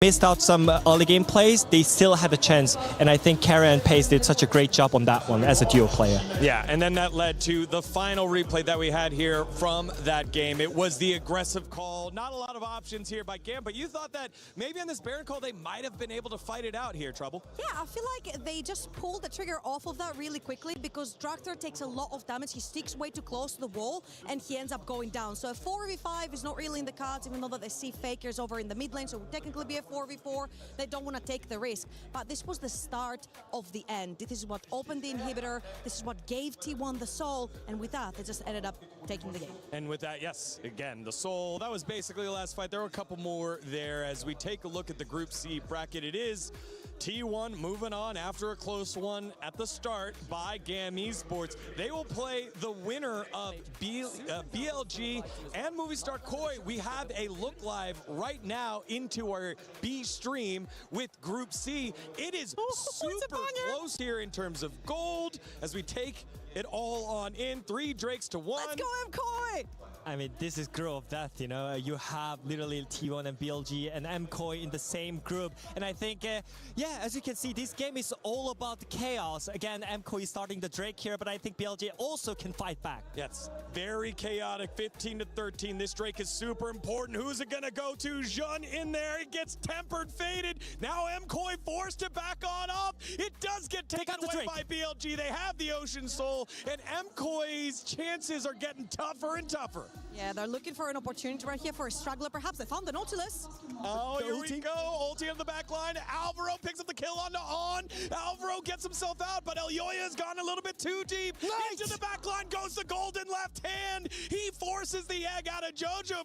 missed out some early game plays, they still had a chance. And I think Kara and Pace did such a great job on that one as a duo player. Yeah, and then that led to the final replay that we had here from that game. It was the aggressive call. Not a lot of options here by Gam, but you thought that maybe on this Baron call they might have been able to fight it out here, Trouble. Yeah, I feel like they just pulled the trigger off of that really quickly because Drakthar takes a lot of damage. He sticks way too close to the wall and he ends up going down. So a 4v5 is not really in the cards, even though that they see Fakers over in the mid lane, so it would technically be a 4v4. They don't want to take the risk. But this was the start of the end. This is what opened the inhibitor. This is what gave T1 the soul. And with that, they just ended up taking the game. And with that, yes, again, the soul. That was basically the last fight. There were a couple more there as we take a look at the Group C bracket. It is T1 moving on after a close one at the start by GAM Esports. They will play the winner of BLG and Movistar Koi. We have a look live right now into our B stream with Group C. It is super close here in terms of gold as we take it all on in. 3 Drakes to 1. Let's go, MKoi! I mean, this is group of death, you know. You have literally T1 and BLG and MKoi in the same group. And I think, yeah, as you can see, this game is all about the chaos. Again, MKoi is starting the Drake here, but I think BLG also can fight back. Yes, very chaotic, 15 to 13. This Drake is super important. Who's it gonna go to? Jun in there, it gets tempered, faded. Now MKoi forced to back on up. It does get taken away by BLG. They have the Ocean Soul, and MKOI's chances are getting tougher and tougher. Yeah, they're looking for an opportunity right here for a struggler. Perhaps they found the Nautilus. Oh, here we go. Ulti on the back line. Alvaro picks up the kill on the On. Alvaro gets himself out, but Elyoya has gone a little bit too deep. Into the back line goes the golden left hand. He forces the egg out of Jojo.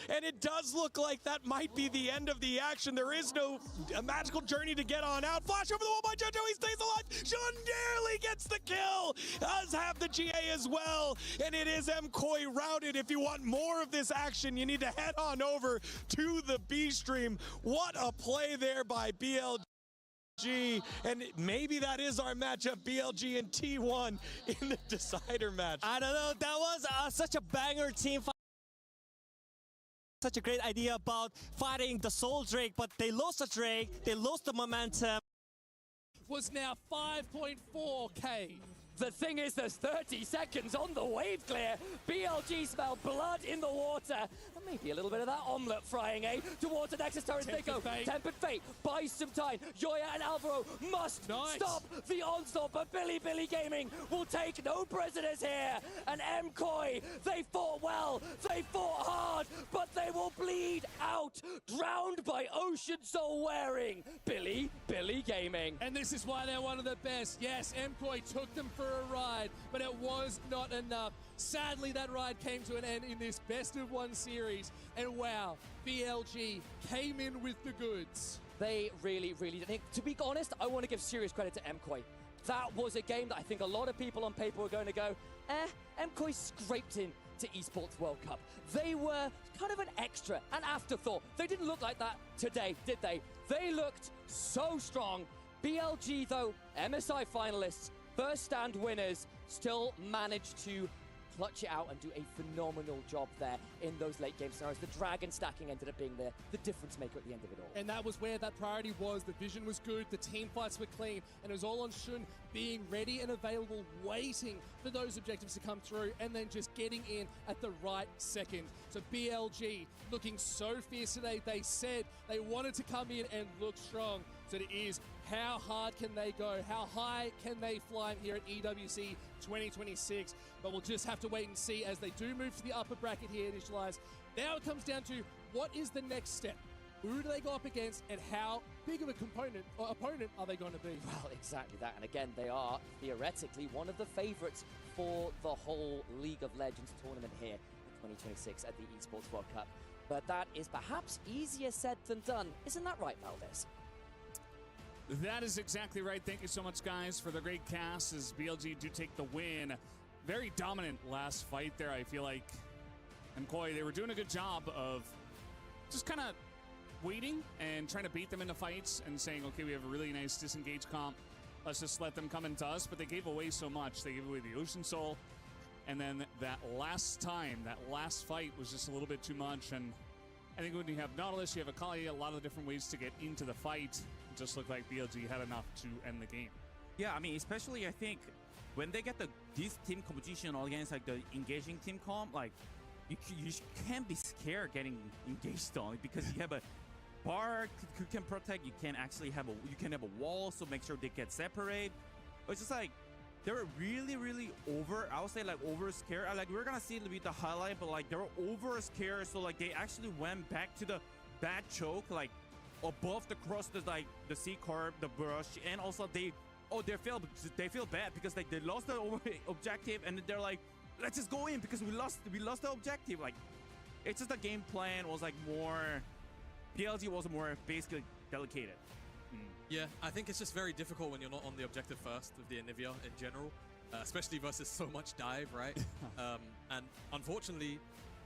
And it does look like that might be the end of the action. There is no magical journey to get on out. Flash over the wall by Jojo. He stays alive. Jun nearly gets the kill. Does have the GA as well. And it is MKoi routed. If you want more of this action, you need to head on over to the B stream. What a play there by BLG. And maybe that is our matchup, BLG and T1 in the decider match. I don't know. That was such a banger team fight. Such a great idea about fighting the Soul Drake, but they lost the Drake, they lost the momentum. Was now 5.4k. The thing is, there's 30 seconds on the wave clear. BLG smell blood in the water. And maybe a little bit of that omelette frying, eh? Towards the Nexus turret they go. Tempered Fate buys some time. Yoya and Alvaro must stop the onslaught, but Billy Gaming will take no prisoners here. And MKoi, they fought well, they fought hard, but they will bleed out, drowned by Ocean Soul wearing Billy Gaming. And this is why they're one of the best. Yes, MKoi took them for a ride, but it was not enough. Sadly, that ride came to an end in this best-of-1 series, and wow, BLG came in with the goods. They really did. To be honest, I want to give serious credit to MKoi. That was a game that I think a lot of people on paper were going to go, MKoi scraped in to Esports World Cup. They were kind of an extra, an afterthought. They didn't look like that today, did they? They looked so strong. BLG, though, MSI finalists, first stand winners, still managed to clutch it out and do a phenomenal job there in those late game scenarios. The dragon stacking ended up being the difference maker at the end of it all. And that was where that priority was. The vision was good, the team fights were clean, and it was all on Shun being ready and available, waiting for those objectives to come through, and then just getting in at the right second. So BLG looking so fierce today. They said they wanted to come in and look strong. So it is, how hard can they go? How high can they fly here at EWC 2026? But we'll just have to wait and see as they do move to the upper bracket here, Initialize. Now it comes down to, what is the next step? Who do they go up against, and how big of a opponent are they going to be? Well, exactly that. And again, they are theoretically one of the favorites for the whole League of Legends tournament here in 2026 at the Esports World Cup. But that is perhaps easier said than done. Isn't that right, Valdez? That is exactly right. Thank you so much, guys, for the great cast as BLG do take the win. Very dominant last fight there, I feel like. MKoi, they were doing a good job of just kind of waiting and trying to bait them into fights and saying, okay, we have a really nice disengage comp. Let's just let them come into us. But they gave away so much. They gave away the Ocean Soul. And then that last time, that last fight was just a little bit too much. And I think when you have Nautilus, you have Akali, a lot of different ways to get into the fight. It just looked like BLG had enough to end the game. Yeah, I mean, especially I think when they get this team competition against like the engaging team comp, like you can't be scared getting engaged on because you have a bar who can protect. You can actually have a wall, so make sure they get separate. It's just like they're really I would say like over scared. Like we're gonna see with the highlight, but like they were over scared, so like they actually went back to the bad choke, like above the cross, the C curve, the brush, and also they feel bad because like they lost the objective, and they're like, let's just go in because we lost the objective. Like it's just the game plan was like more, PLG was more basically delegated. Yeah, I think it's just very difficult when you're not on the objective first with the Anivia in general, especially versus so much dive, right? And unfortunately,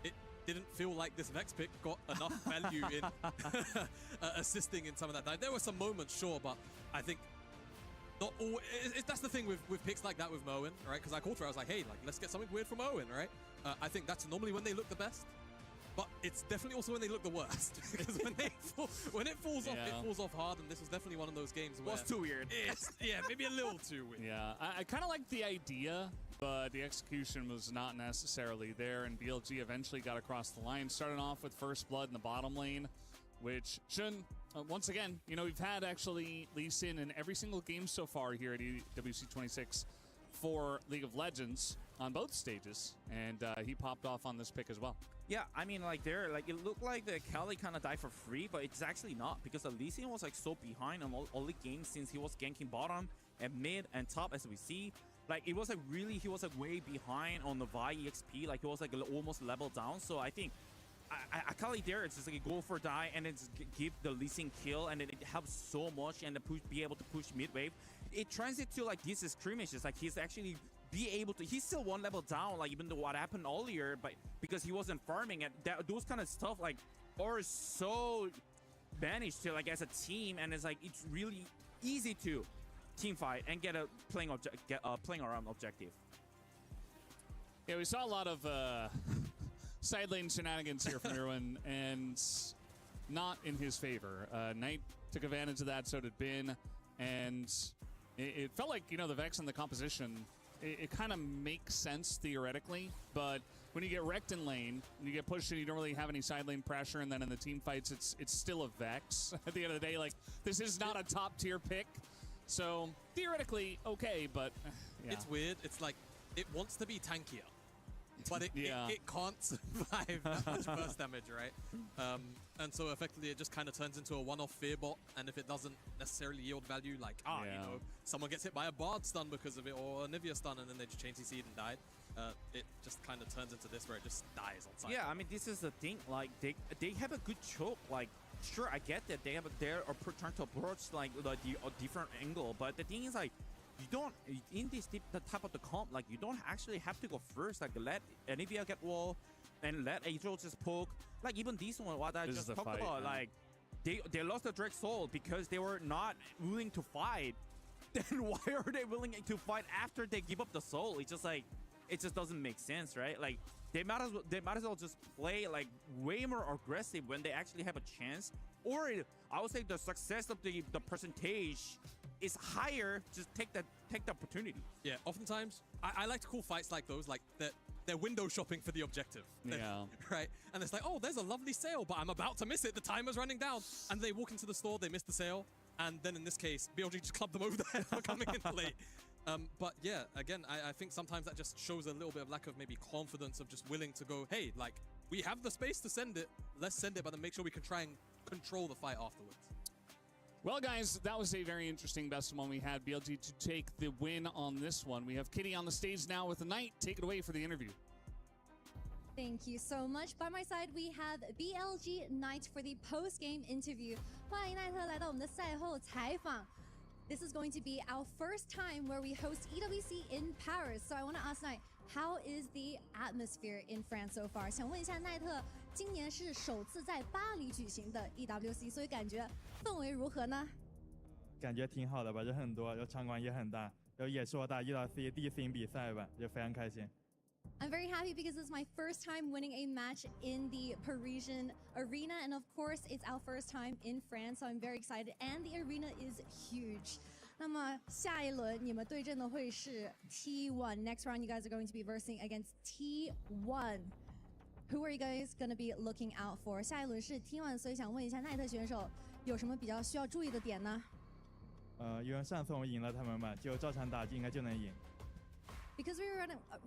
it didn't feel like this Vex pick got enough value in assisting in some of that dive. There were some moments, sure, but I think not all. That's the thing with picks like that with Moen, right? Because I called for it, I was like, hey, like let's get something weird from Owen, right? I think that's normally when they look the best. But it's definitely also when they look the worst because when it falls off, it falls off hard, and this was definitely one of those games where it was too weird. Yeah, maybe a little too weird. Yeah, I kind of like the idea, but the execution was not necessarily there, and BLG eventually got across the line, starting off with first blood in the bottom lane, which shouldn't. Once again, you know, we've had actually Lee Sin in every single game so far here at EWC 26 for League of Legends on both stages, and he popped off on this pick as well. Yeah, I mean, like it looked like the Kali kind of died for free, but it's actually not because the Lee Sin was like so behind on all the games since he was ganking bottom and mid and top, as we see. Like it was like really, he was like way behind on the Vi EXP, like he was like almost leveled down. So I think Akali there, it's just like a go for die and then just give the Lee Sin kill, and then it helps so much, and be able to push mid wave. It translates to like these skirmishes, like he's actually he's still one level down, like even though what happened earlier, but because he wasn't farming, and those kind of stuff like are so managed to like as a team, and it's like it's really easy to team fight and get a playing around objective. Yeah, we saw a lot of side lane shenanigans here from Irwin, and not in his favor. Knight took advantage of that, so did Bin, and it felt like, you know, the Vex and the composition, it kind of makes sense theoretically, but when you get wrecked in lane, and you get pushed and you don't really have any side lane pressure, and then in the team fights, it's still a Vex. At the end of the day, like, this is not a top tier pick, so theoretically, okay, but yeah. It's weird. It's like, it wants to be tankier, but it can't survive that much burst damage, right? And so effectively it just kind of turns into a one-off fear bot, and if it doesn't necessarily yield value, like, you know, someone gets hit by a Bard stun because of it, or a Nivea stun, and then they just change the seed and died. It just kind of turns into this where it just dies on site. Yeah, I mean, this is the thing, like, they have a good choke, like, sure, I get that they have they're trying to approach like a different angle, but the thing is like, you don't, in this the type of the comp, like you don't actually have to go first. Like let Anivia get wall and let Adro just poke. Like even this one, what I just talked about, like they lost the Drake Soul because they were not willing to fight. Then why are they willing to fight after they give up the soul? It's just like, it just doesn't make sense, right? Like they might as well just play like way more aggressive when they actually have a chance. Or I would say the success of the percentage is higher. Just take the opportunity. Yeah, oftentimes I like to call fights like those like they're window shopping for the objective. Yeah. Right? And it's like, oh, there's a lovely sale, but I'm about to miss it. The timer's running down. And they walk into the store, they miss the sale. And then in this case, BLG just clubbed them over there for coming in late. But yeah, again, I think sometimes that just shows a little bit of lack of maybe confidence of just willing to go, hey, like, we have the space to send it. Let's send it, but then make sure we can try and control the fight afterwards. Well, guys, that was a very interesting best of one. We had BLG to take the win on this one. We have Kitty on the stage now with the Knight. Take it away for the interview. Thank you so much. By my side, we have BLG Knight for the post-game interview. 欢迎奈特来到我们的赛后采访. This is going to be our first time where we host EWC in Paris. So I want to ask Knight, how is the atmosphere in France so far? 想问一下奈特，今年是首次在巴黎举行的 EWC， 所以感觉氛围如何呢？感觉挺好的吧，人很多，然后场馆也很大，然后也是我打 EWC 第一次赢比赛吧，就非常开心。I'm very happy because it's my first time winning a match in the Parisian arena, and of course, it's our first time in France, so I'm very excited, and the arena is huge. 那么下一轮你们对阵的会是 T1. Next round, you guys are going to be versing against T1. Who are you guys going to be looking out for? 下一轮是 T1， 所以想问一下奈特选手有什么比较需要注意的点呢？因为上次我们赢了他们嘛，就照常打应该就能赢。Because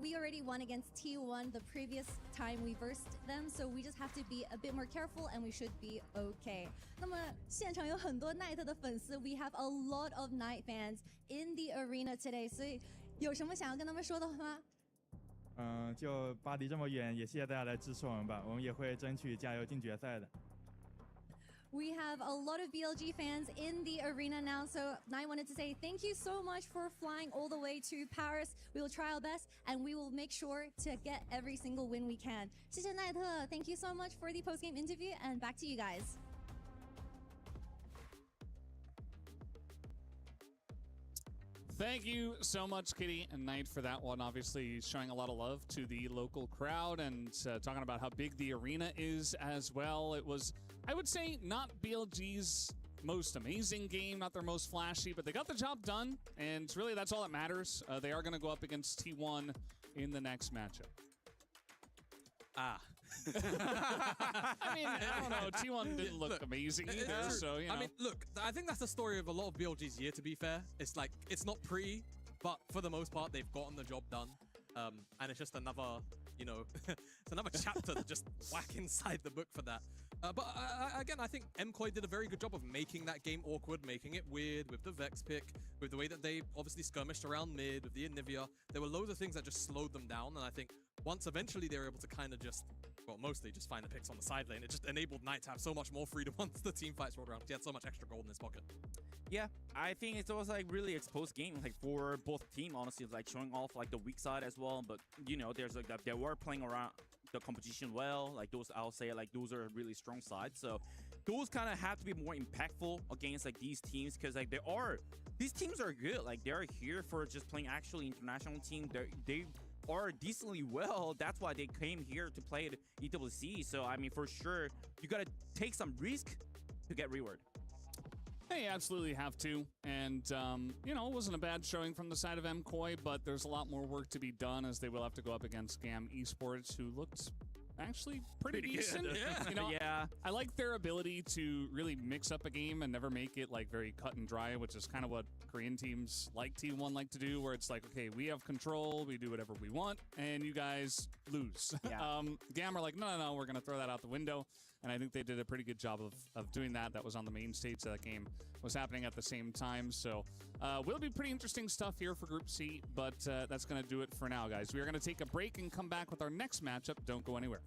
we already won against T1 the previous time we versed them, so we just have to be a bit more careful and we should be okay. 那么现场有很多奈特的粉丝 we have a lot of Knight fans in the arena today. 所以有什么想要跟他们说的吗？就巴黎这么远，也谢谢大家来支持我们吧，我们也会争取加油进决赛的。We have a lot of BLG fans in the arena now, so I wanted to say thank you so much for flying all the way to Paris. We will try our best, and we will make sure to get every single win we can. 谢谢奈特 Thank you so much for the post-game interview, and back to you guys. Thank you so much, Kitty and Knight, for that one. Obviously, showing a lot of love to the local crowd and talking about how big the arena is as well. It was, I would say, not BLG's most amazing game, not their most flashy, but they got the job done, and really that's all that matters. They are going to go up against T1 in the next matchup. I mean, I don't know. T1 didn't look amazing either, so, you know. I mean, look, I think that's the story of a lot of BLG's year, to be fair. It's like, it's not pretty, but for the most part, they've gotten the job done. And it's just another, you know, it's another chapter to just whack inside the book for that. But again, I think MKOI did a very good job of making that game awkward, making it weird with the Vex pick, with the way that they obviously skirmished around mid, with the Anivia. There were loads of things that just slowed them down, and I think once eventually they were able to kind of just, well, mostly just find the picks on the side lane, it just enabled Knight to have so much more freedom once the team fights rolled around. He had so much extra gold in his pocket. Yeah, I think it was like really exposed game, like for both team, honestly, like showing off like the weak side as well. But you know, there's like they were playing around the competition well. Like those, I'll say, like those are really strong sides. So those kind of have to be more impactful against like these teams, because like these teams are good. Like they're here for just playing actually international team. They are decently well. That's why they came here to play at EWC. So I mean, for sure, you gotta take some risk to get reward. They absolutely have to, and you know, it wasn't a bad showing from the side of MKOI, but there's a lot more work to be done, as they will have to go up against GAM Esports, who looked actually pretty decent. Yeah. You know, Yeah. I like their ability to really mix up a game and never make it like very cut and dry, which is kind of what Korean teams like T1 like to do, where it's like, okay, we have control, we do whatever we want, and you guys lose. Yeah. GAM are like, no, we're going to throw that out the window. And I think they did a pretty good job of doing that. That was on the main stage. That game was happening at the same time. So will be pretty interesting stuff here for Group C, but that's going to do it for now, guys. We are going to take a break and come back with our next matchup. Don't go anywhere.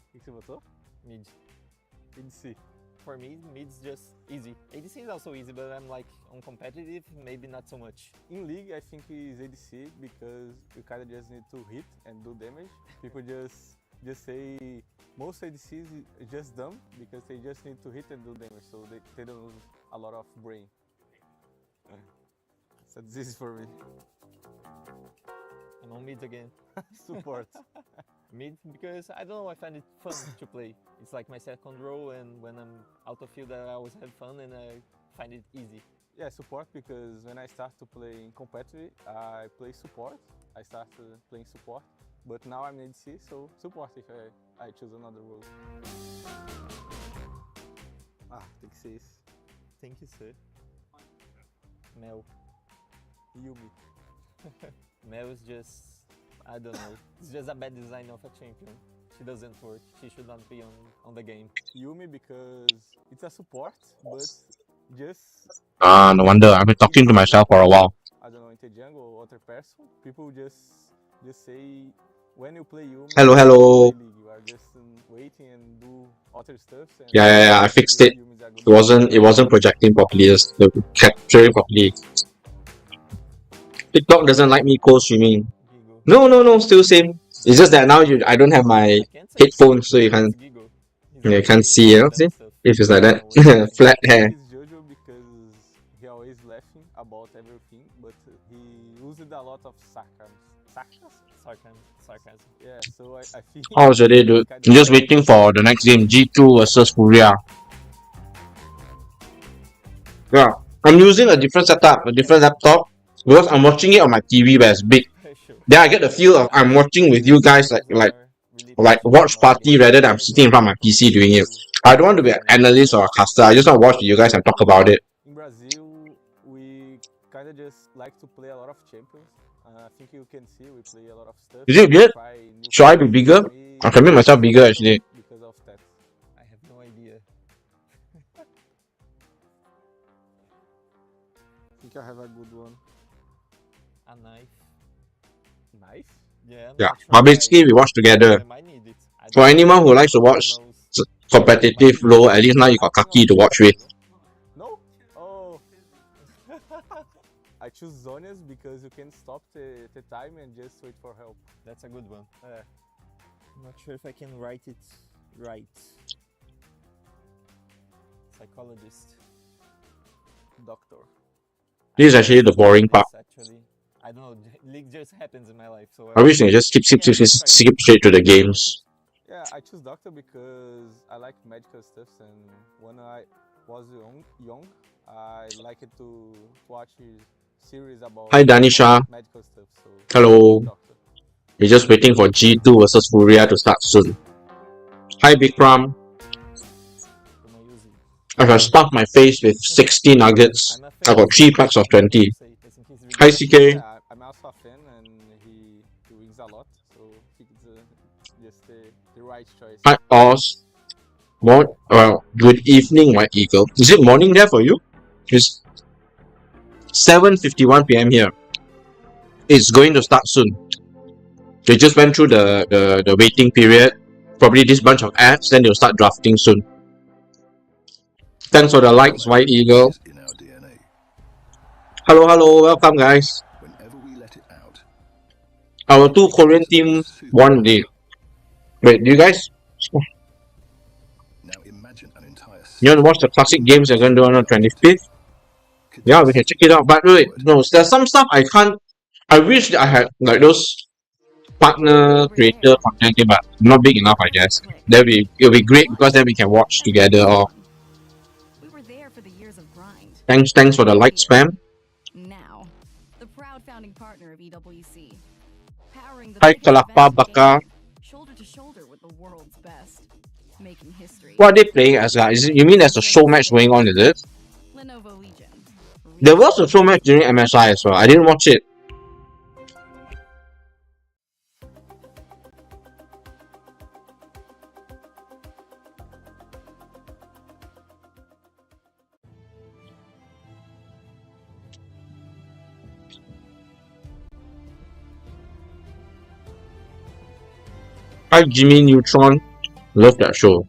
O que você votou? Mid. Mid C. For me, mid's just easy. ADC is also easy, but I'm like on competitive, maybe not so much. In League, I think it's ADC because you kind of just need to hit and do damage. People just say most ADCs is just dumb because they just need to hit and do damage, so they don't lose a lot of brain. So this is for me. I'm on mid again. Support. Mid because I don't know, I find it fun to play. It's like my second role, and when I'm out of field I always have fun and I find it easy. Yeah, support because when I start to play in competitive, I play support. I started playing support, but now I'm ADC, so support if I choose another role. Tem que ser esse. Tem que ser. Mel. Yumi. Mel is just I don't know. It's just a bad design of a champion. She doesn't work. She should not be on the game. Yumi because it's a support, but just No wonder. I've been talking to myself for a while. I don't know, in the jungle or other person, people just say when you play Yumi, Hello, hello. you play League. You are just waiting and do other stuff. And Yeah. I fixed it. It wasn't projecting properly. Just capturing properly. TikTok doesn't like me co-streaming. No. Still same. It's just that now I don't have my headphones, so you can't see. You know, see? If it's like that, flat hair. He's Jojo because he always laughing about everything, but he used a lot of Sarcasm. Yeah, so I feel. How's your day, dude? I'm just waiting for the next game, G2 versus Furia. Yeah, I'm using a different setup, a different laptop, because I'm watching it on my TV where it's big. Then I get the feel of I'm watching with you guys like watch party rather than I'm sitting in front of my PC doing it. I don't want to be an analyst or a caster. I just want to watch you guys and talk about it. In Brazil, we kind of just like to play a lot of champions. I think you can see we play a lot of stuff. Is it good? Should I be bigger? I can make myself bigger actually. Because of that. I have no idea. I think I have a good one. A knife. Knife? Yeah. Yeah, but basically we watch together. For anyone who likes to watch competitive low, at least now you got Kaki to watch with. No? Oh. I choose Zonias because you can stop the time and just wait for help. That's a good one. I'm not sure if I can write it right. Psychologist. Doctor. This is actually the boring part. Actually, I don't know. League just happens in my life, so I wish they just skip straight to the games. Yeah, I choose Doctor because I like medical stuff, and when I was young, I liked to watch series about Hi Danisha. medical stuff. So Hello. Doctor. We're just waiting for G2 versus Furia to start soon. Hi Bikram. I have stuffed my face with 60 nuggets. I got 3 packs of 20. Hi CK. Yeah, I'm also a fan, and he wins a lot, so I think it's just the right choice. Hi Oz. Good evening, White Eagle. Is it morning there for you? It's 7:51 PM here. It's going to start soon. They just went through the waiting period. Probably this bunch of ads, then they'll start drafting soon. Thanks for the likes, White Eagle. Hello, welcome guys. Our 2 Korean teams won the. Wait, do you guys? You want to watch the classic games they're going to do on the 25th? Yeah, we can check it out. But wait, no, there's some stuff I can't. I wish that I had like those partner creator content, but not big enough, I guess. It'll be great because then we can watch together. Or thanks for the like spam. Now, the proud founding partner of EWC, powering the Hi Kalapa Baka. shoulder to shoulder with the world's best, making history. What are they playing as? You mean there's a show match going on, is it? Lenovo Legion. There was a show match during MSI as well. I didn't watch it. Hi Jimmy Neutron. Love that show.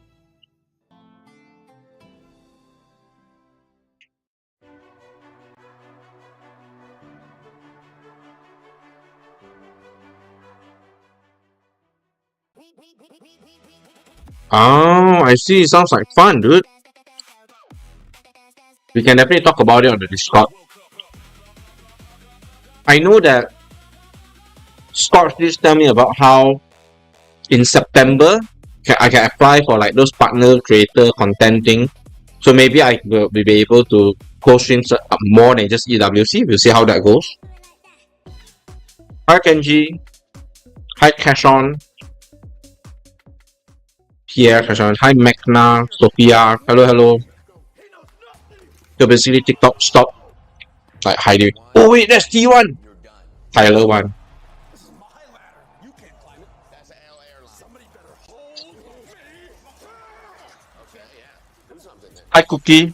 Oh, I see. It sounds like fun, dude. We can definitely talk about it on the Discord. I know that Scott please tell me about how in September I can apply for like those partner creator content thing. So maybe I will be able to co-stream more than just EWC. We'll see how that goes. Hi Kenji. Hi Cashon. Pierre Cashon. Hi Mekna. Sophia. Hello. So basically TikTok stop like hiding. Oh wait, that's T1. Tyler 1. Hi, Cookie.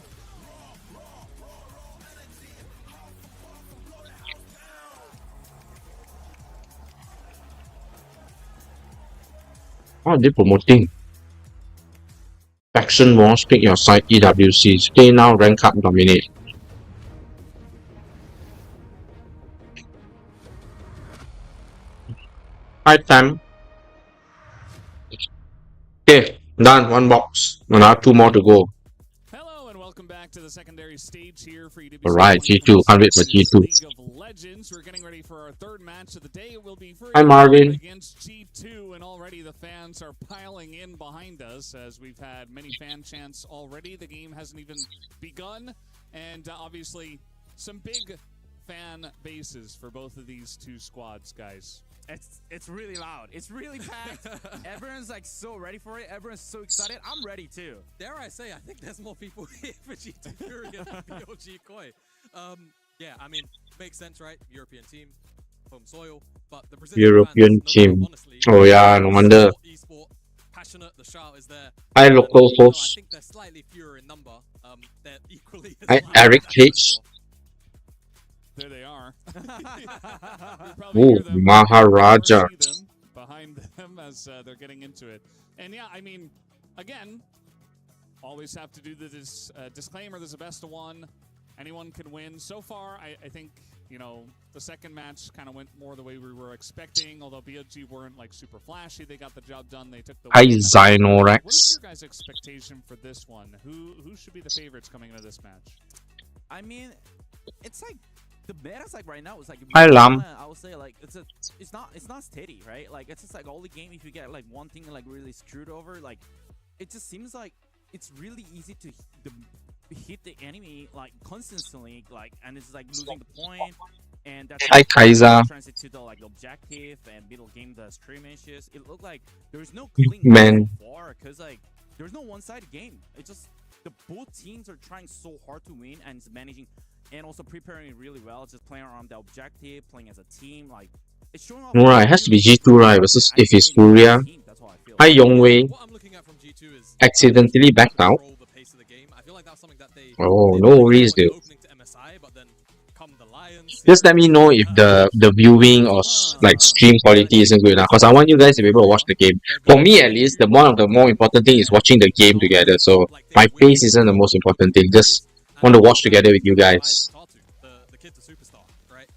What are they promoting? Faction Wars, pick your side, EWC. Stay now, rank up, dominate. Hi, time. Okay, done. One box. Another 2 more to go. Hello and welcome back to the secondary stage here for EWC. Alright, G2. 100 for G2. League of Legends. We're getting ready for our third match of the day. It will be for Hi, Marvin. against G2, and already the fans are piling in behind us as we've had many fan chants already. The game hasn't even begun, and obviously some big fan bases for both of these two squads, guys. It's really loud. It's really packed. Everyone's like so ready for it. Everyone's so excited. I'm ready too. Dare I say, I think there's more people here for G2 Fury than BLG Koi. Yeah, I mean, makes sense, right? European team, home soil, but the Brazilian European fans, team. honestly, Oh yeah, no wonder. Esport, passionate, the shout is there. Hi, local I host. think they're slightly fewer in number. They're equally as Hi, loud, Eric that's for H. sure. There they are. Ooh, Maharaja. Behind them as they're getting into it. And yeah, I mean, again, always have to do this disclaimer. There's a best of one. Anyone can win. So far, I think, you know, the second match kind of went more the way we were expecting, although BLG weren't like super flashy. They got the job done. They took the Hi, win. Xynorex. What is your guys' expectation for this one? Who should be the favorites coming into this match? I mean, it's like the meta's like right now is like Hi, Lam. I would say like it's not steady, right? Like it's just like all the game if you get like one thing like really screwed over, like it just seems like it's really easy to hit the enemy like constantly, like, and it's like losing the point, and that's Hi, Kaiser. transit to the like objective and middle game the skirmishes. It looked like there's no clean game Man. so far because like there's no one-sided game. It just both teams are trying so hard to win and it's managing and also preparing really well, just playing around the objective, playing as a team. Like it's showing off. No, right, it has to be G2, right? Versus if it's Furia. Hi, Yongwei. What I'm looking at from G2 is Accidentally backed out. control the pace of the game. I feel like that's something that they Oh, did no really well worries, in the dude. opening to MSI, but then come the Lions. Just let me know if the viewing or like stream quality isn't good enough, because I want you guys to be able to watch the game. For me, at least, one of the more important thing is watching the game together. So my face isn't the most important thing. Just want to watch together with you guys. The kid's a superstar, right?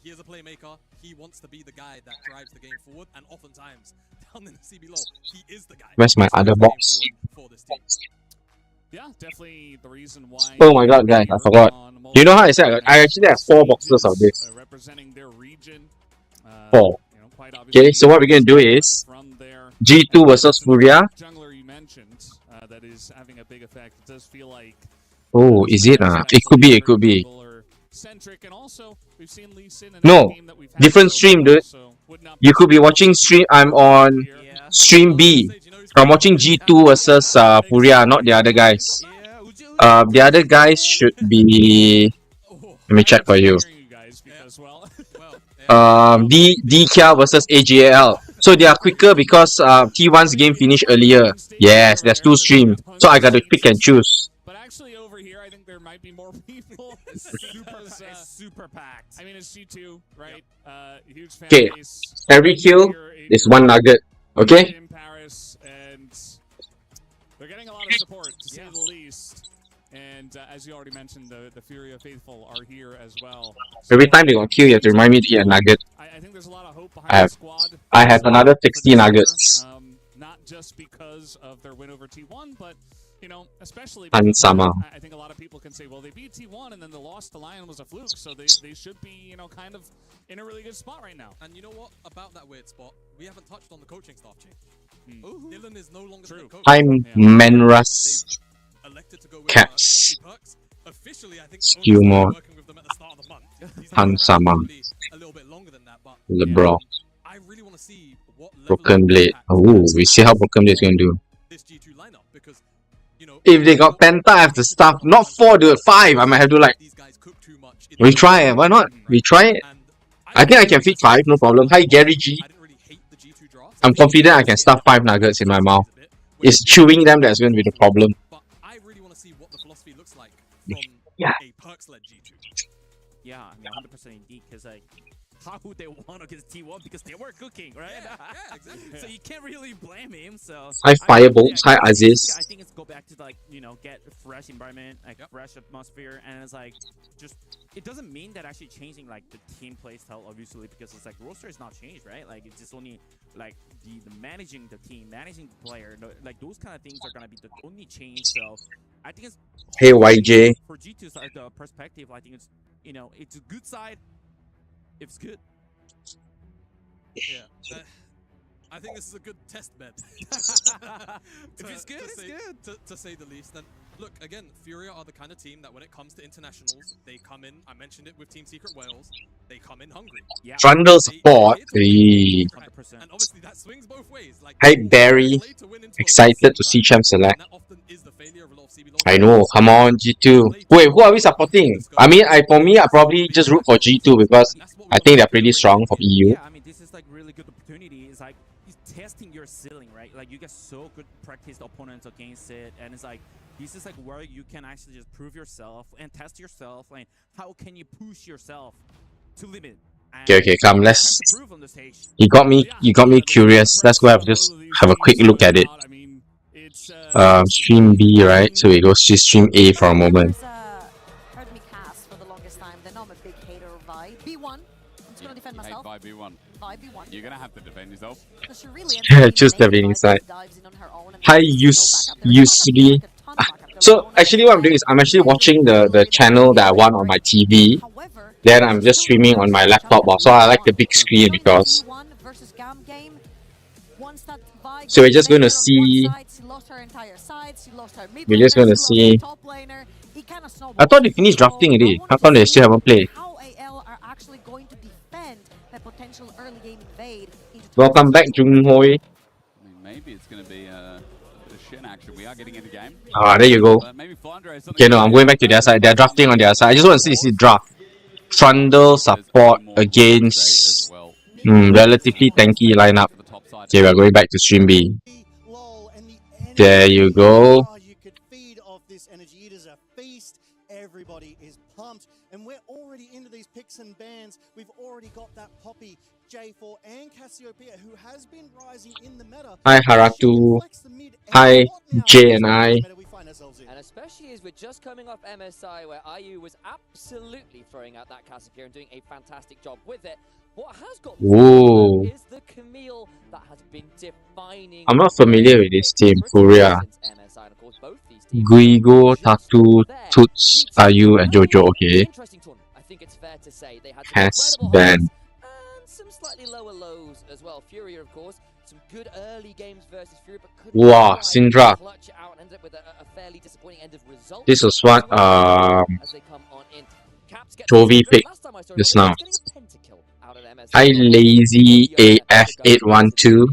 He is a playmaker. He wants to be the guy that drives the game forward, and oftentimes down in the CB low, he is the guy. Where's my other box? For this team. Yeah, definitely the reason why. Oh my god, guys, I forgot. You know how I said I actually have 4 boxes of this. Representing their region. 4. Okay, so what we're gonna do is G2 versus Furia. Jungler you mentioned that is having a big effect. It does feel like. Oh, is it? It could be. It could be. Centric, and also we've seen Lee Sin in No, game that we've had different so stream, far, dude. so would not You could be watching stream. I'm on stream B. I'm watching G2 versus Furia, not the other guys. The other guys should be. Let me check for you. DKL versus AJL. So they are quicker because T1's game finished earlier. Yes, there's 2 streams, so I got to pick and choose. But actually, over here, I think there might be more people. It's super packed. I mean, it's G2, right? Huge fan Okay, base. every kill is 1 nugget. Okay. In Paris, and they're getting a lot of support, to say the least. And as you already mentioned, the Furia faithful are here as well. Every time they got kill, you have to remind me to eat a nugget. I think there's a lot of hope behind the squad. I have another 60 nuggets. Not just because of their win over T1, but you know, especially And because Sama. I think a lot of people can say, well, they beat T1 and then the loss to Lion was a fluke, so they should be, you know, kind of in a really good spot right now. And you know what about that weird spot? We haven't touched on the coaching staff change. Dylan is no longer the coach. I'm Menras. Elected to go with Caps. Perks. Officially, I think Skill more. working with them at the start of the month. He's been Han around Sama. probably a little bit longer than that, but LeBron. I really want to see what level Broken of Blade. impact Oh, we see how Broken Blade's gonna do. this G2 lineup, because you know, If they got Penta, I have to stuff. Not 4, dude. 5. I might have to like. We try it. Why not? We try it. I think I can fit 5. No problem. Hi, Gary G. I'm confident I can stuff 5 nuggets in my mouth. It's chewing them that's going to be the problem. I really want to see what the Yeah. a perks-led G2. Yeah, I mean, 100% indeed, because like, how would they want against T1 because they were cooking, right? Yeah, exactly. So you can't really blame him. So Hi Firebolt, hi Aziz. I think it's go back to like get a fresh environment, like fresh atmosphere, and it's like just it doesn't mean that actually changing like the team play style obviously because it's like roster is not changed, right? Like it's just only like the managing the team, managing the player, like those kind of things are gonna be the only change. So I think it's Hey YJ. for G2's the perspective. I think it's it's a good side if it's good. Yeah. I think this is a good test bed. If it's good, it's good. To say the least. And look, again, Furia are the kind of team that when it comes to internationals, they come in, I mentioned it with Team Secret Wales, they come in hungry. Yeah. Trundle support. And obviously that swings both ways. Like, Hi Barry. Excited to see Champ select. I know, come on, G2. Wait, who are we supporting? I mean, for me, I probably just root for G2 because I think they're pretty strong from EU. Yeah, I mean, this is like really good opportunity. It's like he's testing your ceiling, right? Like you get so good practiced opponents against it, and it's like this is like where you can actually just prove yourself and test yourself. Like how can you push yourself to limit? Okay, come, let's. You got me curious. Let's go just have a quick look at it. Stream B, right? So we go to stream A for a moment. Heard me cast for the longest time. They know I'm a big hater of Vi. B1. I'm just gonna defend myself. Vi B1. Vi B1. You're gonna have to defend yourself. She really Just the winning side. Hi, Yusri. So actually, what I'm doing is I'm actually watching the channel that I want on my TV. Then I'm just streaming on my laptop. So I like the big screen because. So we're just going to see. We're just going to see. I thought they finished drafting already. How come they still haven't played? Welcome back, Junghoi. I mean, maybe it's gonna be a bit of shin action. We are getting into game. Ah, there you go. Maybe Flandre is Okay, no, I'm going back to their side. They're drafting on their side. I just want to see this draft. Trundle support against relatively tanky lineup. Okay, we're going back to stream B. There you go. You could feed off this energy. It is a feast. Everybody is pumped. And we're already into these picks and bans. We've already got that Poppy, J4, and Cassiopeia, who has been rising in the meta. Hi, Haratu. Hi, J and I. And especially as we're just coming off MSI, where IU was absolutely throwing out that Cassiopeia and doing a fantastic job with it. What has got Whoa. is the Camille that has been defining. I'm not familiar with this team, Furia. Guigo, Tatu, Toots, Ayu, and Jojo. Okay. Interesting tournament. I think it's fair to say they had Has been. some slightly lower lows as well. Furia, of course, some good early games versus Furia, but couldn't Wow, Syndra. clutch it out and ended up with a fairly disappointing end of result. This was what as they come on in. Caps get Jovi picked just now. Hi, Lazy AF812.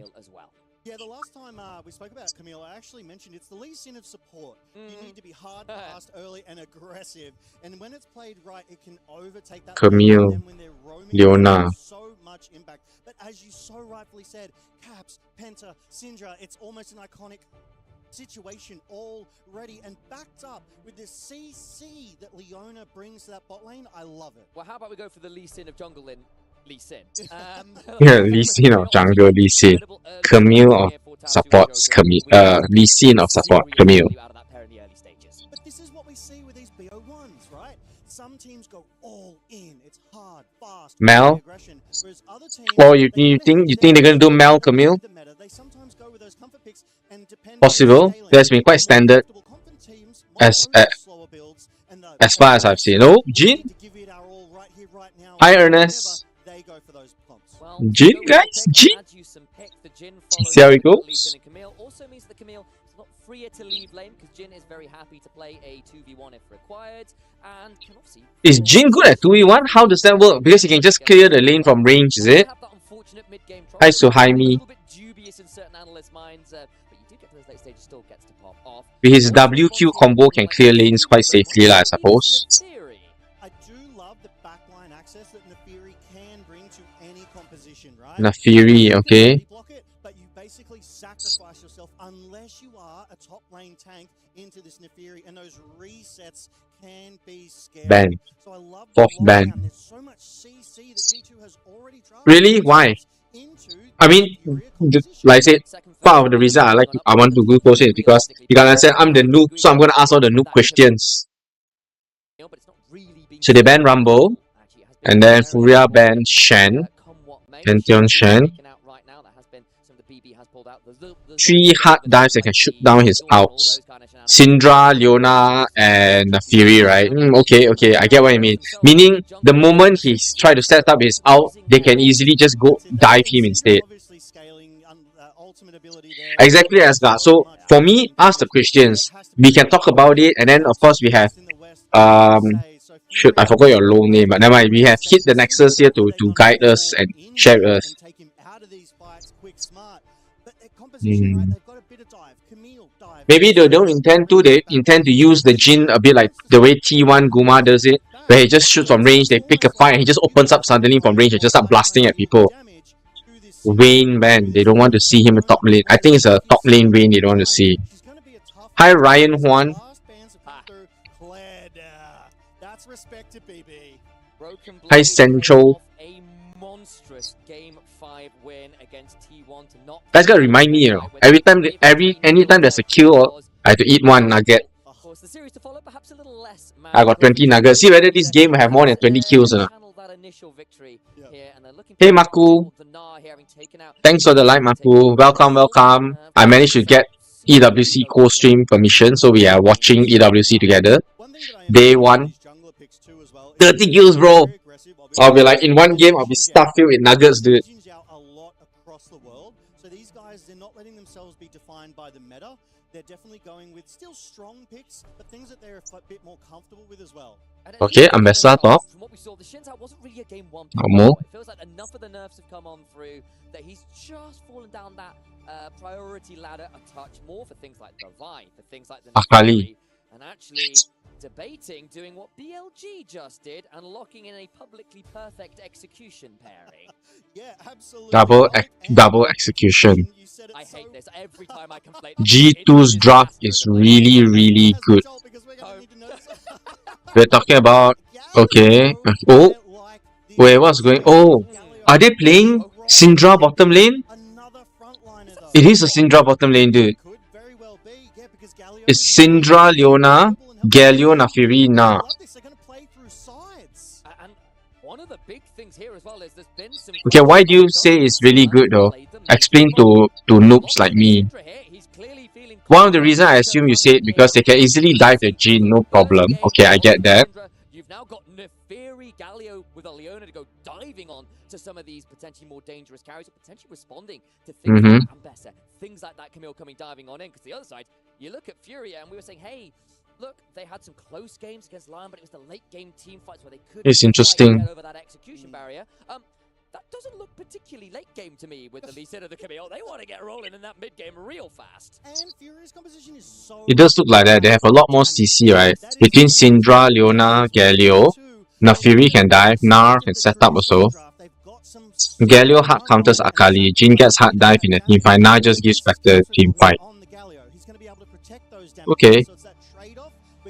Yeah, the last time we spoke about Camille, I actually mentioned it's the least sin of support. You need to be hard, fast, early, and aggressive. And when it's played right, it can overtake that. Camille, and when they're roaming, Leona. So much impact. But as you so rightfully said, Caps, Penta, Syndra, it's almost an iconic situation already and backed up with this CC that Leona brings to that bot lane. I love it. Well, how about we go for the Lee Sin of jungle in Lee Sin? Yeah, Lee Sin of jungle, Lee Sin. Camille of supports Camille. Lee Sin of support Camille. But this is what we see with these BO1s, right? Some teams go all in. It's hard, fast, Mel. aggression. Whereas other teams, Oh, you think they're gonna do Mel Camille? they sometimes go with those comfort picks and depend Possible. That's been quite standard as far as I've seen. Oh, Jin. Hi, Ernest. Jin, guys, Jin. See how it goes. Also means the Camille is not freer to leave lane because Jin is very happy to play a 2v1 if required, and can obviously. Is Jin good at 2v1? How does that work? Because he can just clear the lane from range, is it? Hi, Suhaimi. Dubious in certain analysts' minds, but you do get to those late stages, still gets to pop off. With his WQ combo can clear lanes quite safely, I suppose. I do love the backline access that Nefiri can bring to any composition, right? Nefiri, okay. basically sacrifice yourself unless you are a top lane tank into this Neferi, and those resets can be scary. Ban. So I love Fourth the ban. lockdown. There's so much CC that G2 has already tried Really? Why? into I mean, like I said, part of the reason I want to go close is because you gotta say I'm the noob, so I'm gonna ask all the noob questions. So they ban Rumble, and then Furia banned Shen, Pantheon Shen. 3 hard dives that can shoot down his outs. Syndra, Leona, and Fury, right? Okay, I get what you mean. Meaning, the moment he's trying to set up his out, they can easily just go dive him instead. Exactly, Asgard. So, for me, ask the questions. We can talk about it, and then, of course, we have... Shoot, I forgot your low name, but never mind. We have hit the Nexus here to guide us and share with us. Maybe they don't intend to. They intend to use the Jin a bit like the way T1 Guma does it, where he just shoots from range, they pick a fight, and he just opens up suddenly from range and just start blasting at people. Vayne, man, they don't want to see him in top lane. I think it's a top lane Vayne they don't want to see. Hi, Ryan Juan. Hi, Central. That's gotta remind me, you know. Anytime there's a kill, I have to eat one nugget. I got 20 nuggets. See whether this game will have more than 20 kills or not. Hey Maku. Thanks for the like, Maku. Welcome. I managed to get EWC co-stream permission, so we are watching EWC together. Day 1. 30 kills, bro. I'll be like, in one game, I'll be stuffed filled with nuggets, dude. So these guys, they're not letting themselves be defined by the meta. They're definitely going with still strong picks, but things that they're a bit more comfortable with as well. Okay, Ambessa top. From what we saw, the Shin's out wasn't really a game 1 More. It feels like enough of the nerfs have come on through that he's just fallen down that priority ladder a touch more for things like the Vi, for things like the Akali. And actually debating doing what BLG just did and locking in a publicly perfect execution pairing. Yeah, absolutely. Double execution. I hate this every time I conflate. G2's draft is really good. We're talking about... Okay. Oh. Wait, what's going... Oh. Are they playing Syndra bottom lane? It is a Syndra bottom lane, dude. It's Syndra, Leona, Galio, Nafiri, Na. One of the big things here as well is there's been some... Okay, why do you say it's really good though? Explain to noobs like me. One of the reasons I assume you say it because they can easily dive the Jhin, no problem. Okay, I get that. You've now got Neferi, Galio with a Leona to go diving on to some of these potentially more dangerous carries, or potentially responding to things like Ambessa, things like that. Camille coming diving on in, because the other side, you look at Furia and we were saying, hey, look, they had some close games against Lion, but it was the late game team fights where they couldn't It's interesting. get over that execution barrier. That doesn't look particularly late game to me with the Lee Sin of the Camille. They want to get rolling in that mid game real fast. And Furia's composition is so... It does look like that. They have a lot more CC, right? Between Syndra, Leona, Galio, Nafiri can dive, Nar can set up also. Galio hard counters Akali, Jhin gets hard dive in a team fight, Nar just gives back the team fight. Okay.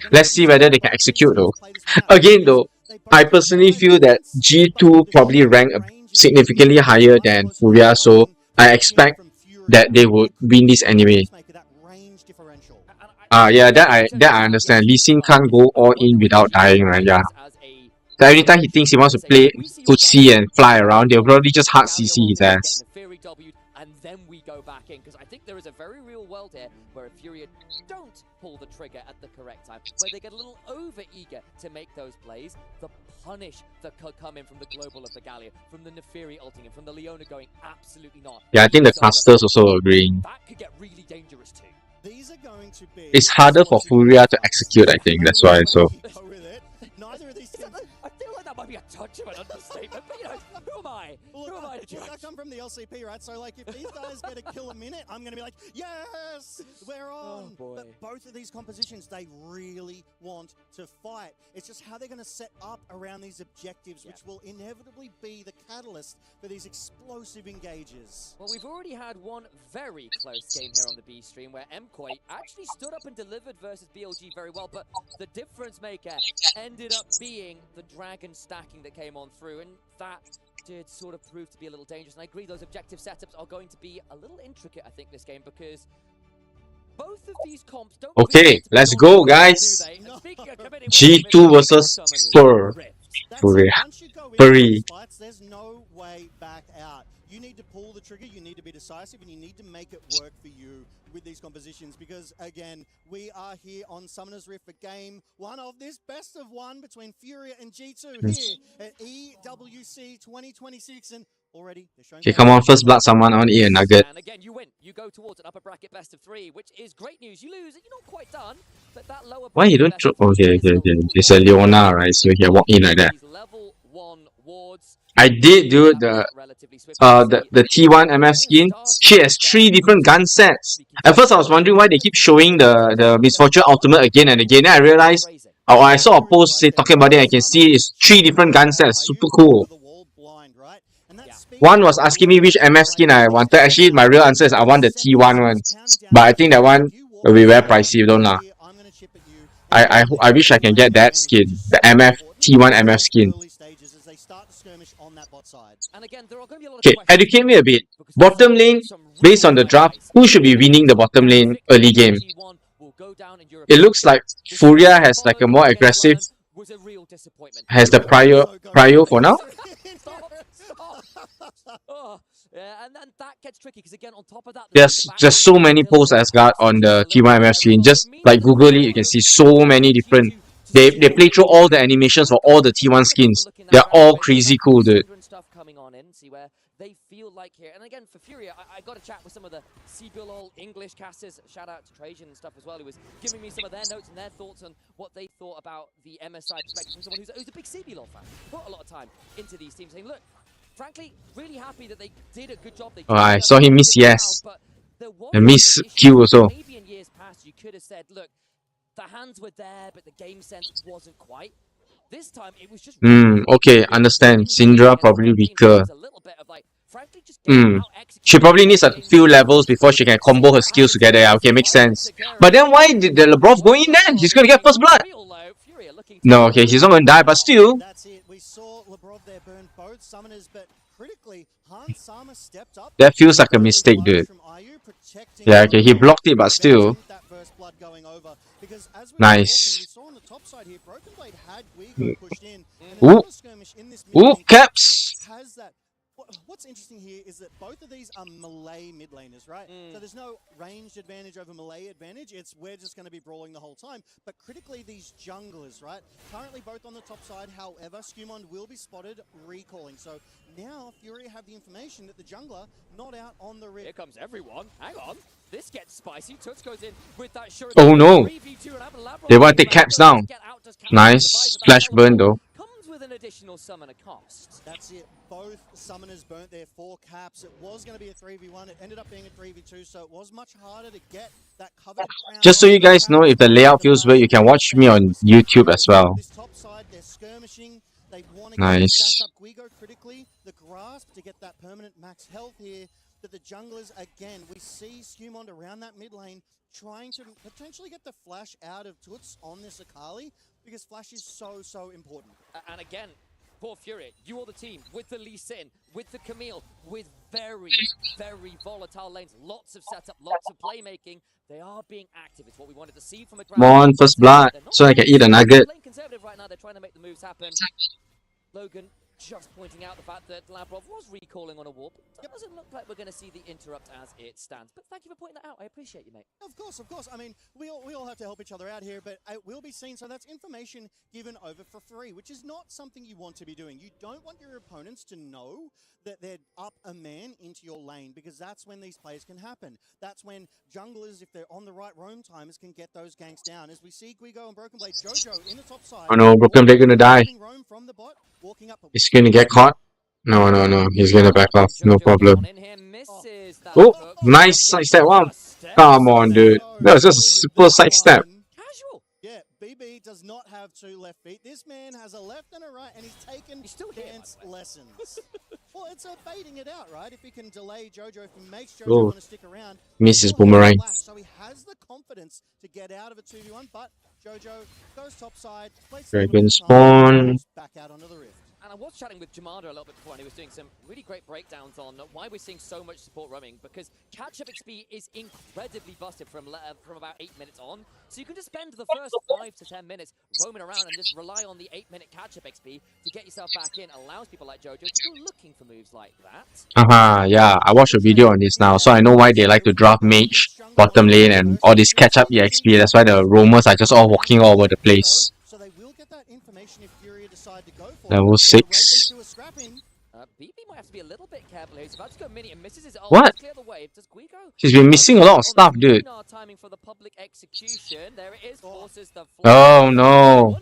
Let's see whether they can execute though. Again though, I personally feel that G2 probably rank significantly higher than Furia, so I expect that they would win this anyway. Yeah, that I understand. Lee Sin can't go all in without dying, right? Yeah. So every time he thinks he wants to play footsie and fly around, they'll probably just hard CC his ass. And then we go back in, because I think there is a very real world here where if Furia don't pull the trigger at the correct time, where they get a little over-eager to make those plays, the punish that could come in from the global of the Galio, from the Neferi ulting, and from the Leona going absolutely not. Yeah, I think the casters also agreeing. That could get really dangerous too. These are going to be... It's harder for Furia to execute, I think, that's why, so... Neither of these teams... I feel like that might be a touch of an understatement, but you know, who am I? I? Look, Who am I to look, I judge? come from the LCP, right? So, like, if these guys get a kill a minute, I'm going to be like, yes, we're on. boy. But both of these compositions, they really want to fight. It's just how they're going to set up around these objectives, which will inevitably be the catalyst for these explosive engages. Well, we've already had one very close game here on the B stream where MKOI actually stood up and delivered versus BLG very well, but the difference maker ended up being the dragon stacking that came on through, and that did sort of prove to be a little dangerous. And I agree, those objective setups are going to be a little intricate, I think, this game, because both of these comps don't Okay, really get to be let's on go, the guys. field, do they? And speaking of committing, G2 versus Spur. Furia. Once you go into Fury. these fights, there's no way back out. You need to pull the trigger, you need to be decisive, and you need to make it work for you with these compositions, because again, we are here on Summoner's Rift for game one of this best of one between Furia and G2 here at EWC 2026, and already they're showing. Okay, come on, first blood, someone. I want to eat a nugget. And again, you win. You go towards an upper bracket best of 3, which is great news. You lose, you're not quite done, but that lower Why you don't bracket throw? best of 3 Okay, is okay, a okay. It's a Leona, right? So you can walk in like that. these level 1 wards. I did do the T1 MF skin. She has 3 different gun sets. At first I was wondering why they keep showing the Misfortune Ultimate again and again. Then I realized, or I saw a post say talking about it. I can see it's 3 different gun sets. Super cool. One was asking me which MF skin I wanted. Actually, my real answer is I want the T1 one. But I think that one will be very pricey. Don't lah. I wish I can get that skin, the MF T1 MF skin. Okay, educate me a bit. Bottom lane, based on the draft, who should be winning the bottom lane early game? It looks like Furia has like a more aggressive, has the prio for now. And then that gets tricky because again, on top of that, There's just so many posts Asgard on the T1 MF screen. Just like Google it, you can see so many different. They play through all the animations for all the T1 skins. They're all crazy cool, dude. Stuff coming on in, see where they feel like here. And again, for Furia, I got to chat with some of the CBLOL English casters. Shout out to Trajan and stuff as well, who was giving me some of their notes and their thoughts on what they thought about the MSI perspective from someone who's a big CBLOL fan. Put a lot of time into these teams, saying, look, frankly, really happy that they did a good job. Oh, I saw him miss yes. And miss Q also. Maybe in years past, you could have said, look, the hands were there, but the game sense wasn't quite. This time, it was just... okay, understand. Syndra probably weaker. She probably needs a few levels before she can combo her skills together. Yeah, okay, makes sense. But then why did the Lebrov go in then? He's gonna get first blood. No, okay, he's not gonna die, but still. That's it. We saw Lebrov there burn both summoners, but critically, Hans Sama stepped up. That feels like a mistake, dude. Yeah, okay, he blocked it, but still. Nice. Ooh, caps! What's interesting here is that both of these are melee mid laners, right? So there's no ranged advantage over melee advantage. It's we're just going to be brawling the whole time. But critically, these junglers, right? Currently both on the top side. However, Skumond will be spotted recalling. So now Fury have the information that the jungler not out on the rift. Here comes everyone. Hang on. This gets spicy. Tuts goes in with that short. Oh no! They want to take caps down. Nice. Flash burn though. With an additional summoner cost. That's it. Both summoners burnt their 4 caps. It was going to be a 3v1. It ended up being a 3v2, so it was much harder to get that covered crown. Just so you guys know, if the layout feels weird, you can watch me on YouTube as well. This top side, they're skirmishing. They want to Nice. up Guigo critically. The grasp to get that permanent max health here. But the junglers, again, we see Skumond around that mid lane trying to potentially get the flash out of Tuts on this Akali, because flash is so important. And again, poor Fury, you are the team with the Lee Sin, with the Camille, with very volatile lanes, lots of setup, lots of playmaking. They are being active. It's what we wanted to see from a Come on, first blood, so I can eat a nugget. Playing conservative right now. They're trying to make the moves happen. Logan just pointing out the fact that Lavrov was recalling on a warp. It doesn't look like we're going to see the interrupt as it stands. But thank you for pointing that out. I appreciate you, mate. Of course. I mean, we all have to help each other out here, but it will be seen. So that's information given over for free, which is not something you want to be doing. You don't want your opponents to know that they're up a man into your lane, because that's when these plays can happen. That's when junglers, if they're on the right roam timers, can get those ganks down. As we see Guigo and Broken Blade, Jojo in the top side. Oh no, Broken Blade gonna die. From the bot, walking up. It's gonna get caught. No, no, no. He's gonna back off. No problem. Oh, nice sidestep. Wow. Come on, dude. That was just a super sidestep. Yeah, BB does not have two left feet. This man has a left and a right, and he's taken dance lessons. Well, it's baiting it out, right? If he can delay Jojo, if he makes Jojo Oh. want to stick around, Misses he'll have boomerang. flash, so he has the confidence to get out of a 2v1, but Jojo goes topside, plays a little Dragon bit of time, spawn. goes back out onto the rift. And I was chatting with Jamada a little bit before, and he was doing some really great breakdowns on why we're seeing so much support roaming, because catch-up XP is incredibly busted from about 8 minutes on. So you can just spend the first 5 to 10 minutes roaming around and just rely on the 8-minute catch-up XP to get yourself back in. Allows people like Jojo to go looking for moves like that. Yeah. I watched a video on this now, so I know why they like to draft mage, bottom lane, and all this catch-up EXP. That's why the roamers are just all walking all over the place. So they will get that information if Furia decide to go for Level it. 6. BB might have to be a little bit careful here. He's about to go mini and misses his ult. What? Clear the wave. Does Guigo? She's been missing a lot of stuff, dude. Timing for the public execution. There it is. Forces the Oh no.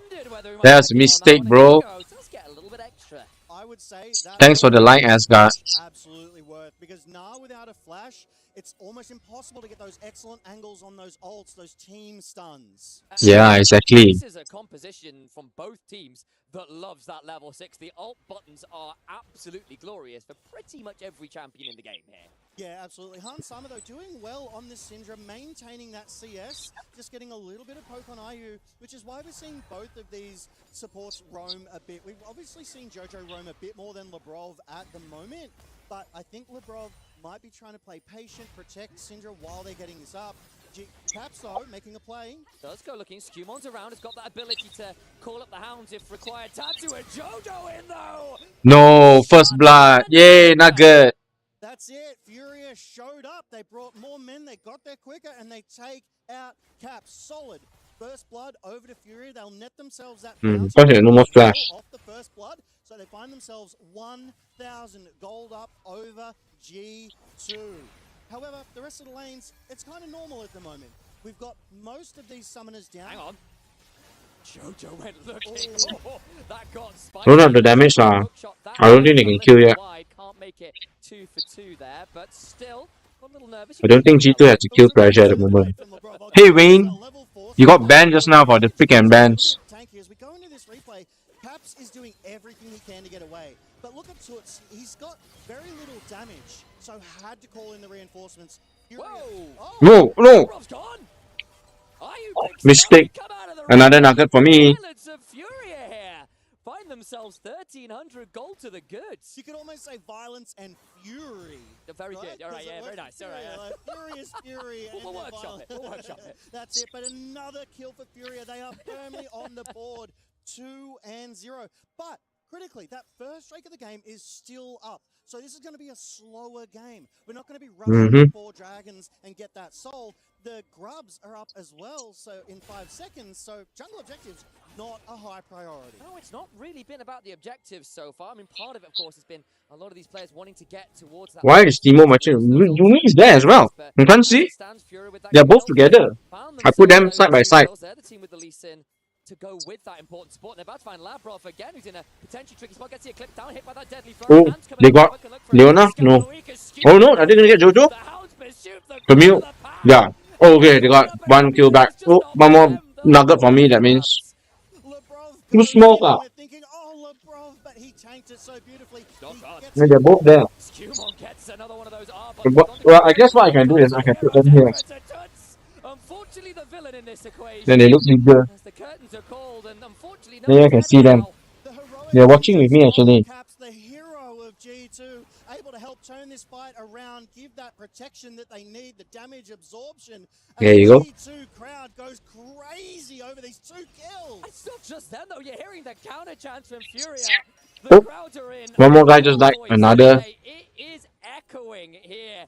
That's a mistake, bro. Does get a little bit extra. I would say that Thanks for the like, Asgard. absolutely worth, because now without a flash, it's almost impossible to get those excellent angles on those ults, those team stuns. Yeah, exactly. This is a composition from both teams that loves that level 6. The ult buttons are absolutely glorious for pretty much every champion in the game here. Yeah, absolutely. Han Sama, though, doing well on this Syndra, maintaining that CS, just getting a little bit of poke on IU, which is why we're seeing both of these supports roam a bit. We've obviously seen Jojo roam a bit more than Lebrov at the moment, but I think Lebrov might be trying to play patient, protect Syndra while they're getting this up. Caps, though, making a play. Does go looking. Scumon's around. Has got that ability to call up the hounds if required. Tatsu and Jojo in, though! No, first blood. Yay, not good. That's it. Furia showed up. They brought more men. They got there quicker, and they take out Caps. Solid. First blood over to Furia. They'll net themselves that bounce. No more flash. Off the first blood, so they find themselves 1,000 gold up over G2. However, the rest of the lanes, it's kind of normal at the moment. We've got most of these summoners down. Hang on. Jojo went looking. Oh, that got spiked. Don't have the damage lah. I don't think they can kill yet. Can't make it 2 for 2 there, but still got a little nervous. I don't think G2 has to kill pressure at the moment. Hey Wayne, you got banned just now for the pick and bans. As we go into this replay, Caps is doing everything he can to get away. But look at Toots, he's got very little damage, so had to call in the reinforcements. No, no. Mistake. Another nugget for me. Find themselves 1,300 gold to the goods. You could almost say violence and fury. Very good. All right, yeah, very nice. All right, Furious fury. We'll workshop it. We'll workshop it. That's it. But another kill for Furia. They are firmly on the board, 2-0. But critically, that first strike of the game is still up. So this is going to be a slower game. We're not going to be rushing 4 dragons and get that soul. The grubs are up as well, so in 5 seconds. So jungle objectives, not a high priority. No, it's not really been about the objectives so far. I mean, part of it, of course, has been a lot of these players wanting to get towards that. Why is Timo matching? Yumi is there as well. You can't see? They're both together. I put them side by side. The team with the Lee Sin to go with that important support. They're about to find Labrov again, who's in a potentially tricky spot. Gets here, clipped down, hit by that deadly throw. Oh, they got Leona? No. Oh no, are they gonna get Jojo? Camille? Yeah. Oh, okay, they got 1 kill back. Oh, 1 more nugget for me, that means. Too small, ah. Yeah, they're both there. Well, I guess what I can do is I can put them here. Unfortunately, the villain in this equation. Then they look bigger. The curtains are cold, and unfortunately, Then I can see them. They're watching with me actually. The hero of G2, able to help turn this fight around, give that protection that they need, the damage absorption. There you go. G2 crowd goes crazy over these 2 kills. It's not just them though. You're hearing the counter chants from Furia. Oh, The crowds are in. one more guy just died. Another. It is echoing here.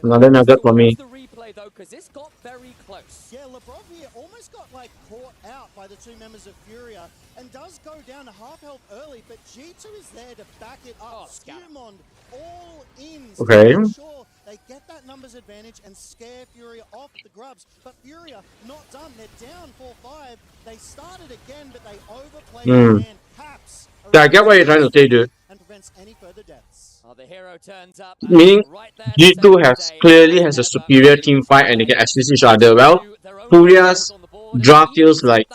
Another nugget for me. The replay though, because this got very close. Yeah, Lebrov here almost got like caught out by the 2 members of Furia and does go down to half health early, but G2 is there to back it up. Skumond all in. Okay. Sure, they get that numbers advantage and scare Furia off the grubs, but Furia not done. They're down 4-5. They started again, but they overplayed again. Caps. Yeah, I get what you're trying to say, dude. prevents any further deaths. The hero turns up. Meaning, G2 clearly has a superior team fight and they can assist each other well. Furious, Draft feels like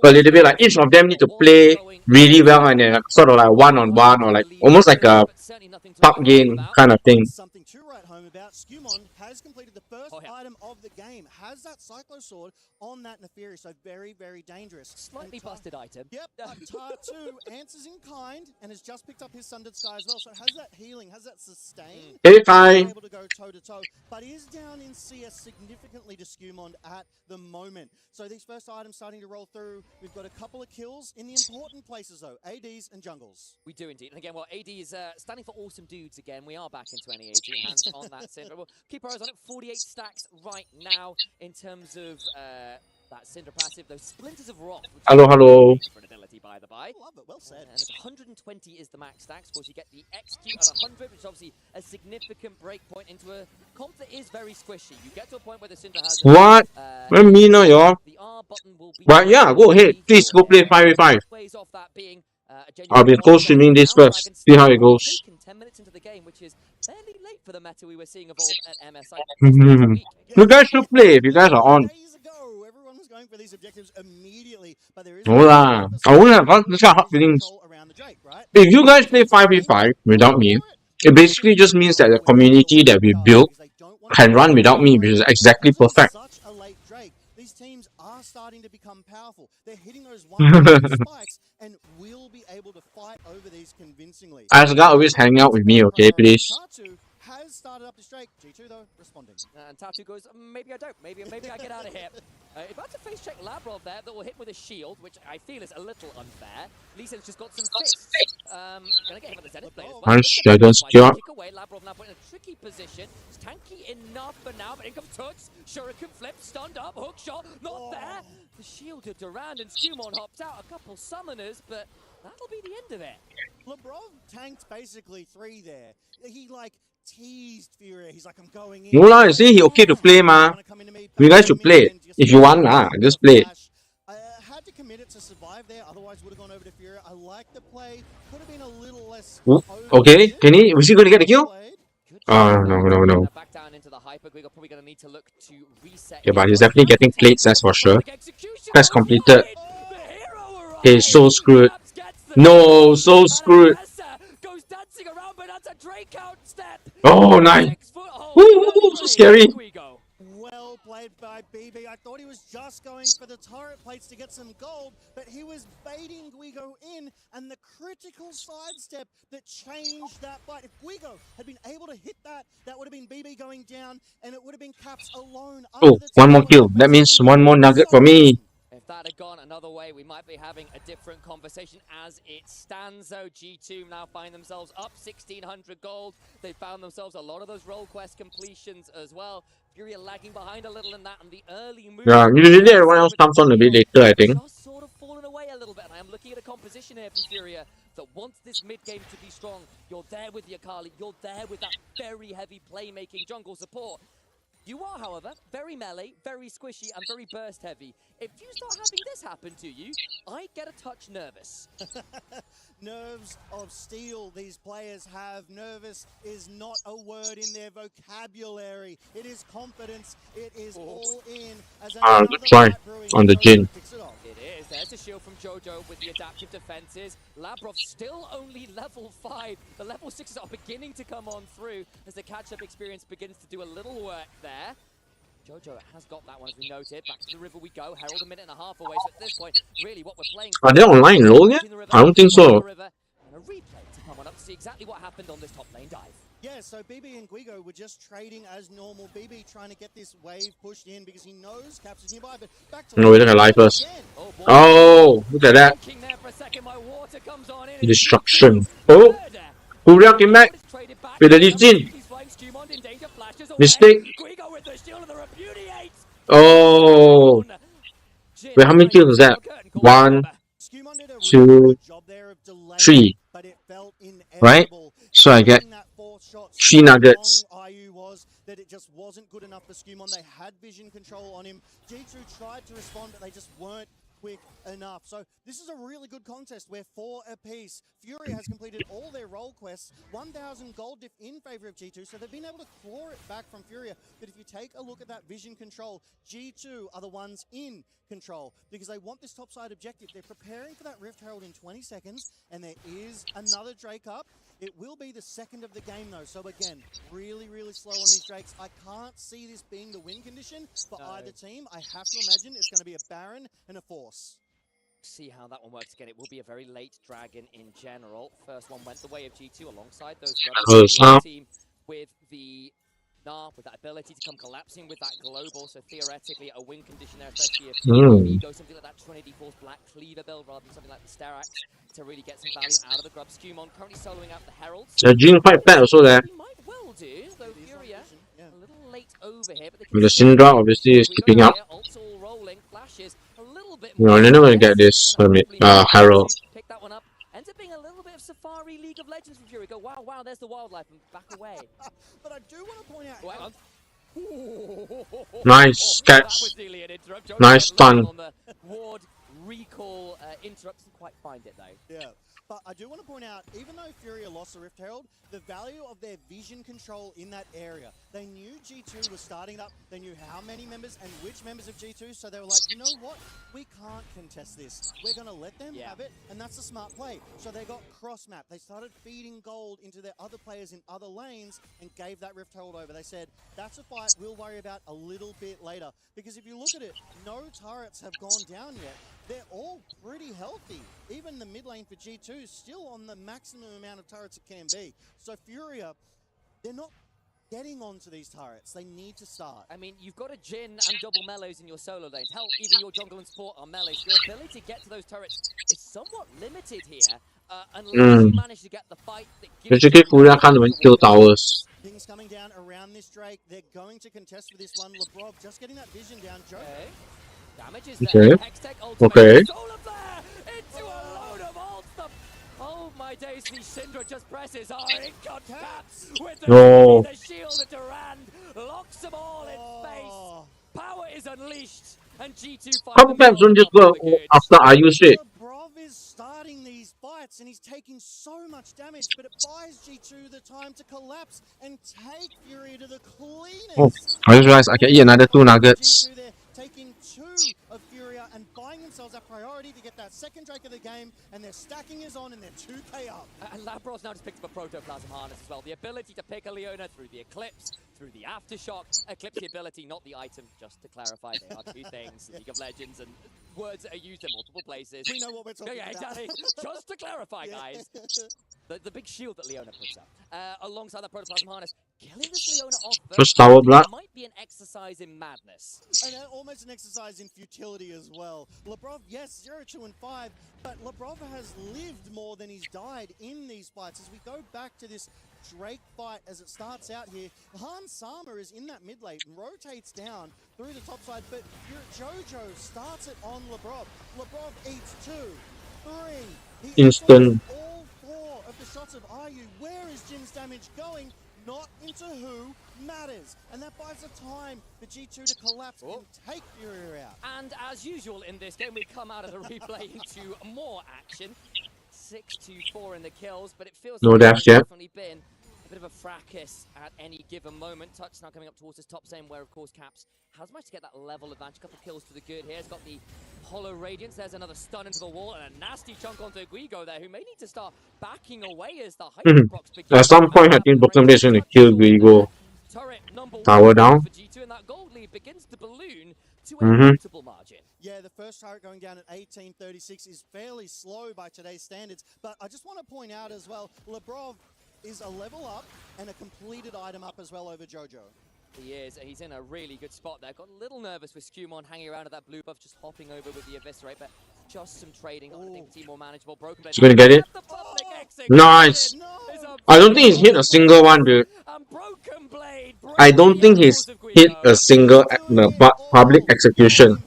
a little bit like each of them need to play really well and then sort of like one-on-one or like almost like a pub game kind of thing. Something to write home about. Skewmon has completed the first item of the game. Has that Cyclo Sword on that Neferi, so very, very dangerous. Slightly busted item. Yep, but Tar2 answers in kind and has just picked up his Sundered Sky as well, so has that healing, has that sustain. Able to go toe-to-toe, but is down in CS significantly to Skewmon at the moment. So these first items starting to roll through. We've got a couple of kills in the important places though, ADs and jungles. We do indeed. And again, well, AD is standing for awesome dudes again. We are back in 2018. Hands on that Syndra. We'll keep our eyes on it. 48 stacks right now in terms of that Syndra passive. Those Splinters of Wrath. Hello. For an ability, by the by. Love it. Well said. And it's 120 is the max stacks. Of course, you get the execute at 100, which is obviously a significant break point into a comp that is very squishy. You get to a point where the Syndra has What? Let me know, y'all. The R button will be But yeah, go ahead. Please go play 5v5. ways off that being I'll be co-streaming this first. See how it goes. 10 minutes into the game, which is fairly late for the meta we were seeing evolve at MSI. You guys should play if you guys are on. Everyone was going for these objectives immediately, but there is No lah. I won't have this kind of hard feelings. If you guys play 5v5 without me, it basically just means that the community that we built can run without me, which is exactly perfect. These teams are starting to become powerful. They're hitting those one spikes and will be able to fight over these convincingly. Asgard always hang out with me, okay, please? Tar2 has started up the strike. G2 though, responding. And Tar2 goes, maybe I don't. Maybe I get out of here. About to face check Labrov there that will hit with a shield, which I feel is a little unfair. Lisa's just got some fists. Gonna get him at the Zenith blade as well. Nice dragon secure. Kick away. Labrov now put in a tricky position. It's tanky enough for now, but in comes Tux. Shuriken flip, stunned up, hook shot, not there. The shield to Durand and Skewmon hopped out. A couple summoners, but that'll be the end of it. Labrov tanked basically 3 there. He like teased Furia. He's like, I'm going in. No lah, you see, he okay to play ma. You guys should play it. If you want lah, just play it. Had to commit it to survive there, otherwise would have gone over to Furia. I like the play. Could have been a little less. Okay, can he? Was he going to get the kill? No. Back down into the hyper. We're probably going to need to look to reset. Yeah, but he's definitely getting plates, that's for sure. That's completed. Okay, so screwed. No, so screwed. Oh, nice. Woo, so scary. Well played by BB. I thought he was just going for the turret plates to get some gold, but he was baiting Guigo in, and the critical sidestep that changed that fight. If Guigo had been able to hit that, that would have been BB going down, and it would have been Caps alone. Oh, one more kill. That means one more nugget for me. If that had gone another way, we might be having a different conversation. As it stands, though, G2 now find themselves up 1,600 gold. They found themselves a lot of those role quest completions as well. Furia lagging behind a little in that, and the early move. Yeah, usually everyone else comes on a bit later, I think. Just sort of fallen away a little bit, and I am looking at a composition here from Furia that wants this mid game to be strong. You're there with your Akali, you're there with that very heavy playmaking jungle support. You are, however, very melee, very squishy, and very burst heavy. If you start having this happen to you, I get a touch nervous. Nerves of steel these players have. Nervous is not a word in their vocabulary. It is confidence. It is all in. Good try on the Jhin. It is. There's a shield from Jojo with the adaptive defenses. Labrov still only level 5. The level 6s are beginning to come on through as the catch-up experience begins to do a little work there. Jojo has got that one, as we noted. Back to the river we go. Herald a minute and a half away. So at this point, really what we're playing... Are they online low yet? I don't think so. And a replay to come on up to see exactly what happened on this top lane dive. Yeah, so BB and Guigo were just trading as normal. BB trying to get this wave pushed in because he knows Caps is nearby. But back to no, we look at Lifers. Oh, look at that. Destruction. Oh, Furia came back with the Lee Sin. Mistake. Oh. Wait, how many kills is that? 1, 2, 3. Right? So I get 3 nuggets. That it just wasn't good enough for Skewmon. They had vision control on him. G2 tried to respond, but they just weren't quick enough. So this is a really good contest where 4 apiece. Fury has completed all their role quests, 1,000 gold diff in favor of G2, so they've been able to claw it back from Furia. But if you take a look at that vision control, G2 are the ones in control because they want this topside objective. They're preparing for that Rift Herald in 20 seconds, and there is another Drake up. It will be the second of the game though, so again, really, really slow on these Drakes. I can't see this being the win condition for either team. I have to imagine it's going to be a Baron and a Force. See how that one works again. It will be a very late Dragon in general. First one went the way of G2 alongside those team with the with that ability to come collapsing with that global, so theoretically a win condition there, especially if you go something like that Trinity Force Black Cleaver build rather than something like the Sterax to really get some value out of the Grub. Skewmon currently soloing out the Heralds. The Jin quite bad also there. He might well do, though Furia a little late over here, but The Syndra obviously is keeping up. Ults all rolling, flashes a little bit No, more. they're not going to get this Herald. Pick that one up. Ends up being a little bit of Safari League of Legends from Fury. Go, wow, wow, there's the wildlife, and back away. But I do want to point out... Nice catch. Nice stun. On the ward recall interrupt, doesn't quite find it though. Yeah. But I do want to point out, even though Furia lost the Rift Herald, the value of their vision control in that area. They knew G2 was starting up, they knew how many members and which members of G2, so they were like, you know what? We can't contest this. We're going to let them have it, and that's a smart play. So they got cross-map. They started feeding gold into their other players in other lanes and gave that Rift Herald over. They said, that's a fight we'll worry about a little bit later. Because if you look at it, no turrets have gone down yet. They're all pretty healthy. Even the mid lane for G2 is still on the maximum amount of turrets it can be. So Furia, they're not getting onto these turrets. They need to start. I mean, you've got a Jhin and double mellows in your solo lanes. Hell, even your jungle and support are melees. Your ability to get to those turrets is somewhat limited here. Unless you manage to get the fight that gives Basically, Furia can't even kill towers. Things coming down around this Drake. They're going to contest for this one. Lebrov just getting that vision down. Joe. Damage is there. Hextech ultimate. Okay. Soul of there into a load of ults. Oh my days, the Syndra just presses. It got caps with the shield of Durand. Locks them all in space. Power is unleashed. And G2 How perhaps don't just go after IU straight? Lebrov is starting these fights and he's taking so much damage, but it buys G2 the time to collapse and take Fury to the cleanest. Oh, I just realized I can eat another 2 nuggets. G2 there taking 2 of Furia and buying themselves that priority to get that second Drake of the game, and their stacking is on and they're 2k up. And Labrov's now just picked up a Protoplasm Harness as well. The ability to pick a Leona through the Eclipse, through the Aftershock. Eclipse the ability, not the item, just to clarify. They are 2 things. League of Legends and words that are used in multiple places. We know what we're talking about. Exactly. Just to clarify, guys. The big shield that Leona puts up. Alongside that Protoplasm Harness, killing this Leona off First tower block. might be an exercise in madness. And almost an exercise in futility as well. Lebrov, yes, 0, 2, and 5, but Lebrov has lived more than he's died in these fights. As we go back to this Drake fight as it starts out here, Han Sama is in that mid lane and rotates down through the top side, but Jojo starts it on Lebrov. Lebrov eats 2, 3. He Instant. all 4 of the shots of IU. Where is Jin's damage going? Not into who matters. And that buys the time for G2 to collapse and take Furia out. And as usual in this game, we come out of the replay into more action. 6-4 in the kills, but it feels No like deaths there's yet. definitely been a bit of a fracas at any given moment. Touch now coming up towards his top lane, where of course Caps has managed to get that level advantage. A couple of kills to the good here. He's got the Hollow Radiance. There's another stun into the wall and a nasty chunk onto Guigo there, who may need to start backing away as the Hyper Procs begin. At some point, I think Brooklyn is going to kill Guigo. Tower down. For G2, and that gold lead begins to balloon to a notable margin. Yeah, the first turret going down at 18:36 is fairly slow by today's standards, but I just want to point out as well, Lebrov is a level up and a completed item up as well over Jojo. He is. He's in a really good spot there. Got a little nervous with Skewmon hanging around at that blue buff, just hopping over with the Eviscerate, but just some trading. I think the team more manageable. Broken Blade. He's going to get it. Nice. I don't think he's hit a single one, dude. I don't think he's hit a single public execution.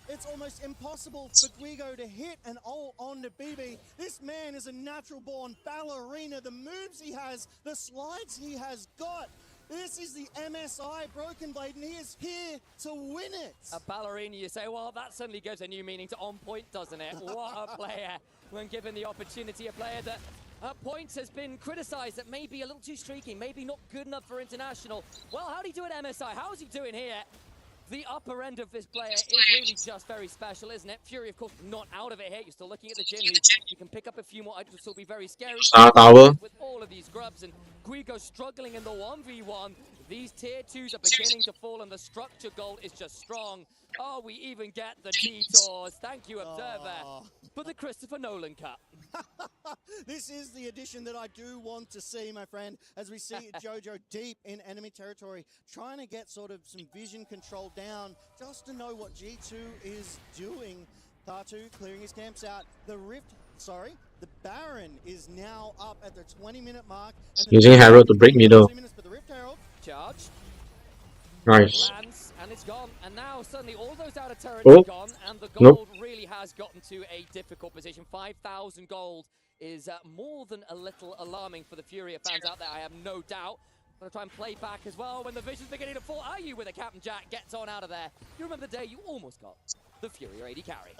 It's almost impossible for Guigo to hit an ult on the BB. This man is a natural born ballerina. The moves he has, the slides he has got. This is the MSI Broken Blade, and he is here to win it. A ballerina, you say, well, that suddenly gives a new meaning to on point, doesn't it? What a player when given the opportunity. A player that at points has been criticized that maybe a little too streaky, maybe not good enough for international. Well, how did he do at MSI? How is he doing here? The upper end of this player is really just very special, isn't it? Fury, of course, not out of it here. You're still looking at the Jin, who you can pick up a few more items, will still be very scary. Tower. With all of these grubs, and Guigo struggling in the 1v1. These tier 2s are beginning to fall, and the structure gold is just strong. Oh, we even get the T-Tours. Thank you, Observer, for the Christopher Nolan Cup. This is the addition that I do want to see, my friend, as we see Jojo deep in enemy territory, trying to get sort of some vision control down, just to know what G2 is doing. Tatu clearing his camps out. The Baron is now up at the 20-minute mark. Using Herald to break middle. Charge. Nice. Lands, and it's gone. And now suddenly all those outer turrets Oh. are gone, and the gold really has gotten to a difficult position. 5,000 gold is more than a little alarming for the Furia fans out there, I have no doubt. I'm going to try and play back as well when the vision's beginning to fall. Are you with a Captain Jack gets on out of there? You remember the day you almost got the Furia AD carry.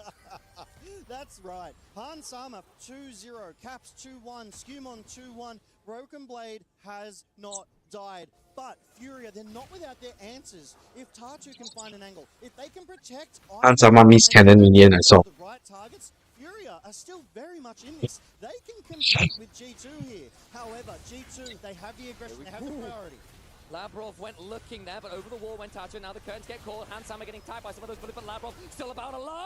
That's right. Han Sama 2-0, Caps 2-1, Skewmon 2-1. Broken Blade has not died. But Furia, they're not without their answers. If Tatu can find an angle, if they can protect And someone missed cannon minion, I saw. the right targets, Furia are still very much in this. They can compete with G2 here. However, G2, they have the aggression, they have the priority. Labrov went looking there, but over the wall went Tatu. Now the curtains get caught. Hansama getting tied by some of those bullets, but Labrov still about alive.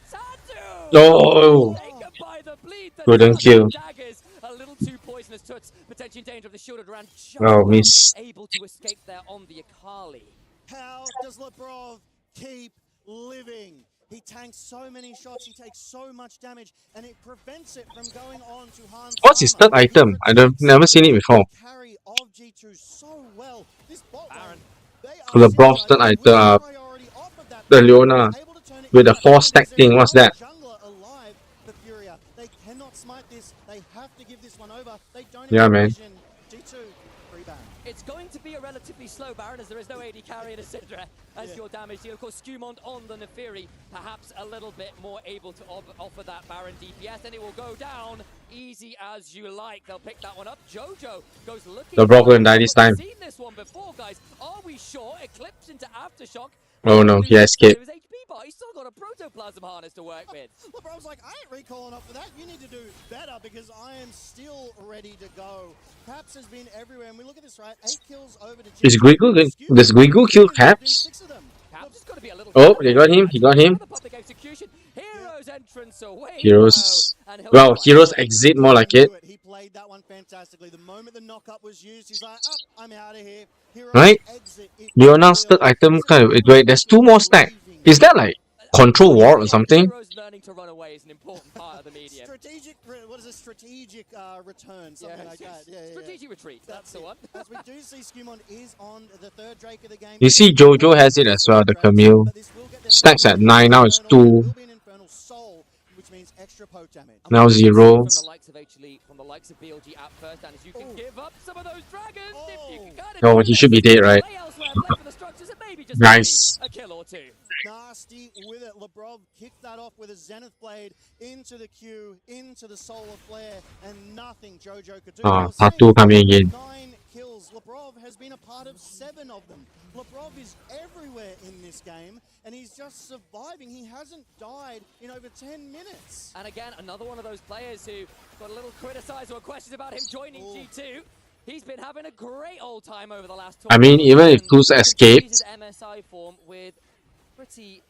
Tatu! Oh! Taken by the bleed. The Couldn't kill. Daggers a little too poisonous. Tuts potentially in danger of the shielded around. Oh, miss. Able to escape there on the Akali. How does Labrov keep living? He tanks so many shots, he takes so much damage, and it prevents it from going on to Hans. What's his third item? Never seen it before. Carry of G2 so well. This bot lane, The Bronze third item, the Leona with the 4-stack thing. What's that? jungler alive for Furia. They cannot smite this. They have to give this one over. They don't Yeah, have man. vision. G2 free ban. It's going to be a relatively slow Baron as there is no AD carry in a Syndra as your damage deal. Of course, Skewmon on the Nefiri, perhaps a little bit more able to offer that Baron DPS, and it will go down easy as you like. They'll pick that one up. Jojo goes looking. The Brock will die this time. We've seen this one before, guys. Are we sure? Eclipse into Aftershock. Oh no, he escaped. His HP bar. He's still got a protoplasm harness to work with. LeBron's like, I ain't recalling up for that. You need to do better because I am still ready to go. Caps has been everywhere, and we look at this, right? 8 kills over to Is Guigu good? Does Guigu kill Caps? Caps got to be a little. Oh, they got him. He got him. Public execution. Heroes entrance away. Heroes. Well, Heroes exit more like it. He played that one fantastically. The moment the knock-up was used, he's like, I'm out of here. Heroes Right? exit. Leona's third item kind of wait. There's 2 more stack. Is that like control ward or something? Heroes learning to run away is an important part of the medium. Strategic, what is a strategic return? Something like that. Yeah, yeah, Strategic retreat. That's the one. As we do see, Skewmon is on the 3rd Drake of the game. You see, Jojo has it as well. The Camille stacks at 9. Now it's 2. Which means extra poke damage. Now 0. From the likes of from the likes of BLG at first, and as you can give up some of those dragons, if you can cut it. Oh, he should be dead, right? Play elsewhere, play for the structures, and maybe just Nice. a kill or two. Nasty with it. Labrov kicked that off with a Zenith Blade into the Q, into the Solar Flare, and nothing Jojo could do. Ah, Tatu coming again. 9 kills. Labrov has been a part of 7 of them. Labrov is everywhere in this game, and he's just surviving. He hasn't died in over 10 minutes. And again, another one of those players who got a little criticized or questions about him joining G2. He's been having a great old time over the last 12 I mean, even if Tuz escaped, his MSI form with pretty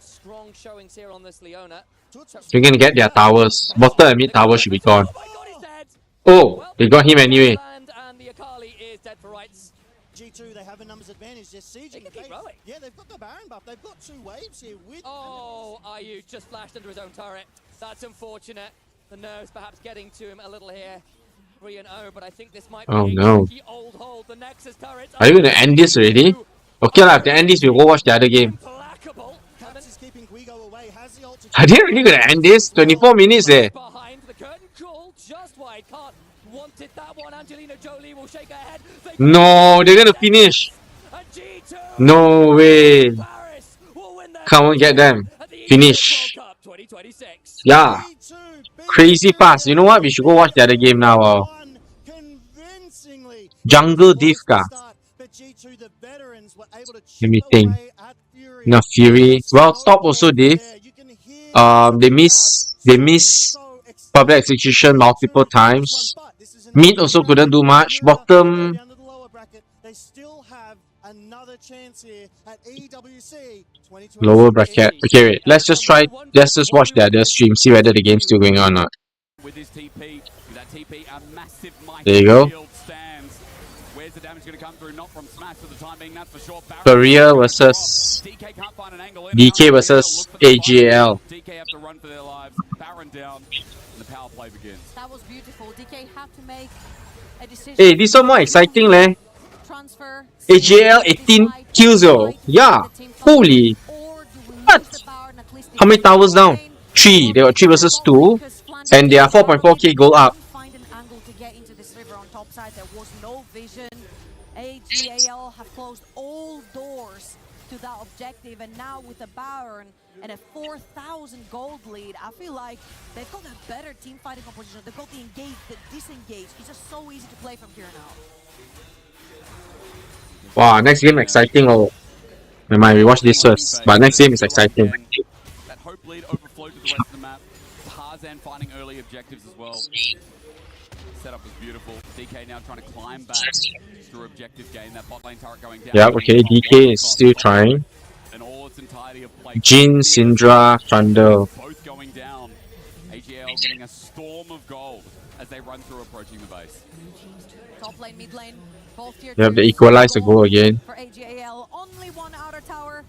strong showings here on this Leona. you can get their towers. Bottom and mid tower should be gone. Oh, they got him anyway. And the Akali is dead for rights. G2, they have a numbers advantage. They're sieging. They can keep rolling. Yeah, they've got the Baron buff. They've got 2 waves here with. Oh, Ayu just flashed under his own turret. That's unfortunate. The nerves perhaps getting to him a little here. 3-0, but I think this might be Oh, a no. tricky old hold. The Nexus turret. Are you going to end this already? Okay lah, if they end this, we'll go watch the other game. Caps is keeping Guigo away. Has the ult to Are they really going to end this? 24 minutes there. Behind the curtain call, just wide. Can't want it that one? Angelina Jolie will shake her head. No, they're gonna finish. No way. Come on, get them. Finish. Yeah. Crazy fast. You know what? We should go watch the other game now. Jungle Divka. Let me think. No, Fury. Well, top also Div. They miss public execution multiple times. Mid also couldn't do much. Bottom. Lower bracket. Okay, wait. Let's just watch the other stream, see whether the game's still going on or not. With his TP, that TP, a massive mighty There you go. shield stands. Where's the damage going to come through? Not from Smash for the time being, that's for sure. Korea versus DK versus AGL. DK have to run for their lives. Baron down, and the power play begins. That was beautiful. DK have to make a decision. Hey, this one more exciting, leh. AGL 18 kills, yo. Yeah. Holy. What? How many towers down? 3. They got 3 versus 2. And they are 4.4k gold up. Find an angle to get into this river on top side. There was no vision. AGAL have closed all doors to that objective, and now with a Baron and a 4,000 gold lead, I feel like they've got a better team fighting composition. They've got the engaged, the disengaged. It's just so easy to play from here now. Wow, next game exciting. Oh, never mind, we watch this first. But next game is exciting. That hope lead overflowed to the rest of the map. Tarzan finding early objectives as well. Setup was beautiful. DK now trying to climb back through objective gain. That bot lane turret going down. Yeah, okay, DK is still trying. And all its entirety of play. Jin, Syndra, Thunder. Both going down. AGL getting a storm of gold as they run through approaching the base. Top lane, mid lane, both tier They have the 2s. equalizer goal again. For AGAL, only one outer tower,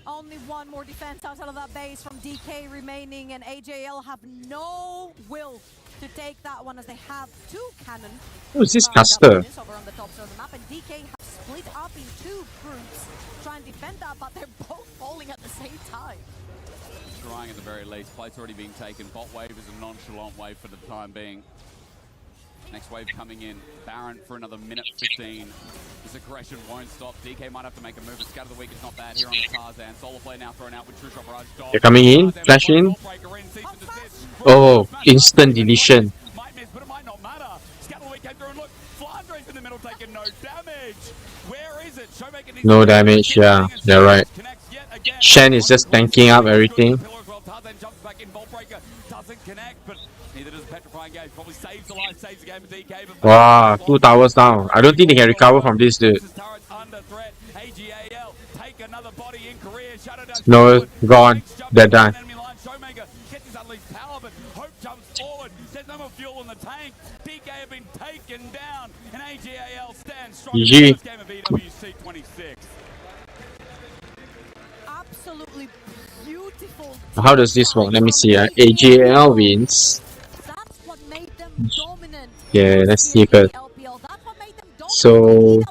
only one more defense outside of that base from DK remaining, and AGAL have no will to take that one as they have 2 cannon. Who is this caster? Over on the top side of the map, and DK have split up in 2 groups, trying to defend that, but they're both falling at the same time. Trying at the very least. Plate's already being taken. Bot wave is a nonchalant wave for the time being. Next wave coming in. Baron for another minute 15. This aggression won't stop. DK might have to make a move. A scout of the week is not bad here on the Tarzan. Solar play now thrown out with True Shot Barrage. They're coming in, flash in. Oh, instant deletion. Might miss, but it might not matter. Scout of the week came through and look. Flandre's in the middle taking no damage. Where is it? Showmaker needs No damage, yeah, they're right. Shen is just tanking up everything. Tarzan jumps back in. Vault Breaker doesn't connect, but neither does Petrifying Gauge. Probably saves the life, saves the game of DK. Wow, 2 towers down. I don't think they can recover from this, dude. Under threat. AGAL take another body in Korea. Shadow Dash No, gone. They're done. Showmaker gets his unleashed power, but Hope jumps forward. There's no more fuel in the tank. DK have been taken down, and AGAL stands strong in the first game of EWC 26. Absolutely beautiful. How does this work? Let me see. AGL wins. That's what made them dominant. Yeah, let's see if it. So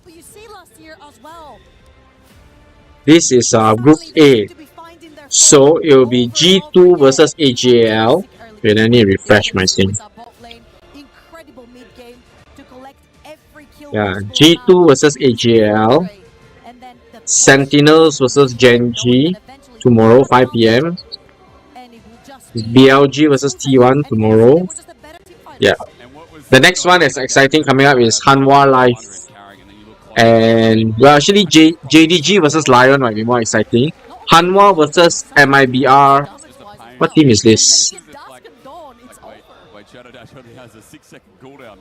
this is Group A. So it will be G2 versus AGL. Wait, I need to refresh my thing. Yeah, G2 versus AGL. Sentinels versus Genji tomorrow 5 PM. BLG versus T1 tomorrow. Yeah. The next one that's exciting coming up is Hanwha Live. And well, actually JDG versus Lion might be more exciting. Hanwha versus MIBR. What team is this?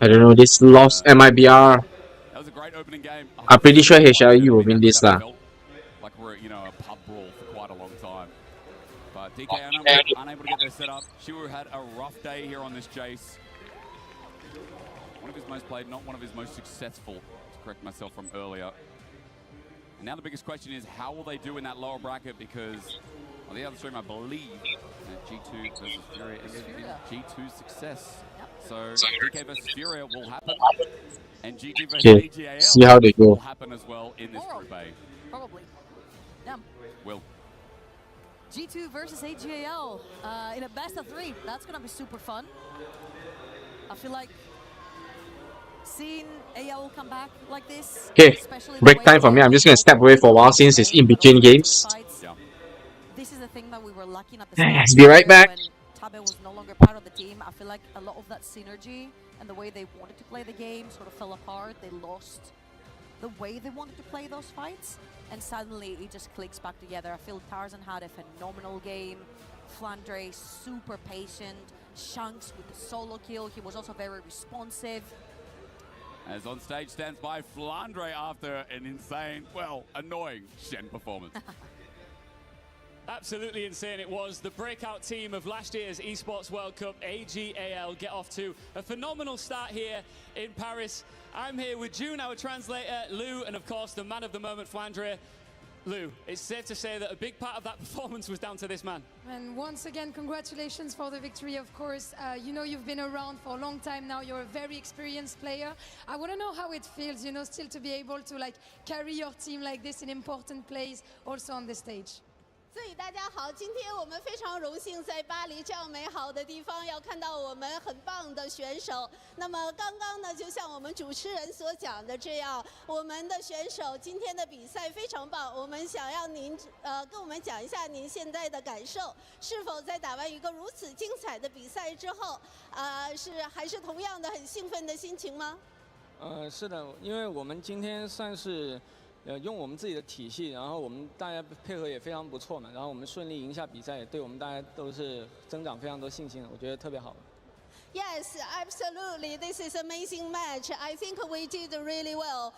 I don't know, this lost MIBR. I'm pretty sure HLE will win this lah. Like we're, you know, a pub brawl for quite a long time. But DK unable to get their setup. Shiwu had a rough day here on this Jace. One of his most played, not one of his most successful, to correct myself from earlier. And now the biggest question is, how will they do in that lower bracket? Because on the other stream, I believe that G2 versus Furia is G2's success. So DK versus Furia will happen. And GG versus AGAL see how they go. will happen as well in this Group A. Probably. Yeah. Will. G2 versus AGAL in a best of 3. That's gonna be super fun. I feel like seeing AL come back like this. Okay, especially the break way time for me. I'm just gonna step away for a while since it's in but between also games. fights. This is the thing that we were lacking at the Let's start. be right back. When Tabe was no longer part of the team, I feel like a lot of that synergy and the way they wanted to play the game sort of fell apart. They lost the way they wanted to play those fights, and suddenly it just clicks back together. I feel Tarzan had a phenomenal game. Flandre super patient. Shanks with the solo kill. He was also very responsive. As on stage stands by Flandre after an insane, well, annoying Shen performance. Absolutely insane it was. The breakout team of last year's Esports World Cup, AGAL, get off to a phenomenal start here in Paris. I'm here with June, our translator, Lou, and of course the man of the moment, Flandre. Lou, it's safe to say that a big part of that performance was down to this man. And once again, congratulations for the victory, of course. You know, you've been around for a long time now. You're a very experienced player. I want to know how it feels, you know, still to be able to like carry your team like this in important plays also on the stage. 所以大家好，今天我们非常荣幸在巴黎这样美好的地方，要看到我们很棒的选手。那么刚刚呢，就像我们主持人所讲的这样，我们的选手今天的比赛非常棒。我们想要您跟我们讲一下您现在的感受，是否在打完一个如此精彩的比赛之后，还是同样的很兴奋的心情吗？是的，因为我们今天算是。用我们自己的体系，然后我们大家配合也非常不错嘛，然后我们顺利赢下比赛，也对我们大家都是增长非常多信心的，我觉得特别好。Yes, absolutely. This is amazing match. I think we did really well.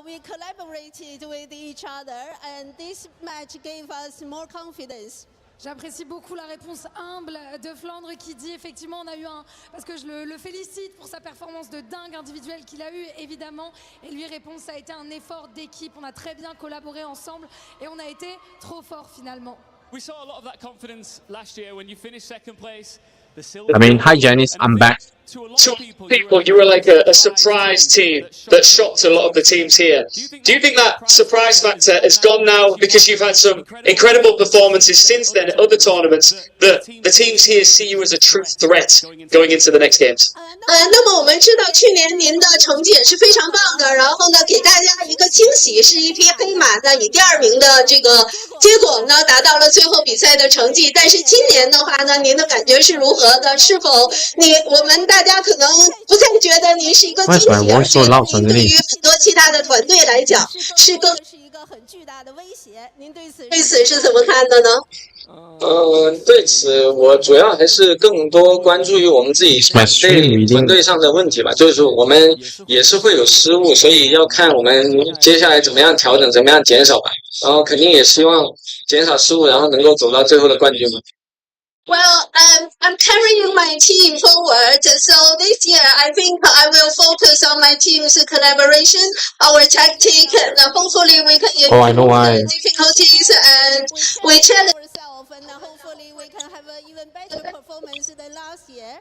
We collaborated with each other, and this match gave us more confidence. J'apprécie beaucoup la réponse humble de Flandre qui dit effectivement on a eu un... Parce que je le félicite pour sa performance de dingue individuelle qu'il a eue évidemment. Et lui répond ça a été un effort d'équipe. On a très bien collaboré ensemble et on a été trop fort finalement. We saw a lot of that confidence last year when you finished second place. I mean, hi Janice, I'm back. To people, you were like a surprise team that shocked a lot of the teams here. Do you think that surprise factor has gone now because you've had some incredible performances since then at other tournaments, that the teams here see you as a true threat going into the next games? 那么我们知道去年您的成绩也是非常棒的，然后呢给大家一个惊喜，是一匹黑马呢以第2名的这个结果呢达到了最后比赛的成绩。但是今年的话呢，您的感觉是如何的？是否我们大家可能不再觉得您是一个惊喜，而觉得您对于很多其他的团队来讲是一个很巨大的威胁。您对此是怎么看的呢？对此我主要还是更多关注于我们自己团队上的问题吧，就是说我们也是会有失误，所以要看我们接下来怎么样调整，怎么样减少吧。然后肯定也希望减少失误，然后能够走到最后的冠军吧。Well, I'm carrying my team forward, so this year I think I will focus on my team's collaboration, our tactic, and hopefully we can improve the difficulties and we challenge ourselves, and hopefully we can have an even better performance than last year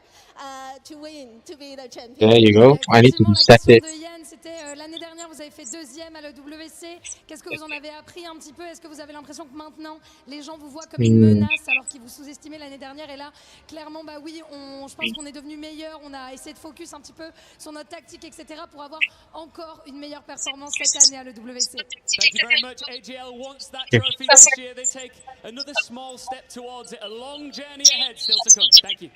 to win, to be the champion. There you go. I need to reset it. C'était l'année dernière, vous avez fait 2e à l'EWC. Qu'est-ce que vous en avez appris un petit peu? Est-ce que vous avez l'impression que maintenant, les gens vous voient comme une menace alors qu'ils vous sous-estimaient l'année dernière? Et là, clairement, bah oui, je pense qu'on est devenu meilleur. On a essayé de focus un petit peu sur notre tactique, etc. pour avoir encore une meilleure performance cette année à l'EWC. Thank you very much. AGL wants that trophy this year. They take another small step towards it. A long journey ahead still to come. Thank you.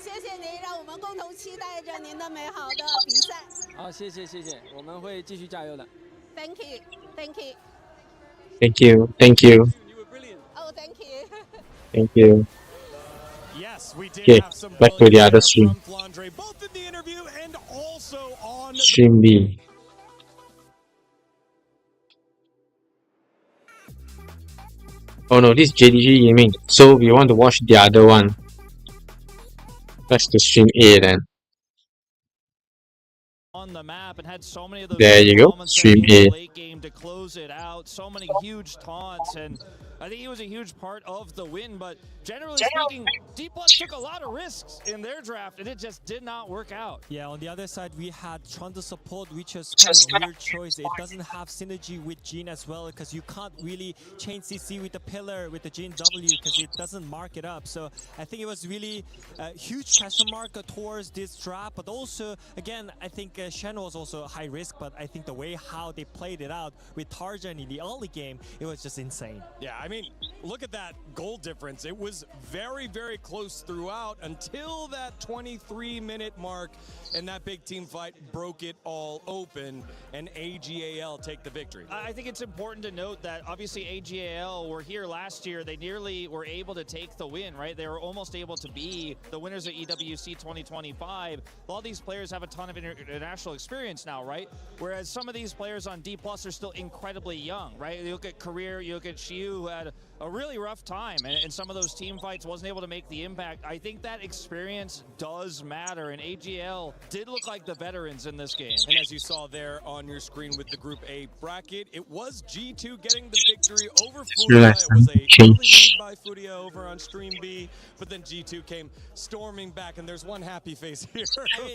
谢谢您，让我们共同期待着您的美好的比赛。好，谢谢，我们会继续加油的。Thank you, thank you. Thank you, thank you. Oh, thank you. Thank you. Yes, we did Okay, have some back to the other stream. from Flandre, both in the interview and also on Stream B. Oh no, this is JDG Gaming, so we want to watch the other one. Let's to stream A then. on the map and had so many of those There you go. moments Stream in the A. late game to close it out. So many huge taunts, and I think he was a huge part of the win. But generally speaking, D+ took a lot of risks in their draft, and it just did not work out. Yeah, on the other side, we had Trundle support, which is kind of weird choice. It doesn't have synergy with Jin as well, because you can't really chain CC with the pillar with the Jin W, because it doesn't mark it up. So I think it was really a huge question mark towards this draft. But also, again, I think Shen was also high risk, but I think the way how they played it out with Tarjan in the early game, it was just insane. Yeah, I mean, look at that goal difference. It was very, very close throughout until that 23-minute mark, and that big team fight broke it all open, and AGAL take the victory. I think it's important to note that obviously AGAL were here last year. They nearly were able to take the win, right? They were almost able to be the winners of EWC 2025. All these players have a ton of international experience now, right? Whereas some of these players on D+ are still incredibly young, right? You look at Career, you look at Shiu, who had a really rough time, and some of those team fights wasn't able to make the impact. I think that experience does matter, and AGL did look like the veterans in this game. And as you saw there on your screen with the Group A bracket, it was G2 getting the victory over Furia. It was a early lead by Furia over on Stream B, but then G2 came storming back, and there's one happy face here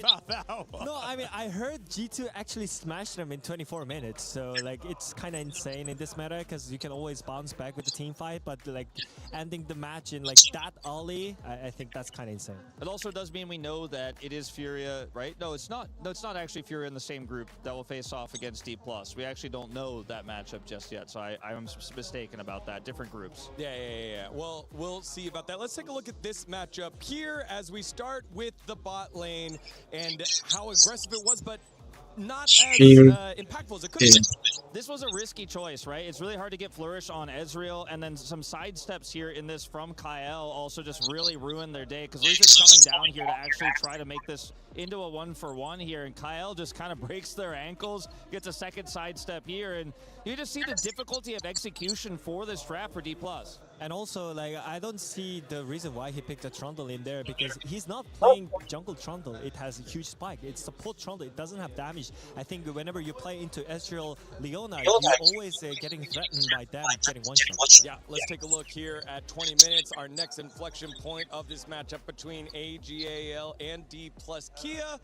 about that one. No, I mean, I heard G2 actually smashed them in 24 minutes, so like it's kind of insane in this meta, because you can always bounce back with the team fight, but like ending the match in like that early, I think that's kind of insane. It also does mean we know that it is Furia, right? No, it's not. No, it's not actually Furia in the same group that will face off against D+. We actually don't know that matchup just yet, so I'm mistaken about that. Different groups. Yeah. Well, we'll see about that. Let's take a look at this matchup here as we start with the bot lane and how aggressive it was, but not as impactful as it could have been. This was a risky choice, right? It's really hard to get Flourish on Ezreal, and then some side steps here in this from Kyle also just really ruined their day, because Lizard's coming down here to actually try to make this into a 1-for-1 here, and Kyle just kind of breaks their ankles, gets a second side step here, and you just see the difficulty of execution for this draft for D+. And also, like, I don't see the reason why he picked a Trundle in there, because he's not playing jungle Trundle. It has a huge spike. It's support Trundle. It doesn't have damage. I think whenever you play into Ezreal Leona, you're always getting threatened by them getting one shot. Yeah, let's take a look here at 20 minutes, our next inflection point of this matchup between AGAL and D+ Kia,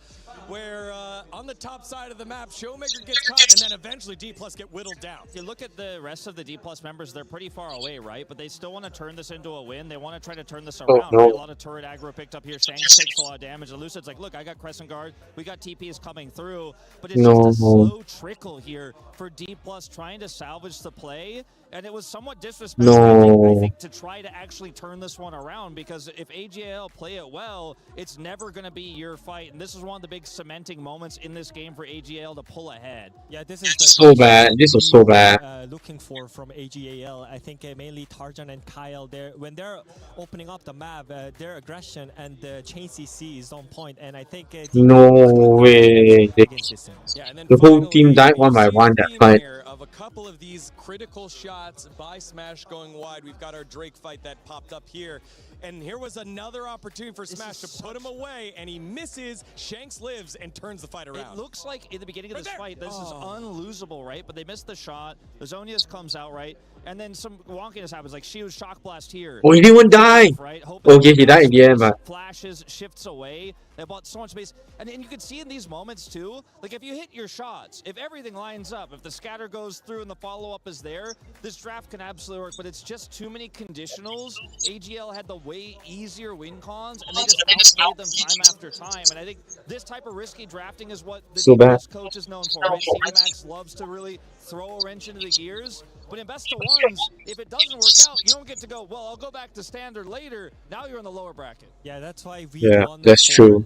where on the top side of the map, Showmaker gets caught, and then eventually D+ get whittled down. If you look at the rest of the D+ members, they're pretty far away, right? But they still want to turn this into a win. They want to try to turn this around. Right? A lot of turret aggro picked up here. Shanks takes a lot of damage. And Lucid's like, look, I got Crescent Guard. We got TPs coming through. But it's just a slow trickle here for D+ trying to salvage the play. And it was somewhat disrespectful, I think, to try to actually turn this one around, because if AGL play it well, it's never going to be your fight. And this is one of the big cementing moments in this game for AGL to pull ahead. Yeah, this is the so bad. This was so bad. Looking for from AGAL. I think mainly Tarjan and Kyle, when they're opening up the map, their aggression and the chain CC is on point. And I think no way. The whole team died one by one that fight. Of a couple of these critical shots by Smash going wide. We've got our Drake fight that popped up here. And here was another opportunity for Smash to put him away, and he misses. Shanks lives and turns the fight around. It looks like in the beginning of this fight, this is unlosable, right? But they missed the shot. The Zonius comes out, right? And then some wonkiness happens, like Shio's Shock Blast here. Oh, he didn't even die. Right? Okay, he died in the end, but... Flashes, shifts away. They bought so much space. And you can see in these moments, too, like if you hit your shots, if everything lines up, if the scatter goes through and the follow-up is there, this draft can absolutely work, but it's just too many conditionals. AGL had the way easier win cons, and they just outplayed them time after time. And I think this type of risky drafting is what the DPS coach is known for, right? CDMAX loves to really throw a wrench into the gears. But in best of ones, if it doesn't work out, you don't get to go, well, I'll go back to standard later. Now you're in the lower bracket. Yeah, that's why we want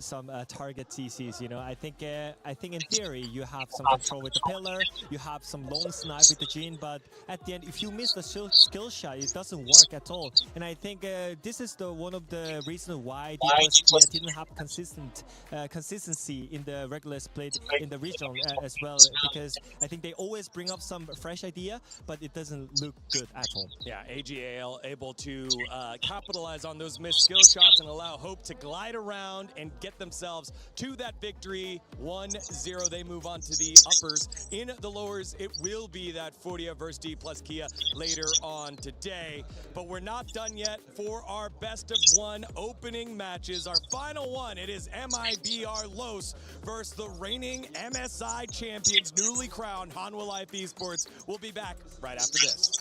some target CCs. You know, I think in theory you have some control with the pillar, you have some long snipe with the Jhin, but at the end, if you miss the skill shot, it doesn't work at all. And I think this is one of the reasons why DPS didn't have consistency in the regular split in the regional as well, because I think they always bring up some fresh idea, but it doesn't look good at all. Yeah, AGAL able to capitalize on those missed skill shots and allow Hope to glide around and get themselves to that victory. 1-0, they move on to the uppers. In the lowers, it will be that Furia versus D plus Kia later on today. But we're not done yet for our best of one opening matches. Our final one, it is MIBR Los versus the reigning MSI champions, newly crowned Hanwha Life Esports. We'll be back right after this.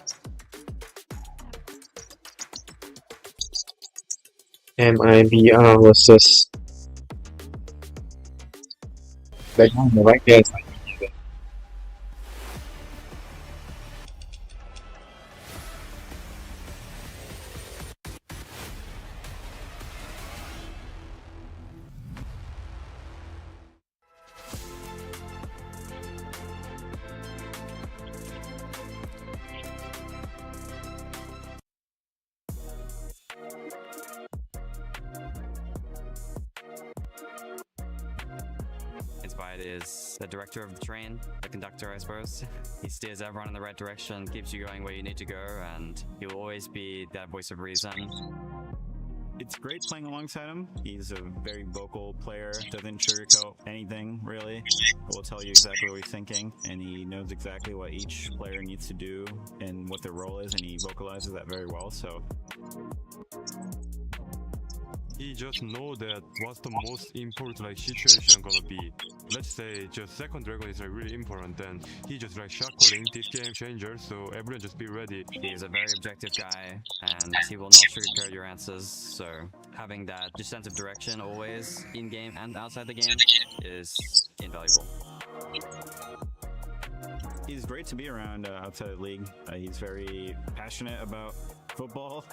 MIBR versus right there. Inspired is the director of the train, the conductor, I suppose. He steers everyone in the right direction, keeps you going where you need to go, and he will always be that voice of reason. It's great playing alongside him. He's a very vocal player, doesn't sugarcoat anything, really. Will tell you exactly what he's thinking, and he knows exactly what each player needs to do and what their role is, and he vocalizes that very well, so... He just know that what's the most important situation gonna be. Let's say just second dragon is really important, then he just shot calling this game changer, so everyone just be ready. He is a very objective guy, and he will not sugarcoat your answers, so having that just sense of direction always, in-game and outside the game, is invaluable. He's great to be around outside of the league. He's very passionate about football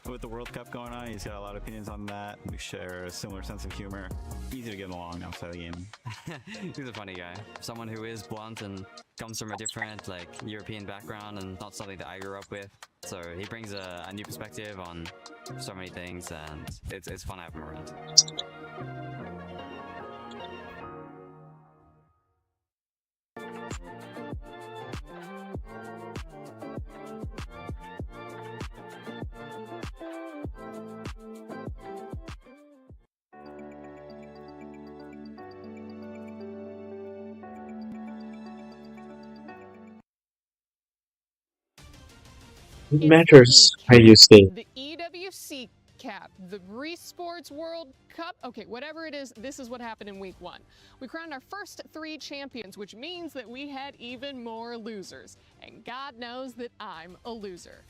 with the World Cup going on. He's got a lot of opinions on that. We share a similar sense of humor. Easy to get along outside the game. He's a funny guy. Someone who is blunt and comes from a different European background and not something that I grew up with. So he brings a new perspective on so many things, and it's fun to have him around. It matters how you say. The EWC Cap, the Esports World Cup, okay, whatever it is, this is what happened in week 1. We crowned our first 3 champions, which means that we had even more losers. And God knows that I'm a loser.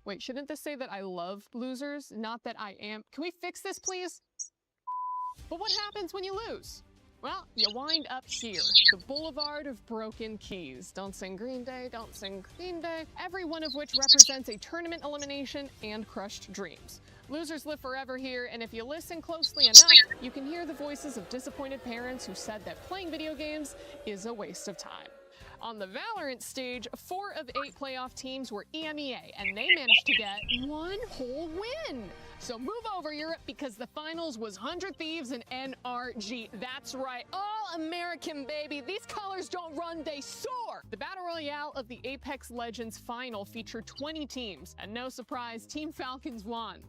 Wait, shouldn't this say that I love losers, not that I am? Can we fix this, please? But what happens when you lose? Well, you wind up here, the Boulevard of Broken Keys. Don't sing Green Day, don't sing Green Day. Every one of which represents a tournament elimination and crushed dreams. Losers live forever here, and if you listen closely enough, you can hear the voices of disappointed parents who said that playing video games is a waste of time. On the Valorant stage, 4 of 8 playoff teams were EMEA, and they managed to get 1 whole win. So move over, Europe, because the finals was 100 Thieves and NRG. That's right, all American, baby. These colors don't run, they soar. The Battle Royale of the Apex Legends final featured 20 teams, and no surprise, Team Falcons won.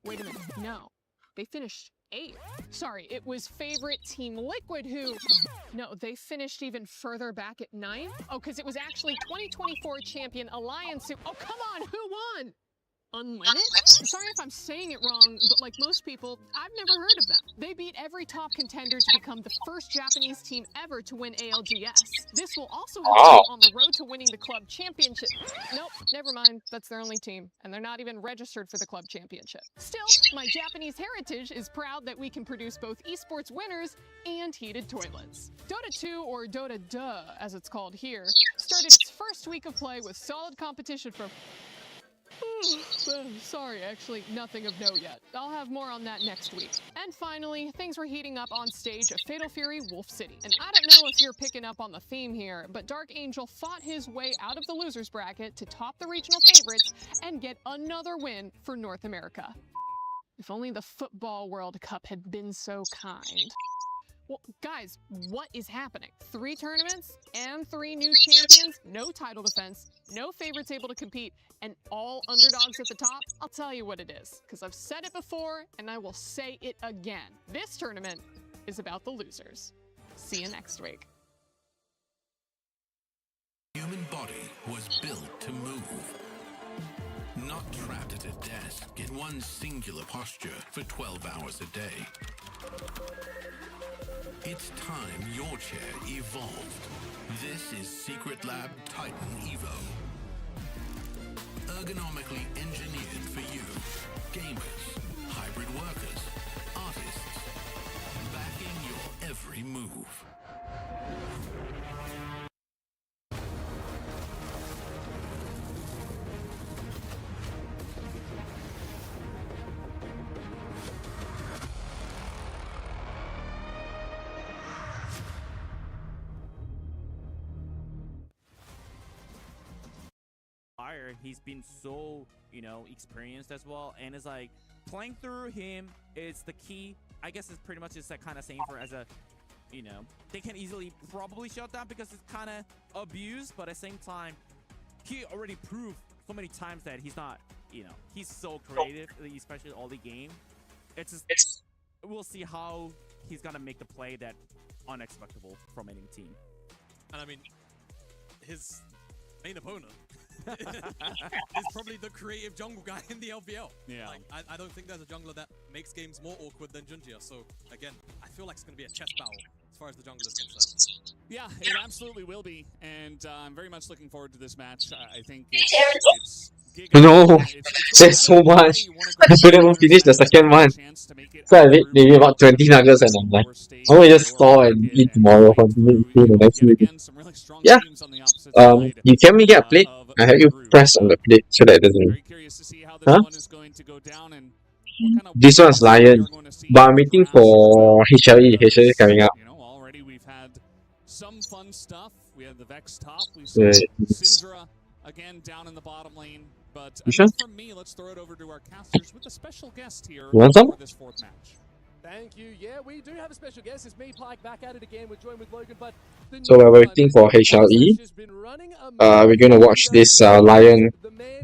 Wait a minute, no, they finished 8th. Sorry, it was favorite Team Liquid who... No, they finished even further back at 9th? Oh, because it was actually 2024 champion Alliance who... Oh, come on, who won? Unlimited? Sorry if I'm saying it wrong, but like most people, I've never heard of them. They beat every top contender to become the first Japanese team ever to win ALGS. This will also help them on the road to winning the club championship. Nope, never mind. That's their only team, and they're not even registered for the club championship. Still, my Japanese heritage is proud that we can produce both esports winners and heated toilets. Dota 2, or Dota Duh, as it's called here, started its first week of play with solid competition from... Sorry, actually, nothing of note yet. I'll have more on that next week. And finally, things were heating up on stage at Fatal Fury Wolf City. And I don't know if you're picking up on the theme here, but Dark Angel fought his way out of the losers bracket to top the regional favorites and get another win for North America. If only the Football World Cup had been so kind. Well, guys, what is happening? 3 tournaments and 3 new champions, no title defense, no favorites able to compete, and all underdogs at the top? I'll tell you what it is, because I've said it before and I will say it again. This tournament is about the losers. See you next week. Human body was built to move, not trapped at a desk in one singular posture for 12 hours a day. It's time your chair evolved. This is Secret Lab Titan Evo. Ergonomically engineered for you, gamers, hybrid workers, artists, backing your every move. He's been so, experienced as well, and it's like playing through him is the key. I guess it's pretty much just that kind of saying for as a, they can easily probably shut down because it's kind of abused, but at the same time, he already proved so many times that he's not, he's so creative, especially all the game. It's just, we'll see how he's gonna make the play that unexpected from any team. And I mean, his main opponent is probably the creative jungle guy in the LPL. Yeah. Like, I don't think there's a jungler that makes games more awkward than Junjia. So again, I feel like it's going to be a chess battle as far as the jungler is concerned. Yeah, it absolutely will be, and I'm very much looking forward to this match. I think it's No, there's so much. I couldn't even finish the second one. So I made maybe about 20 nuggets and I'm like, I will just store and eat tomorrow. Continue eating the next week. Yeah. You can make it a plate. I have you press on the plate so that it doesn't. Huh? This one's Lion. But I'm waiting for HLE. HLE is coming up. Already we've had some fun stuff. We had the Vex top. We saw Syndra again down in the bottom lane. But enough from me, let's throw it over to our casters with a special guest here for this 4th match. Thank you. Yeah, we do have a special guest. It's me, Pike, back at it again. We're joined with Logan. But so we're waiting for HLE. We're going to watch this Lion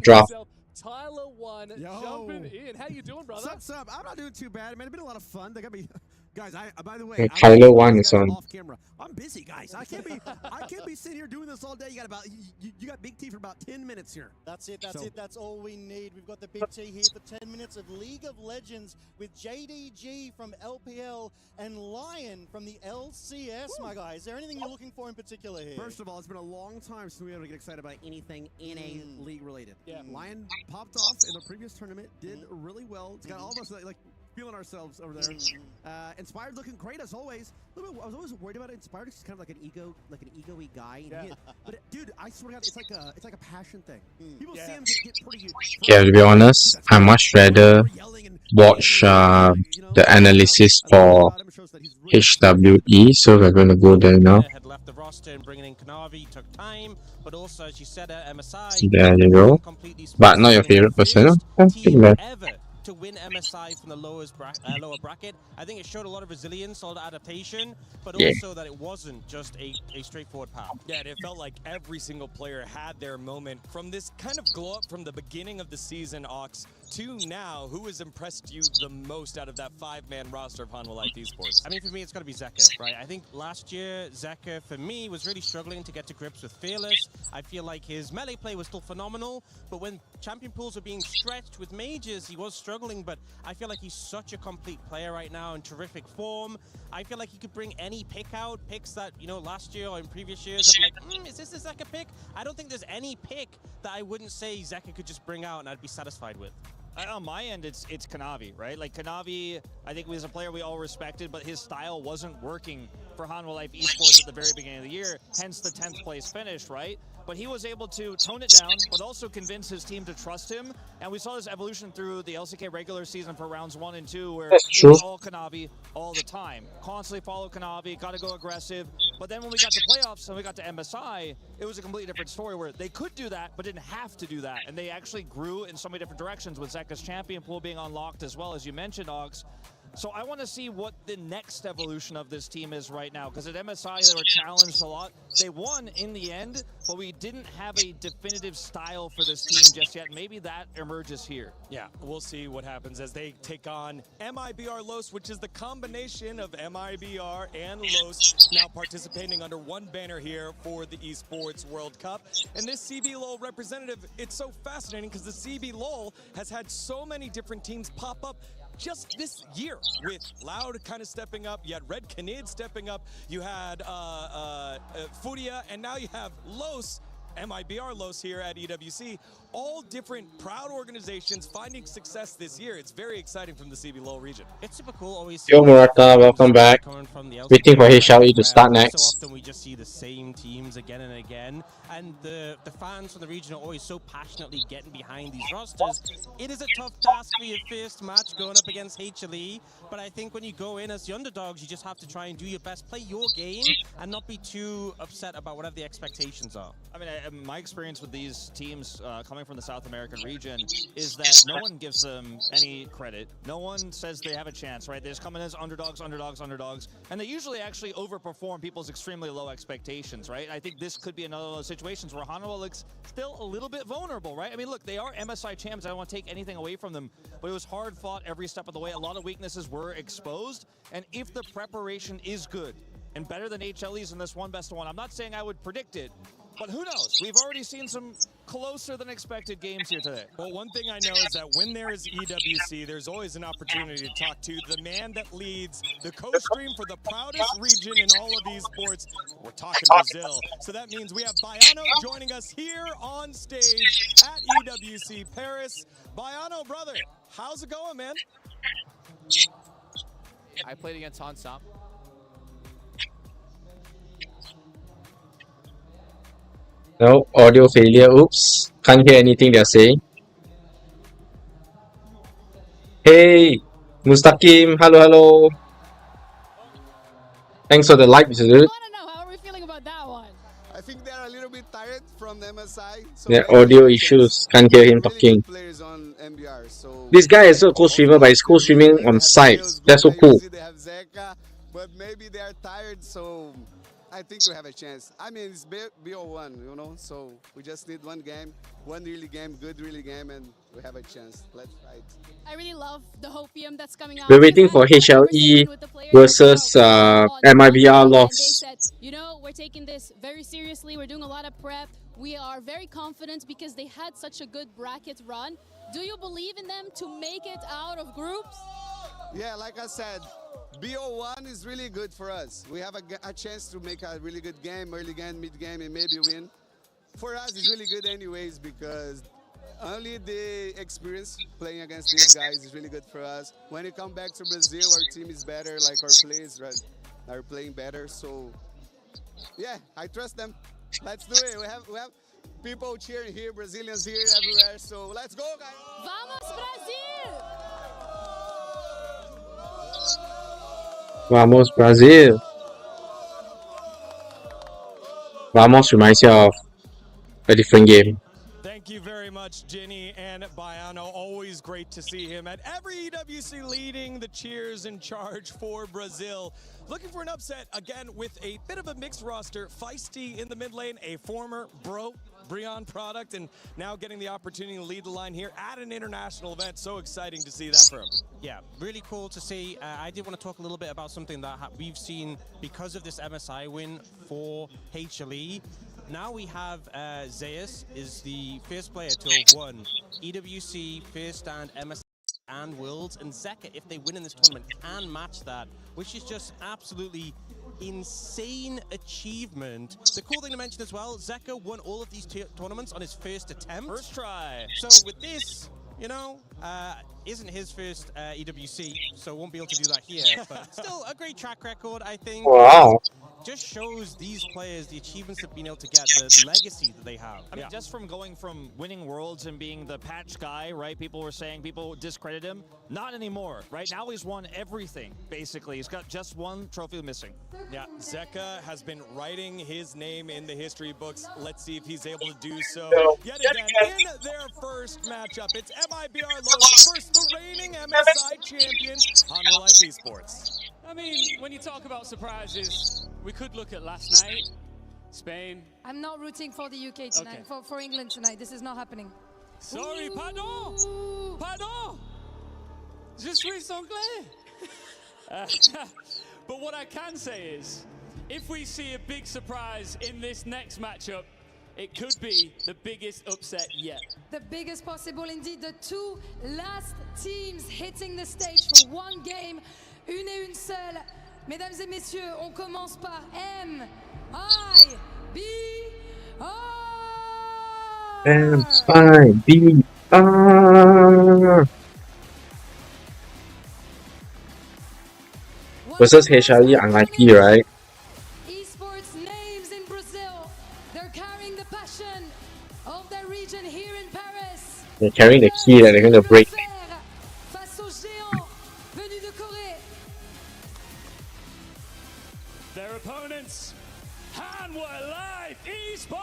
draft. Tyler One jumping in. How you doing, brother? What's up? I'm not doing too bad, man. It's been a lot of fun. They got me. Guys, by the way, Tyler One is on. Off camera. I'm busy, guys. I can't be sitting here doing this all day. You got Big T for about 10 minutes here. That's it. That's all we need. We've got the Big T here for 10 minutes of League of Legends with JDG from LPL and Lion from the LCS. Woo. My guy, is there anything you're looking for in particular here? First of all, it's been a long time since we were able to get excited about anything NA League related. Yeah. Lion popped off in the previous tournament, did really well. It's got all of us like feeling ourselves over there. Inspired looking great as always. I was always worried about it. Inspired is kind of like an ego-y guy. And but dude, I swear to God, it's like a passion thing. People see him get pretty. Yeah, to be honest, I much rather watch the analysis for HWE. So we're going to go there now. Had left the roster and bringing in Kanavi took time, but also as you said, MSI. There you go. But not your favorite person. To win MSI from the lower bracket. I think it showed a lot of resilience, a lot of adaptation, but also that it wasn't just a straightforward path. Yeah, and it felt like every single player had their moment from this kind of glow up from the beginning of the season, Ox, to now. Who has impressed you the most out of that 5-man roster of Hanwha Life Esports? I mean, for me, it's got to be Zeka, right? I think last year, Zeka, for me, was really struggling to get to grips with Fearless. I feel like his melee play was still phenomenal, but when champion pools were being stretched with mages, he was struggling, but I feel like he's such a complete player right now in terrific form. I feel like he could bring any pick out, picks that, last year or in previous years, I'm like, is this a Zeka pick? I don't think there's any pick that I wouldn't say Zeka could just bring out and I'd be satisfied with. On my end, it's Kanavi, right? Like, Kanavi, I think was a player we all respected, but his style wasn't working for Hanwha Life Esports at the very beginning of the year, hence the 10th place finish, right? But he was able to tone it down, but also convince his team to trust him. And we saw this evolution through the LCK regular season for rounds 1 and 2, where it was all Kanavi all the time. Constantly follow Kanavi, got to go aggressive. But then when we got to playoffs and we got to MSI, it was a completely different story where they could do that, but didn't have to do that. And they actually grew in so many different directions with Zeka's champion pool being unlocked as well, as you mentioned, Ox. So I want to see what the next evolution of this team is right now, because at MSI they were challenged a lot. They won in the end, but we didn't have a definitive style for this team just yet. Maybe that emerges here. Yeah, we'll see what happens as they take on MIBR Los, which is the combination of MIBR and Los now participating under one banner here for the Esports World Cup. And this CB LOL representative, it's so fascinating because the CB LOL has had so many different teams pop up just this year, with Loud kind of stepping up, you had Red Canid stepping up, you had Furia, and now you have Los, MIBR Los here at EWC. All different proud organizations finding success this year. It's very exciting from the CB LOL region. It's super cool always. Yo Murata, welcome back. Waiting for HLE to start next. So often we just see the same teams again and again, and the fans from the region are always so passionately getting behind these rosters. It is a tough task for your first match going up against HLE, but I think when you go in as the underdogs, you just have to try and do your best, play your game, and not be too upset about whatever the expectations are. I mean, my experience with these teams coming from the South American region is that no one gives them any credit. No one says they have a chance, right? They just come in as underdogs, and they usually actually overperform people's extremely low expectations, right? I think this could be another of those situations where Hanwha looks still a little bit vulnerable, right? I mean, look, they are MSI champs. I don't want to take anything away from them, but it was hard fought every step of the way. A lot of weaknesses were exposed, and if the preparation is good and better than HLE's in this one best of one, I'm not saying I would predict it, but who knows? We've already seen some closer than expected games here today. Well, one thing I know is that when there is EWC, there's always an opportunity to talk to the man that leads the co-stream for the proudest region in all of esports. We're talking Brazil. So that means we have Baiano joining us here on stage at EWC Paris. Baiano, brother, how's it going, man? I played against Hansam. No, audio failure. Oops. Can't hear anything they're saying. Hey, Mustaqim. Hello, hello. Thanks for the like, Mr. Dude. How are we feeling about that one? I think they're a little bit tired from the MSI. So Yeah, audio issues. Can't hear him talking. Players on MBR, so This guy is a co-streamer, but he's co-streaming on site. That's so cool. they have Zeka, but maybe they are tired, so I think we have a chance. I mean, it's BO1, you know, so we just need one game, one really game, good really game, and we have a chance. Let's fight. I really love the Hopium that's coming out. We're waiting for HLE versus MIBR They loss. said, you know, we're taking this very seriously. We're doing a lot of prep. We are very confident because they had such a good bracket run. Do you believe in them to make it out of groups? Yeah, like I said, BO1 is really good for us. We have a chance to make a really good game, early game, mid game, and maybe win. For us, it's really good anyways because only the experience playing against these guys is really good for us. When you come back to Brazil, our team is better, like our players are playing better. So, yeah, I trust them. Let's do it. We have people cheering here, Brazilians here, everywhere. So let's go, guys. Vamos, Brasil! Vamos, Brazil. Vamos reminds you of a different game. Thank you very much, Ginny and Baiano. Always great to see him at every EWC leading the cheers in charge for Brazil. Looking for an upset again with a bit of a mixed roster. Feisty in the mid lane, a former Brion product, and now getting the opportunity to lead the line here at an international event. So exciting to see that for him. Yeah, really cool to see. I did want to talk a little bit about something that we've seen because of this MSI win for HLE. Now we have Zeus is the first player to have won EWC, First Stand, MSI, and Worlds, and Zeka, if they win in this tournament, can match that, which is just absolutely insane achievement. The cool thing to mention as well, Zeka won all of these tournaments on his first attempt. First try. So with this, you know, isn't his first EWC, so won't be able to do that here, but still a great track record, I think. Wow. just shows these players the achievements they've been able to get, the legacy that they have. I mean, just from going from winning Worlds and being the patch guy, right? People were saying people discredit him. Not anymore. Right now, he's won everything, basically. He's got just one trophy missing. Yeah, Zeka has been writing his name in the history books. Let's see if he's able to do so yet again in their first matchup. It's MIBR Los versus the reigning MSI champions on Real Life Esports. I mean, when you talk about surprises, we could look at last night, Spain. I'm not rooting for the UK tonight, for England tonight. This is not happening. Sorry, pardon! Pardon! Je suis anglais! But what I can say is, if we see a big surprise in this next matchup, it could be the biggest upset yet. The biggest possible indeed. The two last teams hitting the stage for one game. Une et une seule. Mesdames et messieurs, on commence par MIBR. MIBR versus HLE unlikely, right? Esports names in Brazil. They're carrying the passion of their region here in Paris. They're carrying the key that they're going to break. Face aux géants venus de Corée. Their opponents, Hanwha Life Esports!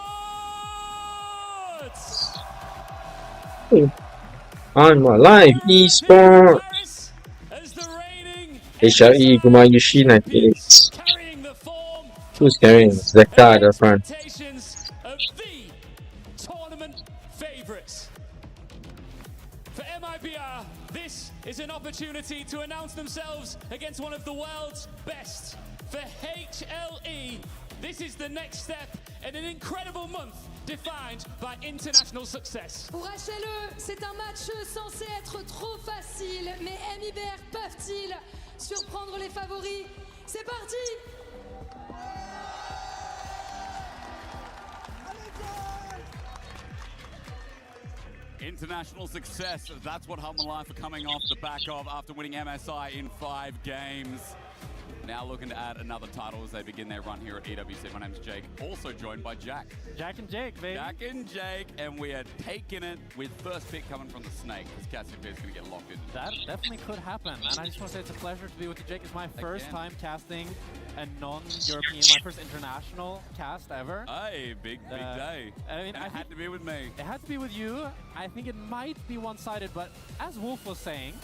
Hanwha Life Esports. HLE Gumayushi 98. Who's carrying Zeka at the front? Of the tournament favorites. For MIBR, this is an opportunity to announce themselves against one of the world's best. For HLE, this is the next step in an incredible month defined by international success. Pour HLE, c'est un match censé être trop facile, mais MIBR peuvent-ils surprendre les favoris? C'est parti! International success, that's what Hanwha Life are coming off the back of after winning MSI in 5 games. Now looking to add another title as they begin their run here at EWC. My name's Jake, also joined by Jack. Jack and Jake, baby. Jack and Jake, and we are taking it with first pick coming from the Snake, because Cassiopeia is going to get locked in. That definitely could happen, and I just want to say it's a pleasure to be with you, Jake. It's my first time casting a non-European, my first international cast ever. Hey, big day. I mean, and it had to be with me. It had to be with you. I think it might be one-sided, but as Wolf was saying,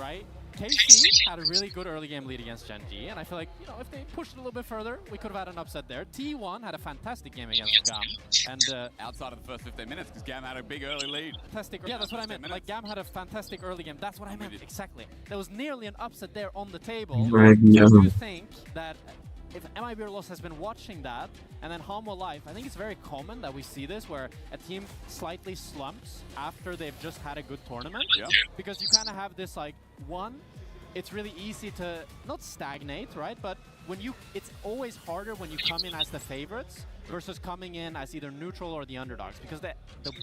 right? KC had a really good early game lead against Gen G, and I feel like, you know, if they pushed it a little bit further, we could have had an upset there. T1 had a fantastic game against Gam, and outside of the first 15 minutes, because Gam had a big early lead. Fantastic. Yeah, that's what I meant. Like, Gam had a fantastic early game. That's what I meant. Exactly. There was nearly an upset there on the table. Right, I do think that if MIBR Los has been watching that, and then Hanwha Life, I think it's very common that we see this, where a team slightly slumps after they've just had a good tournament. Yeah. Because you kind of have this, like, it's really easy to not stagnate, right? But when it's always harder when you come in as the favorites versus coming in as either neutral or the underdogs, because the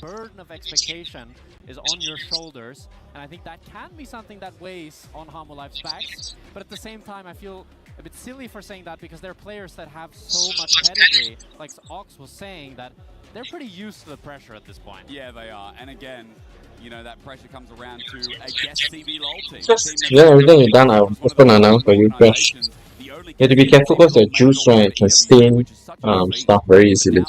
burden of expectation is on your shoulders, and I think that can be something that weighs on Hanwha Life's backs. But at the same time, I feel a bit silly for saying that, because there are players that have so much pedigree, like Ox was saying, that they're pretty used to the pressure at this point. Yeah, they are. And again, you know, that pressure comes around to a guest CB LOL team. Yeah, everything you've done, I'll open announce for you, Josh. You have to be careful because the juice, right, can stain stuff very easily.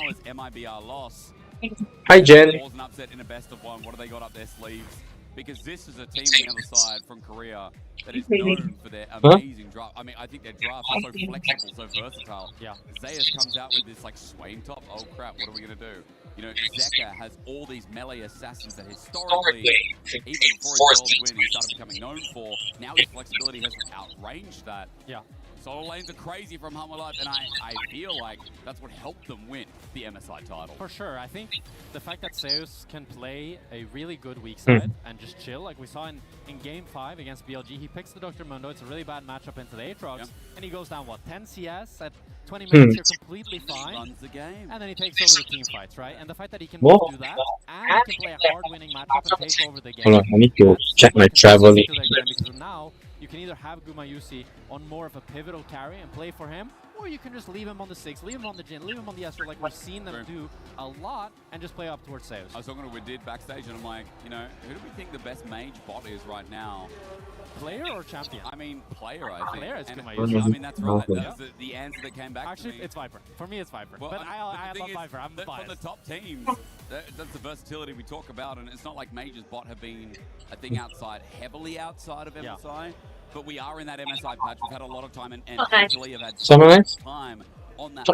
Hi, Jen. An upset in a best of one. What do they got up their sleeves? Because this is a team on the other side from Korea that is known for their amazing draft. I mean, I think their drafts are so flexible, so versatile. Yeah. Zayas comes out with this, like, Swain top. Oh, crap, what are we going to do? You know, Zeka has all these melee assassins that historically, even before his world win, he started becoming known for. Now his flexibility has outranged that. Yeah. Solo lanes are crazy from Hanwha Life, and I feel like that's what helped them win the MSI title. For sure. I think the fact that Zeus can play a really good weak side and just chill, like we saw in Game 5 against BLG, he picks the Dr. Mundo. It's a really bad matchup into the Aatrox, and he goes down, what, 10 CS at 20 minutes, you're completely fine. Runs the game. And then he takes over the team fights, right? And the fact that he can do that, and he can play a hard-winning matchup and take over the game. Hold on, I need to check my travel. Because now, you can either have Gumayusi on more of a pivotal carry and play for him, or you can just leave him on the 6, leave him on the Jhin, leave him on the Esther, like we've seen them do a lot, and just play up towards saves. I was talking to Widid backstage, and I'm like, you know, who do we think the best mage bot is right now? Player or champion? I mean, player, I think. Player is and, Guma. I mean, that's right. That's the answer that came back Actually, to me. it's Viper. For me, it's Viper. Well, but I the love thing Viper. I'm that biased. from the top teams, that's the versatility we talk about, and it's not like Mage's bot have been a thing heavily outside of MSI, but we are in that MSI patch. We've had a lot of time, and actually have had so much time on that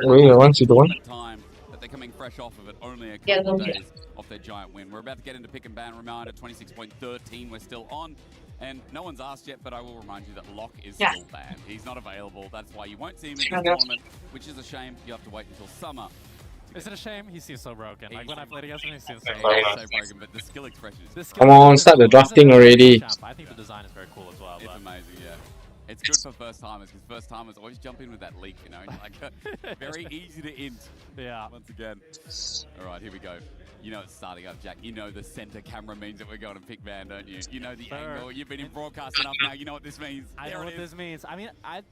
time that they're coming fresh off of it, only a couple of days off their giant win. We're about to get into pick and ban. Reminder, 26.13, we're still on. And no one's asked yet, but I will remind you that Locke is still banned. He's not available. That's why you won't see him in this tournament, which is a shame. You have to wait until summer. Is it a shame? He seems so broken. Like when I played against him, he seems so broken, but the skill expression is... Come on, start the drafting already. I think the design is very cool as well. It's amazing, yeah. It's good for first timers, because first timers always jump in with that leak, you know? Like, very easy to int. Yeah. Once again. All right, here we go. You know it's starting up, Jack. You know the center camera means that we're going to pick ban, don't you? You know the angle. You've been in broadcast enough now. You know what this means. I know what this means. I mean, I'm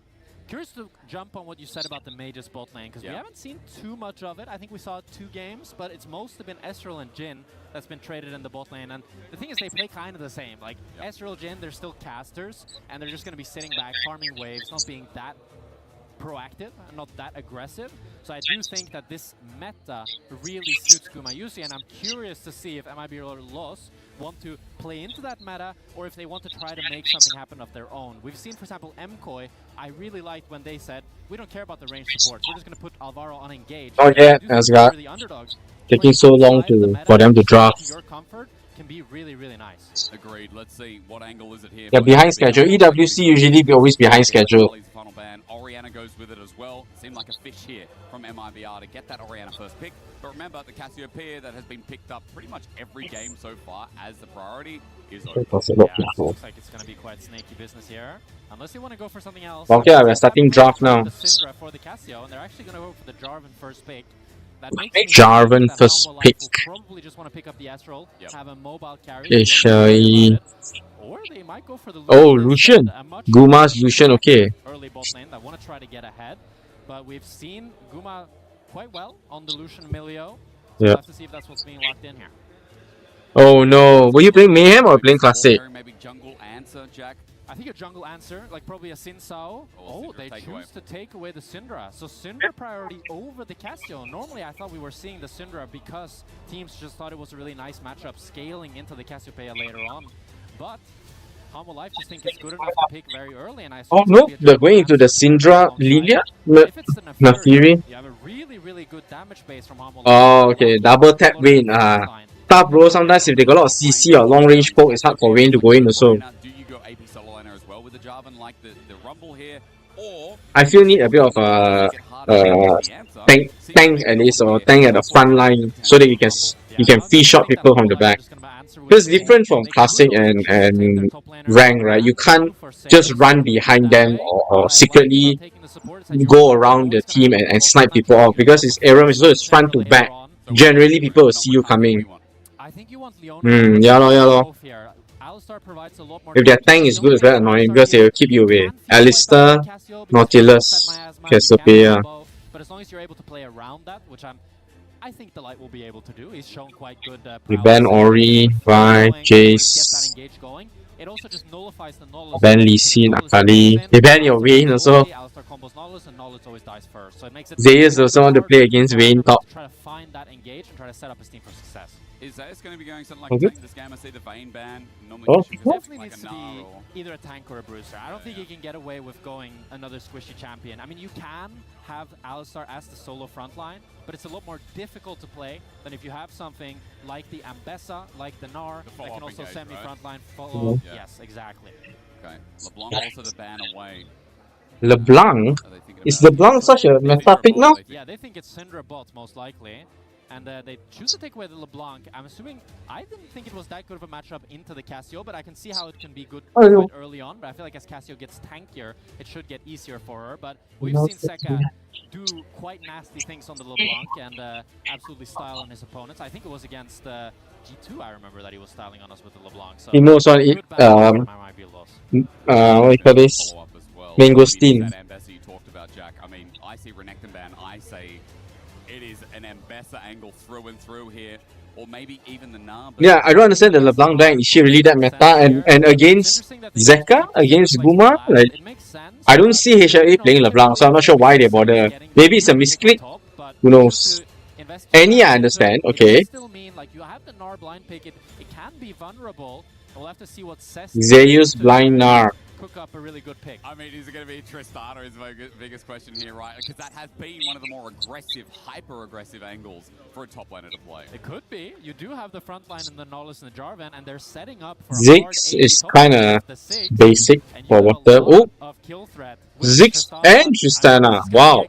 curious to jump on what you said about the mages bot lane, because we haven't seen too much of it. I think we saw 2 games, but it's mostly been Ezreal and Jhin that's been traded in the bot lane. And the thing is, they play kind of the same. Like, Ezreal, Jhin, they're still casters, and they're just going to be sitting back, farming waves, not being that proactive and not that aggressive. So I do think that this meta really suits Gumayusi, and I'm curious to see if MIB or Loss want to play into that meta, or if they want to try to make something happen of their own. We've seen, for example, MKOI. I really liked when they said, we don't care about the range supports, we're just going to put Alvaro on engage. Oh yeah, Asgard. Taking so long for them to draft. Your comfort can be really, really nice. Agreed. Let's see, what angle is it here? Yeah, behind schedule. EWC usually be always behind schedule. Final ban. Orianna goes with it as well. Seemed like a fish here from MIBR to get that Orianna first pick. But remember, the Cassiopeia that has been picked up pretty much every game so far as the priority is over. Looks like it's going to be quite snaky business here. Unless they want to go for something else. Okay, we're starting draft now. The Syndra for the Cassio, and they're actually going to go for the Jarvan first pick. That makes Jarvan first pick. Probably just want to pick up the Astral, have a mobile carry. Or they might go for the Lucian. Guma's Lucian, okay. Early bot lane that want to try to get ahead. But we've seen Guma quite well on the Lucian Milio. So we'll have to see if that's what's being locked in here. Oh no, were you playing Mayhem or playing Classic? Maybe jungle answer, Jack. I think a jungle answer, like probably a Sin Sao. Oh, they choose to take away the Syndra. So Syndra priority over the Cassio. Normally I thought we were seeing the Syndra because teams just thought it was a really nice matchup scaling into the Cassiopeia later on. But Humble Life just think it's good enough to pick very early, and I oh no, they're going into the Syndra Lilia? Nafiri? You have a really, really good damage base from Humble Life. Oh, okay, double tap Vayne. Tough bro, sometimes if they got a lot of CC or long range poke, it's hard for Vayne to go in also. Do you go AP solo liner as well with the Jarvan like the Rumble here? Or I feel need a bit of tank at least, or tank at the front line, so that you can free shot people from the back. Because different from classic and rank, right? You can't just run behind them or secretly go around the team and snipe people off, because it's Aram, so it's front to back. Generally, people will see you coming. Yeah lor. If their tank is good, it's very annoying because they will keep you away. Alistar, Nautilus, Cassiopeia. But as long as you're able to play around that, which I think the Light will be able to do. He's shown quite good we ban Ori, Vi, Jace. It also just nullifies the knowledge. Ban Lee Sin, Akali. They ban your Vayne also. Zeus also want to play against Vayne top. Try to find that engage and try to set up his team for success. Is Zeus going to be going something like this game? I see the Vayne ban. Definitely needs to be either a tank or a bruiser. I don't think he can get away with going another squishy champion. I mean, you can have Alistar as the solo frontline, but it's a lot more difficult to play than if you have something like the Ambessa, like the Gnar, that can also semi-frontline follow. Yes, exactly. Okay. LeBlanc also the ban away. LeBlanc? Is LeBlanc such a meta pick now? Yeah, they think it's Syndra bot most likely. And they choose to take away the LeBlanc. I'm assuming, I didn't think it was that good of a matchup into the Cassio, but I can see how it can be good quite early on. But I feel like as Cassio gets tankier, it should get easier for her. But we've seen Seka do quite nasty things on the LeBlanc and absolutely style on his opponents. I think it was against G2, I remember that he was styling on us with the LeBlanc. So he moves on it, what do you call this? Mangosteen. about, Jack. I mean, I see Renekton, I say it is an Ambessa angle through and through here. Or maybe even the Nab. Yeah, I don't understand the LeBlanc deck. Is she really that meta? And against Zeka, against Guma, like I don't see HLA playing LeBlanc, so I'm not sure why they bother. Maybe it's a misclick. Who knows? Any I understand. Okay. Still mean like you have the Gnar blind pick. It can be vulnerable. We'll have to see what Cess Zeus blind Gnar. Cook up a really good pick. I mean, is it going to be Tristana is my biggest question here, right? Because that has been one of the more aggressive, hyper-aggressive angles for a top laner to play. It could be. You do have the front line in the Nautilus and the Jarvan, and they're setting up for Ziggs is kind of basic for water. Oh, Ziggs and Tristana. Wow.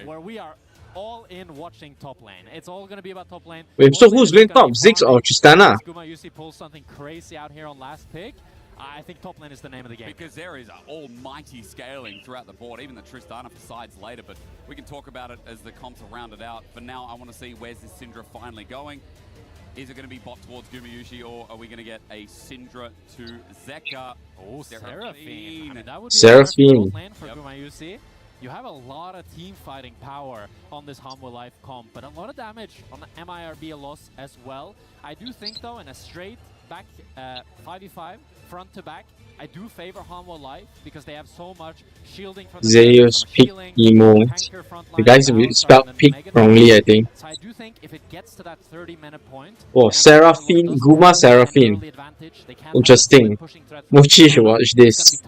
Where we are all in watching top lane. It's all going to be about top lane. Wait, so who's going top? Ziggs or Tristana? Guma pulls something crazy out here on last pick. I think top lane is the name of the game. Because there is almighty scaling throughout the board, even the Tristana for sides later, but we can talk about it as the comps are rounded out. For now, I want to see where's this Syndra finally going. Is it going to be bot towards Gumayusi, or are we going to get a Syndra to Zeka? Oh, Seraphine. I mean, that would be Seraphine. the lane for Gumayusi. You have a lot of team fighting power on this Hanwha Life comp, but a lot of damage on the MIRB loss as well. I do think, though, in a straight back 5v5, front to back, I do favor Hanwha Life because they have so much shielding from the Zeus pick emo. The guys spelled pick wrongly, I think. So I do think if it gets to that 30-minute point, oh, Seraphine, Guma Seraphine. Interesting. Mochi should watch this.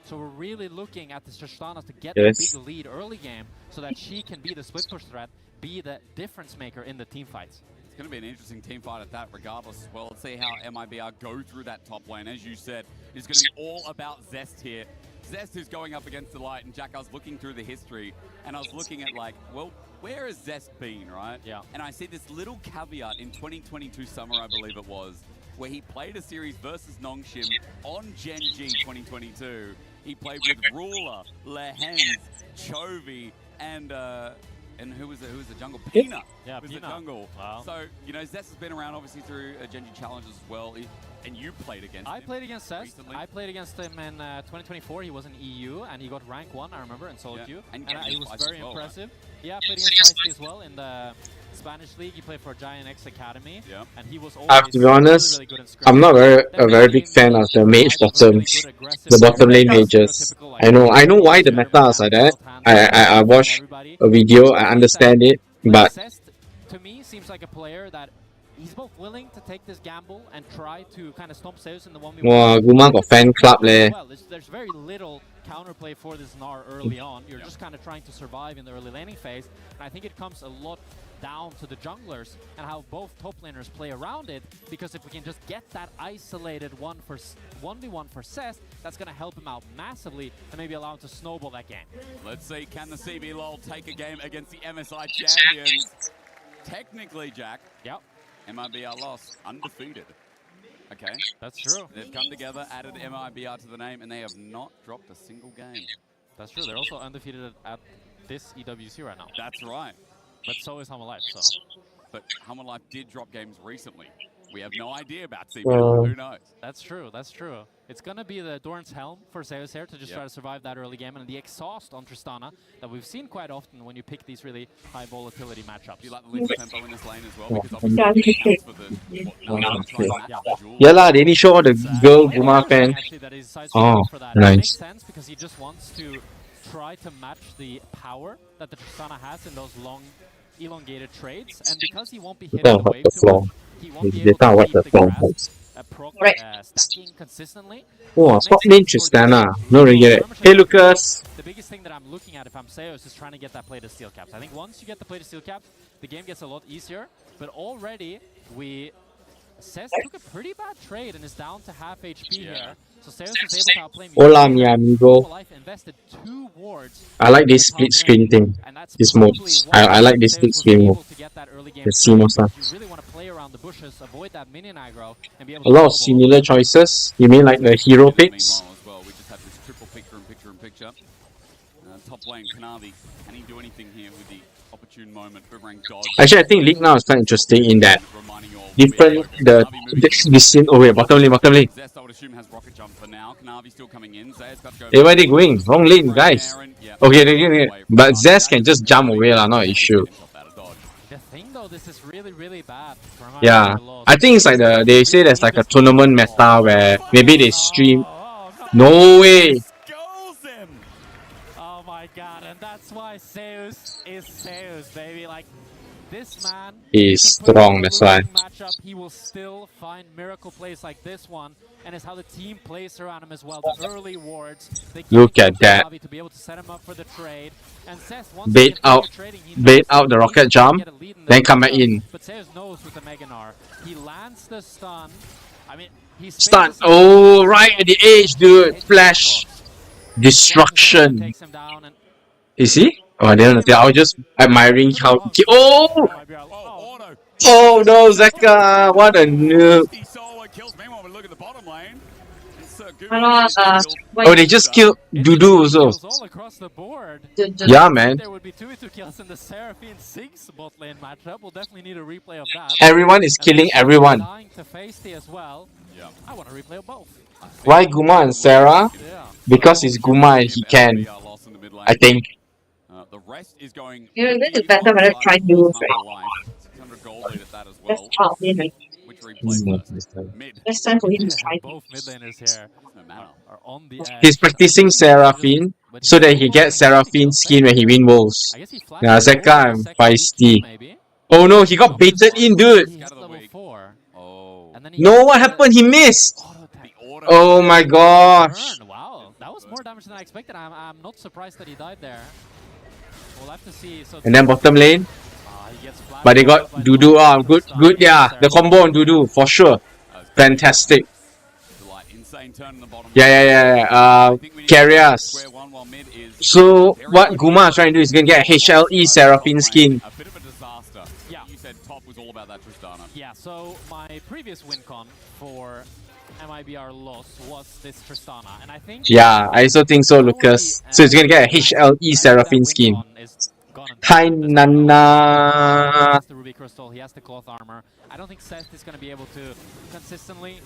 So we're really looking at the Tristana to get Yes. a big lead early game so that she can be the split push threat, be the difference maker in the team fights. It's going to be an interesting team fight at that regardless as well. Let's see how MIBR go through that top lane. As you said, it's going to be all about Zest here. Zest who's going up against Delight, and Jack, I was looking through the history and I was looking at like, well, where has Zest been, right? Yeah. And I see this little caveat in 2022 summer, I believe it was, where he played a series versus Nongshim on Gen G 2022. He played with Ruler, Lehens, Chovy, and who was the jungle? Pina. Yeah, was Pina. the jungle. Wow. So, you know, Zest has been around obviously through Gen G challenges as well. And you played against him. I played against Cess. Recently. I played against him in 2024. He was in EU and he got rank 1, I remember, in solo queue. And he was Feisty very as well, impressive. Yeah, I played against Feisty as well in the Spanish league. He played for Giant X Academy. Yeah. And he was always I have to be honest, really good in I'm not a very big fan of the mage bottoms, the bottom lane mages. I know why the meta is like that. I watched a video, I understand it, but Cess, to me, seems like a player that he's both willing to take this gamble and try to kind of stomp Zeus in the 1v1. wow, Guma got fan club leh. Well, there's very little counterplay for this Gnar early on. You're just kind of trying to survive in the early laning phase, and I think it comes a lot down to the junglers and how both top laners play around it, because if we can just get that isolated 1v1 for Cess, that's going to help him out massively and maybe allow him to snowball that game. Let's see, can the CB LOL take a game against the MSI champions? Technically, Jack. Yep. MIBR lost, undefeated. Okay. That's true. They've come together, added MIBR to the name, and they have not dropped a single game. That's true. They're also undefeated at this EWC right now. That's right. But so is Hanwha Life, so. But Hanwha Life did drop games recently. We have no idea about CB. Who knows? That's true. That's true. It's going to be the Doran's Helm for Zeus here to just try to survive that early game, and the exhaust on Tristana that we've seen quite often when you pick these really high volatility matchups. Do you like the little tempo in this lane as well? Because obviously it counts for the yeah lah, they need show all the girl Guma fan. Oh, It nice. makes sense because he just wants to try to match the power that the Tristana has in those long, elongated trades, and because he won't be hitting the wave too much, he won't be able to keep the grass stacking consistently. Oh, top lane Tristana. No really get it. Hey Lucas. The biggest thing that I'm looking at if I'm Zeus is trying to get that plated steel caps. I think once you get the plated steel caps, the game gets a lot easier, but already Cess took a pretty bad trade and is down to half HP here. So Zeus is able to outplay me. Hola mi amigo. Life invested 2 wards. I like this split screen thing. This mode. I like this split screen mode. The CMOS stuff. You really want to play around the bushes, avoid that minion aggro, and be able A lot of similar choices. You mean like the hero picks? well. We just had this triple picture-in-picture. Top lane, Kanavi. Can he do anything here with the opportune moment? Boomerang dodge. Actually, I think League now is quite interesting in that different this scene. Oh wait, bottom lane. Zest, I would assume, has rocket jump for now. Kanavi still coming in. Zay's got to go. Hey, where are they going? Wrong lane, guys. Yeah, Okay. But Zez can just jump away lah, not an issue. The thing though, this is really bad for Yeah. Lost. I think it's like they say there's like a tournament meta where maybe they stream. No way. Oh my god, and that's why Zeus is Zeus, baby. Like, this man He's strong, that's why. matchup, he will still find miracle plays like this one, and it's how the team plays around him as well. The early wards, the Look at that. to be able to set him up for the trade. And Seth, once Bait out the rocket jump, then come back in. But Zeus knows with the Meganar, he lands the stun. I mean, he's Stun. Oh, right at the edge, dude. Flash. Destruction. Is he? Oh, I didn't know. I was just admiring how. Oh! Oh no, Zeka! What a noob! Oh, they just killed Dudu also. all across the board. Yeah, man. There would be 2v2 kills in the Seraphine Sigs bot lane matchup. We'll definitely need a replay of that. Everyone is killing everyone. Dying to Feisty as well. Yeah. I want a replay of both. Why Guma and Sarah? Because it's Guma and he can. I think. The rest is going. This is better when I try to 600 gold lead at that as well. That's top lane. Which replay? Mid. It's time for him to try. Both mid laners here are on the edge. He's practicing Seraphine so that he gets Seraphine skin when he win Worlds. Yeah, Zeka and Feisty. Oh no, he got baited in, dude. No, what happened? He missed. Oh my gosh. Wow, that was more damage than I expected. I'm not surprised that he died there. We'll have to see. So And then bottom lane. But they got Dudu. Oh, good, yeah. The combo on Dudu, for sure. Fantastic. Yeah. Carriers. So, what Guma is trying to do is going to get a HLE Seraphine skin. A bit of a disaster. Yeah. You said top was all about that Tristana. Yeah, so my previous win con for MIBR loss was this Tristana, and I think... Yeah, I also think so, Lucas. So it's gonna get a HLE Seraphine skin. Hi, Nana! The Ruby Crystal, he has the cloth armor. I don't think Seth is gonna be able to consistently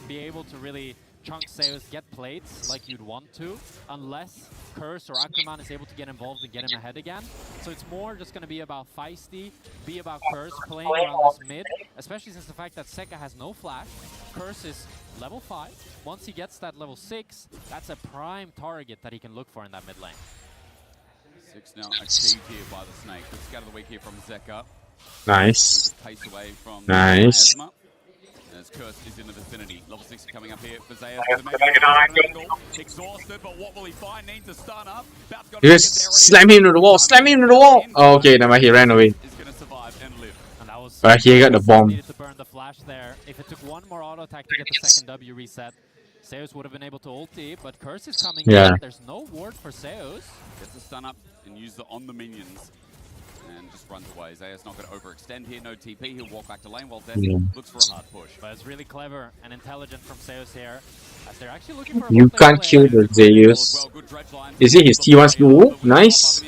really chunk Zeus, get plates like you'd want to, unless Curse or Ackerman is able to get involved and get him ahead again. So it's more just going to be about Feisty, be about Curse playing around this mid, especially since the fact that Zeka has no flash. Curse is level 5. Once he gets that level 6, that's a prime target that he can look for in that mid lane. 6 now achieved here by the Snake. Good scout of the week here from Zeka. Nice. Pace away from Nice. Asma. As Curse is in the vicinity. Level 6 coming up here for Zayas. Exhausted, but what will he find? Needs a stun up. Just slam him into the wall. Slam him into the wall. Oh, okay, never mind. He ran away. Is going to survive and live. And that was but he got the bomb. Needed to burn the flash there. If it took one more auto attack to get the second W reset, Zeus would have been able to ulti, but Curse is coming in. There's no ward for Zeus. Gets the stun up and use it on the minions. And just runs away. Zaya's not going to overextend here. No TP. He'll walk back to lane while Zeth looks for a hard push. But it's really clever and intelligent from Zeus here, as they're actually looking for a You can't kill the Zeus. Is it his T1 skill? Nice.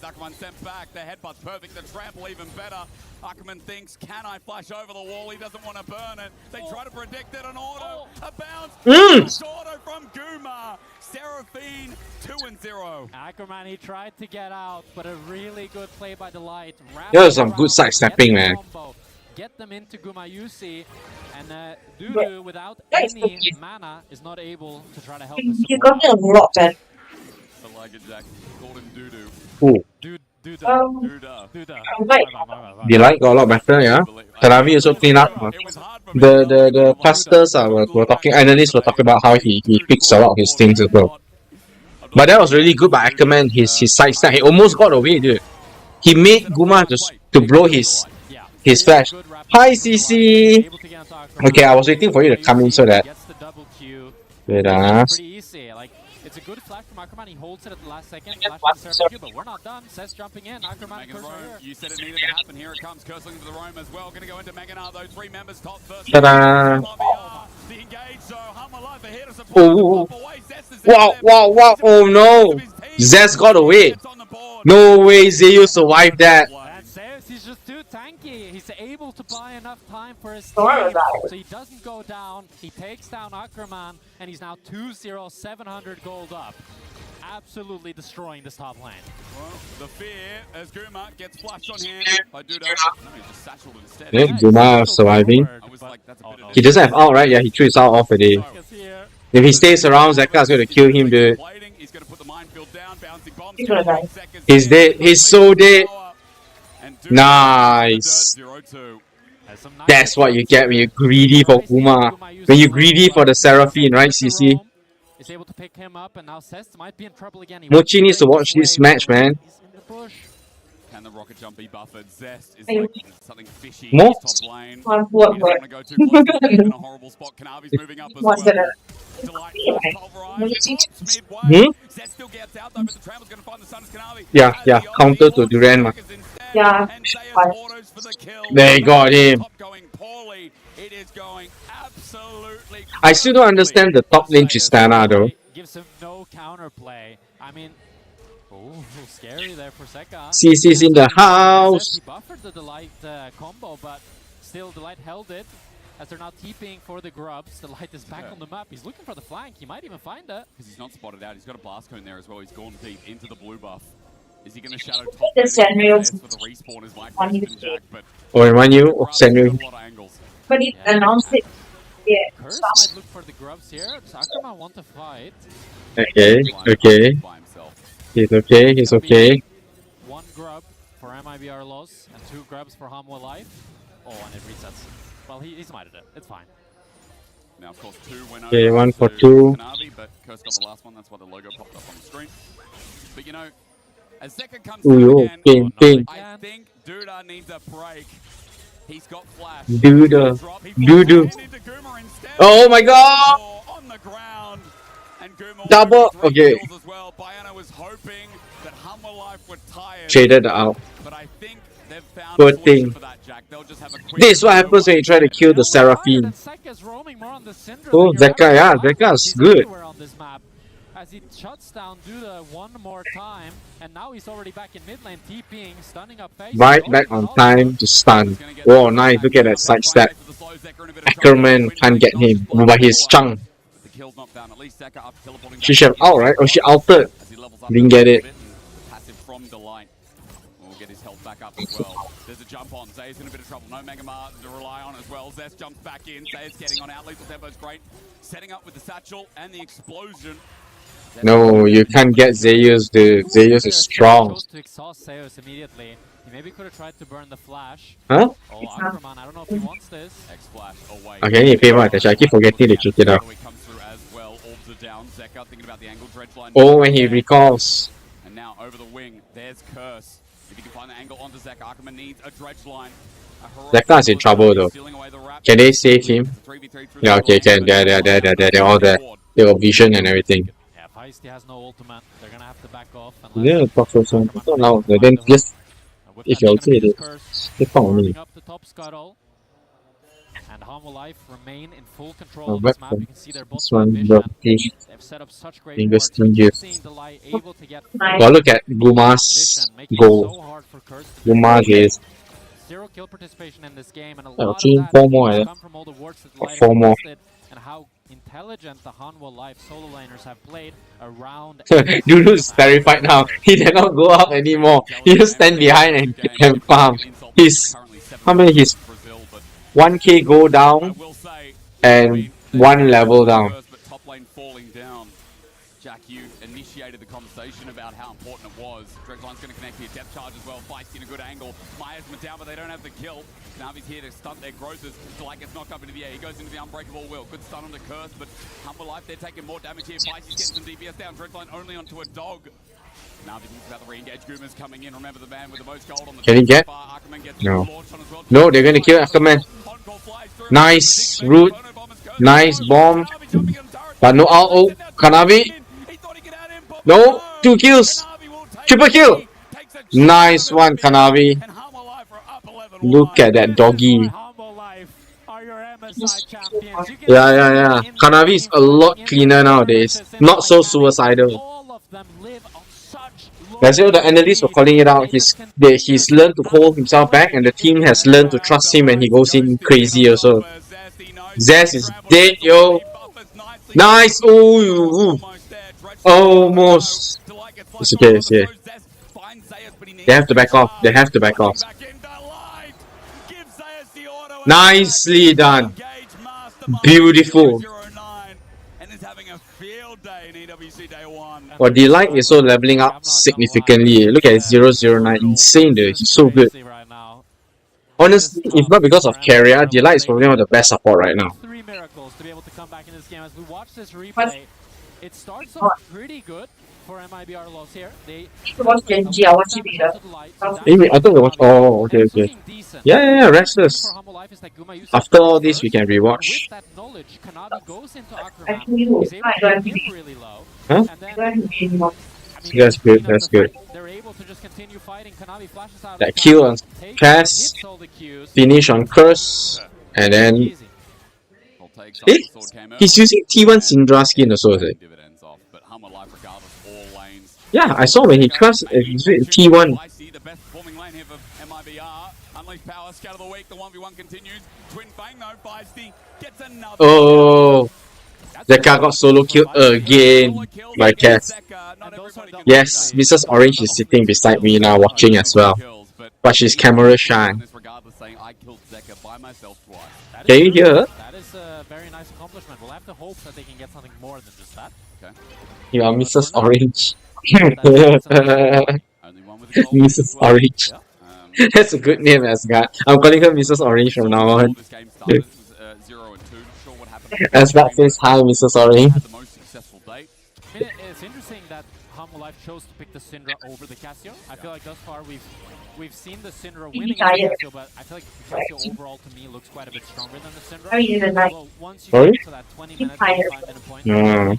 Ackerman steps back. The headbutt's perfect. The trample even better. Ackerman thinks, can I flash over the wall? He doesn't want to burn it. They try to predict it. An auto. A bounce. Auto from Guma. Seraphine 2-0. Ackerman, he tried to get out, but a really good play by Delight. There was some good side stepping, man. Get them into Gumayusi, and Dudu, without any mana, is not able to try to help his support. You got a lot, man. I like it, Jack. Called him Dudu. Who? Duda. Delight got a lot better, yeah. Taravi also clean up. The pastors were talking, analysts were talking about how he fixed a lot of his things as well. But that was really good by Ackerman. His side step, he almost got away, dude. He made Guma to blow his flash. Hi, CC. Okay, I was waiting for you to come in so that. Wait, It's a good flash from Ackerman. He holds it at the last second. Flash from Serpent, but we're not done. Seth's jumping in. Ackerman, Curse right here. You said it needed to happen. Here it comes. Curse looking for the roam as well. Going to go into Meganar. Those 3 members top first. Ta-da! The engage, so Hummer Life ahead of support. Wow. Oh no. Zez got away. No way Zeus survived that. And Zeus, he's just too tanky. He's able to buy enough time for his team, so he doesn't go down. He takes down Ackerman, and he's now 2-0, 700 gold up. absolutely destroying this top lane. Well, the fear as Guma gets flashed on hand by Duda. No, he just satcheled instead. Yeah, Guma surviving. I was like, that's a bit of He doesn't have ult, right? Yeah, he threw his ult off already. If he stays around, Zeka's going to kill him, dude. He's going to put the minefield down, bouncing bombs. He's gonna die. He's dead. He's so dead. Nice. That's what you get when you're greedy for Guma. When you're greedy for the Seraphine, right, CC? Is able to pick him up, and now Cest might be in trouble again. Mochi needs to watch this match, man. Can the rocket jump be buffered? Zest is like something fishy. More? Top lane. He doesn't want to go too close. He's in a horrible spot. Kanavi's moving up as well. Delight pulverized. Pops midway. Zest still gets out though, but the Trample's going to find the sun as Kanavi. Yeah. Counter to Duran, man. Yeah. They got him. It is going absolutely. I still don't understand the top lane Tristana, though. Gives him no counterplay. I mean, oh, scary there for Zeka. CC's in the house. He buffered the Delight combo, but still Delight held it. As they're now TPing for the grubs, Delight is back on the map. He's looking for the flank. He might even find it. Because he's not spotted out. He's got a blast cone there as well. He's gone deep into the blue buff. Is he going to shadow top? The Samuel's for the respawn is my question, Jack, but Oh, remind you, Samuel. But he announced it. Yeah. Curse might look for the grubs here. Sakuma want to fight. Okay. He's okay. One grub for MIBR loss and 2 grubs for Hamwa life. Oh, and it resets. Well, he smited it. It's fine. Now, of course, 2 went over. Okay, 1 for 2. Kanavi, but Curse got the last one. That's why the logo popped up on the screen. But you know, as Zeka comes Ooh, again, ping. I think Duda needs a break. He's got flash. Duda. Oh my god! On the ground. And Double. Okay. As well. Bayana was hoping that Humble Life would tire. Traded out. But I think they've found Good thing. for that, Jack. They'll just have a quick This is what happens when you try to kill the Seraphine. Oh, Zeka, yeah, Zeka's good. As he shuts down Duda one more time, and now he's already back in mid lane, TPing, stunning up face. Right back on time to stun. Oh, nice. Look at that sidestep. Ackerman can't get him by his chunk. She should have out, right? Oh, she altered. Didn't get it. Passive from Delight. We'll get his health back up as well. There's a jump on. Zaya's in a bit of trouble. No Mega Mart to rely on as well. Zest jumps back in. Zaya's getting on out. Lethal tempo's great. Setting up with the satchel and the explosion. No, you can't get Zeus, dude. Zeus is strong. To exhaust Zeus immediately. He maybe could have tried to burn the flash. Huh? Oh, Ackerman, I don't know if he wants this. X-Flash away. Okay, I need to pay more attention. I keep forgetting to check it out. Oh, when he recalls. And now over the wing, there's Curse. If you can find the angle onto Zek, Ackerman needs a dredge line. Zeka's in trouble though. Can they save him? Yeah, okay, can. They're all there. They got vision and everything. Yeah, Feisty has no ultimate. They're gonna have to back off. Yeah, talk for some. I don't know. Then just if you're okay, they follow me. Up the top scuttle. And Hamwa Life remain in full control of this map. You can see their bot vision. They've set up such great wards. Seeing Delight able to get well, look at Guma's goal. Guma's is 0 kill participation in this game, and a lot of that come from all the wards that Delight have invested, and how intelligent the Hanwha Life solo laners have played around. Dudu's terrified now. He cannot go up anymore. He just stand behind and farm. He's how many? He's 1k go down and 1 level down. Jack, you initiated the conversation about how important it was. Dragline's going to connect here. Depth charge as well. Feisty in a good angle. Myers went down, but they don't have the kill. Navi's here to stunt their growths. Delight gets knocked up into the air. He goes into the unbreakable will. Good stun on the Curse, but Humble Life, they're taking more damage here. Feisty's getting some DPS down. Dragline only onto a dog. Navi thinks about the re-engage. Guma's coming in. Remember the man with the most gold on the Can he get? No. No, they're gonna kill Ackerman. Nice root. Nice bomb. But no ult. Oh, Kanavi. No, 2 kills. Triple kill. Nice one, Kanavi. Look at that doggy. Yeah. Kanavi is a lot cleaner nowadays. Not so suicidal. As you know, the analysts were calling it out. He's learned to hold himself back, and the team has learned to trust him when he goes in crazy also. Zest is dead, yo. Nice. Ooh. Almost. It's okay, it's okay. They have to back off. They have to back off. Nicely done. Beautiful. Well, Delight is so leveling up significantly. Look at 009. Insane, dude. He's so good. Honestly, if not because of Carrier, Delight is probably one of the best support right now. 3 miracles to be able to come back in this game. As we watch this replay, it starts off pretty good for MIBR loss here. They watch Genji, I watch it later. I thought we watched. Oh, okay, okay. Yeah, Restless. After all this, we can rewatch. Huh? That's good, that's good. That kill on Cass, finish on Curse, and then... he's using T1 Syndra skin also, is it? Yeah, I saw when he crashed T1. Oh, Zeka got solo killed again by Cass. Yes, Mrs. Orange is sitting beside me now watching as well. But she's camera shy. Can you hear her? That is a very nice accomplishment. We'll have to hope that they can get something more than just that. You are Mrs. Orange. Mrs. Orange. That's a good name, Asgard. I'm calling her Mrs. Orange from now on. Asgard says hi, Mrs. Orange. I mean, it's interesting that Humble Life chose to pick the Syndra over the Cassio. I feel like thus far we've seen the Syndra winning the Cassio, but I feel like the Cassio overall to me looks quite a bit stronger than the Syndra. Although once you get to that 20-minute, 25-minute point, it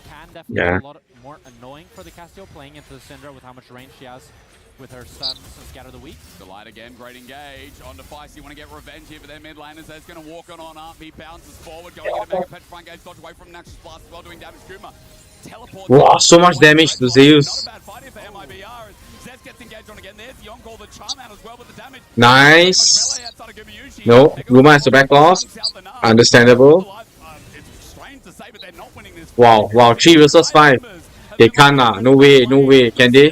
can definitely be a lot more annoying for the Cassio playing into the Syndra with how much range she has with her stuns and Scatter the Weak. Delight again, great engage. On to Feisty, want to get revenge here for their mid laners. That's going to walk on up. He bounces forward, going into Mega Petrifying Gauge, dodge away from Naxxus Blast as well, doing damage. Kuma teleports. Wow, so much damage to Zeus. Nice. No, Guma has to back off. Understandable. Wow, wow, 3 versus 5. They can't, no way, no way. Can they?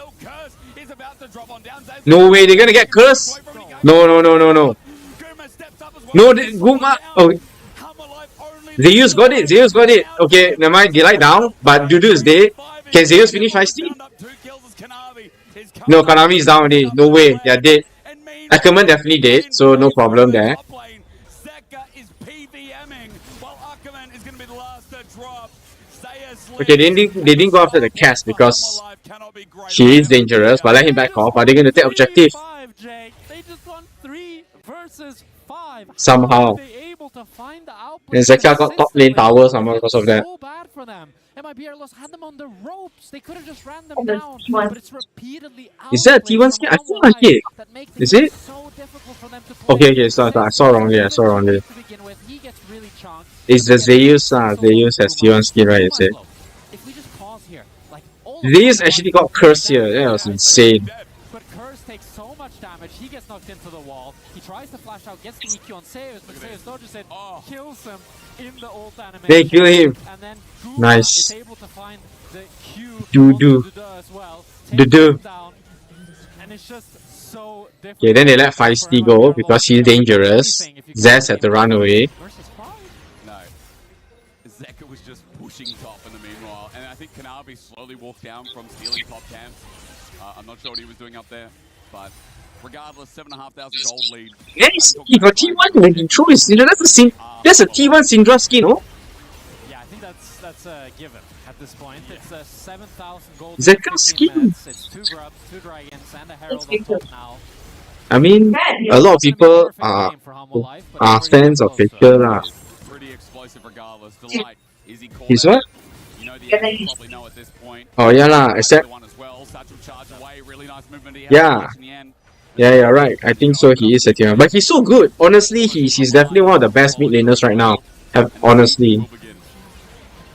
No way, they're gonna get cursed. No. No, Guma. Oh, Zeus got it. Zeus got it. Okay, never mind. Delight down, but Dudu is dead. Can Zeus finish Feisty? No, Konami is down already. No way, they're dead. Ackerman definitely dead, so no problem there. Okay, they didn't go after the Cass because she is dangerous, but let him back off. Are they going to take objective? They just won 3 versus 5. Somehow. And Zeka got top lane tower somehow because of that. So bad for them. MIBR lost had them on the ropes. They could have just ran them down, but it's repeatedly is that a T1 skin? I feel like it. Is it? Okay, so I saw wrongly. It's the Zeus. Zeus has T1 skin, right? Is it? Zeus actually got cursed here. That was insane. But Curse takes so much damage. He gets knocked into the wall. He tries to flash out, gets the EQ on Zeus, but Zeus dodges it, kills him in the ult animation. They kill him. And then Nice. is able to find the Q Dudu as well. Dudu. And it's just so difficult. Okay, then they let Feisty go because he's dangerous. Zez had to run away. No. Zeka was just pushing top in the meanwhile. And I think Kanabi slowly walked down from stealing top camps. I'm not sure what he was doing up there, but regardless, 7,500 gold lead. Yes, he got T1 when he threw his Syndra. That's a T1 Syndra skin, oh? Yeah, I think that's a given at this point. It's a 7,000 gold. Zeka skin. It's 2 grubs, 2 dragons, and a herald on top now. I mean, a lot of people are fans of Faker lah. Pretty explosive regardless. Delight, is he called He's what? You know the answer you probably know at this point. Oh yeah lah, except yeah. Yeah, you're right. I think so. He is a T1, but he's so good. Honestly, he's definitely one of the best mid laners right now. Honestly,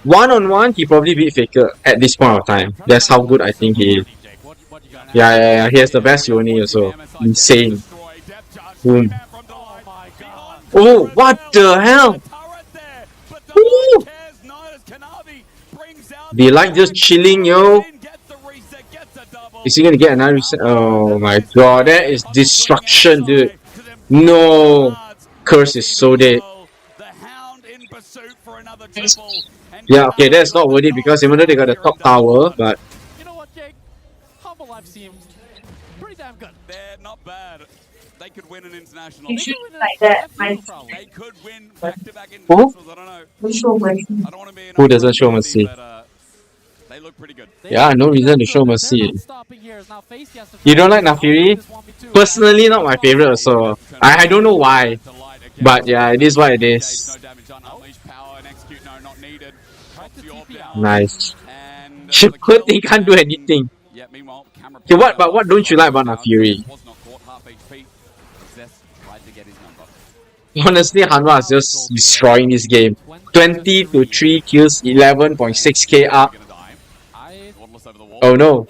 one-on-one, he probably beat Faker at this point of time. That's how good I think he is. Yeah. He has the best Yoni also. Insane. Boom. Oh, what the hell? Ooh. They like just chilling, yo. Is he gonna get another reset? Oh my god, that is destruction, dude. No. Curse is so dead. Yeah, okay, that's not worth it because even though they got the top tower, but You know what, Jake? Humble Life seems pretty damn good. They're not bad. They could win an international. You should like that. They could win back-to-back who? internationals. I don't know. I don't want to be an Who doesn't show mercy? but they look pretty good. Yeah, no reason to show mercy. You don't like Nafiri? Personally, not my favorite, so I don't know why. But yeah, it is what it is. Nice. He can't do anything. Okay, what don't you like about Nafiri? Honestly, Hanwha is just destroying this game. 20 to 3 kills, 11.6k up. Oh no.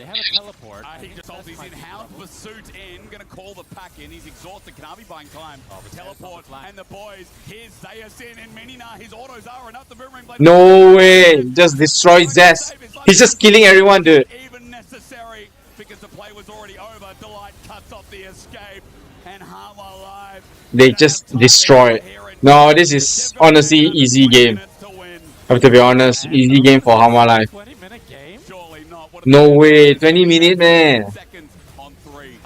He just holds his in-house pursuit in, gonna call the pack in. He's exhausted, can't be buying time. Teleport and the boys. Here's Zayas in and Minina. His autos are enough. The boomerang blade. No way. Just destroy Zest. He's just killing everyone, dude. Even necessary because the play was already over. Delight cuts off the escape and Hanwha Live. They just destroy it. No, this is honestly easy game. I have to be honest, easy game for Hanwha Live. No way, 20 minutes, man. I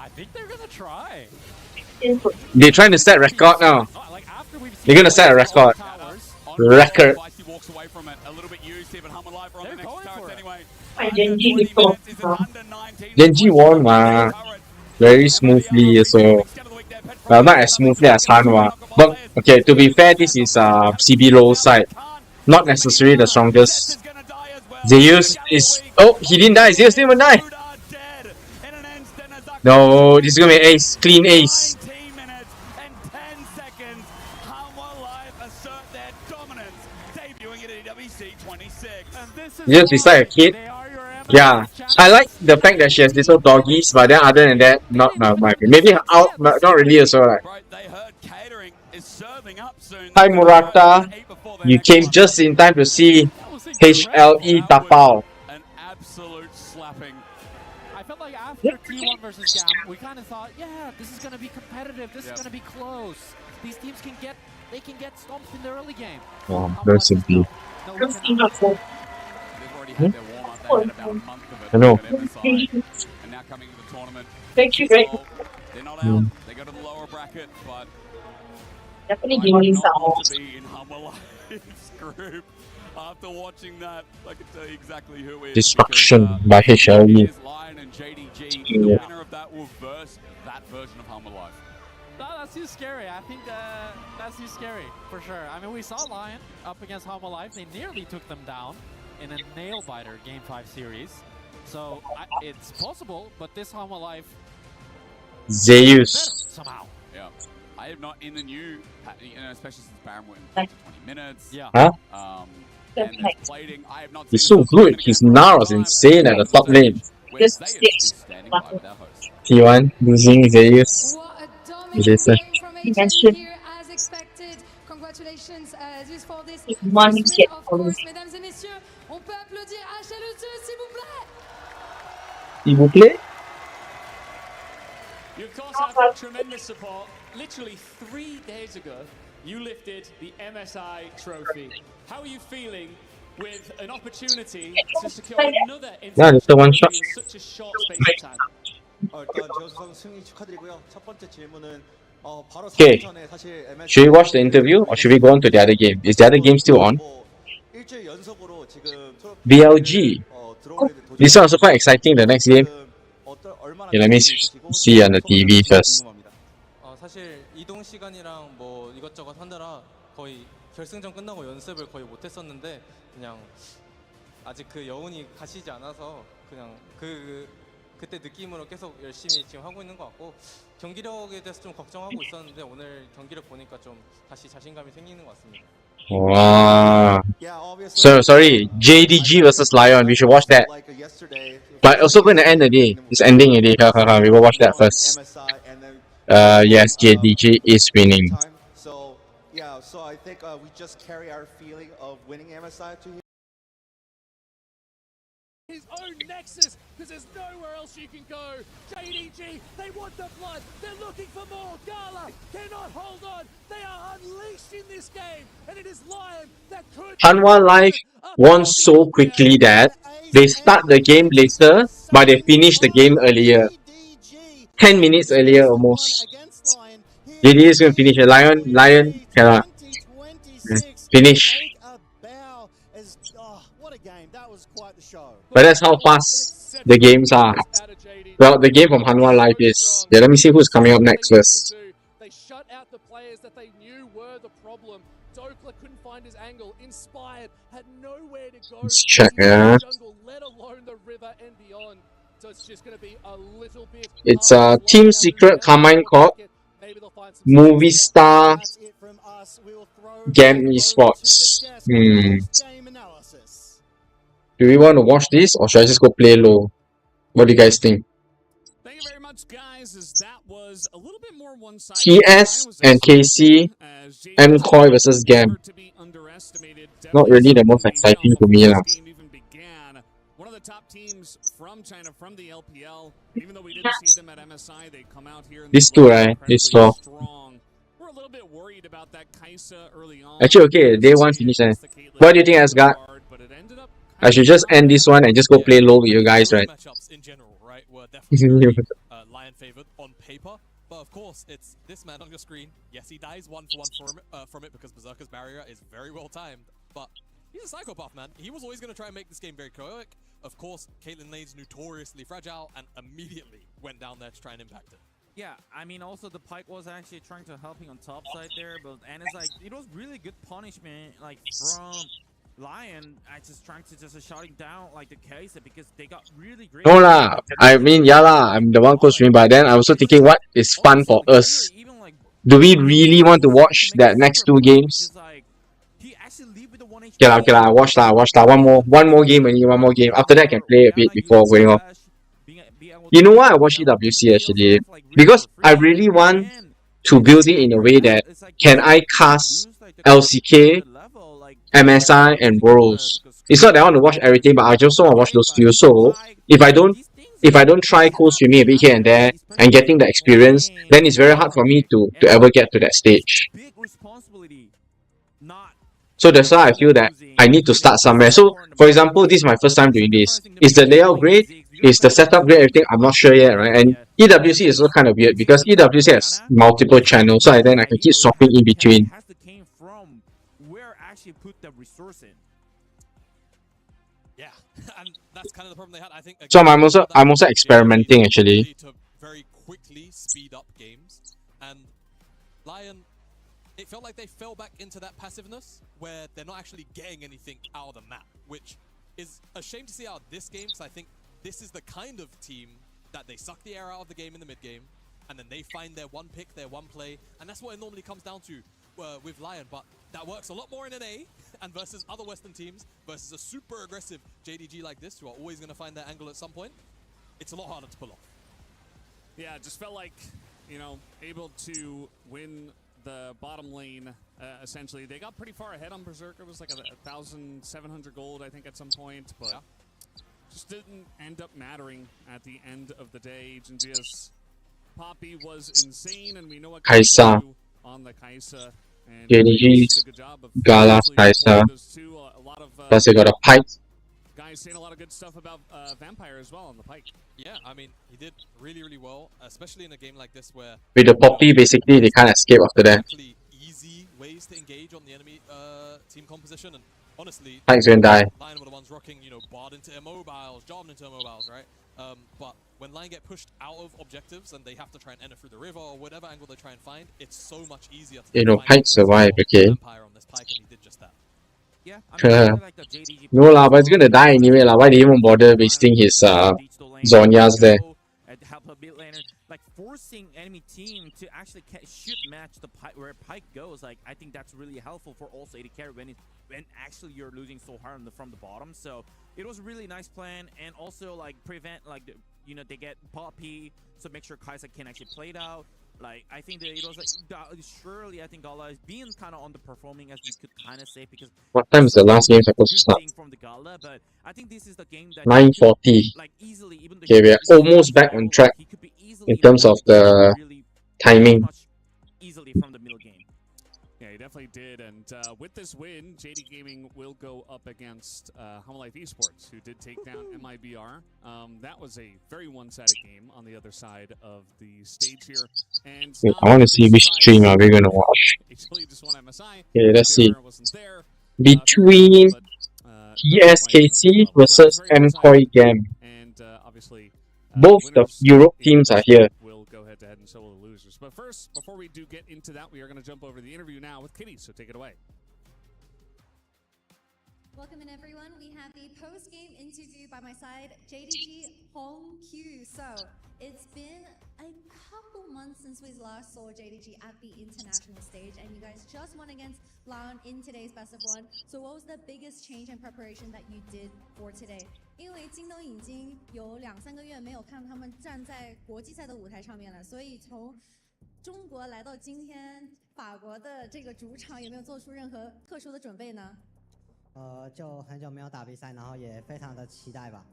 think they're gonna try. They're trying to set record now. They're gonna set a record. Record. Genji won, ma. Very smoothly, so. Well, not as smoothly as Hanwha. But, okay, to be fair, this is CB low side. Not necessarily the strongest. Zeus is... Oh, he didn't die. Zeus didn't even die. No, this is gonna be an ace. Clean ace. Just beside a kid. Yeah, I like the fact that she has little doggies, but then other than that, not my maybe out, not really also like. Hi Murata, you came just in time to see HLE Tapao. I felt like after T1 versus Gam, we kind of thought, yeah, this is gonna be competitive. This is gonna be close. These teams can get stomped in the early game. Oh, very simply. I know. And now coming to the tournament. Thank you, great. They're not out. They go to the lower bracket, but definitely give me some more. to be in Hanwha Live's group. After watching that, I can tell you exactly who is. Destruction by HLE. Lion and JDG, the winner of that will verse that version of Hanwha Live. No, that's too scary. I think that's too scary, for sure. I mean, we saw Lion up against Hanwha Live. They nearly took them down in a nail-biter Game 5 series. So, it's possible, but this Hanwha Live... Zeus. Somehow. Yeah. I am not in the new, especially since Baron went in 20 minutes. Yeah. Huh? And there's plating. I have not He's so good. His Nara is insane at the top lane. T1 losing Zeus. Jason. You mentioned congratulations, Zeus, for this. One get mesdames et messieurs, on peut applaudir HLE2, s'il vous plaît. S'il vous plaît. You of course have tremendous support. Literally 3 days ago, you lifted the MSI trophy. How are you feeling with an opportunity to secure another one shot. in such a short space of time? 일단 제우스 선수 승리 축하드리고요. 첫 번째 질문은 바로 Okay. 전에 사실 Should we watch the interview or should we go on to the other game? Is the other game still on? 일주일 연속으로 지금 BLG. This one also quite exciting, the next game. Okay, let me see on the TV first. 사실 이동 시간이랑 뭐 이것저것 하느라 거의 결승전 끝나고 연습을 거의 못 했었는데 그냥 아직 그 여운이 가시지 않아서 그냥 그때 느낌으로 계속 열심히 지금 하고 있는 것 같고 경기력에 대해서 좀 걱정하고 있었는데 오늘 경기력 보니까 좀 다시 자신감이 생기는 것 같습니다. Wow. So sorry, JDG versus Lion. We should watch that. But also going to end already. It's ending already. We will watch that first. Yes, JDG is winning. So yeah, so I think we just carry our feeling of winning MSI to Nexus, because there's nowhere else you can go. JDG, they want the blood. They're looking for more. Gala cannot hold on. They are unleashed in this game, and it is Lion that could. Hanwha Life won so quickly that they start the game later, but they finish the game earlier. 10 minutes earlier almost. JD is going to finish. Lion cannot. Finish. But that's how fast the games are. Well, the game from Hanwha Life is. Yeah, let me see who's coming up next first. They shut out the players that they knew were the problem. Dokla couldn't find his angle. Inspired had nowhere to go. Let's check, yeah. Jungle, let alone the river and beyond. So it's just going to be a little bit. It's Team Secret, Carmine Corp, Movie Star, Gam Esports. Do we want to watch this or should I just go play low? What do you guys think? Thank you very much, guys. As that was a little bit more one-sided. TS and KC, MCoy versus Gam. Not really the most exciting to me. One of the top teams from China, from the LPL. Even though we didn't see them at MSI, they come out here. These two, right? These four. We're a little bit worried about that Kaisa early on. Actually, okay, day one finish. What do you think, Asgard? I should just end this one and just go play low with you guys, right? Matchups in general, right, were definitely Lion favored on paper, but of course it's this man on your screen. Yes, he dies 1-for-1 from it because Berserker's barrier is very well timed, but he's a psychopath, man. He was always going to try and make this game very chaotic. Of course, Caitlyn lane's notoriously fragile and immediately went down there to try and impact it. Yeah, I mean, also the Pyke was actually trying to help him on top side there, but and it's like it was really good punishment, like from Lion, just trying to just shutting down like the case because they got really great. No lah, I mean yeah lah, I'm the one close to me, but then I'm also thinking what is fun for us. Do we really want to watch that next two games? Okay lah, watch lah. One more game only, one more game. After that I can play a bit before going off. You know why I watch EWC actually? Because I really want to build it in a way that can I cast LCK, MSI and Worlds. It's not that I want to watch everything, but I just want to watch those few. So if I don't try co-streaming a bit here and there and getting the experience, then it's very hard for me to ever get to that stage. So that's why I feel that I need to start somewhere. So for example, this is my first time doing this. Is the layout great? Is the setup great? Everything? I'm not sure yet, right? And EWC is also kind of weird because EWC has multiple channels, so then I can keep swapping in between. Put the resource in. Yeah, and that's kind of the problem they had. I think. Again, So I'm also experimenting actually. To very quickly speed up games, and Lion, it felt like they fell back into that passiveness where they're not actually getting anything out of the map, which is a shame to see out of this game because I think this is the kind of team that they suck the air out of the game in the mid game, and then they find their one pick, their one play, and that's what it normally comes down to. With Lion, but that works a lot more in an A and versus other Western teams versus a super aggressive JDG like this who are always going to find their angle at some point. It's a lot harder to pull off. Yeah, it just felt like, you know, able to win the bottom lane, essentially. They got pretty far ahead on Berserker. It was like 1,700 gold, I think, at some point, but just didn't end up mattering at the end of the day. Jinjia's Poppy was insane, and we know what Kaisa. On the Kaisa. And JDG's Gala, Kaisa. Plus they got a Pyke. Guys saying a lot of good stuff about Vampire as well on the Pyke. Yeah, I mean, he did really, really well, especially in a game like this where... With the Poppy, basically, they can't escape after that. Easy ways to engage on the enemy team composition, and honestly... Pyke's gonna die. Lion were the ones rocking, you know, Bard into immobiles, Jarvan into immobiles, right? But when Lion get pushed out of objectives and they have to try and enter through the river or whatever angle they try and find, it's so much easier to you know, Pyke survive, okay? Vampire on this Pyke, and he did just that. Yeah, I mean, like the JDG no lah, but it's gonna die anyway lah. Why do you even bother wasting his Zhonya's there? Help a bit later, like forcing enemy team to actually shoot match the Pyke where Pyke goes. Like I think that's really helpful for also AD carry when actually you're losing so hard from the bottom. So it was a really nice plan, and also like prevent like you know they get Poppy, so make sure Kaisa can actually play it out. Like, I think that it was like, surely I think Gala is being kind of underperforming, as we could kind of say, because What time is the last game supposed to start? from the Gala, but I think this is the game that 9:40. like easily, even Okay, we are almost back on track in terms of the timing. Easily from the middle game. Yeah, he definitely did. And with this win, JD Gaming will go up against Home Life Esports, who did take down MIBR. That was a very one-sided game on the other side of the stage here. And Wait, I want to see which stream are we going to watch. Okay, let's see. Between TSKC versus MCOI Gam. And obviously, both the Europe teams are here. Will go head-to-head and so will the losers. But first, before we do get into that, we are going to jump over to the interview now with Kitty, so take it away. Welcome in, everyone. We have the post-game interview by my side, JDG Hong Q. So it's been a couple months since we last saw JDG at the international stage, and you guys just won against Lion in today's best of one. So what was the biggest change and preparation that you did for today? 因为京东已经有2-3个月没有看到他们站在国际赛的舞台上面了，所以从中国来到今天法国的这个主场，有没有做出任何特殊的准备呢？就很久没有打比赛，然后也非常的期待吧。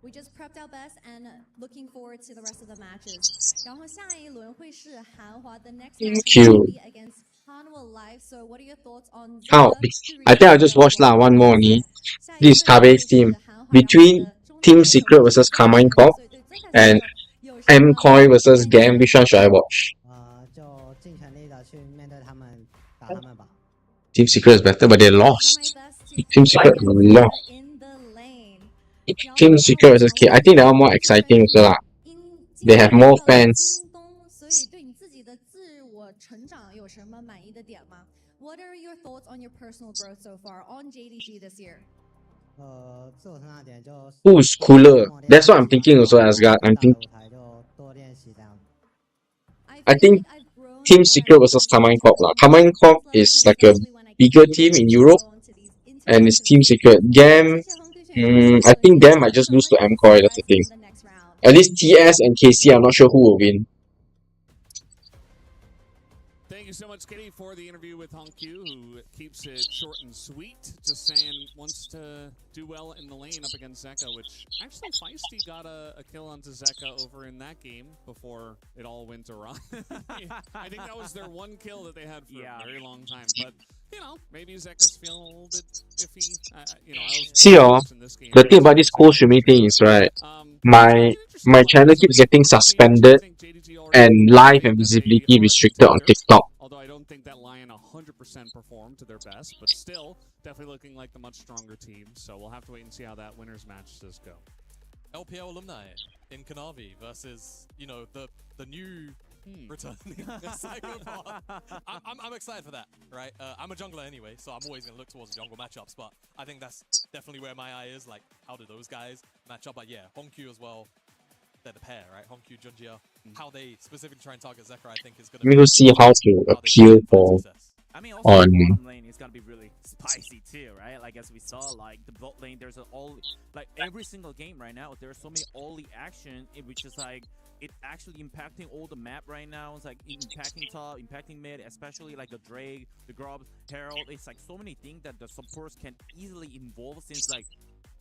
We just prepped our best and looking forward to the rest of the matches. 然后下一轮会是韩华 the next match will be against Hanwha Live. So what are your thoughts on? How? I think I just watched one more only. This is Kabe's team. Between Team Secret versus Carmine Corp and MCOI versus Gam, which one should I watch? 就尽全力的去面对他们，打他们吧。Team Secret is better, but they lost. Team Secret lost. Team Secret versus K. I think they are more exciting also lah. They have more fans. 所以对你自己的自我成长有什么满意的点吗？ What are your thoughts on your personal growth so far on JDG this year? 自我成长点就 Who's cooler? That's what I'm thinking also, Asgard. I think Team Secret versus Carmine Corp lah. Carmine Corp is like a bigger team in Europe, and it's Team Secret. Gam, I think Gam might just lose to MCOI, that's the thing. At least TS and KC, I'm not sure who will win. Thank you so much, Kitty, for the interview with Hong Q, who keeps it short and sweet. Just saying, wants to do well in the lane up against Zeka, which actually Feisty got a kill onto Zeka over in that game before it all went awry. I think that was their one kill that they had for a very long time. But, you know, maybe Zeka's feeling a little bit iffy. You know, See, the thing about this cold streaming thing is, right, my channel keeps getting suspended and live and visibility restricted on TikTok. Although I don't think that Lion 100% performed to their best, but still definitely looking like the much stronger team. So we'll have to wait and see how that winners match does go. LPL alumni in Kanavi versus, you know, the new returning psychopath. I'm excited for that, right? I'm a jungler anyway, so I'm always going to look towards jungle matchups, but I think that's definitely where my eye is. Like, how do those guys match up? But yeah, Hongq as well. They're the pair, right? Hongq, Junjia. How they specifically try and target Zekra, I think, is going to We will see how to appeal for I mean, also on the bottom lane is gonna be really spicy too, right? Like as we saw, like the bot lane, there's like every single game right now, there's so many Oli action, which is like it actually impacting all the map right now. It's like impacting top, impacting mid, especially like the Drake, the Grub, Herald. It's like so many things that the supports can easily involve, since like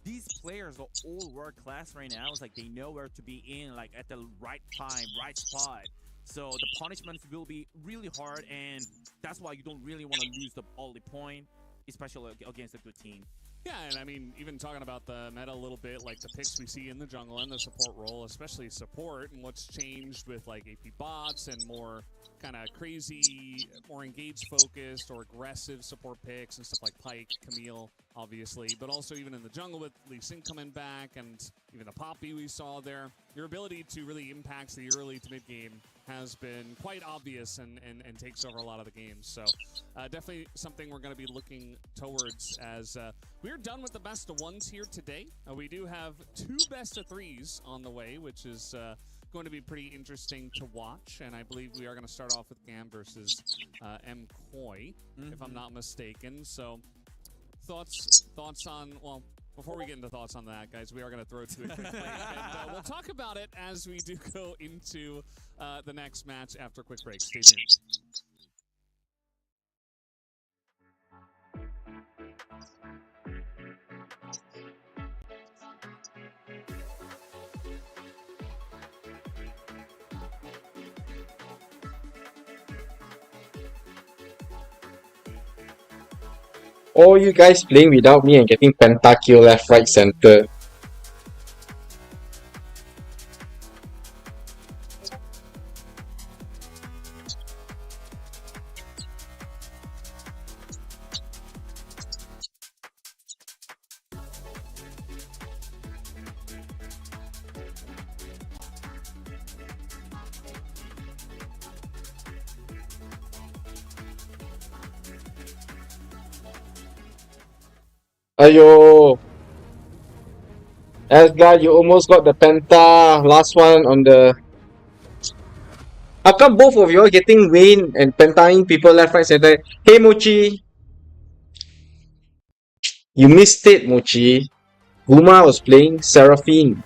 these players are all world class right now. It's like they know where to be in, like at the right time, right spot. So the punishments will be really hard, and that's why you don't really want to lose the early point, especially against a good team. Yeah, and I mean, even talking about the meta a little bit, like the picks we see in the jungle and the support role, especially support, and what's changed with like AP bots and more kind of crazy, more engaged focused or aggressive support picks and stuff like Pyke, Camille, obviously, but also even in the jungle with Lee Sin coming back and even the Poppy we saw there, your ability to really impact the early to mid game has been quite obvious and takes over a lot of the games. So definitely something we're going to be looking towards as we're done with the best of ones here today. We do have 2 best of 3s on the way, which is going to be pretty interesting to watch, and I believe we are going to start off with Gam versus MCOI, if I'm not mistaken. So thoughts on, well, before we get into thoughts on that, guys, we are going to throw to a quick break. And we'll talk about it as we do go into the next match after a quick break. Stay tuned. All you guys playing without me and getting pentakill left, right, center. Ayo! Asgard, you almost got the penta. Last one on the... How come both of you are getting Wayne and pentaing people left, right, center? Hey, Mochi! You missed it, Mochi. Guma was playing Seraphine.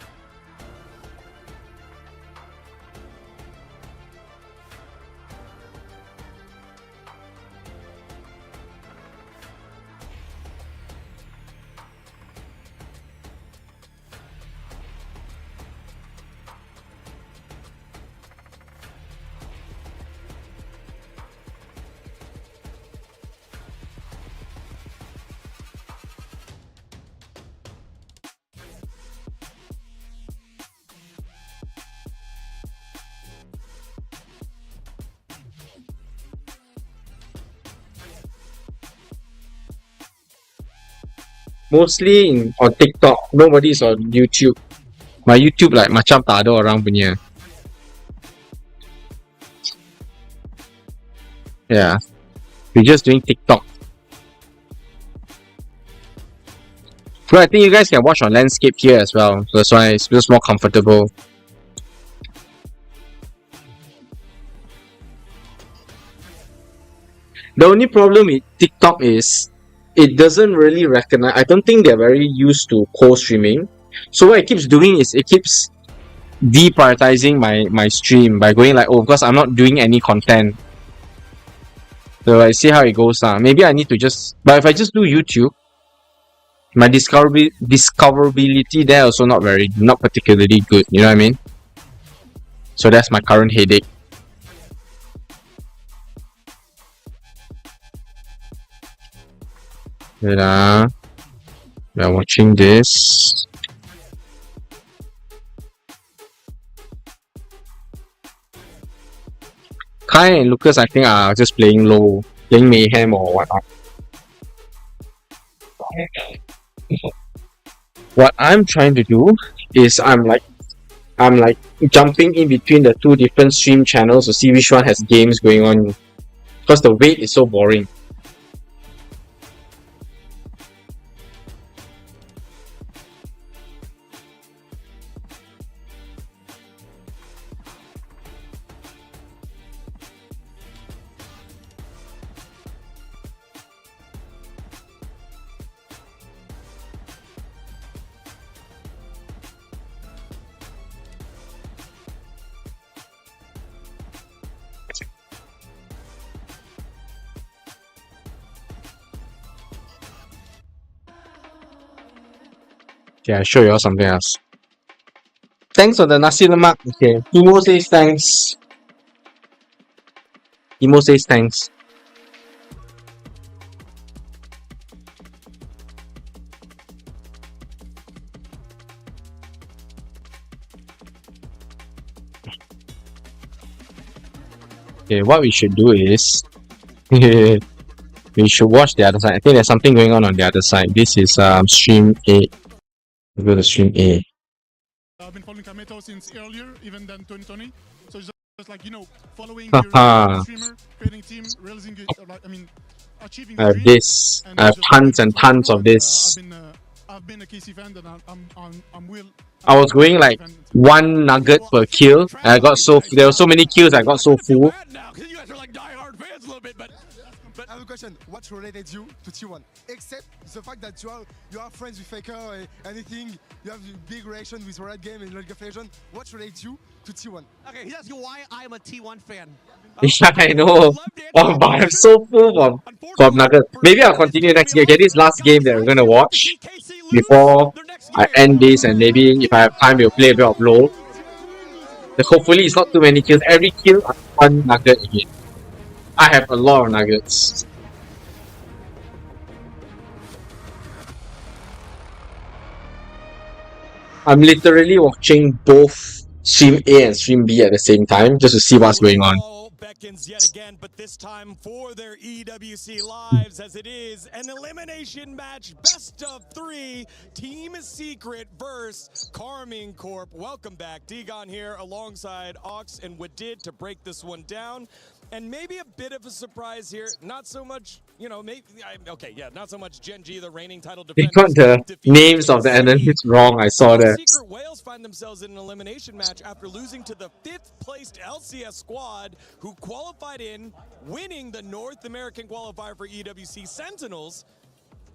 Mostly on TikTok. Nobody's on YouTube. My YouTube like macam tak ada orang punya. Yeah. We're just doing TikTok. But I think you guys can watch on landscape here as well. So that's why it feels more comfortable. The only problem with TikTok is it doesn't really recognize. I don't think they're very used to co-streaming. So what it keeps doing is it keeps deprioritizing my stream by going like, oh, because I'm not doing any content. So I see how it goes now. Maybe I need to just, but if I just do YouTube, my discoverability there also not particularly good. You know what I mean? So that's my current headache. We are watching this. Kai and Lucas, I think, are just playing low, playing mayhem or whatnot. What I'm trying to do is I'm like jumping in between the two different stream channels to see which one has games going on, because the wait is so boring. Okay, I'll show you all something else. Thanks for the nasi lemak. Okay, Emo says thanks. Emo says thanks. Okay, what we should do is we should watch the other side. I think there's something going on the other side. This is stream A. Let's go to stream A. I've been following Kameto since earlier, even than 2020. So it's just like, you know, following Haha. your streamer, creating team, realizing it, I mean, achieving I have this. I have tons and tons of this. I've been a KC fan, and I'm will. I was going like 1 nugget per kill. There were so many kills. I got so full. have a question. What related you to T1? Except the fact that you are friends with Faker and anything, you have a big relation with Riot Game and League of Legends. What relates you to T1? Okay, he's asking why I'm a T1 fan. Yeah, I know. Oh, but I'm so full from Nuggets. Maybe I'll continue next game. Okay, this last game that we're gonna watch before I end this, and maybe if I have time, we'll play a bit of LoL. But hopefully, it's not too many kills. Every kill, one nugget again. I have a lot of nuggets. I'm literally watching both Stream A and Stream B at the same time just to see what's going on. Beckons yet again, but this time for their EWC lives, as it is an elimination match, best of 3, Team Secret versus Carmine Corp. Welcome back, Degon here alongside Ox and Wadid to break this one down. And maybe a bit of a surprise here, not so much, you know, maybe, not so much Gen G, the reigning title They defenders. got the names of the enemies wrong, I saw that. Secret Whales find themselves in an elimination match after losing to the 5th placed LCS squad who qualified in, winning the North American qualifier for EWC Sentinels.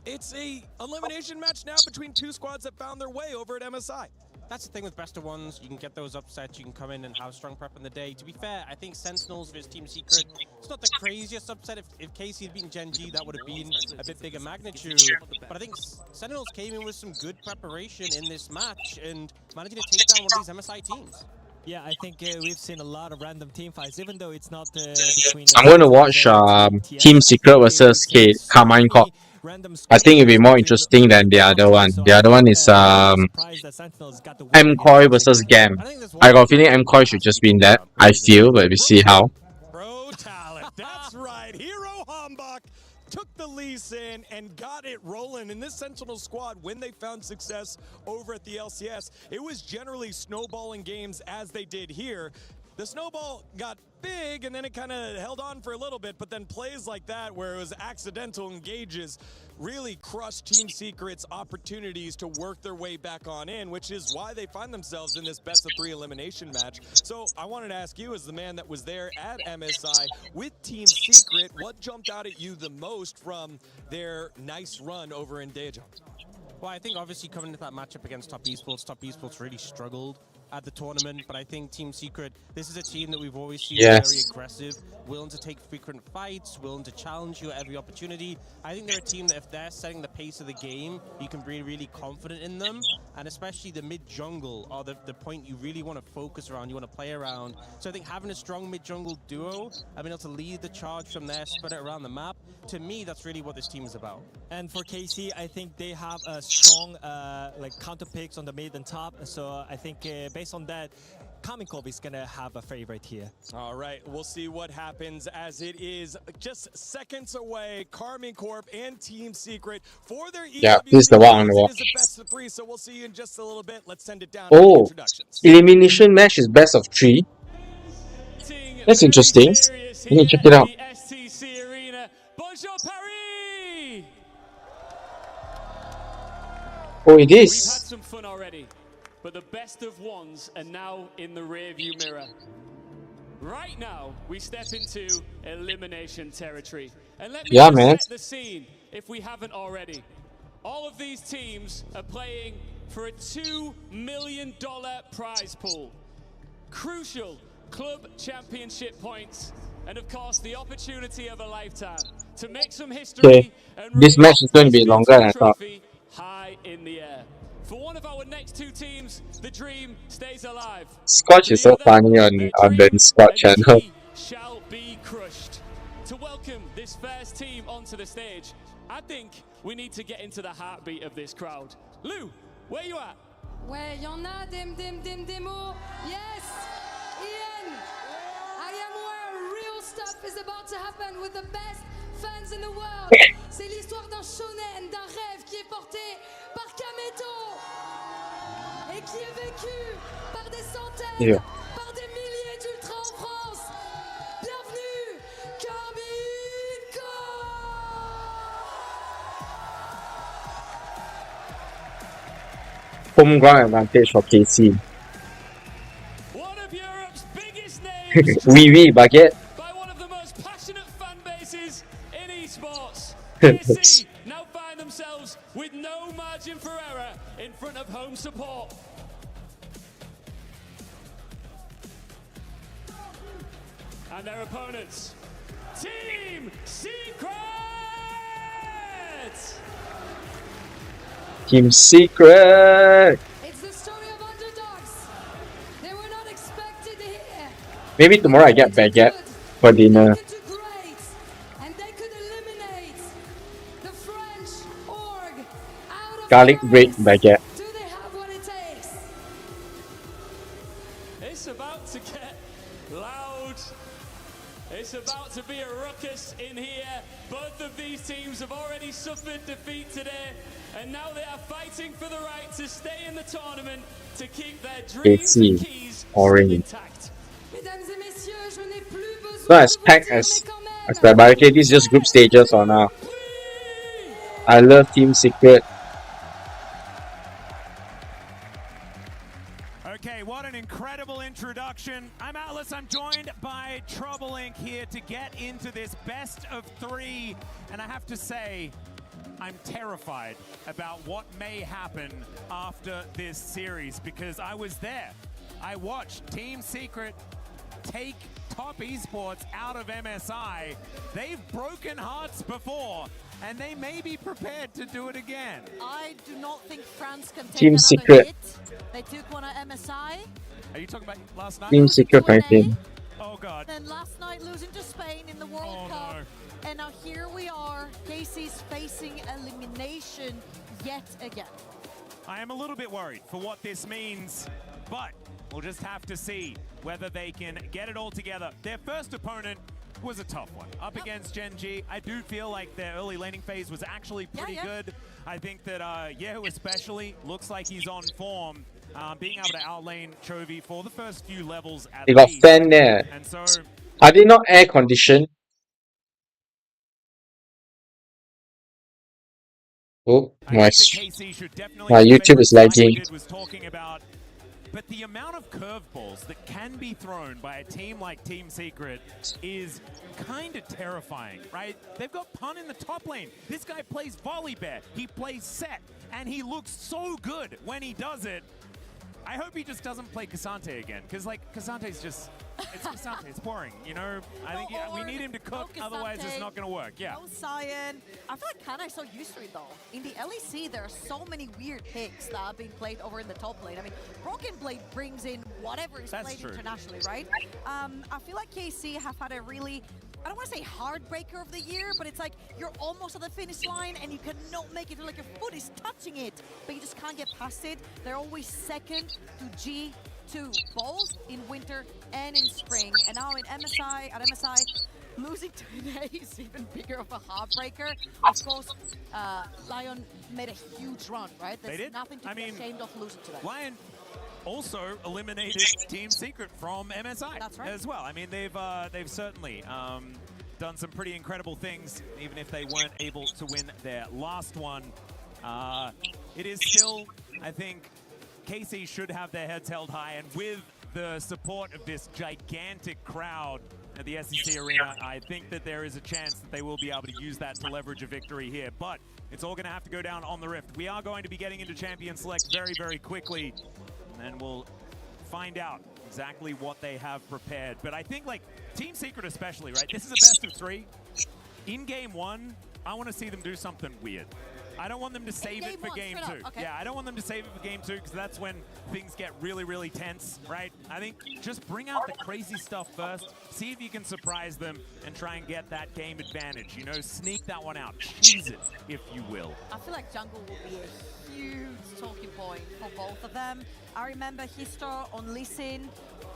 It's a elimination match now between 2 squads that found their way over at MSI. That's the thing with best of ones. You can get those upsets. You can come in and have strong prep in the day. To be fair, I think Sentinels versus Team Secret, it's not the craziest upset. If KC had beaten Gen G, that would have been a bit bigger magnitude. But I think Sentinels came in with some good preparation in this match and managing to take down one of these MSI teams. Yeah, I think we've seen a lot of random team fights, even though it's not between... I'm going to watch Team Secret versus Carmine Corp. I think it'll be more interesting than the other one. The other one is MCoy versus Gam. I got a feeling MCoy should just win that. I feel, but we see how. Bro talent, that's right. Hero Hambach took the lease in and got it rolling in this Sentinel squad when they found success over at the LCS. It was generally snowballing games as they did here. The snowball got big and then it kind of held on for a little bit, but then plays like that where it was accidental engages really crushed Team Secret's opportunities to work their way back on in, which is why they find themselves in this best of 3 elimination match. So I wanted to ask you, as the man that was there at MSI with Team Secret, what jumped out at you the most from their nice run over in Daejeon? Well, I think obviously coming into that matchup against Top Esports really struggled at the tournament, but I think Team Secret, this is a team that we've always seen very aggressive, willing to take frequent fights, willing to challenge you at every opportunity. I think they're a team that if they're setting the pace of the game, you can be really confident in them, and especially the mid-jungle are the point you really want to focus around, you want to play around. So I think having a strong mid-jungle duo, being able to lead the charge from there, spread it around the map, to me, that's really what this team is about. And for KC, I think they have a strong counter picks on the mid and top, so I think based on that, Carmine Corp is going to have a favorite here. All right, we'll see what happens as it is just seconds away. Carmine Corp and Team Secret for their EWC. This is the one on the watch. It is a best of 3, so we'll see you in just a little bit. Let's send it down. Oh, elimination match is best of 3. That's interesting. Let me check it out. Oh, it is. We've had some fun already, but the best of ones are now in the rearview mirror. Right now, we step into elimination territory. And let me set the scene, if we haven't already. All of these teams are playing for a $2 million prize pool. Crucial club championship points, and of course, the opportunity of a lifetime to make some history. And this match is going to be longer than I thought. High in the air. For one of our next 2 teams, the dream stays alive. Scotch is so funny on the Discord channel. Shall be crushed. To welcome this first team onto the stage, I think we need to get into the heartbeat of this crowd. Lou, where you at? Ouais, y'en a des mots. Yes, Ian, I am where real stuff is about to happen with the best fans in the world. C'est l'histoire d'un shonen, d'un rêve qui est porté par Kameto et qui est vécu par des centaines, par des milliers d'ultras en France. Bienvenue, Carmine Corp. Home ground advantage for KC. One of Europe's biggest names. Oui, baguette. By one of the most passionate fan bases in esports. spots. KC now find themselves with no margin for error in front of home support. And their opponents, Team Secret! Team Secret. It's the story of underdogs. They were not expected here. Maybe tomorrow I get baguette for dinner. And they could eliminate the French org out of Garlic bread baguette. Do they have what it takes? It's about to get loud. It's about to be a ruckus in here. Both of these teams have already suffered defeat today, and now they are fighting for the right to stay in the tournament, to keep their dreams and keys intact. Mesdames et messieurs, je n'ai plus besoin Not as packed as the barricade. This is just group stages for now. I love Team Secret. Okay, what an incredible introduction. I'm Atlas, I'm joined by Trouble Inc. here to get into this best of 3. And I have to say, I'm terrified about what may happen after this series because I was there. I watched Team Secret take Top Esports out of MSI. They've broken hearts before, and they may be prepared to do it again. I do not think France can take Team another Secret. hit. They took one at MSI. Are you talking about last night? Team Secret fighting. Oh god. Then last night losing to Spain in the World Cup. And now here we are. Casey's facing elimination yet again. I am a little bit worried for what this means, but we'll just have to see whether they can get it all together. Their first opponent was a tough one. Up against Gen G, I do feel like their early laning phase was actually pretty good. I think that Yehu especially looks like he's on form. Being able to outlane Chovy for the first few levels at They got least. fan there. And so Are they not air conditioned? Oh, my YouTube is lagging. was talking about, but the amount of curveballs that can be thrown by a team like Team Secret is kind of terrifying, right? They've got Pun in the top lane. This guy plays volley bear. He plays set, and he looks so good when he does it. I hope he just doesn't play Cassante again, because like Cassante's just, it's Cassante, it's boring, you know? I think we need him to cook, otherwise it's not going to work, yeah. No Cyan. I feel like Kana is so used to it though. In the LEC, there are so many weird picks that are being played over in the top lane. I mean, Broken Blade brings in whatever is played internationally, right? I feel like KC have had a really, I don't want to say heartbreaker of the year, but it's like you're almost at the finish line and you cannot make it, like your foot is touching it, but you just can't get past it. They're always second to G2, both in winter and in spring. And now in MSI, at MSI, losing today is even bigger of a heartbreaker. Of course, Lion made a huge run, right? There's nothing to be ashamed of losing today. Lion also eliminated Team Secret from MSI as well. I mean, they've certainly done some pretty incredible things, even if they weren't able to win their last one. It is still, I think, KC should have their heads held high, and with the support of this gigantic crowd at the SEC Arena, I think that there is a chance that they will be able to use that to leverage a victory here. But it's all going to have to go down on the Rift. We are going to be getting into Champion Select very, very quickly, and then we'll find out exactly what they have prepared. But I think, like, Team Secret especially, right? This is a best of 3. In Game 1, I want to see them do something weird. I don't want them to save it for Game 2. Okay. Yeah, I don't want them to save it for Game 2 because that's when things get really, really tense, right? I think just bring out the crazy stuff first, see if you can surprise them, and try and get that game advantage. You know, sneak that one out. Cheese it, if you will. I feel like jungle will be a huge talking point for both of them. I remember Histo on Lee Sin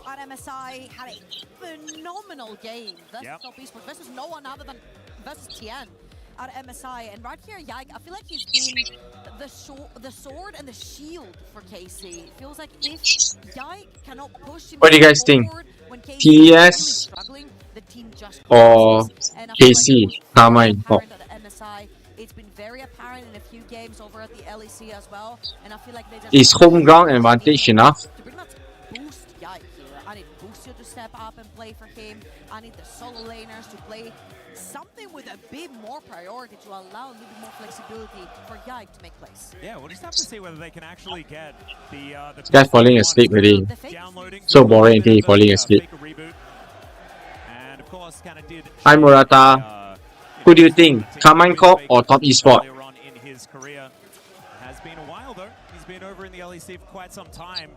at MSI had a phenomenal game versus Top Esports, versus no one other than versus Tian at MSI. And right here, Yike, I feel like he's been the sword and the shield for KC. It feels like if Yike cannot push him What do you guys think? TS really struggling, the team just or and I feel KC? like Carmine. at MSI. It's been very apparent in a few games over at the LEC as well. And I feel like they just Is home ground advantage enough? to pretty much boost Yike here. I need Lucio to step up and play for him. I need the solo laners to play something with a bit more priority to allow a little bit more flexibility for Yike to make plays. Yeah, we'll just have to see whether they can actually get the This guy's falling asleep already. So boring until he falling asleep. And of course, kind of did. Hi Murata. Who do you think? Carmine Corp or Top Esport? Earlier on in his career. Has been a while though. He's been over in the LEC for quite some time.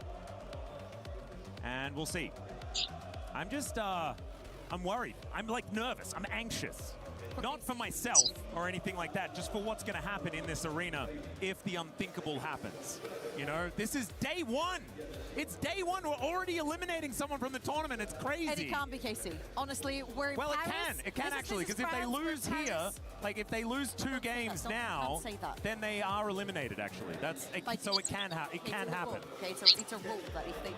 And we'll see. I'm just, I'm worried. I'm like nervous. I'm anxious. Not for myself or anything like that, just for what's going to happen in this arena if the unthinkable happens. You know, this is day one. It's day one. We're already eliminating someone from the tournament. It's crazy. And it can't be KC. Honestly, we're in Well, Paris. it can actually, because if they lose here, like if they lose 2 games now, then they are eliminated. Actually, that's so it can happen. It can happen. Okay, so it's a rule that if they,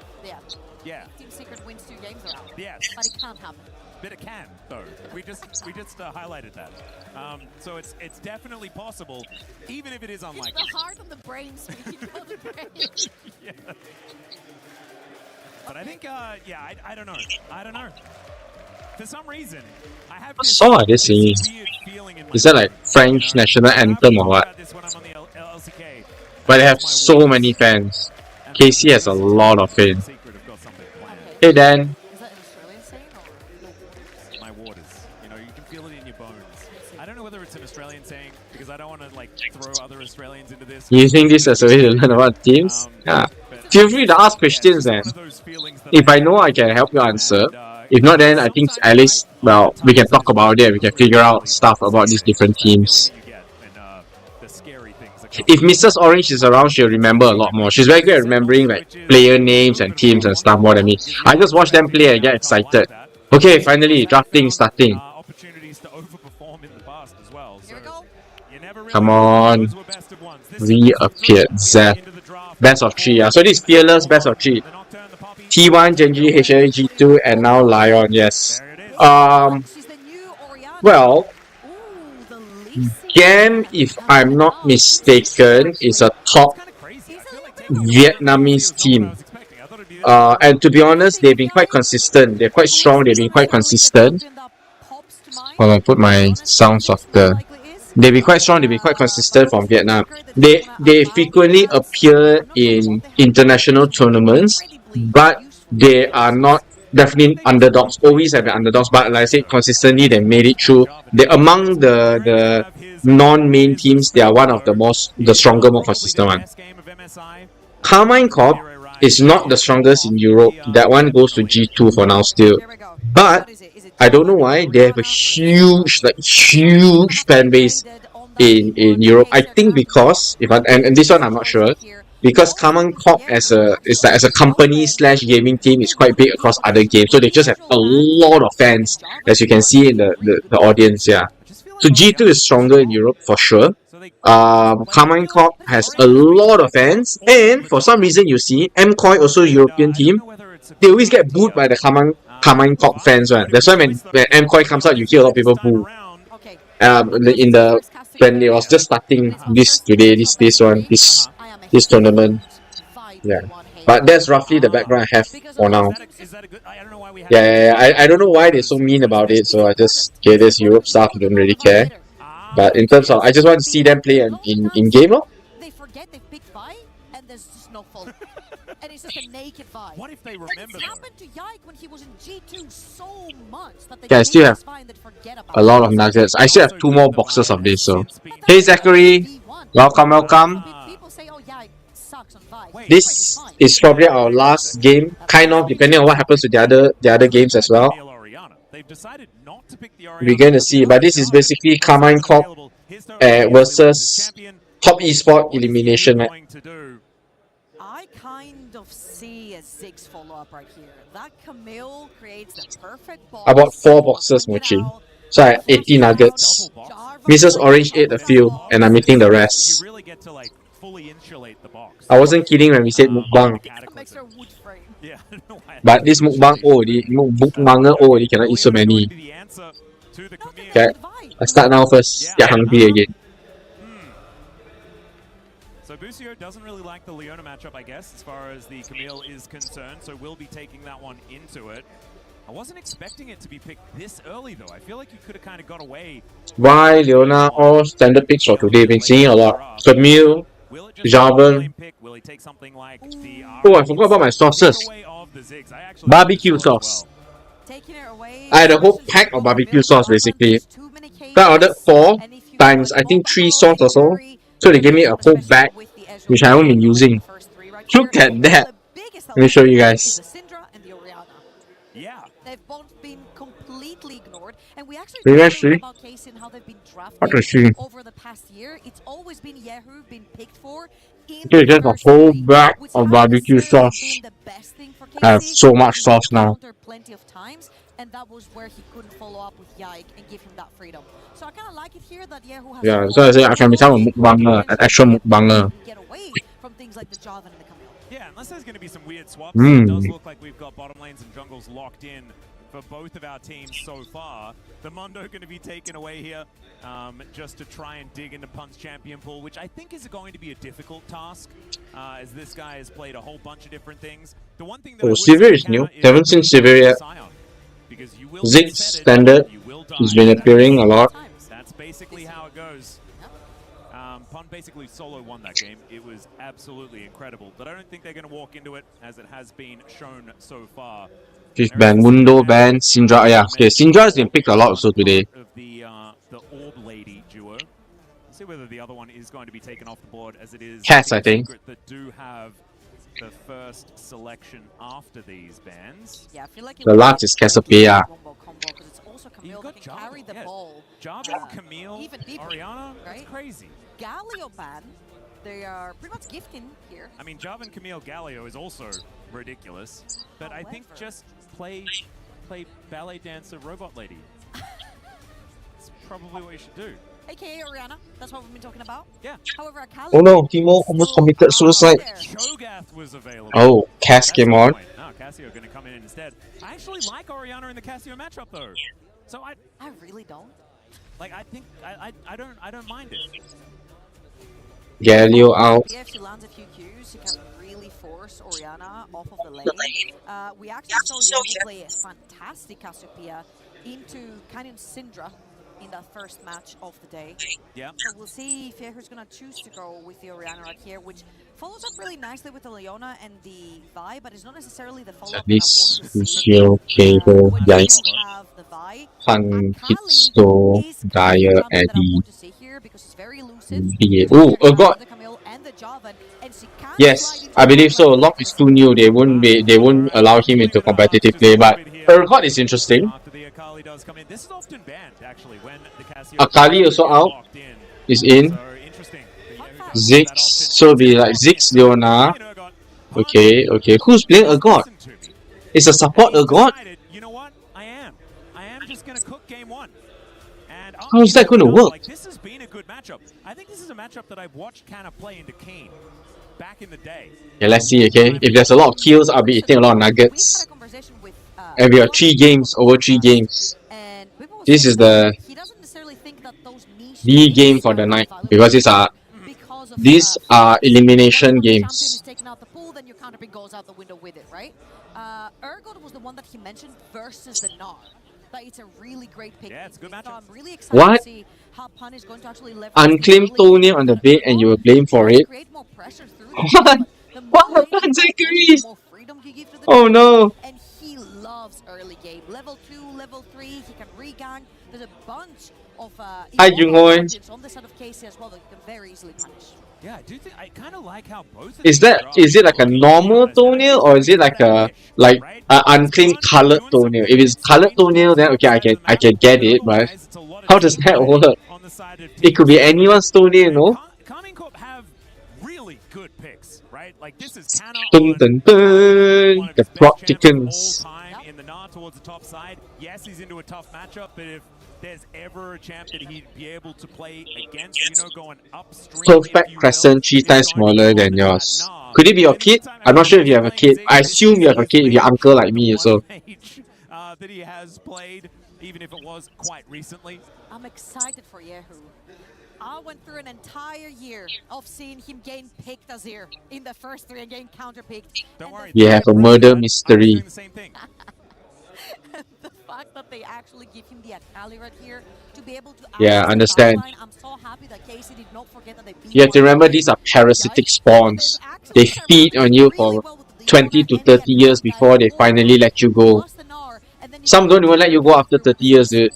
Yeah. if Team Secret wins 2 games, they're out. Yes. But it can't happen. But it can, though. We just highlighted that. So it's definitely possible, even if it is unlikely. It's the heart and the brain speaking for the brain. Yeah. But I think, yeah, I don't know. I don't know. For some reason, I have What song are they singing? Is that like French national anthem or what? But they have so many fans. KC has a lot of fans. Hey Dan. My waters. You know, you can feel it in your bones. I don't know whether it's an Australian saying, because I don't want to like throw other Australians into this. Using this as a way to learn about teams? Yeah. Feel free to ask questions then. If I know, I can help you answer. If not, then I think at least, well, we can talk about it. We can figure out stuff about these different teams. If Mrs. Orange is around, she'll remember a lot more. She's very good at remembering like player names and teams and stuff more than me. I just watch them play and get excited. Okay, finally, drafting starting. Come on. Reappeared. Zeph. Best of 3. So this is Fearless, best of 3. T1, Genji, HA, G2, and now Lion, yes. Well, Gam, if I'm not mistaken, is a top Vietnamese team. And to be honest, they've been quite consistent. They're quite strong, they've been quite consistent. Hold on, put my sound softer. They've been quite strong, they've been quite consistent from Vietnam. They frequently appear in international tournaments, but they are not definitely underdogs. Always have been underdogs, but like I said, consistently they made it through. They among the non-main teams, they are one of the stronger, more consistent one. Carmine Corp is not the strongest in Europe. That one goes to G2 for now still. But I don't know why they have a huge fan base in Europe. I think because and this one I'm not sure, because Carmine Corp as a company / gaming team is quite big across other games, so they just have a lot of fans, as you can see in the audience. Yeah, so G2 is stronger in Europe for sure. Carmine Corp has a lot of fans, and for some reason you see MCOY also European team, they always get booed by the Carmine Corp fans, right? That's why when MCOY comes out, you hear a lot of people boo. When it was just starting this tournament. Yeah. But that's roughly the background I have for now. Yeah, I don't know why they're so mean about it, so I just, okay, this Europe stuff, I don't really care. But in terms of, I just want to see them play in game, lor. They forget they picked Vi, and there's just no fault. And it's just a naked Vi. What if they remember? It happened to Yike when he was in G2 so much that they Yeah, I still have a lot of nuggets. I still have 2 more boxes of this, so. Hey Zachary! Welcome. This is probably our last game, kind of, depending on what happens to the other games as well. We're going to see, but this is basically Carmine Corp versus Top Esport elimination match. I kind of see a 6 follow-up right here. That Camille creates the perfect box. About 4 boxes, Mochi. So I had 80 nuggets. Mrs. Orange ate a few, and I'm eating the rest. I wasn't kidding when we said mukbang. But this mukbang, mukbanger, they cannot eat so many. Okay, I start now first. Get hungry again. So Busio doesn't really like the Leona matchup, I guess, as far as the Camille is concerned, so we'll be taking that one into it. I wasn't expecting it to be picked this early, though. I feel like you could have kind of got away. Why Leona? All standard picks for today. Been seeing a lot. Camille, Jarvan. Will he take something like the Oh, I forgot about my sauces. Barbecue sauce. I had a whole pack of barbecue sauce basically. I ordered 4 times, I think 3 sauce or so. So they gave me a whole bag, which I haven't been using. Look at that. Let me show you guys. Yeah. They've both been completely ignored, and we actually Let's talked see. about Casey and how they've been What to see? drafted over the past year. It's always been Yahoo been picked for in Okay, the just a first whole three, bag which of hasn't barbecue necessarily sauce. been the best thing for I have Casey, so much because sauce he now. countered plenty of times, and that was where he couldn't follow up with Yike and give him that freedom. So I kind of like it here that Yahoo has Yeah, so I say I can become a mukbanger, an actual mukbanger. get away from things like the Jarvan and the Camille. Yeah, unless there's going to be some weird swaps, it does look like we've got bottom lanes and jungles locked in for both of our teams so far. The Mundo going to be taken away here just to try and dig into Pun's champion pool, which I think is going to be a difficult task, as this guy has played a whole bunch of different things. The one thing that I would Sivir say, is new. Kanna, is Haven't seen Sivir yet. Sion, because you will Ziggs get fetid, standard. you will die. He's been appearing a lot. That's basically how it goes. Pun basically solo won that game. It was absolutely incredible, but I don't think they're going to walk into it as it has been shown so far. She's banned. Mundo banned. Syndra. Yeah, okay. Syndra has been picked a lot also today. Of the Orb Lady duo. Let's see whether the other one is going to be taken off the board, as it is Cass, I think. Secret that do have the first selection after these bans. Yeah, I feel like The last is Cassiopeia. Camille that can carry the ball. Jarvan, Camille, even deeper, Orianna, that's right? crazy. Galio ban, they are pretty much gifting here. I mean, Jarvan, Camille, Galio is also ridiculous, but I think just play ballet dancer robot lady. It's probably what you should do. AKA Orianna, that's what we've been talking about. Yeah. However, Akali Oh no, Timo almost committed suicide. Cho'Gath was available. Oh, Cass came on. No, Cassio going to come in instead. I actually like Orianna in the Cassio matchup though. So I really don't. Like, I think I don't mind it. Galio out. If she lands a few Qs, she can really force Orianna off of the lane. We actually saw Yahoo play a fantastic Cassiopeia into Canyon Syndra in that first match of the day. Yeah. So we'll see if Yahoo's going to choose to go with the Orianna right here, which follows up really nicely with the Leona and the Vi, but it's not necessarily the follow-up that I This want to see. Lucio, Cable, Yikes. Have the Vi. Pan, Kitsto, Dire, Eddie. Oh, God. Yes, I believe so. Locke is too new. They won't allow him into competitive play. But Urgot is interesting. This is often banned actually when the Cassio Akali also out. Is in. Ziggs. So it'll be like Ziggs, Leona. Okay, okay. Who's playing Urgot? It's a support Urgot? You know what? I am just gonna cook game one. And how is that going to work? Like, this has been a good matchup. I think this is a matchup that I've watched Kanna play into Kane back in the day. Yeah, let's see, okay? If there's a lot of kills, I'll be eating a lot of nuggets. And we have 3 games, over 3 games. This is the game for the night, because these are elimination games. Urgot was the one that he mentioned versus the Gnar. That it's a really great pick. Yeah, it's a good matchup. So I'm really excited What? to see how Pun is going to actually leverage Unclaimed toenail on the bed and you will blame for it? create more pressure through What? What happened, Zachary? Oh no! And he loves early game. Level 2, level 3, he can regang. There's a bunch of Hi, Junghoi. on the side of Casey as well that you can very easily punish. Yeah, I do think I kind of like how both. Is it like a normal toenail or is it like a unclaimed colored toenail? If it's colored toenail, then okay, I can get it, but how does that work? It could be anyone's toenail, you know? Carmine Corp have really good picks, right? Like this is Kanna Dun dun dun! The prop chickens. in the Gnar towards the top side. Yes, he's into a tough matchup, but if there's ever a champ that he'd be able to play against, you know, going upstream. Perfect crescent 3 times smaller than yours. Could it be your kid? I'm not sure if you have a kid. I assume you have a kid if you're uncle like me, so. That he has played, even if it was quite recently. I'm excited for Yahoo. I went through an entire year of seeing him getting picked Azir in the first 3 and getting counter-picked. Don't worry. You have a murder mystery. The same thing. The fact that they actually give him the Akali right here to be able to Yeah, access the understand. backline, I'm so happy that Casey did not forget that they beat You have to one remember point. these are parasitic spawns. They feed on you for 20 to 30 years before they finally let you go. Some don't even let you go after 30 years, dude.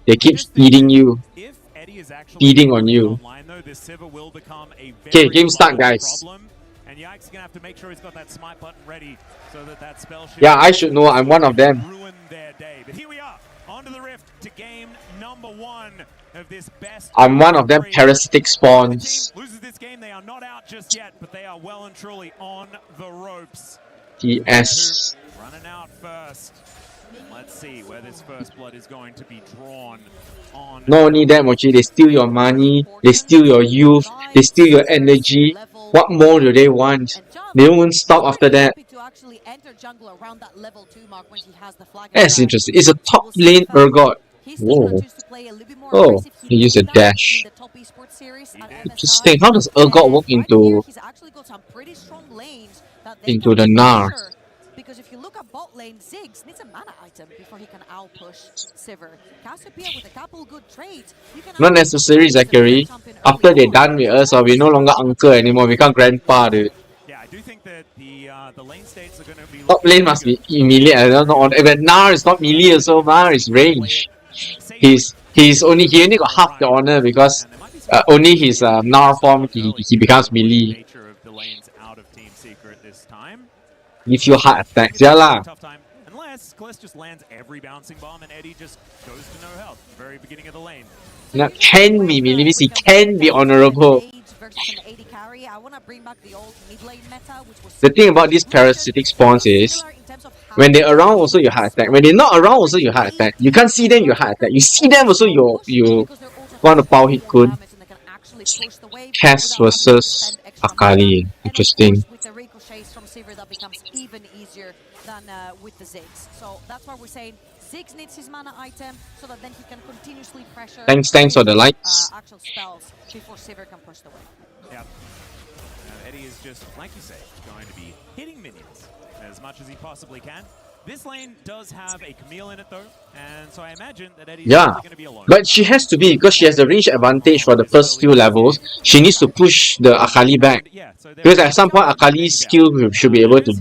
They keep feeding you. Feeding on you. Online, though, this Sivir will become a Okay, very game start, large guys. problem, and Yike's gonna have to make sure he's got that smite button ready so that that spell shield Yeah, I should know. I'm one of them. ruin their day. But here we are, onto the rift to game number 1 of this best. I'm one of them parasitic spawns. Loses this game, they are not out just yet, but they are well and truly on the ropes. TS. Running out first. Let's see where this first blood is going to be drawn on. Not only that, Mochi, they steal your money, they steal your youth, they steal your energy. What more do they want? They won't stop after that. That's interesting. It's a top lane Urgot. Whoa. Oh, he used a dash. Interesting. How does Urgot work into the Gnar? Because if you look at bot lane, Ziggs needs a mana item before he can out-push Sivir. Cassiopeia with a couple good trades. Not necessary, Zachary. After they're done with us, or we're no longer uncle anymore, we become grandpa, dude. Yeah, I do think that the lane states are going to be... Top lane must be melee. I don't know. But Gnar is not melee, so Gnar is range. He only got half the honor because only his Gnar form he becomes melee. Give you heart attacks, yeah lah. Unless Kless just lands every bouncing bomb and Eddie just goes to no health at the very beginning of the lane. Now, can be melee, means he can be honorable. The thing about these parasitic spawns is, when they're around also you heart attack. When they're not around also you heart attack. You can't see them, you heart attack. You see them also you want to power hit kun. Cass versus Akali. Interesting. That becomes even easier than with the Ziggs. So that's why we're saying Ziggs needs his mana item so that then he can continuously pressure Thanks for the likes. actual spells before Sivir can push the way. Yeah. Eddie is just, like you say, going to be hitting minions as much as he possibly can. This lane does have a Camille in it though, and so I imagine that Eddie's going to be alone. But she has to be, because she has the range advantage for the first few levels. She needs to push the Akali back. Because at some point Akali's skill should be able to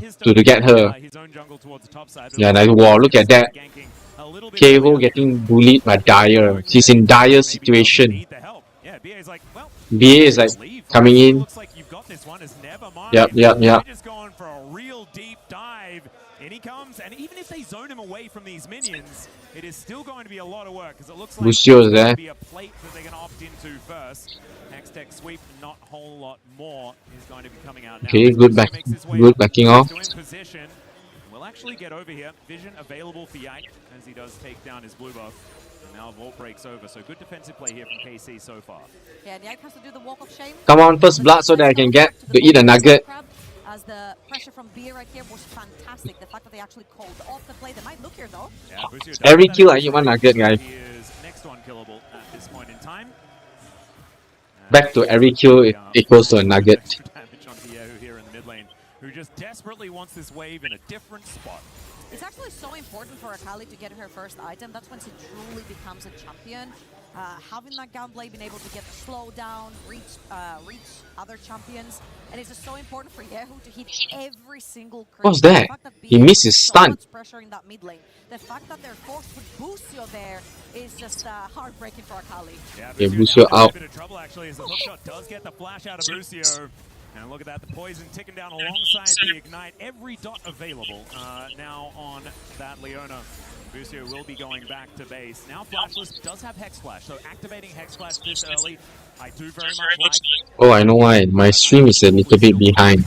get her. Yeah, like, wow, look at that. Keho getting bullied by Dire. She's in dire situation. BA is like coming in. Yep. Just going for a real deep dive. In he comes, and even if they zone him away from these minions, it is still going to be a lot of work, because it looks like Lucio's there. be a plate that they're going to opt into first. Hextech sweep, not a whole lot more is going to be coming out now. Okay, good backing off. Position. We'll actually get over here. Vision available for Yike as he does take down his blue buff. And now Vault breaks over, so good defensive play here from KC so far. Yeah, and Yike has to do the walk of shame. Come on, first blood so that I can get to eat a nugget. As the pressure from BA right here was fantastic. The fact that they actually called off the play, they might look here though. Yeah, every kill I eat one nugget, guys. He is next one killable at this point in time. Back to every kill it equals to a nugget. Damage on Viehu here in the mid lane, who just desperately wants this wave in a different spot. It's actually so important for Akali to get her first item. That's when she truly becomes a champion. Having that gunblade, being able to get the slow down, reach other champions, and it's just so important for Yehu to hit every single crit. What's that? He missed his stun. Pressure in that mid lane. The fact that they're forced with Busio there is just heartbreaking for Akali. Yeah, Busio out. A bit of trouble actually, as the hookshot does get the flash out of Busio. And look at that, the poison ticking down alongside the ignite. Every dot available now on that Leona. Busio will be going back to base. Now Flashless does have Hex Flash, so activating Hex Flash this early, I do very much like. Oh, I know why. My stream is a little bit behind.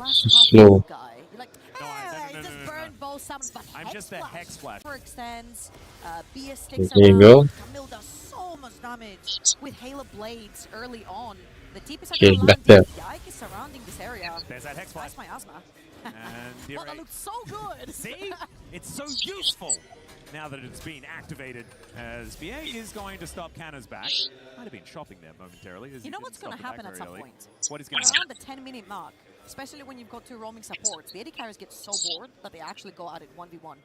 Slow. I'm just a Hex Flash. Extends, There you go. Camille does so much damage with Halo Blades early on. The TP is Okay, better. Yike is surrounding this area. There's that Hex Flash. That's my asthma. And Well, that looked so good. See? It's so useful now that it's been activated, as BA is going to stop Canna's back. Might have been shopping there momentarily. As You know what's going to happen at some point? What is going to happen? Around the 10-minute mark, especially when you've got two roaming supports, the AD carriers get so bored that they actually go at it 1v1.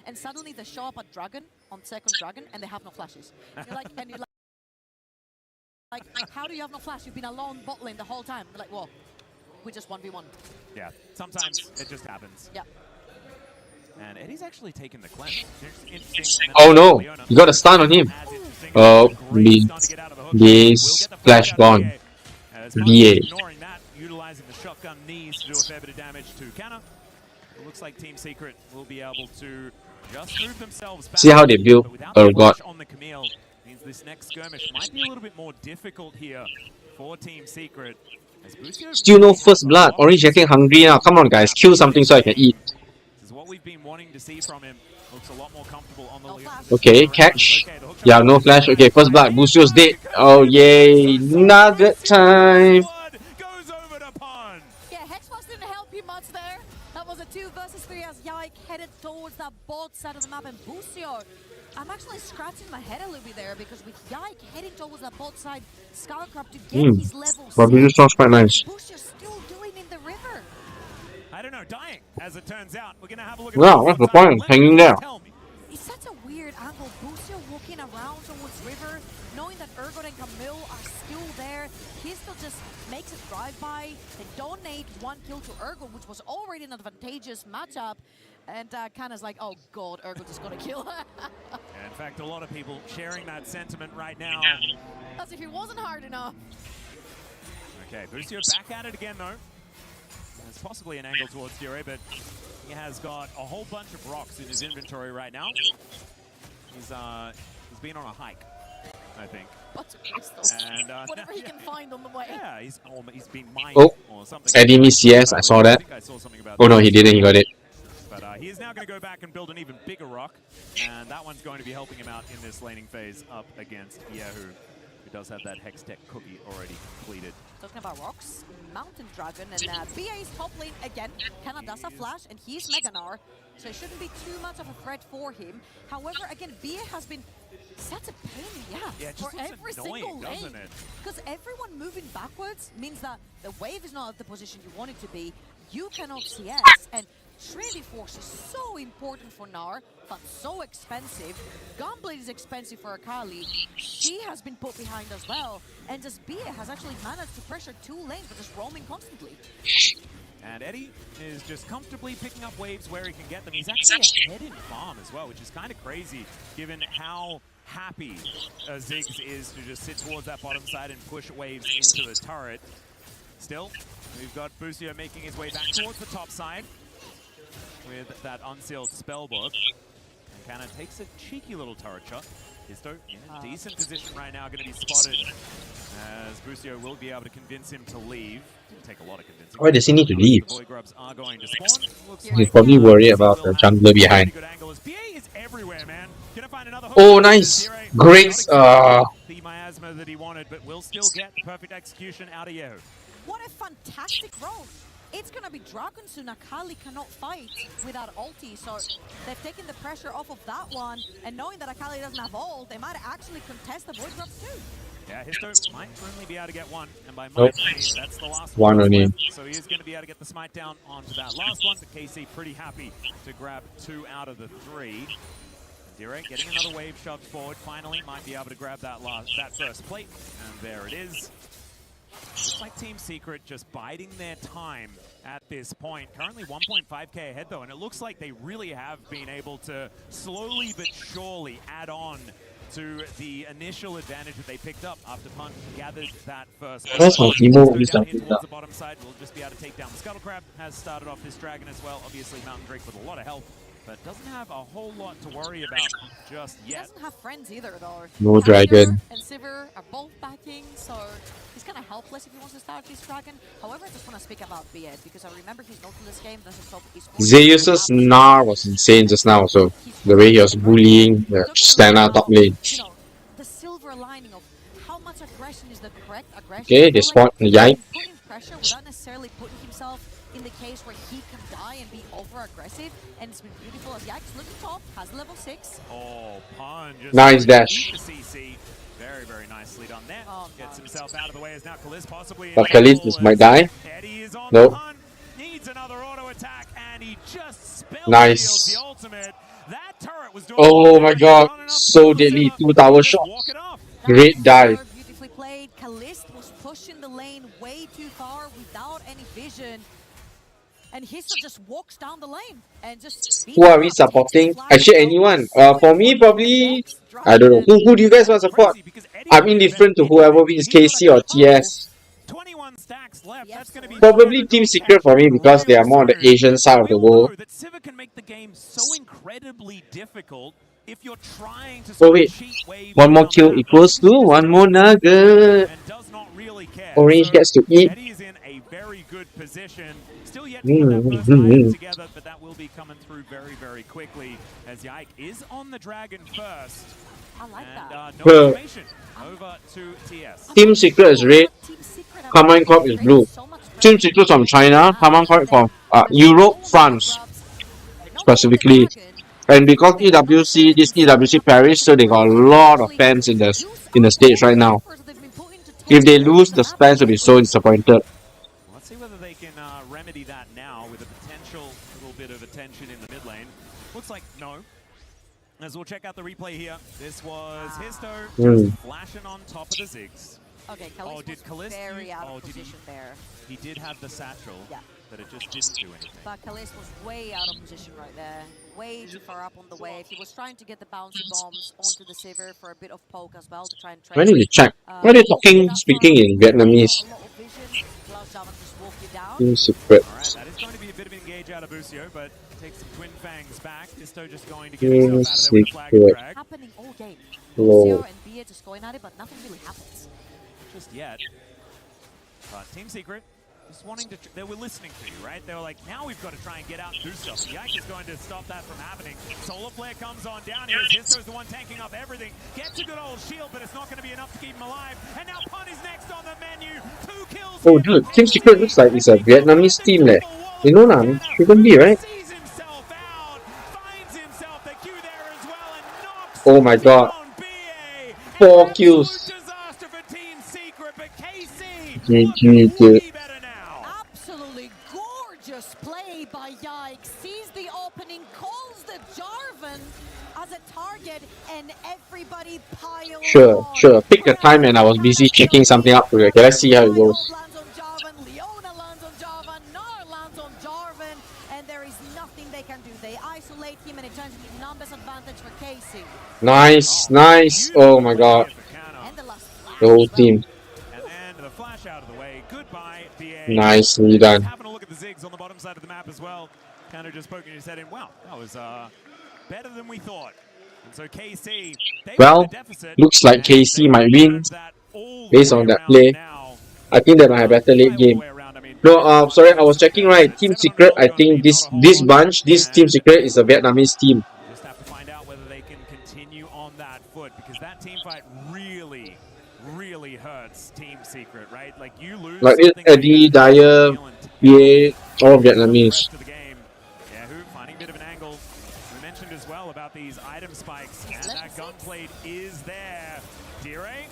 And suddenly they show up at Dragon, on second Dragon, and they have no flashes. You're like, how do you have no flash? You've been alone bot lane the whole time. They're like, well, we just 1v1. Yeah, sometimes it just happens. Yeah. And Eddie's actually taken the cleanse. Oh no, you got a stun on him. Oh, this flash gone. BA. Ignoring that, utilizing the shotgun knees to do a fair bit of damage to Canna. It looks like Team Secret will be able to just move themselves back. See how they build God. On the Camille means this next skirmish might be a little bit more difficult here for Team Secret. Still no first blood. Orange getting hungry now. Come on guys, kill something so I can eat. This is what we've been wanting to see from him. Looks a lot more comfortable on the lead. Okay, catch. Yeah, no flash. Okay, first blood. Busio's dead. Oh yay, nugget time. Yeah, Hexbox didn't help you much there. That was a 2 versus 3 as Yike headed towards that bot side of the map, and Busio, I'm actually scratching my head a little bit there because with Yike heading towards that bot side, Skullcrab to get his level 6, This sounds quite nice. Busio's still doing in the river. I don't know, dying, as it turns out. We're going to have a look at Wow, what's the point? Hanging there. It's such a weird angle. Busio walking around towards river, knowing that Urgot and Camille are still there. He still just makes a drive-by. They donate 1 kill to Urgot, which was already an advantageous matchup. And Canna's like, oh god, Urgot just got a kill. In fact, a lot of people sharing that sentiment right now. As if it wasn't hard enough. Okay, Busio back at it again though. There's possibly an angle towards Fury, but he has got a whole bunch of rocks in his inventory right now. He's been on a hike, I think. Bunch of crystals. And, whatever he can find on the way. Yeah, he's been mined or something. Eddie missed CS, I saw that. I think I saw something about Oh no, he didn't, he got it. But he is now going to go back and build an even bigger rock, and that one's going to be helping him out in this laning phase up against Yahoo, who does have that Hex Tech cookie already completed. Talking about rocks, Mountain Dragon, and BA's top lane again. Canna does a flash, and he's Meganar, so it shouldn't be too much of a threat for him. However, again, BA has been such a pain in the ass for every single lane. Because everyone moving backwards means that the wave is not at the position you want it to be. You cannot CS, and Trinity Force is so important for Gnar, but so expensive. Gunblade is expensive for Akali. She has been put behind as well, and just BA has actually managed to pressure 2 lanes, but just roaming constantly. And Eddie is just comfortably picking up waves where he can get them. He's actually ahead in farm as well, which is kind of crazy given how happy Ziggs is to just sit towards that bottom side and push waves into the turret. Still, we've got Busio making his way back towards the top side with that unsealed spellbook. And Canna takes a cheeky little turret shot. Histo in a decent position right now, going to be spotted as Busio will be able to convince him to leave. Didn't take a lot of convincing. Why does he need to leave? The boy grubs are going to spawn. He's probably worried about the jungler behind. BA is everywhere, man. Gonna find another Oh, nice. Great. The miasma that he wanted, but will still get the perfect execution out of Yahoo. What a fantastic roll. It's going to be Dragon soon. Akali cannot fight without ulti, so they've taken the pressure off of that one, and knowing that Akali doesn't have ult, they might actually contest the Void Drops too. Yeah, Histo might only be able to get one, and by might, I mean that's the last one only. So he is going to be able to get the smite down onto that last one, but KC pretty happy to grab 2 out of the 3. Dire getting another wave shoved forward, finally might be able to grab that first plate, and there it is. Looks like Team Secret just biding their time at this point. Currently 1.5k ahead though, and it looks like they really have been able to slowly but surely add on to the initial advantage that they picked up after Punt gathered that first. That's my emo. Towards the bottom side, we'll just be able to take down the Scuttle Crab. Has started off this dragon as well. Obviously Mountain Drake with a lot of health, but doesn't have a whole lot to worry about just yet. He doesn't have friends either though. No dragon. And Sivir are both backing, so he's kind of helpless if he wants to start this dragon. However, I just want to speak about BA because I remember he's not in this game. Zeus's Gnar was insane just now, so the way he was bullying the Stana top lane. The silver lining of how much aggression is the correct aggression. Okay, they spawned the Yike. Putting pressure without necessarily putting himself in the case where he can die and be over-aggressive, and it's been beautiful as Yikes looking top, has level 6. Oh, Pun just Nice going to dash. eat the CC. Very, very nicely done there. Gets himself out of the way as now Kalisz possibly. But Kalisz just might die. Eddie is on Nope. the hunt. Needs another auto attack, and he just spells Nice. the ultimate. That turret was doing Oh my god, so deadly. 2 tower shots. Great dive. Beautifully played. Kalisz was pushing the lane way too far without any vision. And Histo just walks down the lane and just... Who are we supporting? Actually, anyone. For me, probably, I don't know. Who do you guys want to support? I'm indifferent to whoever wins, KC or TS. 21 stacks left. That's going to be Probably Team Secret for me because they are more on the Asian side of the world. that Civic can make the game so incredibly difficult if you're trying to Oh wait, cheat wave one more kill equals to one more nugget. Orange gets to eat. Eddie is in a very good position. Still yet to put that first item together, but that will be coming through very, very quickly as Yike is on the dragon first. I like that. No Well, information over to TS. Team Secret is red. Command Corp is blue. Team Secret from China. Command Corp from Europe, France, specifically. And because EWC, this EWC Paris, so they got a lot of fans in the States right now. If they lose, the fans will be so disappointed. Let's see whether they can remedy that now with a potential little bit of attention in the mid lane. Looks like no. As we'll check out the replay here, this was Histo just flashing on top of the Ziggs. Okay, Kalisz did Kalisz very out of did position there. He did have the satchel, Yeah. but it just didn't do anything. But Kalisz was way out of position right there. Way too far up on the wave. He was trying to get the bouncy bombs onto the Sivir for a bit of poke as well to try and trade. I need to check. Why are they speaking in Vietnamese? Team Secret. Alright, that is going to be a bit of an engage out of Busio, but takes some twin fangs back. Histo just going to get himself out of there with a flag and drag. Happening all game. Low. Busio and Bia just going at it, but nothing really happens. Just yet. But Team Secret just wanting to... They were listening to you, right? They were like, now we've got to try and get out and do stuff. Yike is going to stop that from happening. Solar Flare comes on down here. Histo's the one tanking up everything. Gets a good old shield, but it's not going to be enough to keep him alive. And now Pun is next on the menu. 2 kills. Oh dude, Team Secret looks like it's a Vietnamese team leh. You know nah, shouldn't be, right? Oh my god. 4 kills. GG, dude. Absolutely gorgeous play by Yike. Sees the opening, calls the Jarvan as a target, and everybody piles Sure. Pick a time and I was busy checking something up for you. Okay, let's see how it goes. lands on Jarvan, Leona lands on Jarvan, Gnar lands on Jarvan, and there is nothing they can do. They isolate him and it turns into numbers advantage for Casey. Nice. Oh my god. The whole team. Nicely done. Having a look at the Ziggs on the bottom side of the map as well. Kind of just poking his head in. Wow, that was better than we thought. And so KC, Well, looks like KC might win based on that play. I think they might have better late game. No, sorry, I was checking right. Team Secret, I think this bunch, this Team Secret is a Vietnamese team. Just have to find out whether they can continue on that foot, because that team fight really hurts Team Secret, right? Like you lose like Eddie, Dyer, BA, all Vietnamese. Yeah, who finding a bit of an angle. We mentioned as well about these item spikes, and that gunblade is there. Dire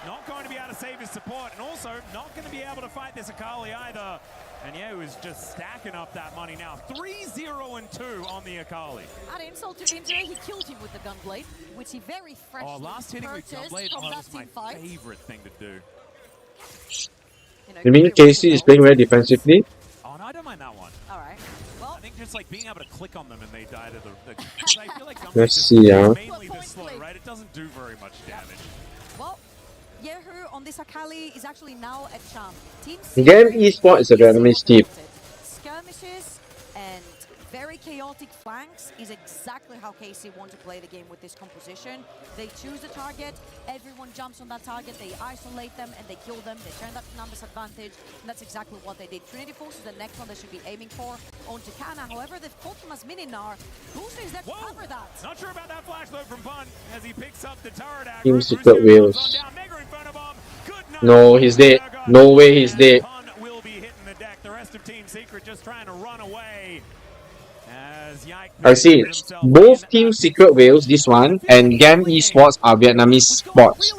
not going to be able to save his support, and also not going to be able to fight this Akali either. And yeah, he was just stacking up that money now. 3-0 and 2 on the Akali. At insult to injury, he killed him with the gunblade, which he very freshly last hitting with gunblade, from that was my team fight. favorite thing to do. You mean KC is playing very defensively? Oh no, I don't mind that one. Alright. Well, I think just like being able to click on them and they die to the because I feel like Let's see, is mainly this slow, right? It doesn't do very much damage. Well, Yehu on this Akali is actually now at champ. Team Game Esports is a Vietnamese team. skirmishes and very chaotic flanks is exactly how KC want to play the game with this composition. They choose a target, everyone jumps on that target, they isolate them and they kill them, they turn that to numbers advantage, and that's exactly what they did. Trinity Force is the next one they should be aiming for. On to Kana, however, they've caught him as Mini-Gnar. Booster is there to cover that. Not sure about that flash though from Bun as he picks up the turret aggro. Team Secret Wales. No, he's dead. No way he's dead. Will be hitting the deck. The rest of Team Secret Secret just trying to run away. As Yike I see. Both Team Secret Wales, this one, and GAM Esports are Vietnamese sports.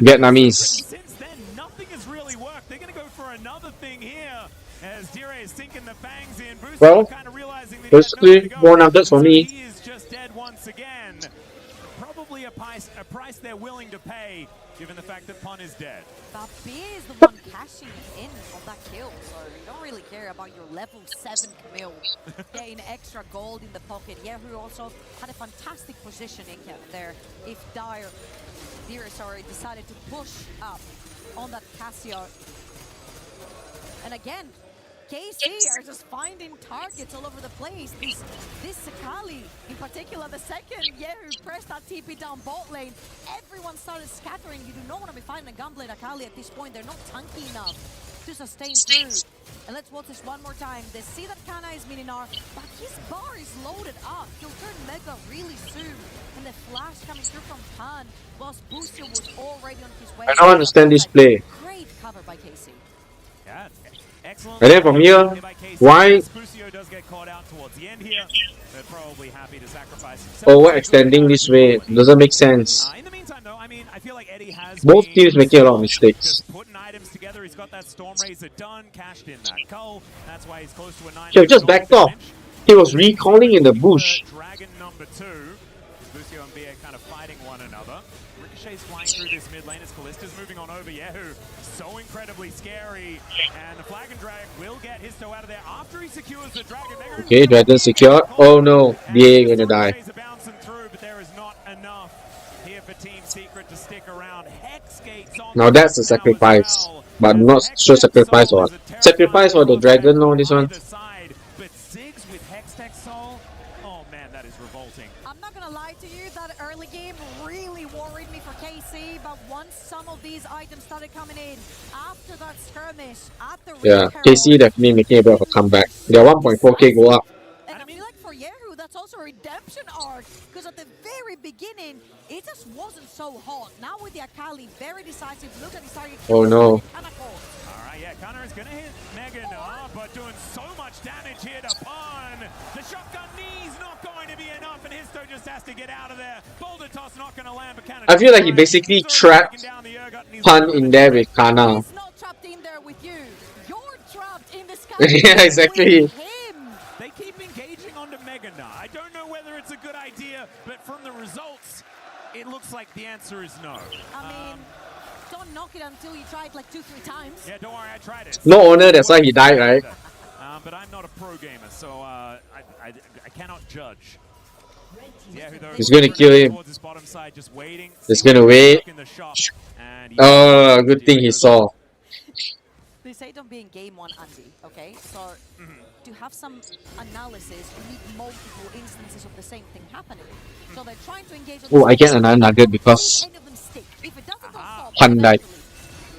Vietnamese. Since then, nothing has really worked. They're going to go for another thing here. As Dire is sinking the fangs in. Bruce Well, kind of realizing that basically, more nuggets for me. he is just dead once again. Probably a price they're willing to pay, given the fact that Pun is dead. But B is the one cashing in on that kill, so you don't really care about your level 7 Camille getting extra gold in the pocket. Yehu also had a fantastic positioning there. If Dire decided to push up on that Casio. And again, KC are just finding targets all over the place. This Sakali, in particular, the second Yehu pressed that TP down bot lane, everyone started scattering. You do not want to be fighting a Gunblade Akali at this point. They're not tanky enough to sustain through. And let's watch this one more time. They see that Kana is Mininar, but his bar is loaded up. He'll turn Mega really soon. And the flash coming through from Pan, whilst Busio was already on his way. I don't understand this play. Great cover by KC. Yeah, excellent. And then from here, why Busio does get caught out towards the end here. They're probably happy to sacrifice himself. overextending this way? Doesn't make sense. In the meantime, though, I mean, I feel like Eddie has Both teams making a lot of mistakes. just putting items together. He's got that Storm Razor done, cashed in that Cull. That's why he's close to a 9. He just backed off. He was recalling in the bush. Dragon number 2. Busio and Bia kind of fighting one another. Ricochet's flying through this mid lane as Kallista's moving on over. Yehu, so incredibly scary. And the Flag and Drag will get Histo out of there after he secures the Dragon. Okay, Dragon secured. Oh no, BA gonna die. Bouncing through, but there is not enough here for Team Secret to stick around. Hex gates on Now that's a sacrifice. But I'm not sure sacrifice or what. Sacrifice for the Dragon, no, this one. But Ziggs with Hextech Soul, oh man, that is revolting. I'm not gonna lie to you, that early game really worried me for KC, but once some of these items started coming in, after that skirmish, at the Yeah, KC definitely making a bit of a comeback. Their 1.4k go up. And I feel like for Yehu, that's also a redemption arc, because at the very beginning, it just wasn't so hot. Now with the Akali, very decisive, look at his target. Oh no. Alright, yeah, Connor is gonna hit Megan, but doing so much damage here to Pun. The shotgun knee's not going to be enough, and Histo just has to get out of there. Boulder toss not gonna land, but Canada. I feel like he basically trapped Pun in there with Kana. He's not trapped in there with you. You're trapped in the sky. Yeah, exactly. With him. They keep engaging onto Megana. I don't know whether it's a good idea, but from the results, it looks like the answer is no. I mean, don't knock it until you try it like 2-3 times. Yeah, don't worry, I tried it. No owner, that's why he died, right? But I'm not a pro gamer, so I cannot judge. Yeah, He's gonna kill him. He's gonna wait. Oh, good thing he saw. They say don't be in game 1, Andy, okay? So to have some analysis, you need multiple instances of the same thing happening. So they're trying to engage on Oh, I get another nugget because any of them stick. If it doesn't go Pun died.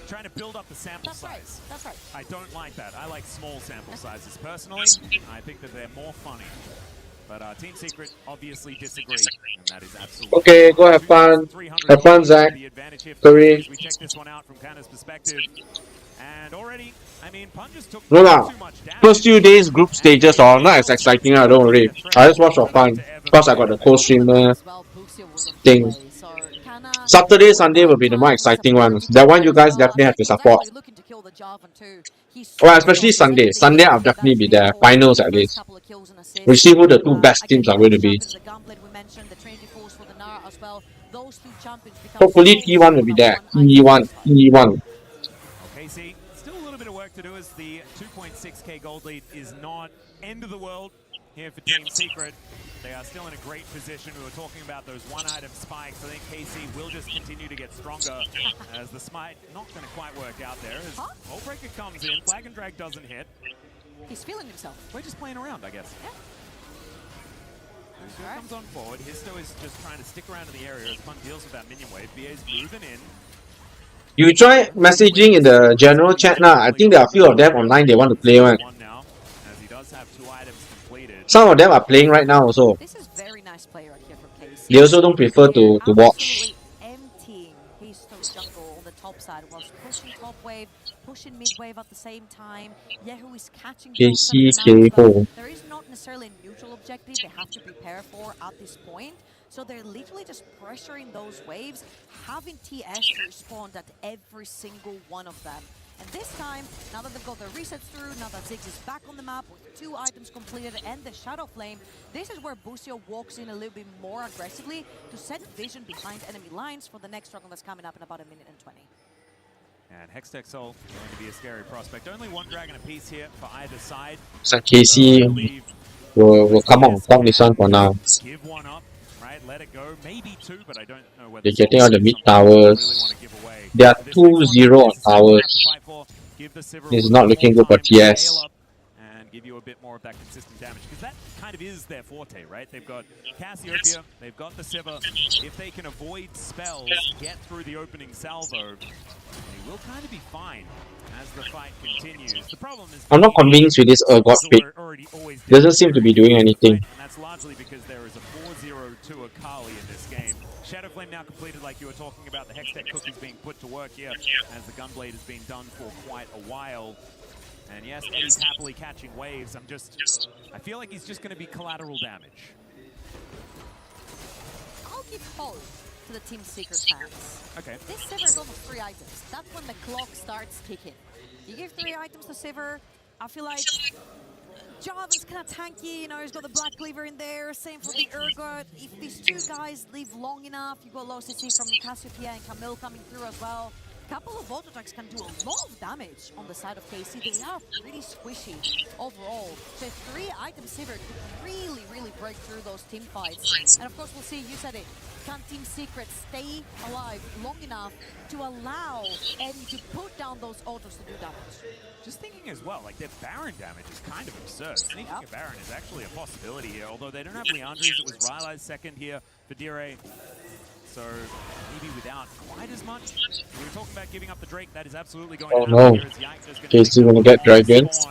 Trying to build up the sample size. That's right. I don't like that. I like small sample sizes personally. I think that they're more funny. But Team Secret obviously disagree, and that is absolutely Okay, go have fun. Have fun, Zach. Curry. We check this one out from Kana's perspective. And already, I mean, Pun just took No lah. too much damage. First few days, group stages are not as exciting, I don't worry. I just watch for fun. Plus, I got the co-streamer thing. Saturday, Sunday will be the more exciting ones. That one you guys definitely have to support. Well, especially Sunday. Sunday I'll definitely be there. Finals at least. We'll see who the two best teams are going to be. Hopefully T1 will be there. E1. E1. Okay, see, still a little bit of work to do as the 2.6k gold lead is not end of the world here for Team Secret. They are still in a great position. We were talking about those one-item spikes. I think KC will just continue to get stronger as the smite not going to quite work out there. As Hullbreaker comes in, Flag and Drag doesn't hit. He's feeling himself. We're just playing around, I guess. Yeah. Lucio comes on forward. Histo is just trying to stick around in the area as Pun deals with that minion wave. BA's moving in. You try messaging in the general chat now. I think there are a few of them online they want to play one. As he does have 2 items completed. Some of them are playing right now also. This is very nice play right here from KC. They also don't prefer to watch. Emptying Histo's jungle on the top side, was pushing top wave, pushing pushing mid wave at the same time. Yehu is catching KC, KO. There is not necessarily a neutral objective they have to prepare for at this point. So they're literally just pressuring those waves, having TS to respond at every single one of them. And this time, now that they've got their resets through, now that Ziggs is back on the map with 2 items completed and the Shadow Flame, this is where Busio walks in a little bit more aggressively to set vision behind enemy lines for the next struggle that's coming up in about 1 minute and 20. And Hextech Soul going to be a scary prospect. Only 1 dragon apiece here for either side. So KC will come on top this one for now. Give 1 up, right? Let it go. Maybe 2, but I don't know whether They're getting on the mid towers. They are 2-0 on towers. This is not looking good for TS. And give you a bit more of that consistent damage, because that kind of is their forte, right? They've got Cassiopeia, they've got the Sivir. If they can avoid spells, get through the opening salvo, they will kind of be fine as the fight continues. The problem is I'm not convinced with this Urgot pick. Doesn't seem to be doing anything. And that's largely because there is a 4-0 to Akali in this game. Shadow Flame now completed, like you were talking about. The Hextech cookies being put to work here as the Gunblade has been done for quite a while. And yes, Eddie's happily catching waves. I feel like he's just going to be collateral damage. I'll give hope to the Team Secret fans. Okay. This Sivir is almost 3 items. That's when the clock starts ticking. You give 3 items to Sivir, I feel like Java's kind of tanky, you know, he's got the Black Cleaver in there, same for the Urgot. If these 2 guys live long enough, you've got low CC from Cassiopeia and Camille coming through as well. A couple of auto attacks can do a lot of damage on the side of KC. They are pretty squishy overall. So 3 items Sivir could really, really break through those team fights. And of course, we'll see, you said it, can Team Secret stay alive long enough to allow Eddie to put down those autos to do damage? Just thinking as well, like their Baron damage is kind of absurd. Sneaking a Baron is actually a possibility here, although they don't have Leandri's. It was Rylai's second here for Dire. So maybe without quite as much. We were talking about giving up the Drake. That is absolutely going to happen here as Yikes is going to KC gonna get dragons.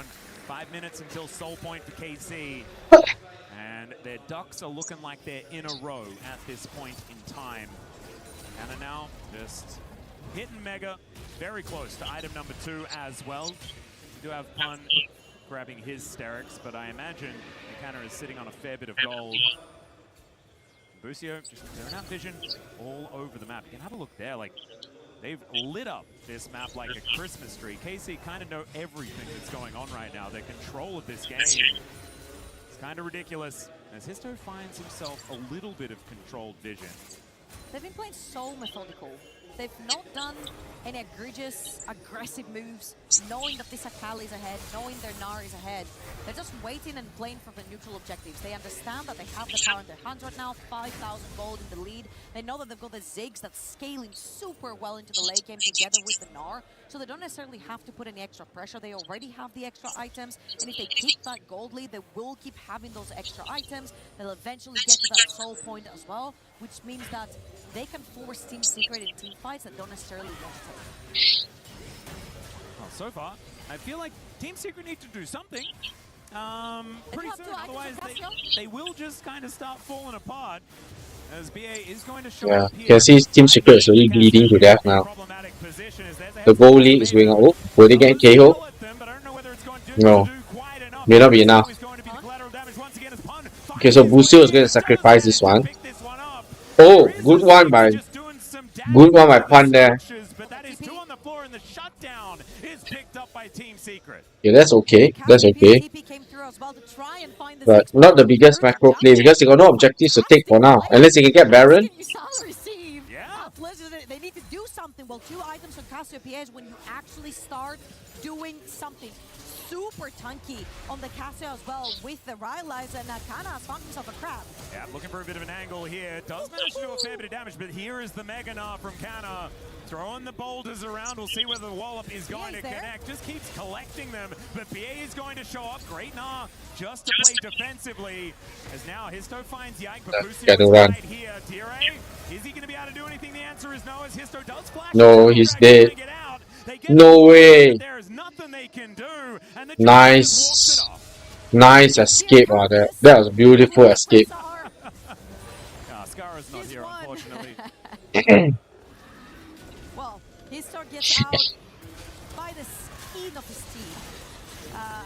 5 minutes until soul point for KC. And their ducks are looking like they're in a row at this point in time. And are now just hitting Mega very close to item number 2 as well. We do have Pun grabbing his Sterix, but I imagine Mechana is sitting on a fair bit of gold. Busio just clearing out vision all over the map. You can have a look there, like they've lit up this map like a Christmas tree. KC kind of know everything that's going on right now. Their control of this game is kind of ridiculous as Histo finds himself a little bit of controlled vision. They've been playing so methodical. They've not done any egregious, aggressive moves, knowing that this Akali is ahead, knowing their Gnar is ahead. They're just waiting and playing for the neutral objectives. They understand that they have the power in their hands right now, 5,000 gold in the lead. They know that they've got the Ziggs that's scaling super well into the late game together with the Gnar, so they don't necessarily have to put any extra pressure. They already have the extra items, and if they keep that gold lead, they will keep having those extra items. They'll eventually get to that soul point as well, which means that they can force Team Secret in team fights that don't necessarily want to take. Well, so far, I feel like Team Secret need to do something pretty soon, otherwise they will just kind of start falling apart. As BA is going to show up here. Can see Team Secret is really bleeding to death now. The gold lead is going up. Oh, will they get KO? No. May not be enough. Okay, so Busio is going to sacrifice this one. Oh, good one by Pun there. Yeah, that's okay. That's okay. But not the biggest macro play because they got no objectives to take for now. Unless they can get Baron. They need to do something. Well, 2 items from Cassiopeia when you actually start doing something. Super tanky on the Cassio as well with the Rylai's, and Kana has found himself a crab. Yeah, looking for a bit of an angle here. Does manage to do a fair bit of damage, but here is the Mega Gnar from Kana. Throwing the boulders around. We'll see whether the wallop is going to connect. Just keeps collecting them. But BA is going to show up. Great Gnar just to play defensively. As now Histo finds Yike, but Busio is right here. Dire, is he going to be able to do anything? The answer is no, as Histo does flash. No, he's dead. No way. There is nothing they can do. And the Nice. Nice escape, that was a beautiful escape. Scarra's not here, unfortunately. Well, Histo gets out by the keen of his team.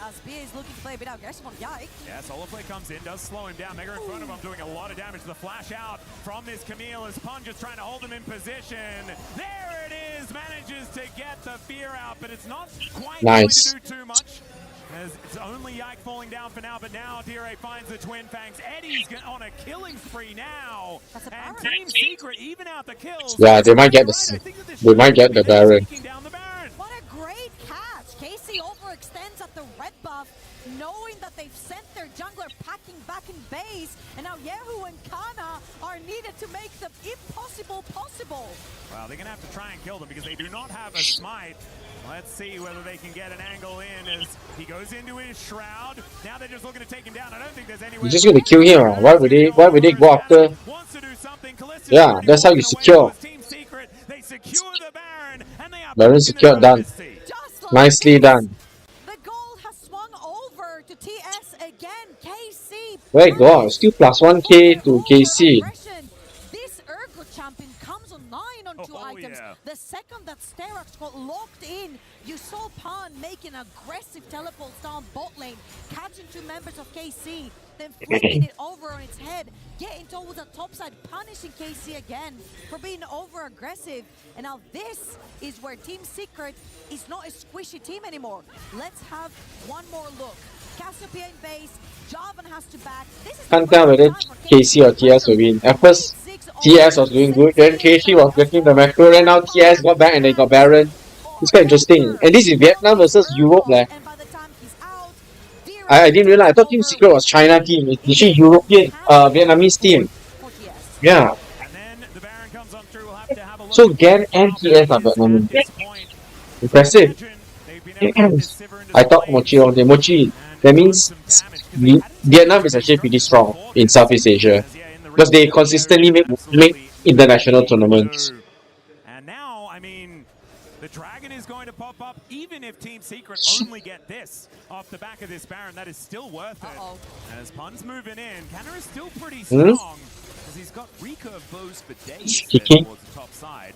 As BA is looking to play a bit aggressive on Yike. Yeah, solo play comes in, does slow him down. Mega in front of him doing a lot of damage to the flash out from this Camille as Pun just trying to hold him in position. There it is, manages to get the fear out, but it's not quite going to do too much. As it's only Yike falling down for now, but now Dire finds the Twin Fangs. Eddie's on a killing spree now. And Team Secret even out the kills. Yeah, they might get the Baron. What a great catch. KC overextends at the red buff, knowing that they've sent their jungler packing back in base, and now Yehu and Kana are needed to make the impossible possible. Well, they're going to have to try and kill them because they do not have a smite. Let's see whether they can get an angle in as he goes into his shroud. Now they're just looking to take him down. I don't think there's any way. You're just gonna kill him. Why would they go after? Yeah, that's how you secure. They secure the Baron, and they are Baron secured, done. Nicely done. The goal has swung over to TS again. KC. Very good. Still plus 1k to KC. This Urgot champion comes online on two items. Yeah. The second that Sterak's got locked in, you saw Pan making aggressive teleports down bot lane, catching two members of KC, then flipping it over on its head, getting towards the top side, punishing KC again for being over aggressive. And now this is where Team Secret is not a squishy team anymore. Let's have one more look. Cassiopeia in base, Jarvan has to back. Can't tell whether KC or TS will win. At first, TS was doing good, then KC was getting the macro, and now TS got back and they got Baron. It's quite interesting. And this is Vietnam versus Europe. I didn't realize. I thought Team Secret was China team. It's actually European, Vietnamese team. Yeah. So Gan and TS are Vietnamese. Impressive. I thought Mochi on the Mochi. That means Vietnam is actually pretty strong in Southeast Asia because they consistently make international tournaments. And now, I mean, the Dragon is going to pop up. Even if Team Secret only get this off the back of this Baron, that is still worth it. As Pun's moving in, Canner is still pretty strong because he's got recurve bows for days towards the top side.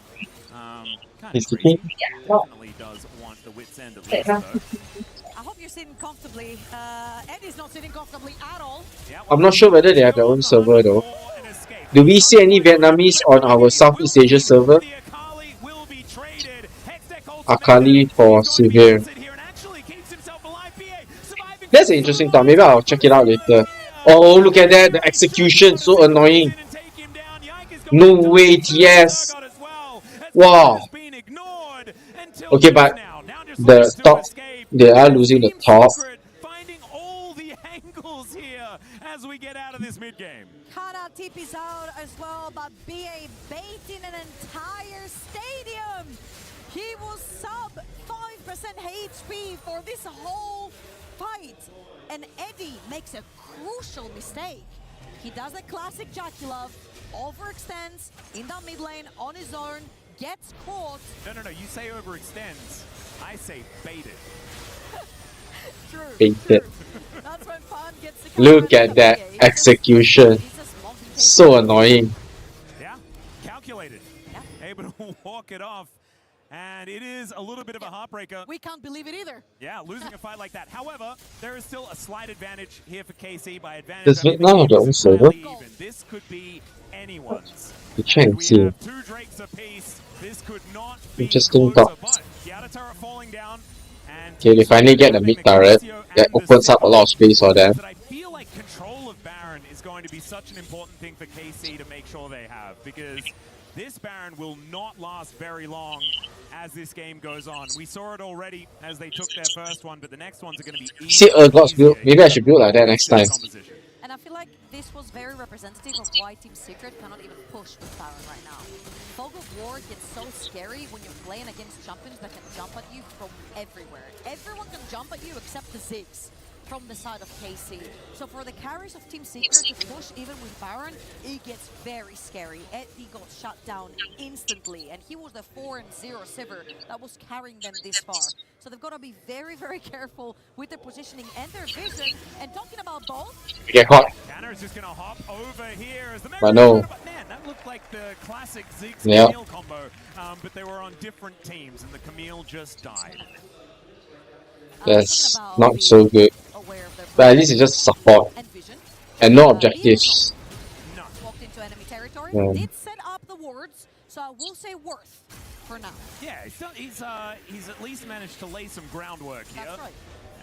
Kind of crazy. Definitely does want the wit's end at least, though. I hope you're sitting comfortably. Eddie's not sitting comfortably at all. I'm not sure whether they have their own server though. Do we see any Vietnamese on our Southeast Asia server? Akali for Sivir. That's an interesting thought. Maybe I'll check it out later. Oh, look at that. The execution. So annoying. No way, TS. Wow. Okay, but the top, they are losing the top. Finding all the angles here as we get out of this mid game. Kana TP's out as well, but BA baiting an entire stadium. He was sub 5% HP for this whole fight. And Eddie makes a crucial mistake. He does a classic Jackie-Love, overextends in the mid lane on his own, gets caught. No, you say overextends. I say baited. True. Baited. That's when Pan gets the Look at that execution. So annoying. Yeah, calculated. Yeah. Able to walk it off. And it is a little bit of a heartbreaker. We can't believe it either. Yeah, losing a fight like that. However, there is still a slight advantage here for KC by advantage. Does Vietnam have their own server? This could be anyone's. The Chang team. Two Drakes apiece. This could not be Interesting thoughts. The outer turret falling down. Okay, they finally get the mid turret. That opens up a lot of space for them. I feel like control of Baron is going to be such an important thing for KC to make sure they have, because this Baron will not last very long as this game goes on. We saw it already as they took their first one, but the next ones are going to be easy. See, God's build. Maybe I should build like that next time. And I feel like this was very representative of why Team Secret cannot even push with Baron right now. Fog of War gets so scary when you're playing against champions that can jump at you from everywhere. Everyone can jump at you except the Ziggs from the side of KC. So for the carries of Team Secret to push even with Baron, it gets very scary. Eddie got shut down instantly, and he was the 4-0 Sivir that was carrying them this far. So they've got to be very, very careful with their positioning and their vision. And talking about both, Get caught. Canner is just going to hop over here as the But no. Man, that looked like the classic Ziggs Yeah. Camille combo, but they were on different teams, and the Camille just died. That's not so good. But at least it's just support. And no objectives. Walked into enemy territory. Yeah. Did set up the wards, so I will say worth for now. Yeah, he's at least managed to lay some groundwork here. That's right.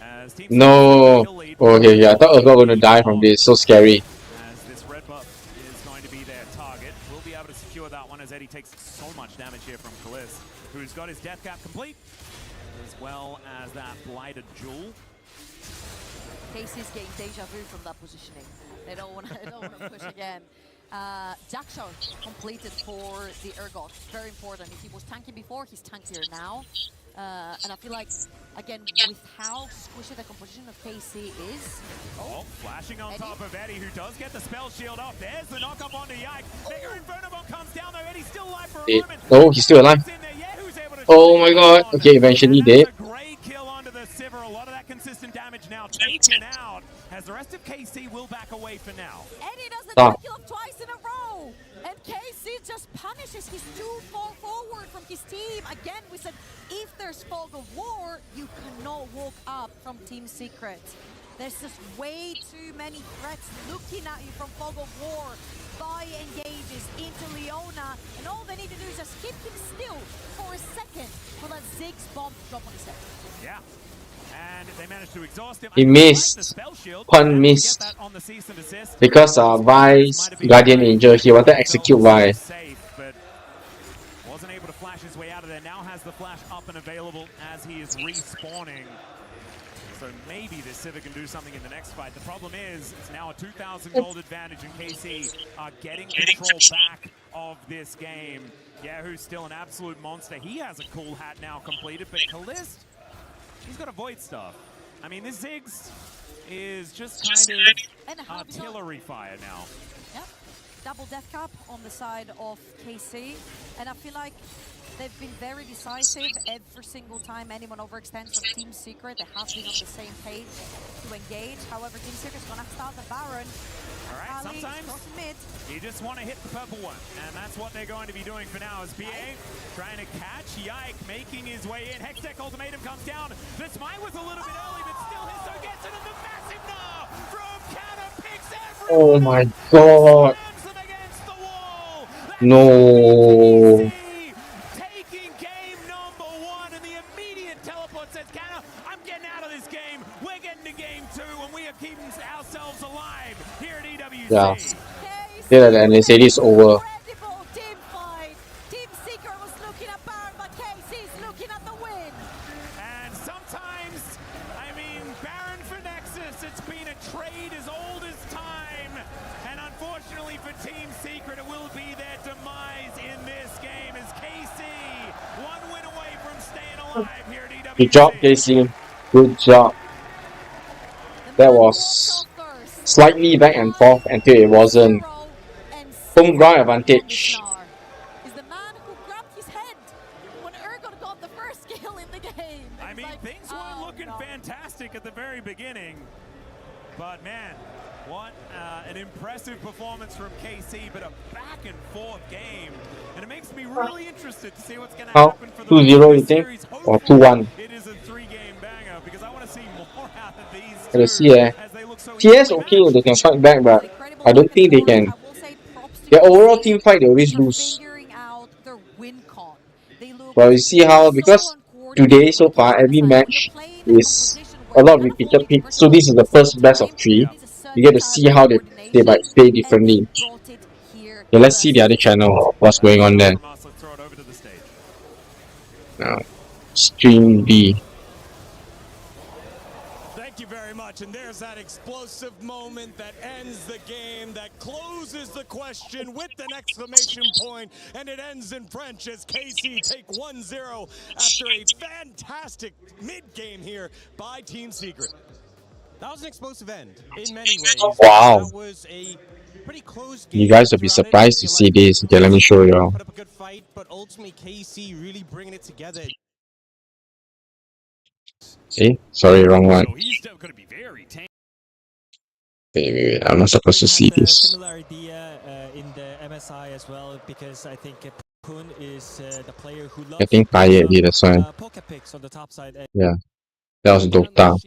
As Team No. Okay, yeah, I thought I was going to die from this. So scary. As this red buff is going to be their target, we'll be able to secure that one as Eddie takes so much damage here from Kalis, who's got his death cap complete, as well as that blighted jewel. Casey's getting deja vu from that positioning. They don't want to push again. Jackshaw completed for the Urgot. Very important. If he was tanky before, he's tankier now. And I feel like, again, with how squishy the composition of KC is. Oh, flashing on top of Eddie, who does get the spell shield off. There's the knock-up onto Yike. Mega Inferno Bomb comes down, though. Eddie's still alive for a moment. Oh, he's still alive. Oh my god. Okay, eventually dead. Great kill onto the Sivir. A lot of that consistent damage now taken out, as the rest of KC will back away for now. Eddie does the kill twice in a row. And KC just punishes his too far forward from his team. Again, we said if there's fog of war, you cannot walk up from Team Secret. There's just way too many threats looking at you from fog of war. Bai engages into Leona, and all they need to do is just keep him still for a second for that Ziggs bomb to drop on his head. Yeah. And they managed to exhaust him. He missed. Pun missed. Because Vi's Guardian Angel, he wanted to execute Vi. But wasn't able to flash his way out of there. Now has the flash up and available as he is respawning. So maybe this Civic can do something in the next fight. The problem is, it's now a 2,000 gold advantage, and KC are getting control back of this game. Yahoo's still an absolute monster. He has a cool hat now completed, but Kalist, he's got a Void Staff. I mean, this Ziggs is just kind of artillery fire now. Yep. Double death cap on the side of KC. And I feel like they've been very decisive every single time anyone overextends from Team Secret. They have been on the same page to engage. However, Team Secret's going to start the Baron. All right, Ali, sometimes mid. you just want to hit the purple one, and that's what they're going to be doing for now. As BA trying to catch Yike, making his way in. Hextech ultimatum comes down. The smite was a little bit early, but still Histo gets it, and the massive gnaw from Canna picks everyone. Oh my god. No. Taking game number one, and the immediate teleport says, Canna, I'm getting out of this game. We're getting to game two, and we are keeping ourselves alive here at EWC. Yeah. Yeah, and they say it's over. Incredible team fight. Team Secret was looking at Baron, but KC's looking at the win. And sometimes, I mean, Baron for Nexus, it's been a trade as old as time. And unfortunately for Team Secret, it will be their demise in this game as KC, one win away from staying alive here at EWC. Good job, KC. Good job. That was slightly back and forth until it wasn't. Home ground advantage. Is the man who grabbed his head when Urgot got the first kill in the game. I mean, things weren't looking fantastic at the very beginning. But man, what an impressive performance from KC, but a back and forth game. And it makes me really interested to see what's going to happen for the 2-0 you think? Or 2-1? It is a 3-game banger because I want to see more out of these Let us see, TS okay, they can fight back, but I don't think they can. Their overall team fight, they always lose. But you see how, because today so far, every match is a lot of repeated picks. So this is the first best of 3. You get to see how they might play differently. Okay, let's see the other channel, what's going on there. Now, Stream B. Thank you very much, and there's that explosive moment that ends the game, that closes the question with an exclamation point, and it ends in French as KC take 1-0 after a fantastic mid-game here by Team Secret. That was an explosive end in many ways. Wow. That was a pretty close game. You guys will be surprised to see this. Okay, let me show you all. Put up a good fight, but ultimately KC really bringing it together. See? Sorry, wrong one. Wait, I'm not supposed to see this. Similar idea in the MSI as well, because I think Poon is the player who loves I think Payet did, that's why. poker picks on the top side. Yeah. That was Dota.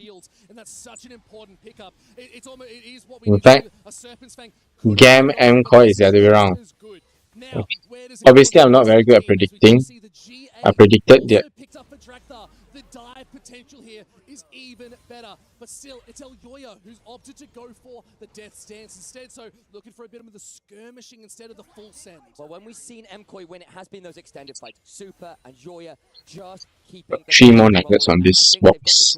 And that's such an important pickup. It is what we In need fact, to do. A Serpent's Fang Gam and Koi is the other way around. Now, where does it Obviously, I'm not very good at predicting. I predicted that. picked up for Drakthar? The dive potential here is even better. But still, it's Elyoya who's opted to go for the death stance instead. So looking for a bit of the skirmishing instead of the full send. Well, when we've seen MKOI win, it has been those extended fights. Super and Joya just keeping the 3 more nuggets on this box.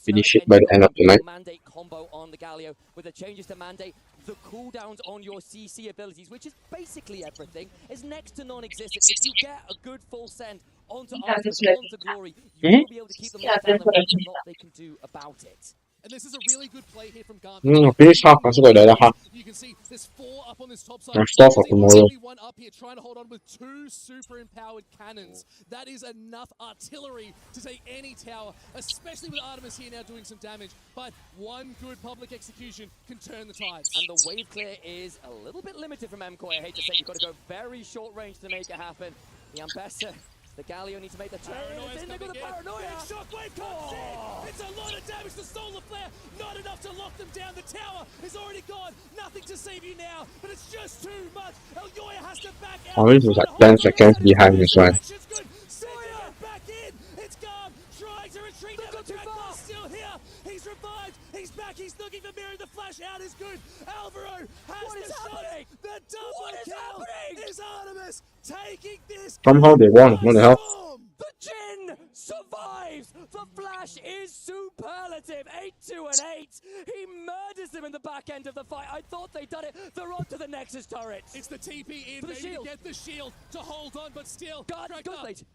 Finish it by the end of the night. Mandate combo on the Galio with the changes to Mandate. The cooldowns on your CC abilities, which is basically everything, is next to non-existent. If you get a good full send onto Artemis, onto Glory, you will be able to keep them locked down and there's a lot they can do about it. And this is a really good play here from Garm. Finish half, I got the other half. You can see there's 4 up on this top side. I'm start for tomorrow. One up here trying to hold on with 2 super empowered cannons. That is enough artillery to take any tower, especially with Artemis here now doing some damage. But one good public execution can turn the tides. And the wave clear is a little bit limited from MKOI. I hate to say, you've got to go very short range to make it happen. The Ambessa, the Galio need to make the turn. Paranoia's They've got the Paranoia. Big shockwave comes in. It's a lot of damage to Solar Flare. Not enough to lock them down. The tower is already gone. Nothing to save you now. But it's just too much. Elyoya has to back out. Orange was like 10 seconds behind this one. Back in. It's Garm trying to retreat. Now the Drakthar still here. He's revived. He's back. He's looking for Mirror. The flash out is good. Alvaro has the shot. The double kill is Artemis taking this. Somehow they won. What the hell? The Jin survives! The Flash is superlative! 8-2 and 8! He murders them in the back end of the fight. I thought they'd done it. They're on to the Nexus turrets. It's the TP in, for the maybe shield. To get the shield to hold on, but still,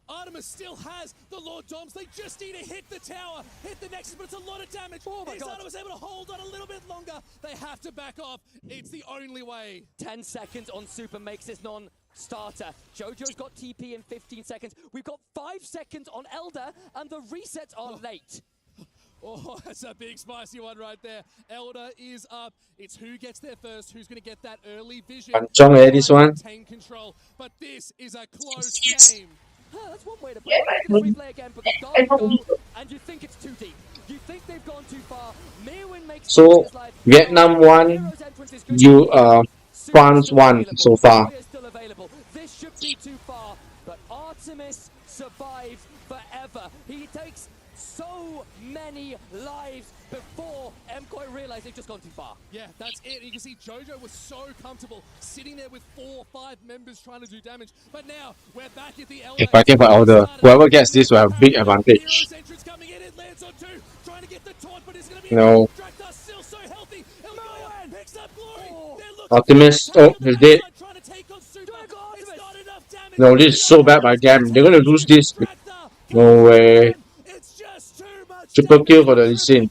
Artemis still has the Lord Doms. They just need to hit the tower, hit the Nexus, but it's a lot of damage. Oh my Is God. Artemis able to hold on a little bit longer? They have to back off. It's the only way. 10 seconds on Super makes this non-starter. Jojo's got TP in 15 seconds. We've got 5 seconds on Elder, and the resets are late. Oh, that's a big spicy one right there. Elder is up. It's who gets there first, who's going to get that early vision. This one. Maintain control, but this is a close game. That's one way to play it. Look at the replay again, because Dark goal, and you think it's too deep. You think they've gone too far. Mirwin makes So, Vietnam 1, France 1 so far. Still available. This should be too far, but Artemis survives forever. He takes so many lives before MKOI realized they've just gone too far. Yeah, that's it. You can see Jojo was so comfortable sitting there with 4 or 5 members trying to do damage. But now we're back at the Elder. Fighting for Elder. Whoever gets this will have big advantage. Coming in, it lands on 2, trying to get the taunt, but it's going to No. be Drakthar still so healthy. Elyoya picks up Glory. Optimus, oh, he's dead. No, this is so bad by Gam. They're gonna lose this. No way. Triple kill for the Lee Sin.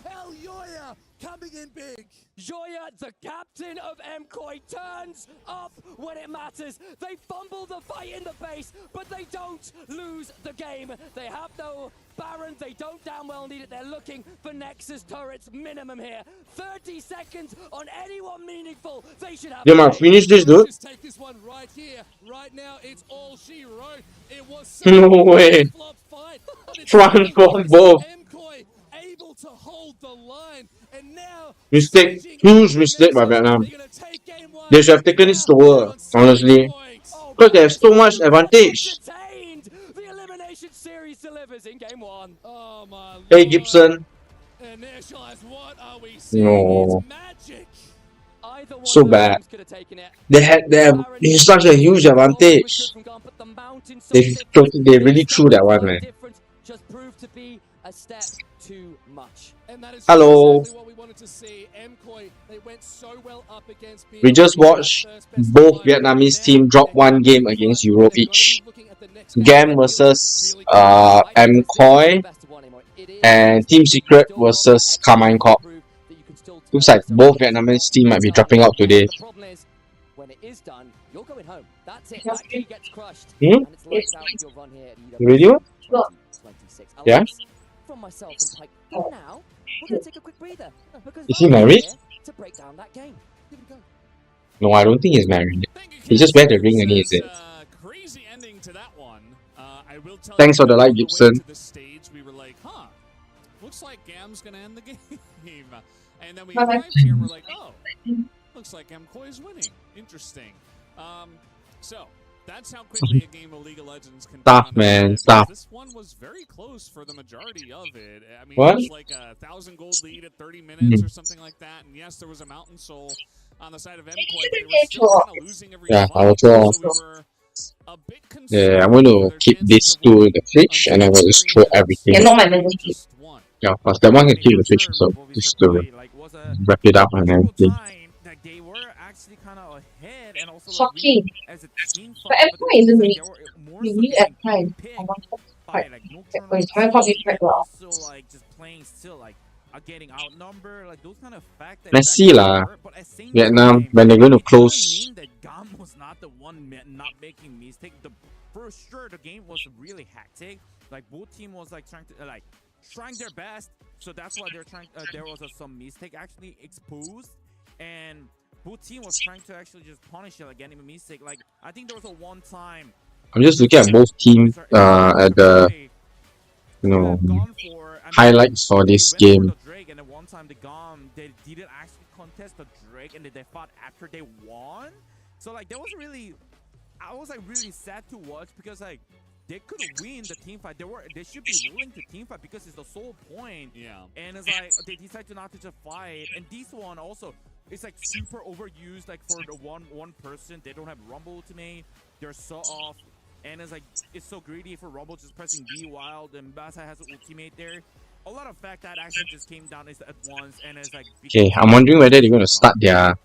Elyoya coming in big. Joya, the captain of MKOI, turns up when it matters. They fumble the fight in the base, but they don't lose the game. They have no Baron, they don't damn well need it. They're looking for Nexus turrets minimum here. 30 seconds on anyone meaningful. They should have. They might finish this, dude. Just take this one right here. Right now, it's all she wrote. It was No way. France got both. MKOI able to hold the line, and now Mistake. Huge mistake by Vietnam. They should have taken it slower, honestly. Because they have so much advantage. The elimination series delivers in game 1. Oh my Hey Gibson. Initialize, what are we seeing? No. It's magic. So bad. They have such a huge advantage. They really threw that one, man. Just proved to be a step too much. And that is Hello. exactly what we wanted to see. MKOI, they went so well up against We just watched both Vietnamese team drop 1 game against Europe each. Gam versus MKOI and Team Secret versus Carmine Corp. Looks like both Vietnamese team might be dropping out today. The problem is, when it is done, you're going home. That's it. That key gets crushed. Hmm? And it's lights out with your run here at EWC. Radio? 2026. Yeah? Alex, from myself and Pike, for now, we're going to take a quick breather. Because Is he I'm married? here to break down that game. Give it a go. No, I don't think he's married. He just wear the ring only, is it? Crazy ending to that one. I will tell Thanks you, for the like, on way Gibson. to the stage, we were like, huh, looks like Gam's going to end the game. And then we arrived here and we're like, oh, looks like MKOI is winning. Interesting. So that's how quickly a game of League of Legends can Tough, man. Tough. This one was very close for the majority of it. I mean, What? it was like a 1,000 gold lead at 30 minutes or something like that. And yes, there was a Mountain Soul on the side of MKOI, but they were still kind of losing every Yeah, fight. I will draw. So we were a bit Yeah, I'm going to keep this to the fridge and I will just throw everything. Yeah, not my memory. Yeah, of course, that one can keep the fridge, so just to wrap it up and everything. Like they were actually kind of ahead and also Shocking. as a team But MKOI isn't really at times. It's very probably quite well. also like just playing still like are getting outnumbered, like those kind of facts that Let's see lah. Vietnam, when they're going to close. mean that Gam was not the one not making mistake. For sure the game was really hectic. Like both team was like trying their best, so that's why they're trying. There was some mistake actually exposed, and both team was trying to actually just punish it, like getting a mistake. Like I think there was a one time. I'm just looking at both teams at the highlights for this game. Drake, and then one time the Gam they didn't actually contest the Drake, and they fought after they won. So like that was really, I was like really sad to watch because like they could win the team fight. They should be willing to team fight because it's the sole point. Yeah. And it's like they decide to not to just fight. And this one also, it's like super overused. Like for the one person, they don't have Rumble ultimate. They're so off. And it's like it's so greedy for Rumble just pressing B while the Mbasa has an ultimate there. A lot of fact that actually just came down at once, and it's like. Okay, I'm wondering whether they're going to start their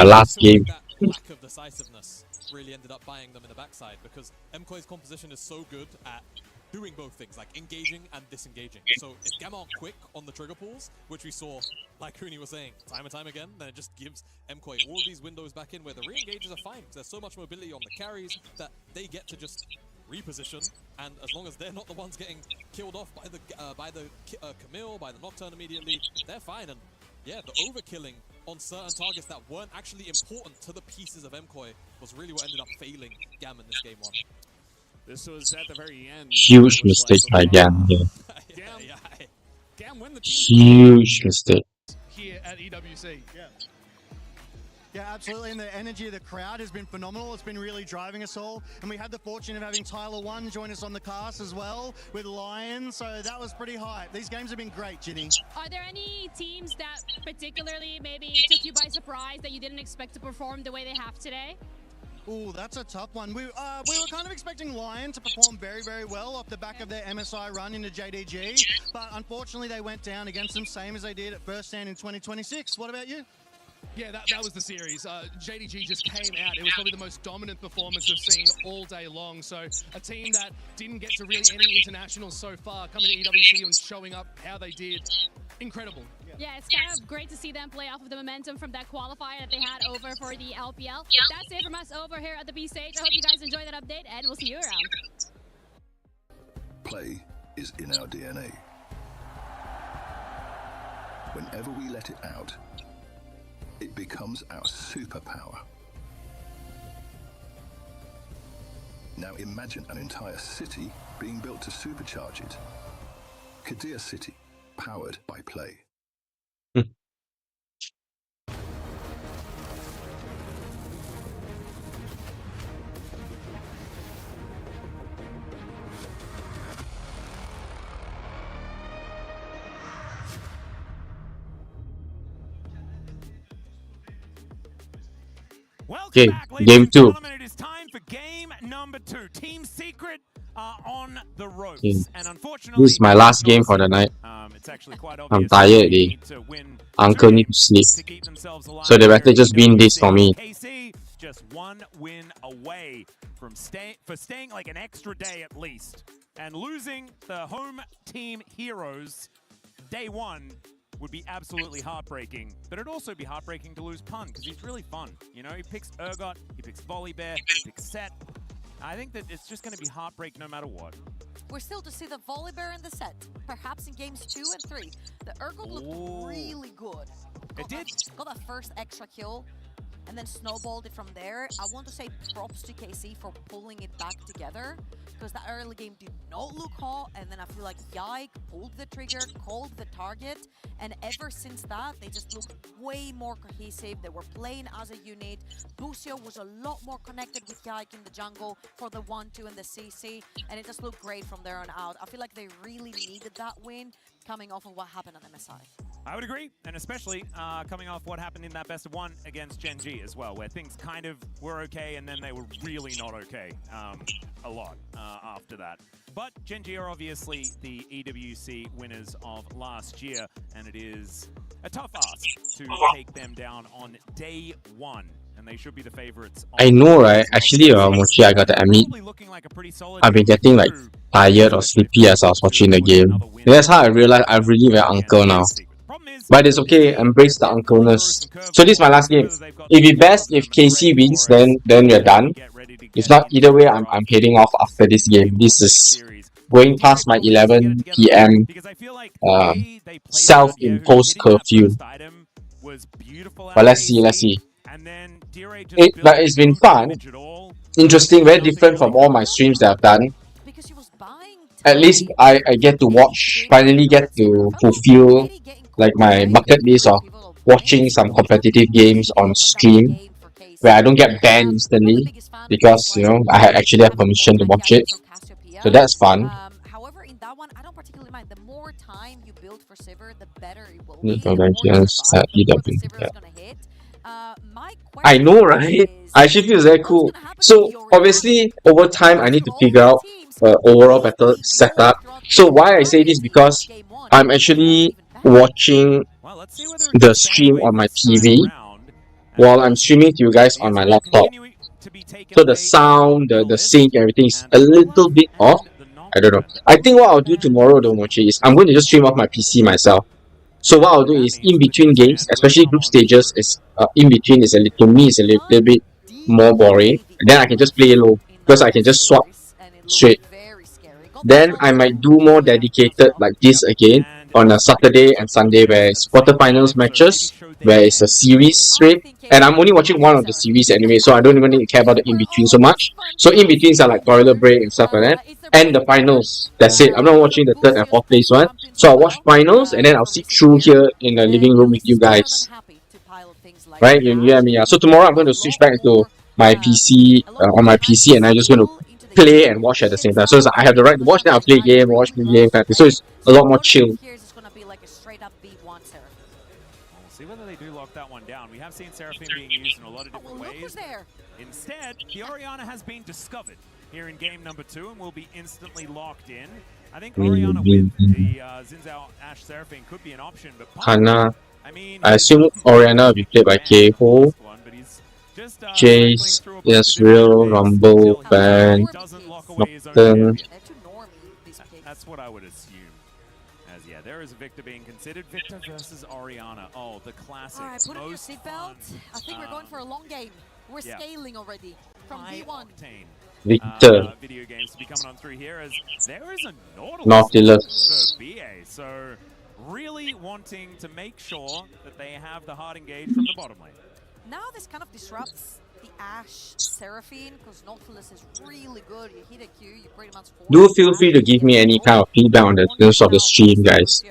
last game. Lack of decisiveness really ended up buying them in the backside because MKOI's composition is so good at doing both things, like engaging and disengaging. So if Gam aren't quick on the trigger pulls, which we saw, like Rooney was saying, time and time again, then it just gives MKOI all these windows back in where the re-engages are fine because there's so much mobility on the carries that they get to just reposition, and as long as they're not the ones getting killed off by the Camille, by the Nocturne immediately, they're fine. And yeah, the overkilling on certain targets that weren't actually important to the pieces of MKOI was really what ended up failing Gam in this game one. This was at the very end. Huge mistake by Gam. Yeah. Gam win the team. Huge mistake. Here at EWC. Yeah, absolutely, and the energy of the crowd has been phenomenal. It's been really driving us all, and we had the fortune of having Tyler One join us on the cast as well with Lion, so that was pretty hype. These games have been great, Ginny. Are there any teams that particularly maybe took you by surprise that you didn't expect to perform the way they have today? Ooh, that's a tough one. We were kind of expecting Lion to perform very, very well off the back of their MSI run into JDG, but unfortunately they went down against them, same as they did at First Stand in 2026. What about you? Yeah, that was the series. JDG just came out. It was probably the most dominant performance we've seen all day long. So a team that didn't get to really any internationals so far coming to EWC and showing up how they did, incredible. Yeah, it's kind of great to see them play off of the momentum from that qualifier that they had over for the LPL. That's it from us over here at the B stage. I hope you guys enjoyed that update, and we'll see you around. Play is in our DNA. Whenever we let it out, it becomes our superpower. Now imagine an entire city being built to supercharge it. Kadir City, powered by play. Okay, Back, game 2. it is time for game number 2. Team Secret are on the ropes, Okay. and unfortunately, This is my last game for the night. it's actually quite I'm obvious tired they already. need to win Uncle need to sleep. to keep themselves alive So they better here just in win this for me. KC, just one win away from staying like an extra day at least, and losing the home team heroes day 1 would be absolutely heartbreaking, but it'd also be heartbreaking to lose Pun, because he's really fun. You know, he picks Urgot, he picks Volibear, he picks Set. I think that it's just going to be heartbreak no matter what. We're still to see the Volibear in the set, perhaps in games 2 and 3. The Urgot looked really good. Got that first extra kill. and then snowballed it from there. I want to say props to KC for pulling it back together, because that early game did not look hot, and then I feel like Yike pulled the trigger, called the target, and ever since that, they just looked way more cohesive. They were playing as a unit. Bucio was a lot more connected with Yike in the jungle for the 1-2 and the CC, and it just looked great from there on out. I feel like they really needed that win coming off of what happened on MSI. I would agree, and especially coming off what happened in that best of one against Gen G as well, where things kind of were okay, and then they were really not okay a lot after that. But Gen G are obviously the EWC winners of last year, and it is a tough ask to take them down on day one, and they should be the favorites. I know, right? Actually, Mochi, I gotta admit, I've been getting like tired or sleepy as I was watching the game. That's how I realized I'm really very uncle now. But it's okay, embrace the uncleness. So this is my last game. It'd be best if KC wins, then we're done. If not, either way, I'm heading off after this game. This is going past my 11 PM self-imposed curfew. But let's see. But it's been fun, interesting, very different from all my streams that I've done. At least I get to watch, finally get to fulfill like my bucket list of watching some competitive games on stream where I don't get banned instantly because, you know, I actually have permission to watch it. So that's fun. However, in that one, I don't particularly mind. The more time you build for Sivir, the better it will be. I know, right? I actually feel very cool. So obviously, over time, I need to figure out overall better setup. So why I say this, because I'm actually watching the stream on my TV while I'm streaming to you guys on my laptop. So the sound, the sync, everything is a little bit off. I don't know. I think what I'll do tomorrow though, Mochi, is I'm going to just stream off my PC myself. So what I'll do is in between games, especially group stages, is in between is to me is a little bit more boring. And then I can just play low because I can just swap straight. Then I might do more dedicated like this again on a Saturday and Sunday where it's quarterfinals matches, where it's a series straight. And I'm only watching one of the series anyway, so I don't even need to care about the in-between so much. So in-betweens are like toilet break and stuff like that. And the finals, that's it. I'm not watching the third and fourth place one. So I'll watch finals and then I'll sit through here in the living room with you guys. Right? You hear me? Yeah. So tomorrow I'm going to switch back to my PC, on my PC, and I'm just going to play and watch at the same time. So it's like I have the right to watch, then I'll play game, watch the game, kind of thing. So it's a lot more chill. See whether they do lock that one down. We have seen Seraphine being used in a lot of different ways. Instead, the Orianna has been discovered here in game number 2 and will be instantly locked in. I think Orianna with the Xin Zhao Ashe Seraphine could be an option, but Hana, I assume Orianna will be played by K-Ho, Jace, Yasriel, Rumble, Ban, Nocturne. That's what I would assume. As yeah, there is a Victor being considered. Victor versus Orianna. Oh, the classic. Alright, put on your seatbelt. I think we're going for a long game. We're scaling already from V1. Victor. Video games to be coming on through here as there is a Nautilus for BA. So really wanting to make sure that they have the hard engage from the bottom lane. Now this kind of disrupts the Ashe Seraphine because Nautilus is really good. You hit a Q, you pretty much do feel free to give me any kind of feedback on the terms of the stream, guys.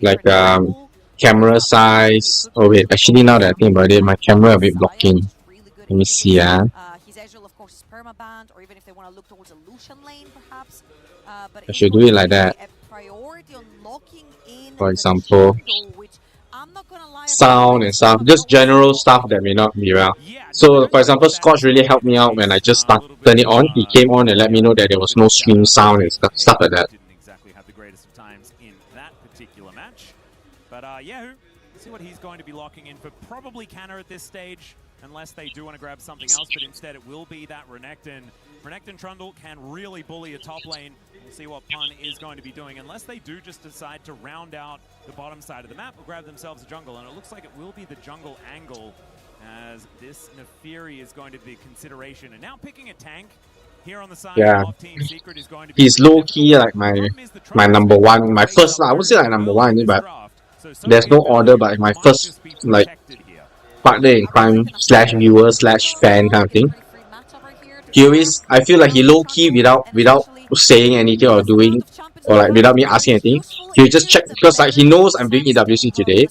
Like camera size. Oh wait, actually now that I think about it, my camera a bit blocking. Let me see. His Ezreal, of course, is permabanned, or even if they want to look towards a Lucian lane, perhaps. But I should do it like that. For example, sound and stuff, just general stuff that may not be well. So, for example, Scotch really helped me out when I just turned it on. He came on and let me know that there was no stream sound and stuff like that. Didn't exactly have the greatest of times in that particular match. But Yahoo, see what he's going to be locking in for probably Canna at this stage. Unless they do want to grab something else, but instead it will be that Renekton. Renekton Trundle can really bully a top lane. We'll see what Pun is going to be doing. Unless they do just decide to round out the bottom side of the map or grab themselves a jungle. And it looks like it will be the jungle angle as this Neferi is going to be consideration. And now picking a tank here on the side of Team Secret is going to be... He's low-key like my number one, my first, I would say like number one, but there's no order, but my first, like, partner in crime slash viewer slash fan kind of thing. He always, I feel like he low key without saying anything or doing, or like without me asking anything, he'll just check, because like he knows I'm doing EWC today.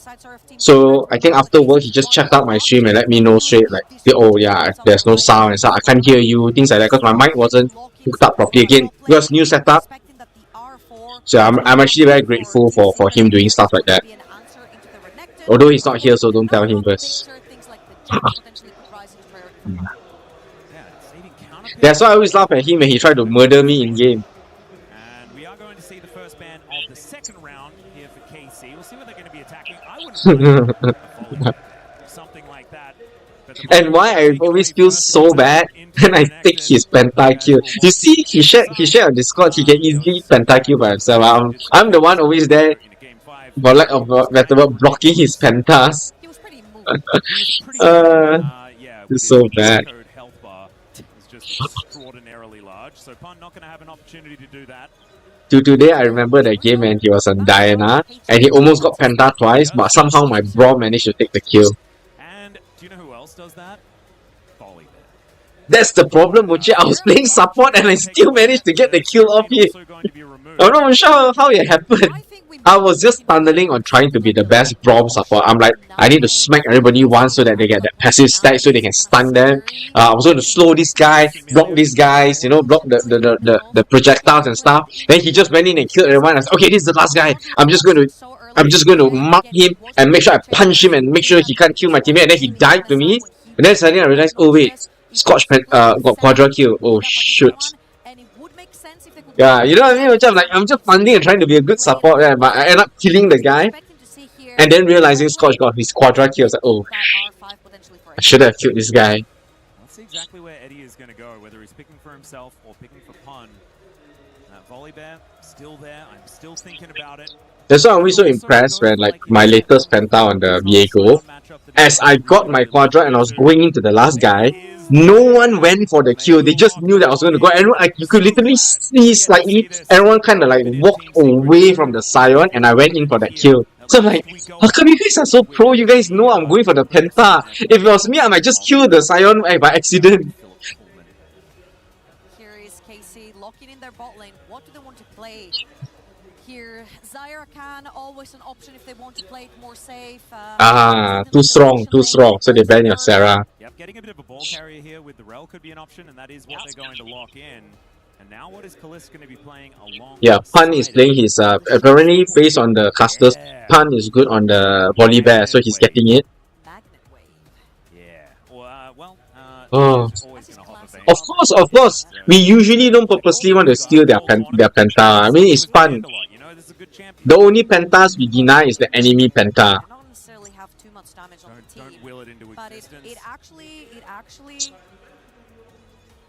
So I think after work he just checked out my stream and let me know straight, like, oh yeah, there's no sound and stuff, I can't hear you, things like that, because my mic wasn't hooked up properly again, because new setup. So I'm actually very grateful for him doing stuff like that. Although he's not here, so don't tell him first. That's why I always laugh at him when he tried to murder me in game. And we are going to see the first ban of the second round here for KC. We'll see what they're going to be attacking. I wouldn't something like that. And why I always feel so bad when I take his pentakill. You see, he shared on Discord, he can easily pentakill by himself. I'm the one always there, for lack of a better word, blocking his pentas. It's so bad. Extraordinarily large, so Pun not going to have an opportunity to do that. Today I remember that game when he was on Diana and he almost got penta twice, but somehow my bro managed to take the kill. And do you know who else does that? Volley. That's the problem, Mochi. I was playing support and I still managed to get the kill off here. I'm not sure how it happened. I was just tunneling on trying to be the best Braum support. I'm like, I need to smack everybody once so that they get that passive stack so they can stun them. I was going to slow this guy, block these guys, you know, block the projectiles and stuff. Then he just went in and killed everyone. I was like, okay, this is the last guy. I'm just going to mark him and make sure I punch him and make sure he can't kill my teammate. And then he died to me. And then suddenly I realized, oh wait, Scotch got quadra kill. Oh shoot. Yeah, you know what I mean? I'm just funding and trying to be a good support, yeah, but I end up killing the guy. And then realizing Scotch got his quadra kill. I was like, oh, I should have killed this guy. Let's see exactly where Eddie is going to go, whether he's picking for himself or picking for Pun. Volley Bear, still there. I'm still thinking about it. That's why I'm always so impressed when, like, my latest penta on the Viego, as I got my quadra and I was going into the last guy, no one went for the kill. They just knew that I was going to go. Everyone, like, you could literally see slightly, everyone kind of like walked away from the Scion and I went in for that kill. So I'm like, how come you guys are so pro? You guys know I'm going for the penta. If it was me, I might just kill the Scion by accident. Here is KC locking in their bot lane. What do they want to play? Here, Zyra Khan, always an option if they want to play it more safe. Too strong. So they ban your Sarah. Yep, getting a bit of a ball carrier here with the Rel could be an option, and that is what they're going to lock in. And now what is Kalist going to be playing along? Yeah, Pun is playing his, apparently based on the casters, Pun is good on the volley bear, so he's getting it. Oh. Of course. We usually don't purposely want to steal their penta. I mean, it's fun. The only pentas we deny is the enemy penta. Not necessarily have too much damage on the team, but it actually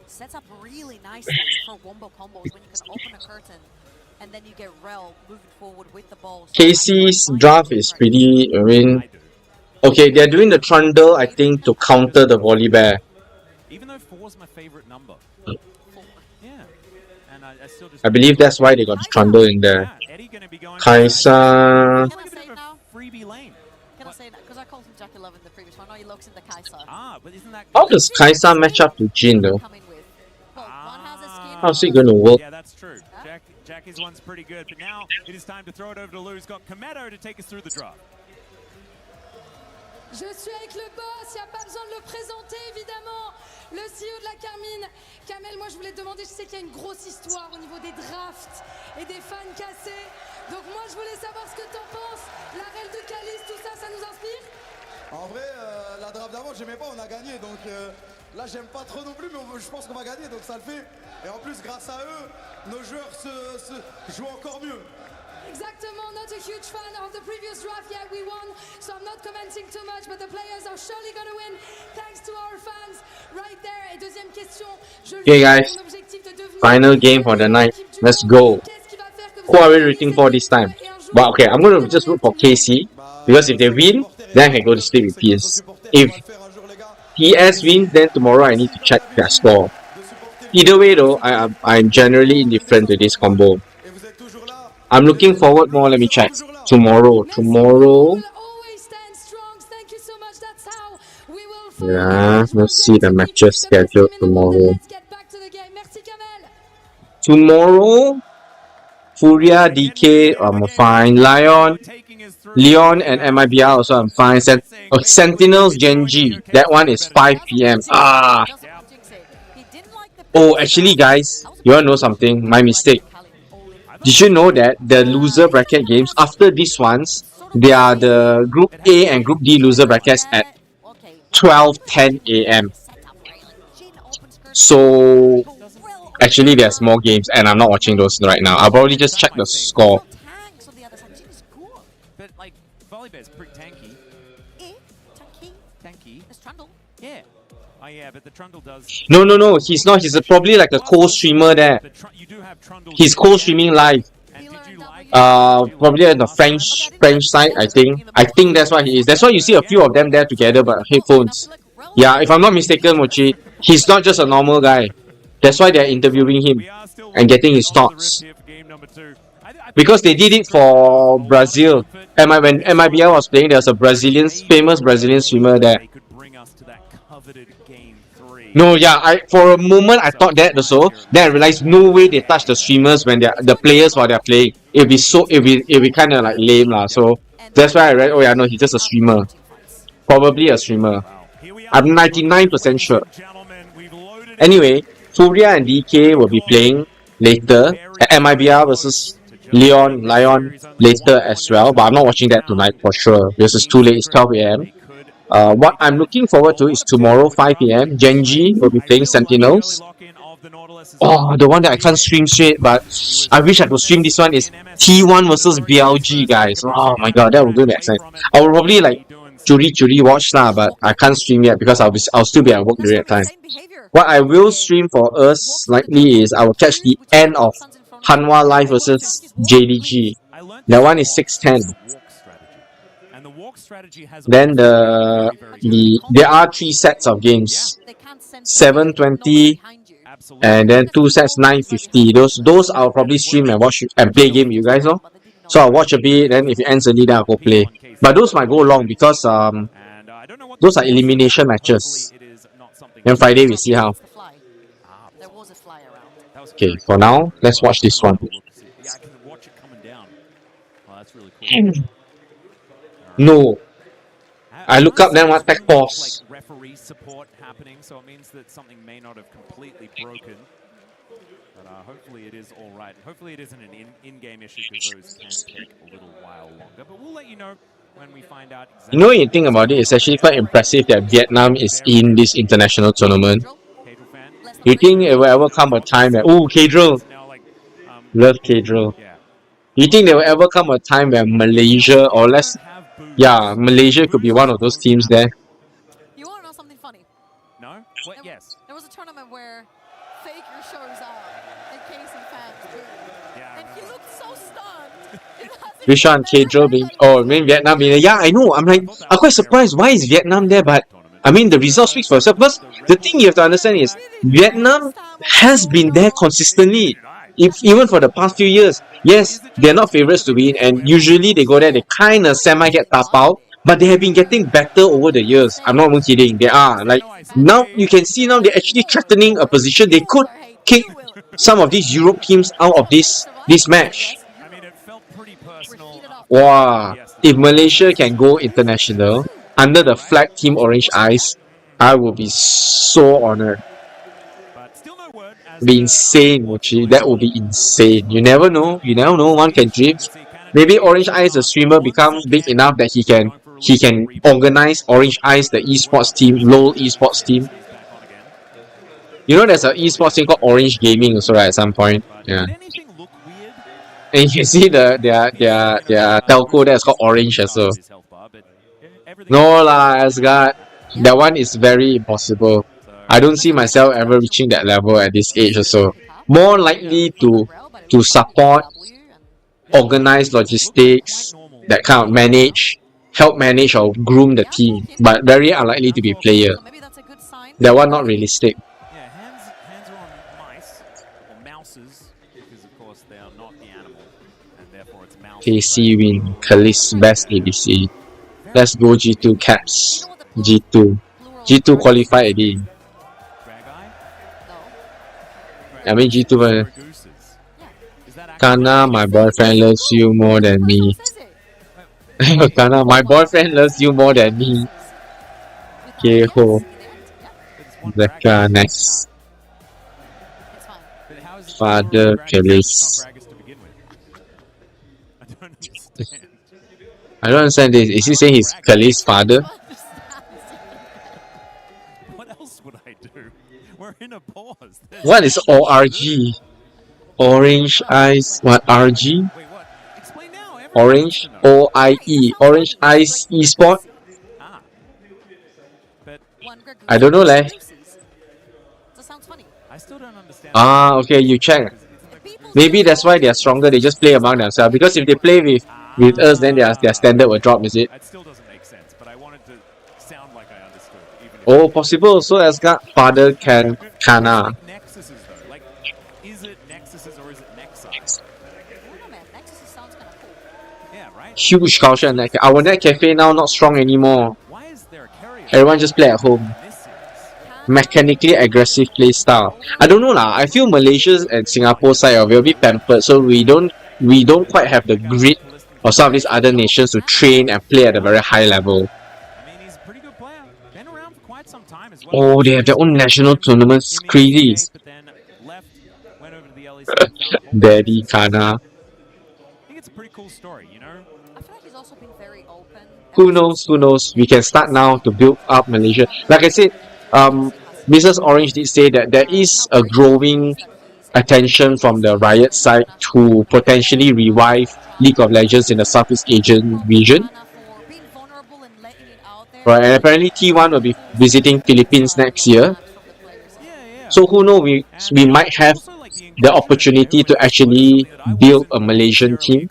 sets up really nicely for wombo combos when you can open a curtain and then you get Rel moving forward with the ball. KC's draft is pretty, I mean, okay, they're doing the Trundle, I think, to counter the volley bear. Even though 4 is my favorite number. Yeah. And I still just... I believe that's why they got the Trundle in there. Kaisa... freebie lane. Can I say that? Because I called him Jack 11 in the previous one. Now he looks in the Kaisa. But isn't that... How does Kaisa match up to Jin though? How's he going to work? Yeah, that's true. Jackie's one's pretty good, but now it is time to throw it over to Lou. He's got Kometo to take us through the draft. Je suis avec le boss, il n'y a pas besoin de le présenter évidemment, le CEO de la Carmine. Kamel, moi je voulais te demander, je sais qu'il y a une grosse histoire au niveau des drafts et des fans cassés. Donc moi je voulais savoir ce que tu en penses. La règle de Calice, tout ça, ça nous inspire? En vrai, la draft d'avant, j'aimais pas, on a gagné. Donc là, j'aime pas trop non plus, mais je pense qu'on va gagner, donc ça le fait. Et en plus, grâce à eux, nos joueurs se jouent encore mieux. Exactement, not a huge fan of the previous draft yet. We won, so I'm not commenting too much, but the players are surely going to win thanks to our fans right there. Et deuxième question, Okay guys, final game for the night. Let's go. Who are we rooting for this time? Well, okay, I'm going to just root for KC, because if they win, then I can go to sleep with PS. If PS wins, then tomorrow I need to check their score. Either way though, I'm generally indifferent to this combo. I'm looking forward more, let me check. Tomorrow. Yeah, let's see the matches scheduled tomorrow. Tomorrow, Furia, DK, I'm fine. Leon and MIBR also I'm fine. Sentinels, Genji. That one is 5 p.m. Oh, actually, guys, you wanna know something? My mistake. Did you know that the loser bracket games after these ones, they are the Group A and Group D loser brackets at 12:10 a.m. So actually, there's more games, and I'm not watching those right now. I'll probably just check the score. But like Volibear's pretty tanky. Tanky. Yeah. Oh yeah, but the Trundle does. No, he's not. He's probably like a co-streamer there. He's co-streaming live. Probably on the French side, I think. I think that's why he is. That's why you see a few of them there together, but headphones. Yeah, if I'm not mistaken, Mochi, he's not just a normal guy. That's why they're interviewing him and getting his thoughts. Because they did it for Brazil. When MIBR was playing, there was a famous Brazilian swimmer there. No, yeah, for a moment I thought that also. Then I realized no way they touch the streamers when they're the players while they're playing. It'll be kind of like lame lah. So that's why I read. Oh yeah, no, he's just a streamer. Probably a streamer. I'm 99% sure. Anyway, Furia and DK will be playing later. MIBR versus Lion later as well. But I'm not watching that tonight for sure because it's too late. It's 12 a.m. What I'm looking forward to is tomorrow 5 p.m. Genji will be playing Sentinels. Oh, the one that I can't stream straight, but I wish I could stream this one is T1 versus BLG, guys. Oh my god, that would be exciting. I will probably like churi watch lah, but I can't stream yet because I'll still be at work during that time. What I will stream for us likely is I will catch the end of Hanwha Live versus JDG. That one is 6:10. Then there are 3 sets of games, 7:20, and then 2 sets 9:50. Those I'll probably stream and watch and play game with you guys, no? So I'll watch a bit, then if it ends early, then I'll go play. But those might go long because those are elimination matches. Then Friday we see how. Okay, for now, let's watch this one. No. I look up then what tech pause. Referee support happening, so it means that something may not have completely broken. But hopefully it is all right. Hopefully it isn't an in-game issue because those can take a little while longer. But we'll let you know when we find out exactly. You know, when you think about it, it's actually quite impressive that Vietnam is in this international tournament. You think it will ever come a time that K-Drill, love K-Drill. You think there will ever come a time where Malaysia or Malaysia could be one of those teams there? You want to know something funny? No? What? Yes. There was a tournament where Faker shows up and Casey fans boo. And he looked so stunned. Which one? K-Drill being... Oh, I mean Vietnam being... Yeah, I know. I'm quite surprised. Why is Vietnam there? But I mean, the result speaks for itself. Because the thing you have to understand is Vietnam has been there consistently. Even for the past few years. Yes, they're not favourites to win, and usually they go there, they kind of semi-get tapao, but they have been getting better over the years. I'm not even kidding. They are. Like, now, you can see now they're actually threatening a position. They could kick some of these Europe teams out of this match. Wow. If Malaysia can go international under the flag Team Orange Eyes, I will be so honoured. Be insane, Mochi. That would be insane. You never know. One can dream. Maybe Orange Eyes, the streamer, becomes big enough that he can organize Orange Eyes, the esports team, LOL esports team. You know, there's an esports team called Orange Gaming also, right? At some point, yeah. And you can see their telco there is called Orange also. No lah, Asgard. That one is very impossible. I don't see myself ever reaching that level at this age or so. More likely to support, organize logistics, that kind of help manage or groom the team. But very unlikely to be player. That one not realistic. Yeah, hands are on mice, or mouses, because of course they are not the animal, and therefore it's mouse. KC win, Kalis best ABC. Let's go G2 Caps. G2. G2 qualified already. I mean G2. Kana, my boyfriend loves you more than me. Kana, my boyfriend loves you more than me. Keho. Zeka, next. Father Kalis. I don't understand this. Is he saying he's Kalis' father? What else would I do? We're in a pause. What is ORG? Orange Eyes. What RG? Orange OIE. Orange Eyes Esport. I don't know, leh. I still don't understand. Ah, okay, you check. Maybe that's why they are stronger. They just play among themselves. Because if they play with us, then their standard will drop. Is it? That still doesn't make sense, but I wanted to sound like I understood. Oh, possible. So as got father can Kana. Nexuses though, like, is it Nexuses or is it Nexus? Yeah, right. Huge caution. Like, our net cafe now not strong anymore. Why is there a carrier? Everyone just play at home. Mechanically aggressive play style. I don't know lah. I feel Malaysia's and Singapore side are very pampered, so we don't quite have the grit of some of these other nations to train and play at a very high level. I mean, he's a pretty good player. Been around for quite some time as well. Oh, they have their own national tournaments. Crazy. Daddy Kana. I think it's a pretty cool story, you know? I feel like he's also been very open. Who knows? Who knows? We can start now to build up Malaysia. Like I said, Mrs. Orange did say that there is a growing attention from the Riot side to potentially revive League of Legends in the Southeast Asian region. Right, and apparently T1 will be visiting Philippines next year. So who knows, we might have the opportunity to actually build a Malaysian team.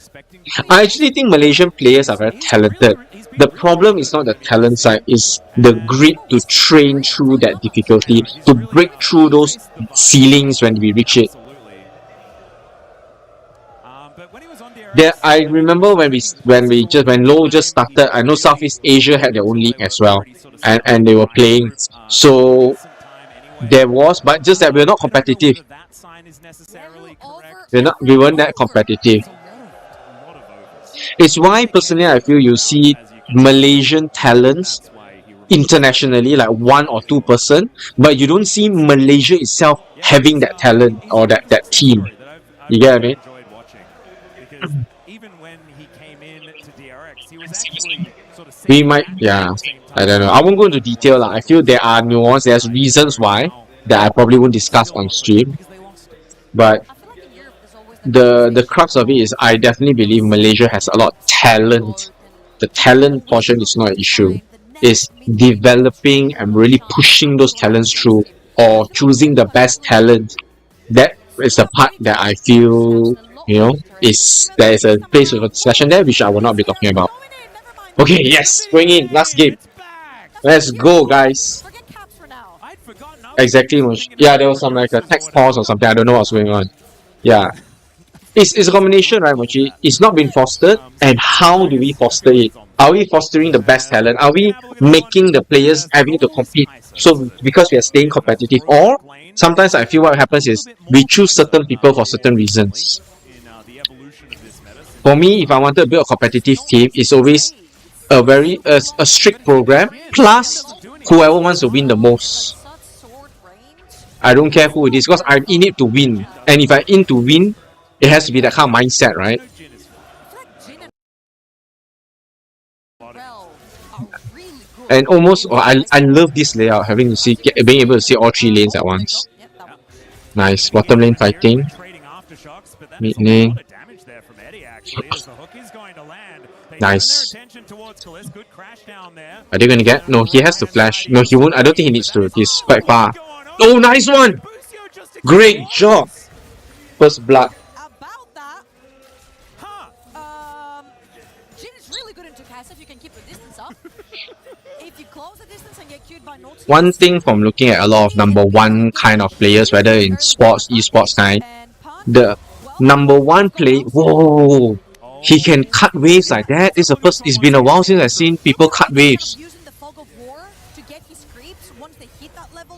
I actually think Malaysian players are very talented. The problem is not the talent side, it's the grit to train through that difficulty, to break through those ceilings when we reach it. I remember when Low just started, I know Southeast Asia had their own league as well, and they were playing. So there was, but just that we're not competitive. We weren't that competitive. It's why personally I feel you see Malaysian talents internationally, like 1 or 2%, but you don't see Malaysia itself having that talent or that team. You get what I mean? Even when he came in to DRX, he was actually sort of We might, yeah, I don't know. I won't go into detail. I feel there are nuances, there's reasons why that I probably won't discuss on stream. But the crux of it is I definitely believe Malaysia has a lot of talent. The talent portion is not an issue. It's developing and really pushing those talents through or choosing the best talent. That is the part that I feel, there is a place of a discussion there which I will not be talking about. Okay, yes, going in, last game. Let's go, guys. Exactly. Yeah, there was some like a text pause or something. I don't know what's going on. Yeah. It's a combination, right, Mochi? It's not been fostered, and how do we foster it? Are we fostering the best talent? Are we making the players having to compete? So because we are staying competitive, or sometimes I feel what happens is we choose certain people for certain reasons. For me, if I wanted to build a competitive team, it's always a strict program plus whoever wants to win the most. I don't care who it is because I'm in it to win, and if I'm in to win, it has to be that kind of mindset, right? And almost, I love this layout, being able to see all 3 lanes at once. Nice, bottom lane fighting. Mid lane. Nice. Are they gonna get? No, he has to flash. No, he won't. I don't think he needs to. He's quite far. Oh, nice one! Great job! First blood. One thing from looking at a lot of number 1 kind of players, whether in sports, esports kind, the number 1 play, whoa, he can cut waves like that. It's been a while since I've seen people cut waves.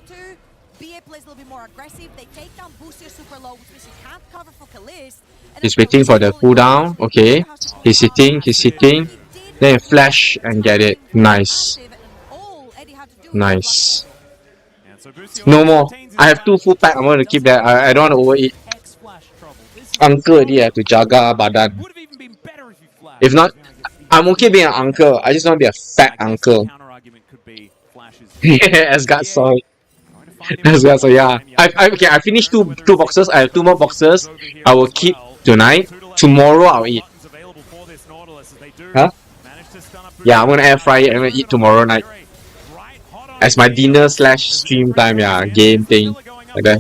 2, BA plays a little bit more aggressive. They take down Boostio super low, which means you can't cover for Kalist. He's waiting for the cooldown. Okay. He's hitting. Then flash and get it. Nice. Nice. No more. I have 2 full pack. I'm going to keep that. I don't want to overeat. Uncle already have to jaga badan. If not, I'm okay being an uncle. I just want to be a fat uncle. As God saw it. As God saw, yeah. Okay, I finished two boxes. I have 2 more boxes. I will keep tonight. Tomorrow I'll eat. Huh? Yeah, I'm gonna air fry it and I'm gonna eat tomorrow night. As my dinner / stream time, yeah, game thing. Like that.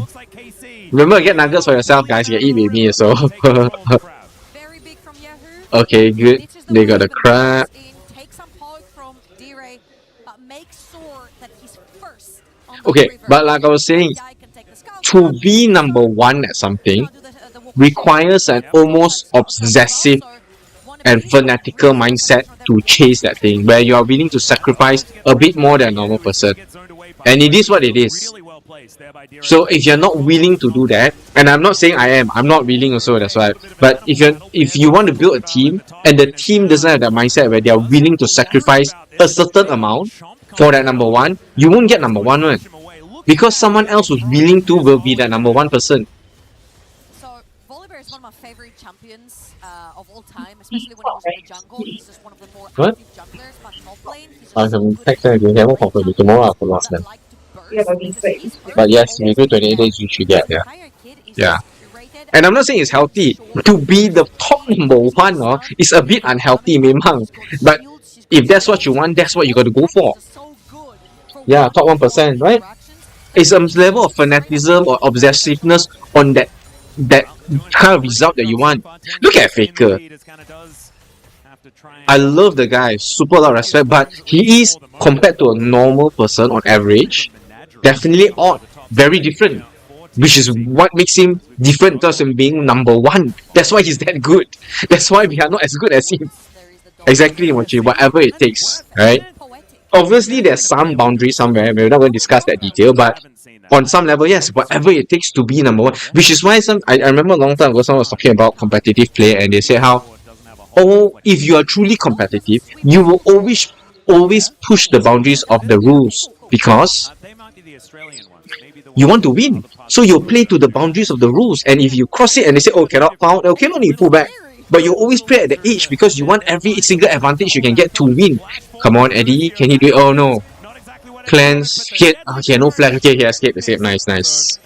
Remember, get nuggets for yourself, guys. You can eat with me, so. Okay, good. They got a crab. Okay, but like I was saying, to be number 1 at something requires an almost obsessive and fanatical mindset to chase that thing, where you are willing to sacrifice a bit more than a normal person. And it is what it is. So if you're not willing to do that, and I'm not saying I'm not willing also, that's why. But if you want to build a team and the team doesn't have that mindset where they are willing to sacrifice a certain amount for that number 1, you won't get number 1 one. Because someone else who's willing to will be that number 1 person. So Volibear is one of my favorite champions of all time, especially when he was in the jungle. He's just one of the more active junglers, but top lane, he's just so good. Actually, we haven't confirmed tomorrow after last man. But yes, maybe 28 days you should get, yeah. And I'm not saying it's healthy. To be the top number 1 is a bit unhealthy, memang. But if that's what you want, that's what you got to go for. Yeah, top 1%, right? It's a level of fanaticism or obsessiveness on that kind of result that you want. Look at Faker. I love the guy, super lot of respect, but he is, compared to a normal person on average, definitely odd, very different. Which is what makes him different in terms of being number 1. That's why he's that good. That's why we are not as good as him. Exactly, Mochi, whatever it takes, right? Obviously, there's some boundary somewhere. We're not going to discuss that detail, but on some level, yes, whatever it takes to be number 1. Which is why I remember a long time ago someone was talking about competitive play, and they said how, if you are truly competitive, you will always push the boundaries of the rules because you want to win. So you'll play to the boundaries of the rules, and if you cross it and they say, oh, cannot foul, okay, no need to pull back. But you always play at the edge because you want every single advantage you can get to win. Come on, Eddie, can he do it? Oh no. Cleanse, hit. Okay, no flash. Okay, he escaped. Nice.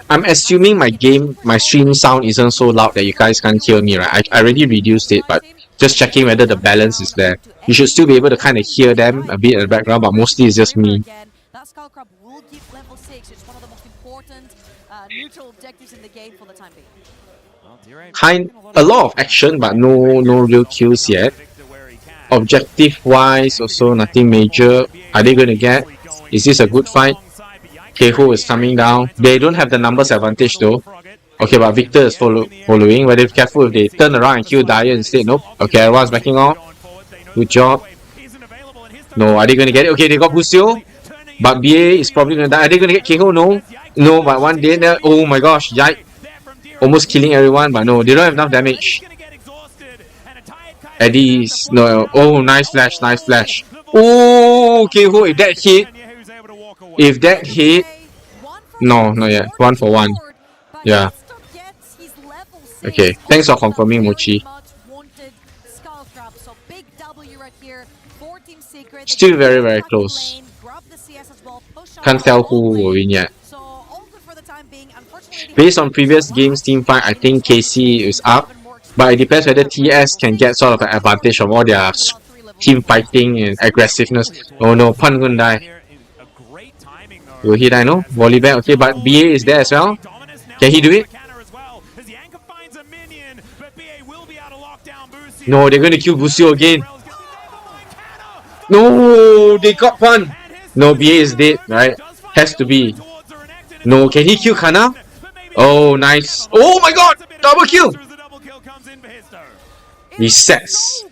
I'm assuming my stream sound isn't so loud that you guys can't hear me, right? I already reduced it, but just checking whether the balance is there. You should still be able to kind of hear them a bit in the background, but mostly it's just me. That Skull Crab will give level 6. It's one of the most important neutral objectives in the game for the time being. A lot of action, but no real kills yet. Objective-wise, also nothing major. Are they going to get? Is this a good fight? Keho is coming down. They don't have the numbers advantage though. Okay, but Victor is following. But if careful if they turn around and kill Dyer instead. Nope. Okay, everyone's backing off. Good job. No, are they going to get it? Okay, they got Busio. But BA is probably going to die. Are they going to get Keho? No. No, but one dead there. Oh my gosh, yikes. Almost killing everyone, but no, they don't have enough damage. Eddie's... No. Oh, nice flash. Oh, Keho, if that hit... No, not yet. 1 for 1. Yeah. Okay, thanks for confirming, Mochi. Still very, very close. Can't tell who will win yet. Based on previous games team fight, I think KC is up. But it depends whether TS can get sort of an advantage from all their team fighting and aggressiveness. Oh no, Pan gonna die. Will he die? No? Volibear, okay, but BA is there as well. Can he do it? No, they're gonna kill Busio again. No, they got Pan. No, BA is dead, right? Has to be. No, can he kill Kana? Oh, nice. Oh my god! Double kill! Resets.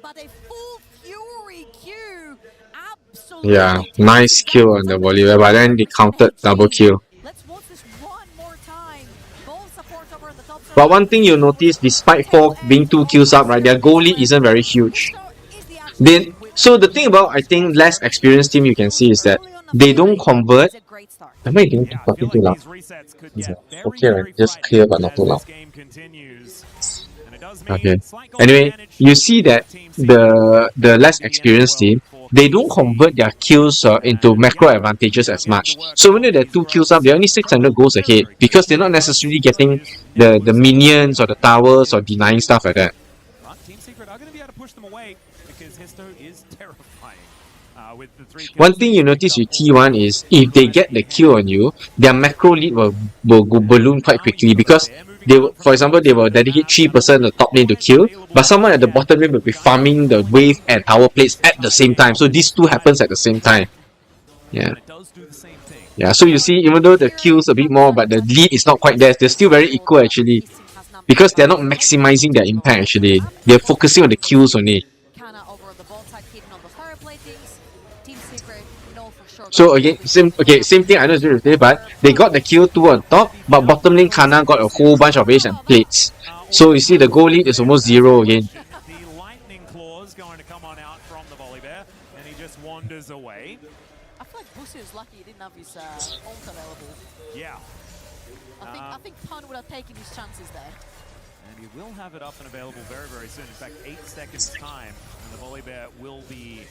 but a full Fury Q. Absolutely. Yeah, nice kill on the volley bear, but then they countered double kill. Let's watch this one more time. Both supports over on the top side. But one thing you'll notice, despite 4 being 2 kills up, right, their goal lead isn't very huge. So the thing about, I think, less experienced team you can see is that they don't convert. Am I doing talking too loud? Okay, right, just clear but not too loud. Okay. Anyway, you see that the less experienced team, they don't convert their kills into macro advantages as much. So when they're 2 kills up, they're only 600 goals ahead because they're not necessarily getting the minions or the towers or denying stuff like that. Team Secret are going to be able to push them away because Histo is terrifying. With the 3 kills. One thing you notice with T1 is if they get the kill on you, their macro lead will go balloon quite quickly because they will, for example, they will dedicate 3% of the top lane to kill, but someone at the bottom lane will be farming the wave and tower plates at the same time. So these two happens at the same time. Yeah. Yeah, so you see, even though the kills a bit more, but the lead is not quite there, they're still very equal actually. Because they're not maximizing their impact actually. They're focusing on the kills only. So again, same thing I know today, but they got the kill 2 on top, but bottom lane Kana got a whole bunch of base and plates. So you see the goal lead is almost 0 again. The lightning claws going to come on out from the volley bear, and he just wanders away. I feel like Busu is lucky he didn't have his ult available. Yeah. I think Pun would have taken his chances there. And he will have it up and available very, very soon. In fact, 8 seconds time, and the volley bear will be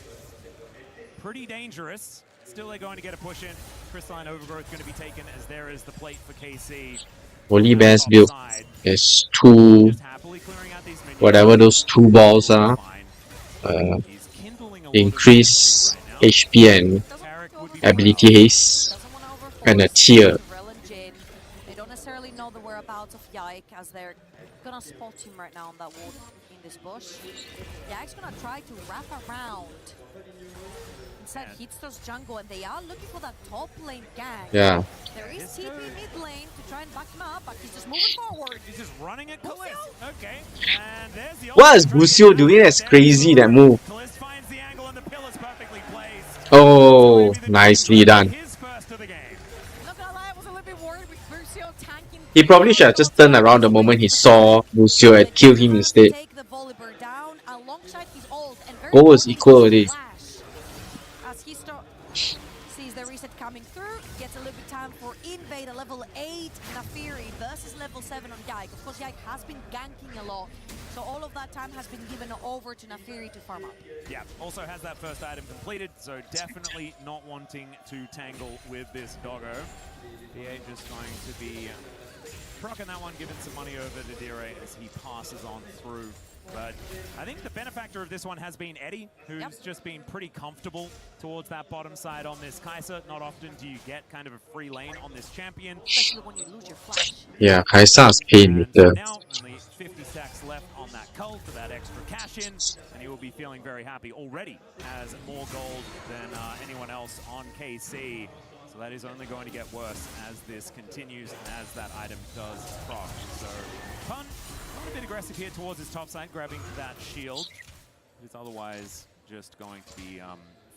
pretty dangerous. Still, they're going to get a push in. Crystalline Overgrowth going to be taken as there is the plate for KC. Volley bear's build is 2, whatever those 2 balls are. Increase HP and ability haste, and a tier. They don't necessarily know the whereabouts of Yike as they're gonna spot him right now on that wall in this bush. Yike's gonna try to wrap around inside Hitster's jungle, and they are looking for that top lane gang. Yeah. There is TP mid lane to try and back him up, but he's just moving forward. He's just running at Kalist. Okay. And there's the What is Busio doing? That's crazy, that move. Kalist finds the angle and the pillars perfectly placed. Oh, nicely done. He probably should have just turned around the moment he saw Busio and killed him instead. Goal was equal already. As he sees the reset coming through, gets a little bit time for invade a level 8 Nafiri versus level 7 on Yike. Of course, Yike has been ganking a lot, so all of that time has been given over to Nafiri to farm up. Yeah, also has that first item completed, so definitely not wanting to tangle with this doggo. DA just going to be procking that one, giving some money over to Dire as he passes on through. But I think the benefactor of this one has been Eddie, who's just been pretty comfortable towards that bottom side on this Kai'Sa. Not often do you get kind of a free lane on this champion. Especially when you lose your flash. Yeah, Kai'Sa's pain with the... Now only 50 stacks left on that cull for that extra cash in, and he will be feeling very happy. Already has more gold than anyone else on KC. So that is only going to get worse as this continues and as that item does proc. So Pun, a bit aggressive here towards his top side, grabbing that shield. He's otherwise just going to be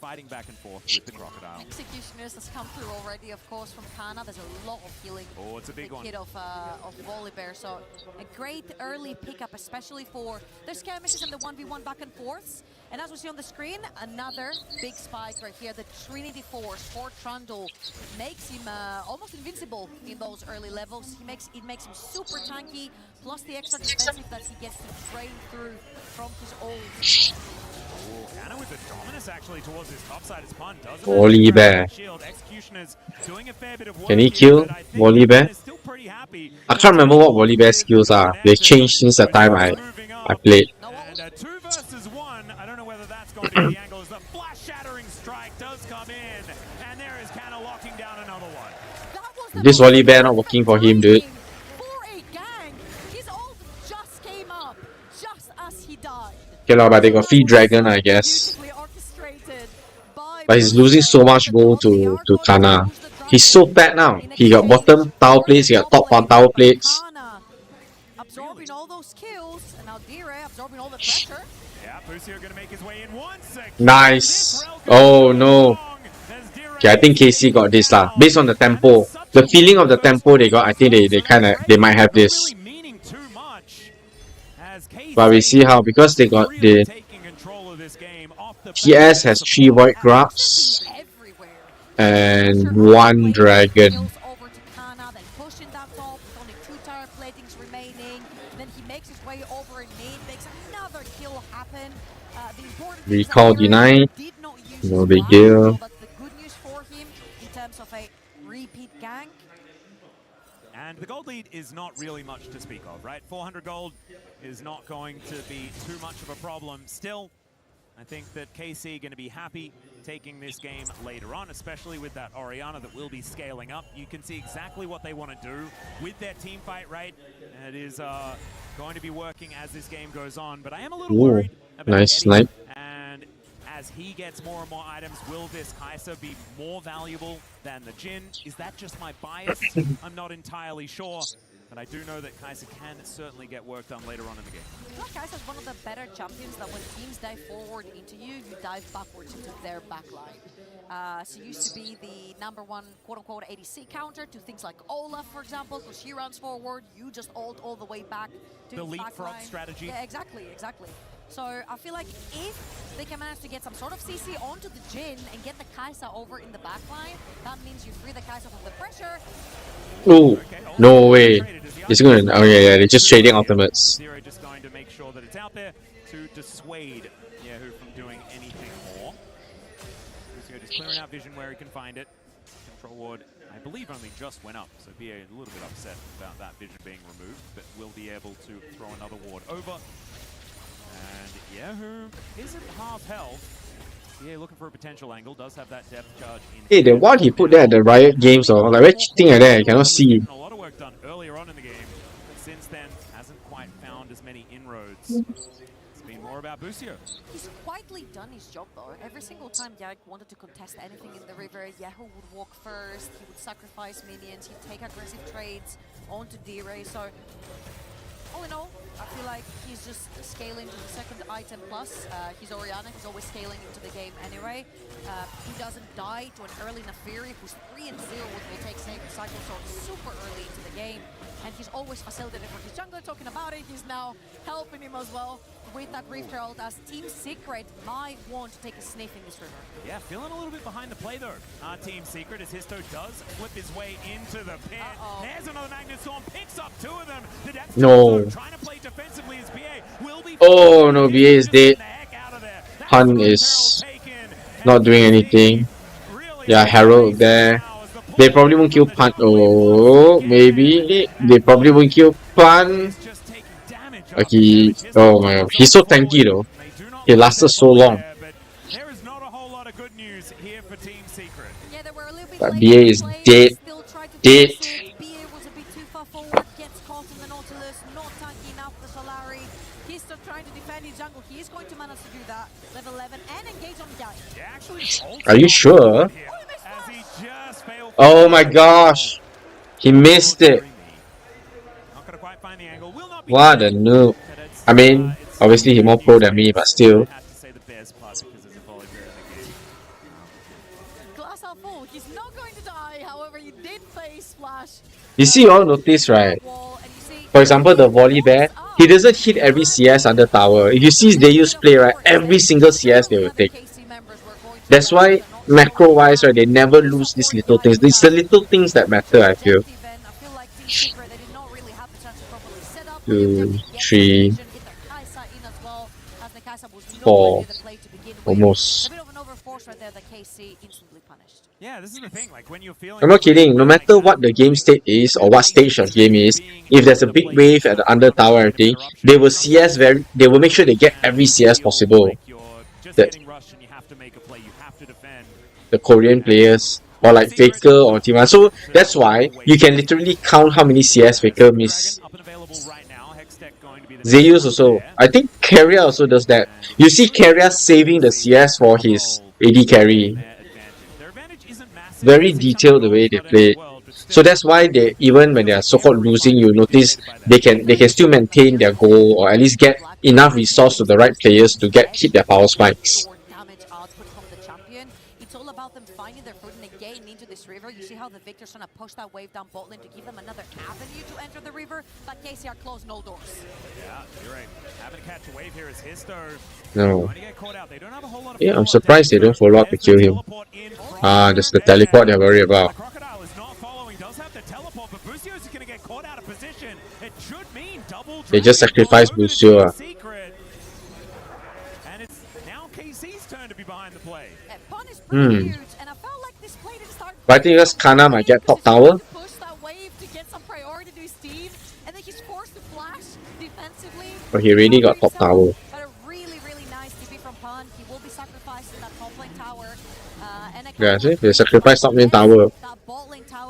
fighting back and forth with the Crocodile. Executioners has come through already, of course, from Kana. There's a lot of healing. Oh, it's a big one. Hit of Volibear, so a great early pickup, especially for the skirmishes and the 1v1 back and forths. And as we see on the screen, another big spike right here. The Trinity Force for Trundle makes him almost invincible in those early levels. It makes him super tanky, plus the extra defensive that he gets to drain through from his ult. Anna with the dominance actually towards his top side. His Pun doesn't Volley bear. Executioners doing a fair bit of work. Can he kill Volley bear? I can't remember what Volley bear skills are. They've changed since the time I played. And 2 versus 1. I don't know whether that's going to be the angle as the flash shattering strike does come in. And there is Kana locking down another one. This Volley bear not working for him, dude. Okay, but they got free dragon, I guess. But he's losing so much gold to Kana. He's so fat now. He got bottom tower plates, he got top tower plates. Absorbing all those kills, and now Dire absorbing all the pressure. Yeah, Busio gonna make his way in once again. Nice. Oh no. Okay, I think KC got this lah. Based on the tempo, the feeling of the tempo they got, I think they might have this. But we see how, because they got the TS has 3 Void Grubs and 1 Dragon. Recall denied. No big deal. And the gold lead is not really much to speak of, right? 400 gold is not going to be too much of a problem. Still, I think that KC going to be happy taking this game later on, especially with that Orianna that will be scaling up. You can see exactly what they want to do with their team fight, right? It is going to be working as this game goes on, but I am a little worried about nice Eddie. snipe. And as he gets more and more items, will this Kai'Sa be more valuable than the Jhin? Is that just my bias? I'm not entirely sure. But I do know that Kai'Sa can certainly get work done later on in the game. I feel like Kai'Sa is one of the better champions that when teams dive forward into you, you dive backwards into their backline. She used to be the #1 quote-unquote ADC counter to things like Olaf, for example, because she runs forward, you just ult all the way back to the the leapfrog backline. strategy. Yeah, exactly. So I feel like if they can manage to get some sort of CC onto the Jhin and get the Kai'Sa over in the backline, that means you free the Kai'Sa from the pressure. Ooh, no way. It's gonna. Oh yeah, they're just trading ultimates. Zero just going to make sure that it's out there to dissuade Yahoo from doing anything more. Busio just clearing out vision where he can find it. Control ward, I believe, only just went up, so BA a little bit upset about that vision being removed, but will be able to throw another ward over. And Yahoo isn't half health. Yeah, looking for a potential angle, does have that depth charge in. Hey, the one he put there at the Riot Games, or like very cheating like that, I cannot see. A lot of work done earlier on in the game, but since then hasn't quite found as many inroads. It's been more about Busio. He's quietly done his job though. Every single time Yag wanted to contest anything in the river, Yahoo would walk first, he would sacrifice minions, he'd take aggressive trades onto D-Ray, so all in all, I feel like he's just scaling to the second item plus. He's Orianna, he's always scaling into the game anyway. He doesn't die to an early Nafiri who's 3-0 will take Cycle Sword super early into the game. And he's always facilitated for his jungler. Talking about it, he's now helping him as well with that Rift Herald, as Team Secret might want to take a sniff in this river. Yeah, feeling a little bit behind the play though. Team Secret, as Histo does flip his way into the pit. There's another Magnet Storm, picks up 2 of them. The depth No. trying to play defensively as BA will be. Oh no, BA is dead. Hun is not doing anything. Yeah, Herald there. They probably won't kill Pan. Oh, maybe they probably won't kill Pan. Okay. Oh my god, he's so tanky though. He lasted so long. But BA is dead. Dead. Are you sure? Oh my gosh. He missed it. What a noob. I mean, obviously he's more pro than me, but still. You see, you all notice, right? For example, the volley bear, he doesn't hit every CS under tower. If you see Deus play, right, every single CS they will take. That's why, macro-wise, right, they never lose these little things. It's the little things that matter, I feel. 2, 3, 4, almost. Yeah, this is the thing. Like when you're feeling. I'm not kidding. No matter what the game state is or what stage of game is, if there's a big wave at the under tower and everything, they will CS they will make sure they get every CS possible. The Korean players or like Faker or T1. So that's why you can literally count how many CS Faker miss. Zeus also. I think Carrier also does that. You see Carrier saving the CS for his AD carry. Very detailed the way they play it. So that's why they, even when they are so-called losing, you notice they can still maintain their goal, or at least get enough resource to the right players to keep their power spikes. It's all about them finding their foot and getting into this river. You see how the Victor's trying to push that wave down bot lane to give them another avenue to enter the river, but KCR closed no doors. Yeah, you're right. Having to catch a wave here is Histo. No. Get caught out. They don't have a whole lot of Yeah, I'm surprised they don't follow up to kill him. Just the teleport they're worried about. Crocodile is not following, does have the teleport, but Busio is going to get caught out of position. It should mean double. They just sacrificed Busio. And it's now KC's turn to be behind the play. But I think that's Kana might get top tower. Push that wave to get some priority to his team, and then he's forced to flash defensively. But he already got top tower. But a really nice TP from Pan. He will be sacrificing that top lane tower. Yeah, see? They sacrificed top lane tower.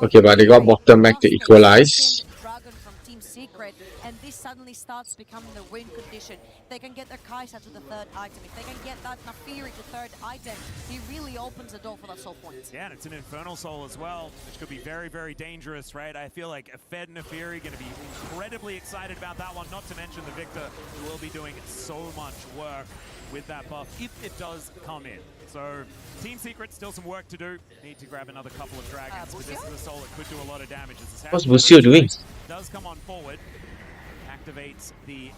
Okay, but they got bottom back to equalize. Dragon from Team Secret, and this suddenly starts becoming the win condition. They can get their Kai'Sa to the third item. If they can get that Nafiri to third item, he really opens the door for that soul point. Yeah, and it's an Infernal Soul as well, which could be very dangerous, right? I feel like a Fed Nafiri going to be incredibly excited about that one, not to mention the Victor will be doing so much work with that buff if it does come in. So Team Secret, still some work to do. Need to grab another couple of dragons, but this is a soul that could do a lot of damage. What's Busio doing? Does come on forward, activates the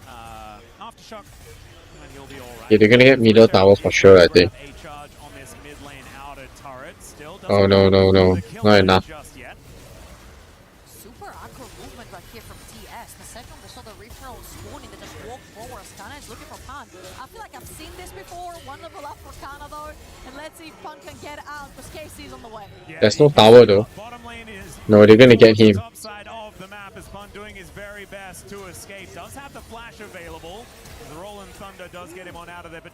aftershock, and he'll be all right. Yeah, they're gonna get middle tower for sure, I think. A charge on this mid lane outer turret. Still Oh no, not enough. Super aggro movement right here from TS. The second they saw the referral spawning, they just walk forward. Kana is looking for Pan. I feel like I've seen this before. One level up for Kana though, and let's see if Pan can get out because KC's on the way. There's no tower though. No, they're gonna get him. Side of the map is Pan doing his very best to escape. Does have the flash available. The Rolling Thunder does get him on out of there, but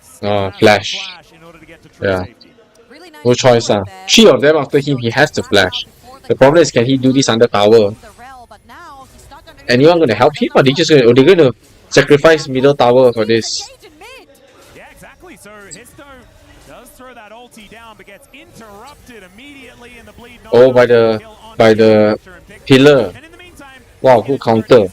flash. In order to get to true safety. No choice. Three of them after him, he has to flash. The problem is, can he do this under tower? Anyone gonna help him, or they gonna sacrifice middle tower for this? Yeah, exactly. So Histo does throw that ulti down, but gets interrupted immediately in the bleed. Oh, by the pillar. Wow, good counter.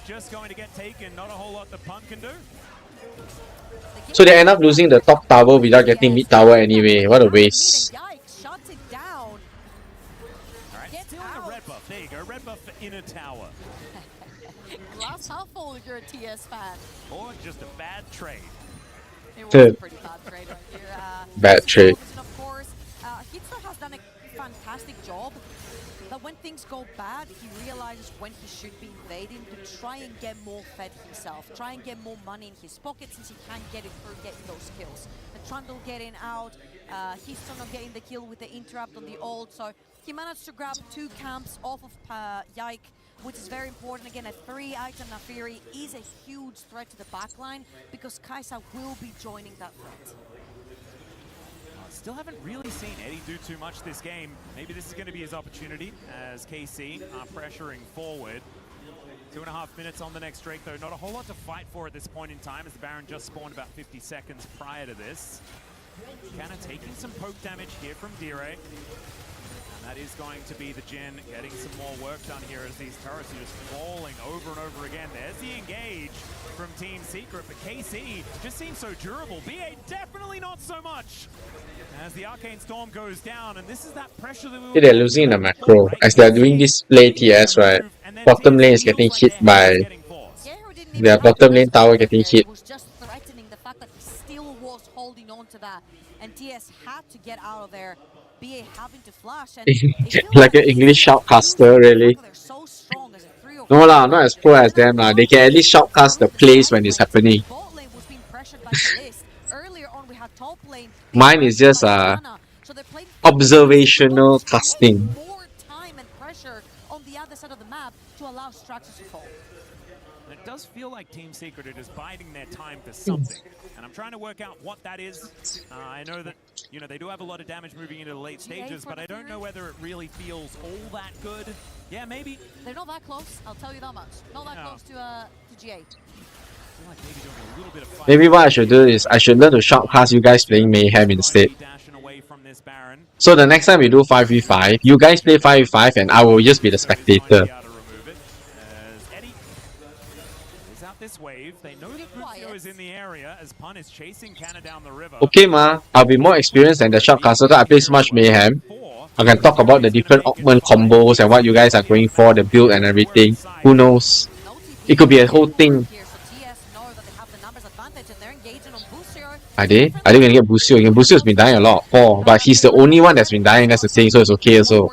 So they end up losing the top tower without getting mid tower anyway. What a waste. There you go, red buff for inner tower. Glass half full if you're a TS fan. Or just a bad trade. It was a pretty bad trade right here. Bad trade. Of course, Hitler has done a fantastic job. But when things go bad, he realizes when he should be invading to try and get more fed himself, try and get more money in his pocket since he can't get it through getting those kills. The Trundle getting out, he's still not getting the kill with the interrupt on the ult, so he managed to grab 2 camps off of Yike, which is very important. Again, a 3-item Nafiri is a huge threat to the backline because Kai'Sa will be joining that threat. Still haven't really seen Eddie do too much this game. Maybe this is going to be his opportunity as KC are pressuring forward. 2.5 minutes on the next Drake, though. Not a whole lot to fight for at this point in time as the Baron just spawned about 50 seconds prior to this. Kana taking some poke damage here from Dire. And that is going to be the Jin getting some more work done here as these turrets are just falling over and over again. There's the engage from Team Secret, but KC just seems so durable. BA definitely not so much. As the Arcane Storm goes down, and this is that pressure that we They're losing the macro. As they're doing this play TS, right? Bottom lane is getting hit by their bottom lane tower getting hit. Was just threatening the fact that he still was holding on to that, and TS had to get out of there. BA having to flash, and like an English shoutcaster, really. No lah, not as pro as them lah. They can at least shoutcast the plays when it's happening. Mine is just observational casting. More time and pressure on the other side of the map to allow Straxus to fall. It does feel like Team Secret are just biding their time for something, and I'm trying to work out what that is. I know that they do have a lot of damage moving into the late stages, but I don't know whether it really feels all that good. Yeah, maybe. They're not that close, I'll tell you that much. Not that close to GA. Maybe what I should do is I should learn to shoutcast you guys playing Mayhem instead. this Baron. So the next time we do 5v5, you guys play 5v5 and I will just be the spectator. Is out this wave. They know that Busio is in the area as Pun is chasing Canna down the river. Okay ma, I'll be more experienced than the Shoutcaster. I play so much Mayhem. I can talk about the different augment combos and what you guys are going for, the build and everything. Who knows? It could be a whole thing. Are they? Are they gonna get Busio again? Busio's been dying a lot, but he's the only one that's been dying, that's the thing, so it's okay also.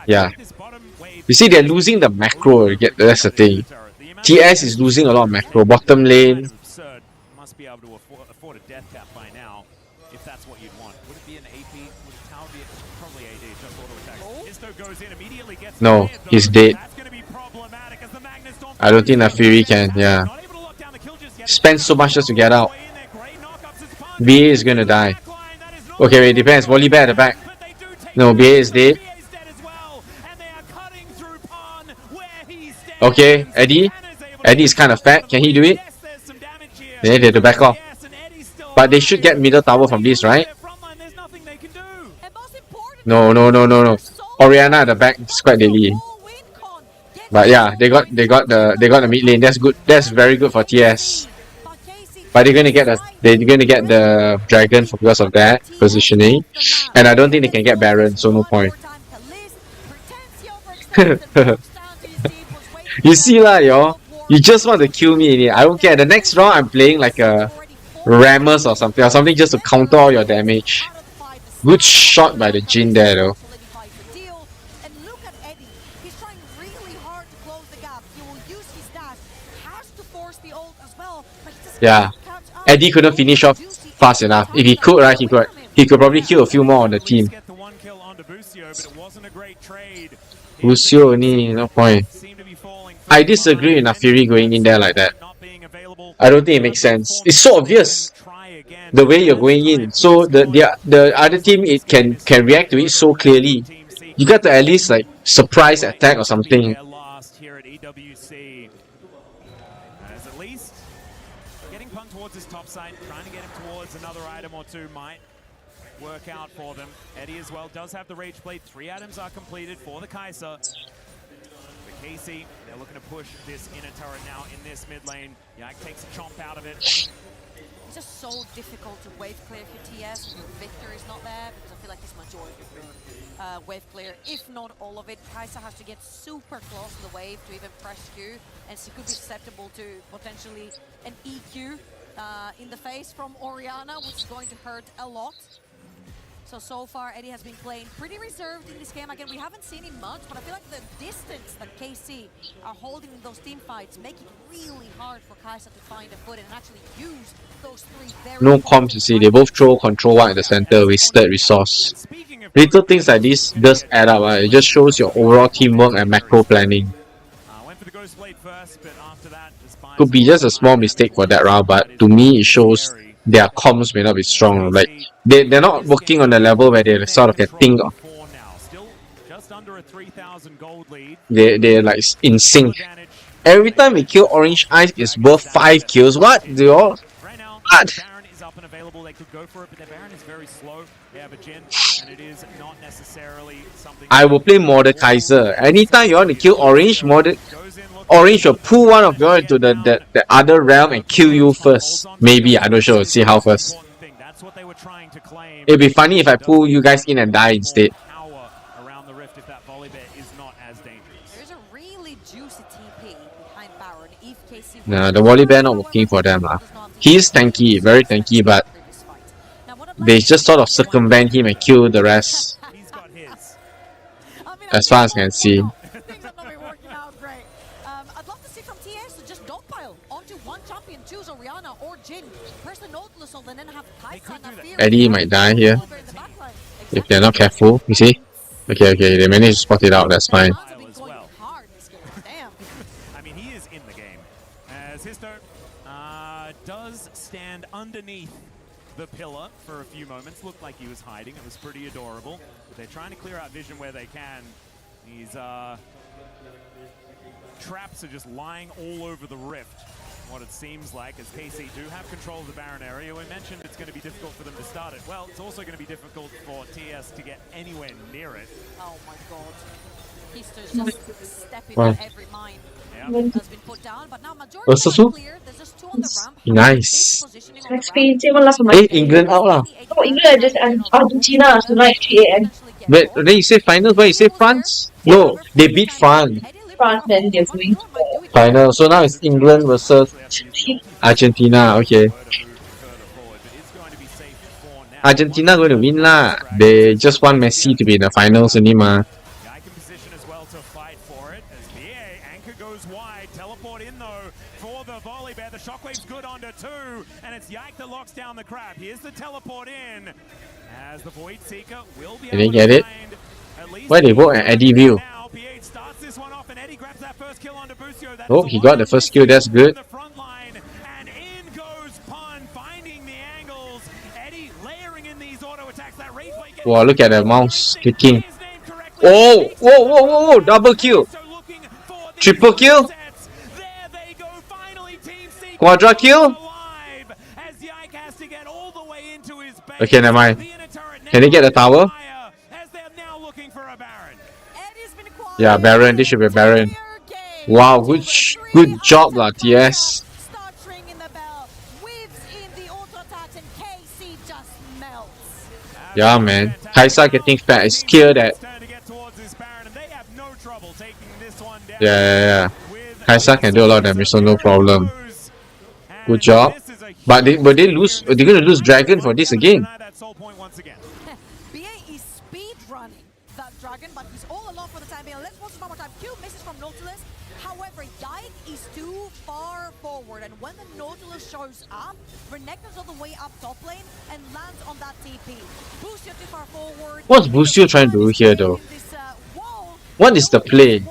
Yeah. You see, they're losing the macro, that's the thing. TS is losing a lot of macro. Bottom lane. Must be able to afford a death cap by now, if that's what you'd want. Would it be an AP? Would the tower be probably AD? Just auto attack. Isto goes in, immediately gets No, he's dead. I don't think that Fury can, yeah. Spend so much just to get out. BA is gonna die. Okay, wait, depends. Volibear at the back. No, BA is dead. Okay, Eddie. Eddie is kind of fat. Can he do it? They need to back off. But they should get middle tower from this, right? No. Orianna at the back is quite deadly. But yeah, they got the mid lane. That's good. That's very good for TS. But they're gonna get the dragon because of that positioning. And I don't think they can get Baron, so no point. You see lah, y'all. You just want to kill me. I don't care. The next round I'm playing like a Ramus or something just to counter all your damage. Good shot by the Jin there though. Yeah. Eddie couldn't finish off fast enough. If he could, right, he could probably kill a few more on the team. Busio only, no point. I disagree with Nafiri going in there like that. I don't think it makes sense. It's so obvious the way you're going in. So the other team can react to it so clearly. You got to at least like surprise attack or something. Here at EWC. As at least getting Pun towards his top side, trying to get him towards another item or two might work out for them. Eddie as well does have the Rage Blade. 3 items are completed for the Kai'Sa. Casey, they're looking to push this inner turret now in this mid lane. Yak takes a chomp out of it. It's just so difficult to wave clear for TS. Your Victor is not there because I feel like it's majority of your wave clear, if not all of it. Kai'Sa has to get super close to the wave to even press Q, and she could be susceptible to potentially an EQ in the face from Orianna, which is going to hurt a lot. So far, Eddie has been playing pretty reserved in this game. Again, we haven't seen him much, but I feel like the distance that KC are holding in those team fights make it really hard for Kai'Sa to find a foot and actually use those 3 very... No comms, you see. They both throw control one at the center, wasted resource. Little things like this does add up. It just shows your overall teamwork and macro planning. Could be just a small mistake for that round, but to me it shows their comms may not be strong. Like they're not working on the level where they sort of can think of. They're like in sync. Every time we kill Orange Eyes, it's worth 5 kills. What? Do you all? What? I will play Mordekaiser. Anytime you want to kill Orange, Orange will pull one of you into the other realm and kill you first. Maybe, I'm not sure. See how first. It'd be funny if I pull you guys in and die instead. Nah, the Volibear not working for them. He's tanky, very tanky, but they just sort of circumvent him and kill the rest. As far as I can see. Eddie might die here if they're not careful. You see? Okay, they managed to spot it out. That's fine. I mean, he is in the game as Histo does stand underneath the pillar for a few moments. Looked like he was hiding. It was pretty adorable. But they're trying to clear out vision where they can. He's traps are just lying all over the rift. What it seems like is KC do have control of the Baron area. We mentioned it's going to be difficult for them to start it. Well, it's also going to be difficult for TS to get anywhere near it. Oh my god. Histo's just stepping on every mine. Has been put down, but now majority are clear. There's just two on the ramp. Nice. Hey, England out lah. Oh, England just Argentina tonight 3 a.m. Wait, then you say finals, but you say France? No, they beat France. France, then they're going Final. So now it's England versus Argentina. Okay. Argentina going to win lah. They just want Messi to be in the finals only ma. And it's Yike that locks down the crab. Here's the teleport in. As the Void Seeker will be Did they get it? Why they vote at Eddie View? Oh, he got the first kill. That's good. Wow, look at the mouse clicking. Oh, whoa, whoa, whoa, whoa, double kill. Triple kill. Quadra kill. Okay, never mind. Can they get the tower? Yeah, Baron. This should be Baron. Wow, good job lah, TS. Yeah, man. Kaisa getting fat. It's clear that. Yeah. Kaisa can do a lot of damage, so no problem. Good job. But will they lose? They're going to lose Dragon for this again. BA is speed running that Dragon, but he's all alone for the time being. Let's watch one more time. Q misses from Nautilus. However, Yike is too far forward, and when the Nautilus shows up, Renekton's all the way up top lane and lands on that TP. Boostio too far forward. What's Boostio trying to do here though? What is the play?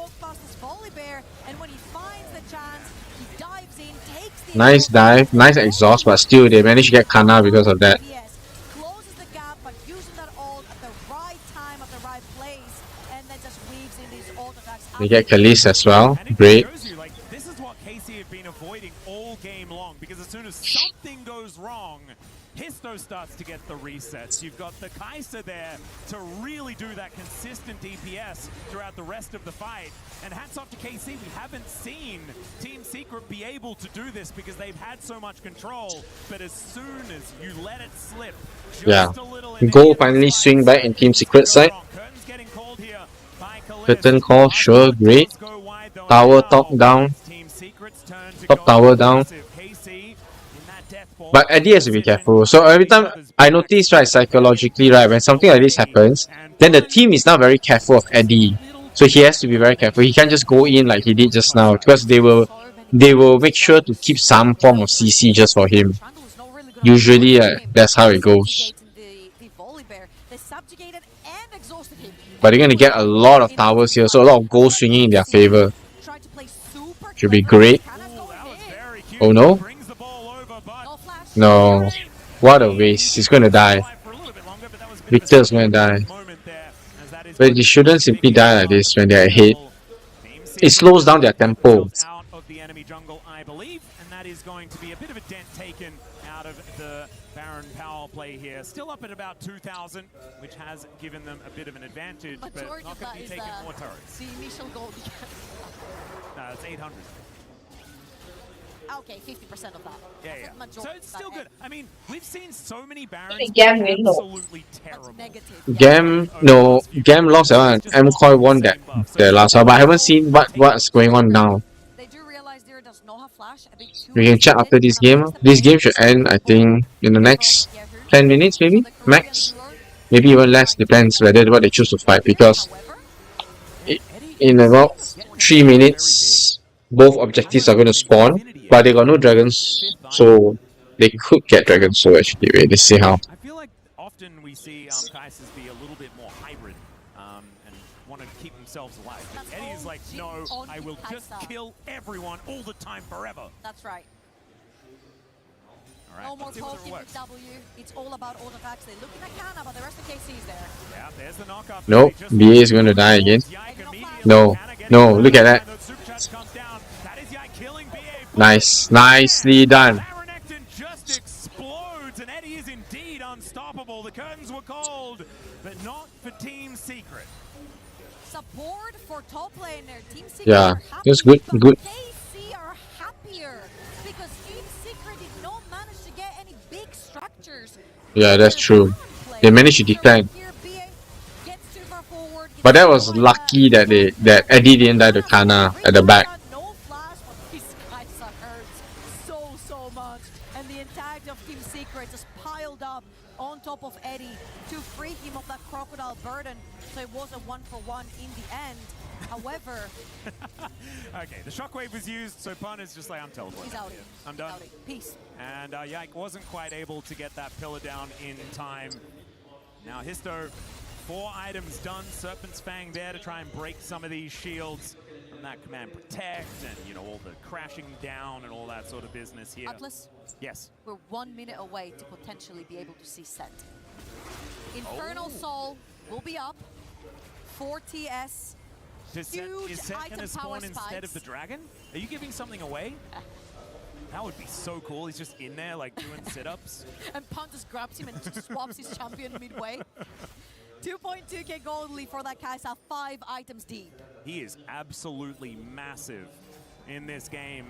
Nice dive, nice exhaust, but still they managed to get Kana because of that. They get Khalees as well. Great. This is what KC have been avoiding all game long, because as soon as something goes wrong, Histo starts to get the resets. You've got the Kaisa there to really do that consistent DPS throughout the rest of the fight. And hats off to KC, we haven't seen Team Secret be able to do this because they've had so much control. But as soon as you let it slip, just a little, Go finally swing back in Team Secret side. Curtain call, sure, great. Tower top down. Top tower down. But Eddie has to be careful. So every time I notice, right, psychologically, right, when something like this happens, then the team is now very careful of Eddie. So he has to be very careful. He can't just go in like he did just now, because they will make sure to keep some form of CC just for him. Usually, that's how it goes. But they're gonna get a lot of towers here, so a lot of gold swinging in their favor. Should be great. Oh no? No. What a waste. He's gonna die. Victor's gonna die. But they shouldn't simply die like this when they're ahead. It slows down their tempo. Out of the enemy jungle, I believe, and that is going to be a bit of a dent taken out of the Baron power play here. Still up at about 2,000, which has given them a bit of an advantage, but not going to be taking more turrets. The initial goal. No, it's 800. Okay, 50% of that. Yeah. So it's still good. I mean, we've seen so many Barons absolutely terrible. Gam lost that one. MCoy won that last one, but I haven't seen what's going on now. We can chat after this game. This game should end, I think, in the next 10 minutes, maybe max. Maybe even less. Depends whether what they choose to fight. Because in about 3 minutes, both objectives are going to spawn. But they got no dragons, so they could get dragons. So actually, wait, let's see how. I feel like often we see Kaisers be a little bit more hybrid and want to keep themselves alive. Eddie's like, no, I will just kill everyone all the time forever. That's right. All right, no more poking with W. It's all about auto attacks. They're looking at Kana, but the rest of KC is there. Yeah, there's the knockup. Nope, BA is going to die again. No, look at that. Nice. Nicely done. Just explodes, and Eddie is indeed unstoppable. The curtains were called, but not for Team Secret. Support for top laner. Team Secret Yeah, are happy, that's good. but Good. KC are happier because Team Secret did not manage to get any big structures. Yeah, that's true. They managed to defend. But that was lucky that Eddie didn't die to Kana at the back. These guys hurts so much, and the entirety of Team Secret just piled up on top of Eddie to free him of that crocodile burden. So it was a 1-for-1 in the end. However, okay, the shockwave was used, so Pun is just like, I'm teleporting. He's out. I'm done. Peace. And Yike wasn't quite able to get that pillar down in time. Now Histo, 4 items done. Serpent's Fang there to try and break some of these shields from that command protect and, you know, all the crashing down and all that sort of business here. Atlas? Yes. We're 1 minute away to potentially be able to see Set. Infernal Soul will be up. 4 TS. Is Set going to spawn instead of the dragon? Are you giving something away? That would be so cool. He's just in there, like, doing sit-ups. And Pun just grabs him and just swaps his champion midway. 2.2k gold lead for that Kai'Sa, 5 items deep. He is absolutely massive in this game.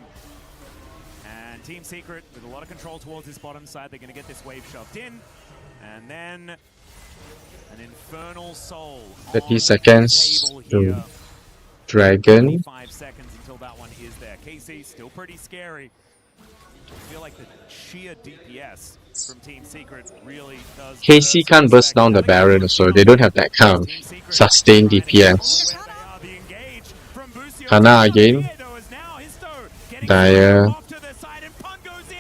And Team Secret, with a lot of control towards this bottom side, they're going to get this wave shoved in. And then an Infernal Soul. 30 seconds to Dragon. 5 seconds until that one is there. KC still pretty scary. I feel like the sheer DPS from Team Secret really does. KC can't burst down the Baron, so they don't have that kind of sustained DPS. Kana again. Dire.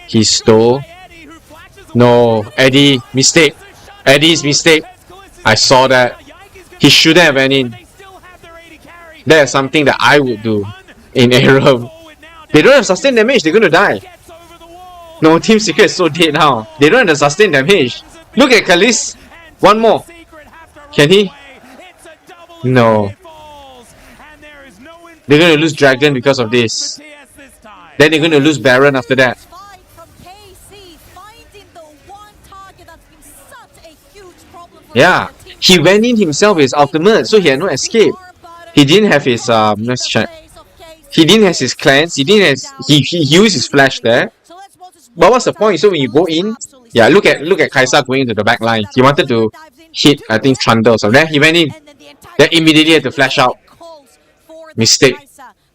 He stole. No, Eddie, mistake. Eddie's mistake. I saw that. He shouldn't have went in. That is something that I would do in Aram. They don't have sustained damage, they're gonna die. No, Team Secret is so dead now. They don't have the sustained damage. Look at Khalees. One more. Can he? No. They're gonna lose Dragon because of this. Then they're gonna lose Baron after that. Yeah. He went in himself with his ultimate, so he had no escape. He didn't have his let's check. He didn't have his cleanse, he didn't have he used his flash there. But what's the point? So when you go in, yeah, look at Kai'Sa going into the back line. He wanted to hit, I think, Trundle or something. Then he went in. Then immediately had to flash out. Mistake.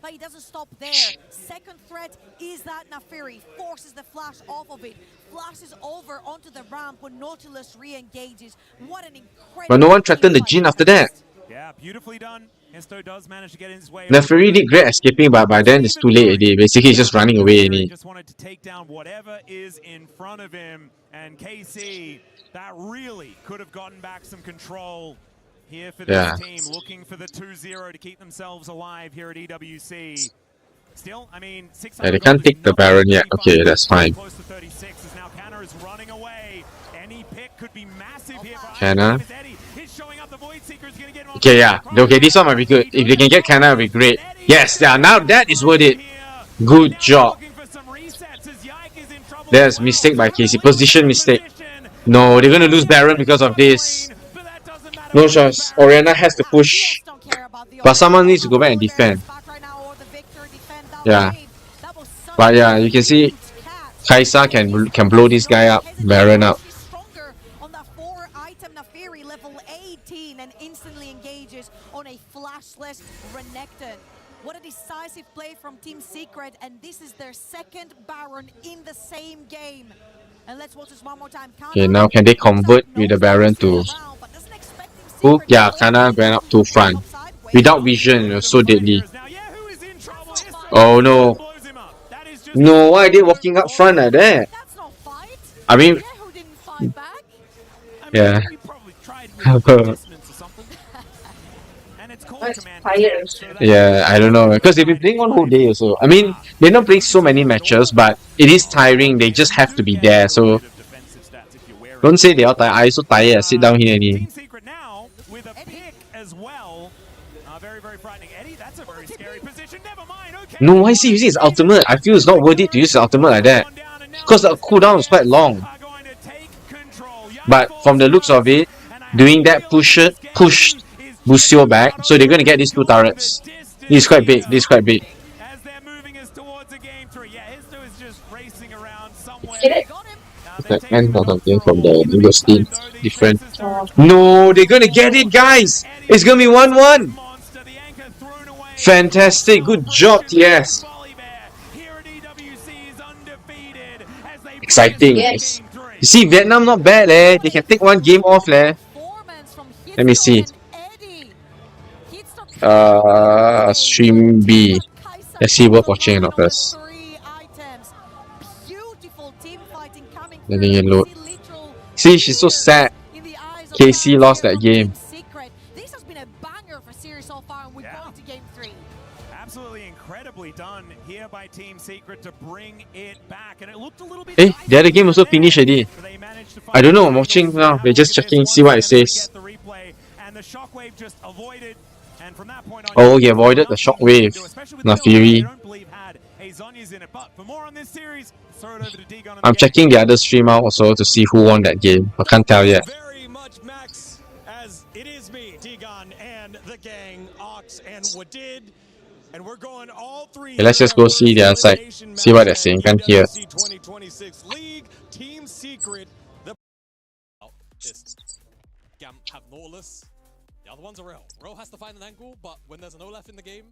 But he doesn't stop there. Second threat is that Nafiri forces the flash off of it. Flashes over onto the ramp when Nautilus re-engages. What an incredible. But no one threatened the Jhin after that. Yeah, beautifully done. Histo does manage to get in his way. Nafiri did great escaping, but by then it's too late already. Basically, he's just running away. Just wanted to take down whatever is in front of him. And KC, that really could have gotten back some control here for this team. Looking for the 2-0 to keep themselves alive here at EWC. Still, I mean, Yeah, they can't take the Baron yet. Okay, that's fine. Close to 36 as now Kana is running away. Any pick could be massive here for Kana. He's showing up. The Void Seeker is going to get him. Okay, yeah. Okay, this one might be good. If they can get Kana, it'll be great. Yes, yeah, now that is worth it. Good job. There's mistake by KC. Position mistake. No, they're going to lose Baron because of this. No choice. Orianna has to push. But someone needs to go back and defend. Yeah. But yeah, you can see Kai'Sa can blow this guy up, Baron up. On that 4-item Nafiri level 18 and instantly engages on a flashless Renekton. What a decisive play from Team Secret, and this is their second Baron in the same game. And let's watch this one more time. Okay, now can they convert with the Baron to... Oh, yeah, Kana went up to front. Without vision, it was so deadly. Oh no. No, why are they walking up front like that? I mean... Yeah. Yeah, I don't know. Because they've been playing one whole day also. I mean, they're not playing so many matches, but it is tiring. They just have to be there, so... Don't say they are tired. I also tired. Sit down here and as well. Very, very frightening. Eddie, that's a very scary position. Never mind. Okay. No, why is he using his ultimate? I feel it's not worth it to use his ultimate like that. Because the cooldown is quite long. But from the looks of it, doing that pushed Busio back, so they're going to get these 2 turrets. This is quite big. This is quite big. The end of the game from the university different. No, they're going to get it, guys. It's going to be 1-1. Fantastic. Good job, TS. Exciting. Yes. You see, Vietnam not bad, leh. They can take 1 game off, leh. Let me see. Stream B. Let's see worth watching or not first. Letting it load. See, she's so sad. KC lost that game. This has been a banger for series so far, and we're going to game 3. Absolutely incredibly done here by Team Secret to bring it back, and it looked a little bit. Eh, the other game also finished already. I don't know. I'm watching now. We're just checking, see what it says. Oh, he avoided the shockwave. Nafiri. I'm checking the other stream out also to see who won that game. I can't tell yet. Very much, Max, as it is me, Tigon, and the gang, Ox and Wadid. And we're going all 3. Okay, let's just go see the other side. See what they're saying. Can't hear. 2026 League, Team Secret. Gam have Nautilus. The other one's a Rel. Rel has to find an angle, but when there's an Olaf in the game,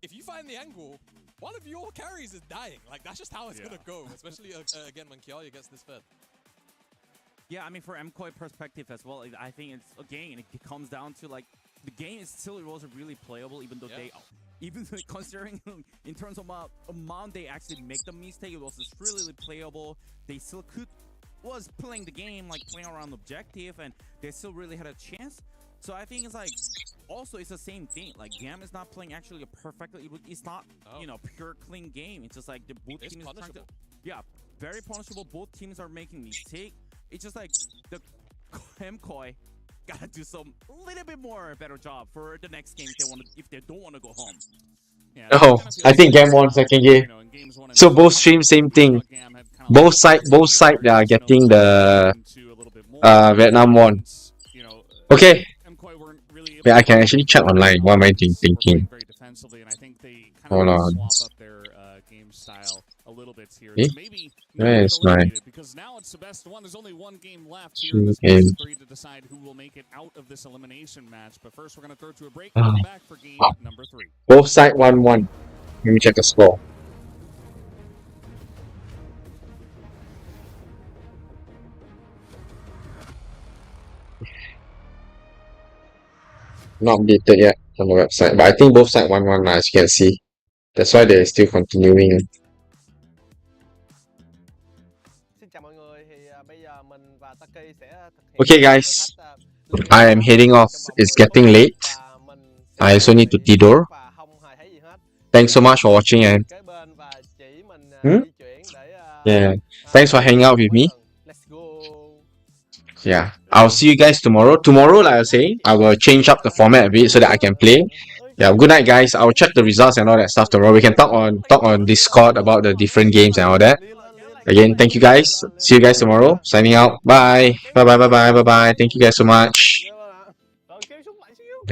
if you find the angle, one of your carries is dying. Like, that's just how it's gonna go, especially again when Kiarya gets this fed. Yeah, I mean, for MKOI perspective as well, I think it's, again, it comes down to, like, the game is still, it wasn't really playable, even though even considering in terms of amount they actually make the mistake, it was just really playable. They still was playing the game, like playing around objective, and they still really had a chance. So I think it's like, also it's the same thing. Like Gam is not playing actually a perfectly. It's not you know, pure clean game. It's just like the both teams are trying to, very punishable. Both teams are making mistakes. It's just like the MKOI gotta do some little bit more better job for the next game if they don't want to go home. Yeah, I think Gam won second game. So both streams same thing. Both side they are getting the Vietnam won. Okay. Yeah, I can actually check online. What am I thinking? Hold on. Where is my because now it's the best one. There's only 1 game left here in this best 3 to decide who will make it out of this elimination match. But first, we're going to throw to a break. We'll come back for game number 3. Both side 1-1. Let me check the score. Not updated yet on the website, but I think both side 1-1 as you can see. That's why they're still continuing. Okay guys, I am heading off. It's getting late. I also need to tidur. Thanks so much for watching and yeah, thanks for hanging out with me. Yeah, I'll see you guys tomorrow. Tomorrow, like I was saying, I will change up the format a bit so that I can play. Yeah, good night guys. I'll check the results and all that stuff tomorrow. We can talk on Discord about the different games and all that. Again, thank you guys. See you guys tomorrow. Signing out. Bye. Bye. Thank you guys so much.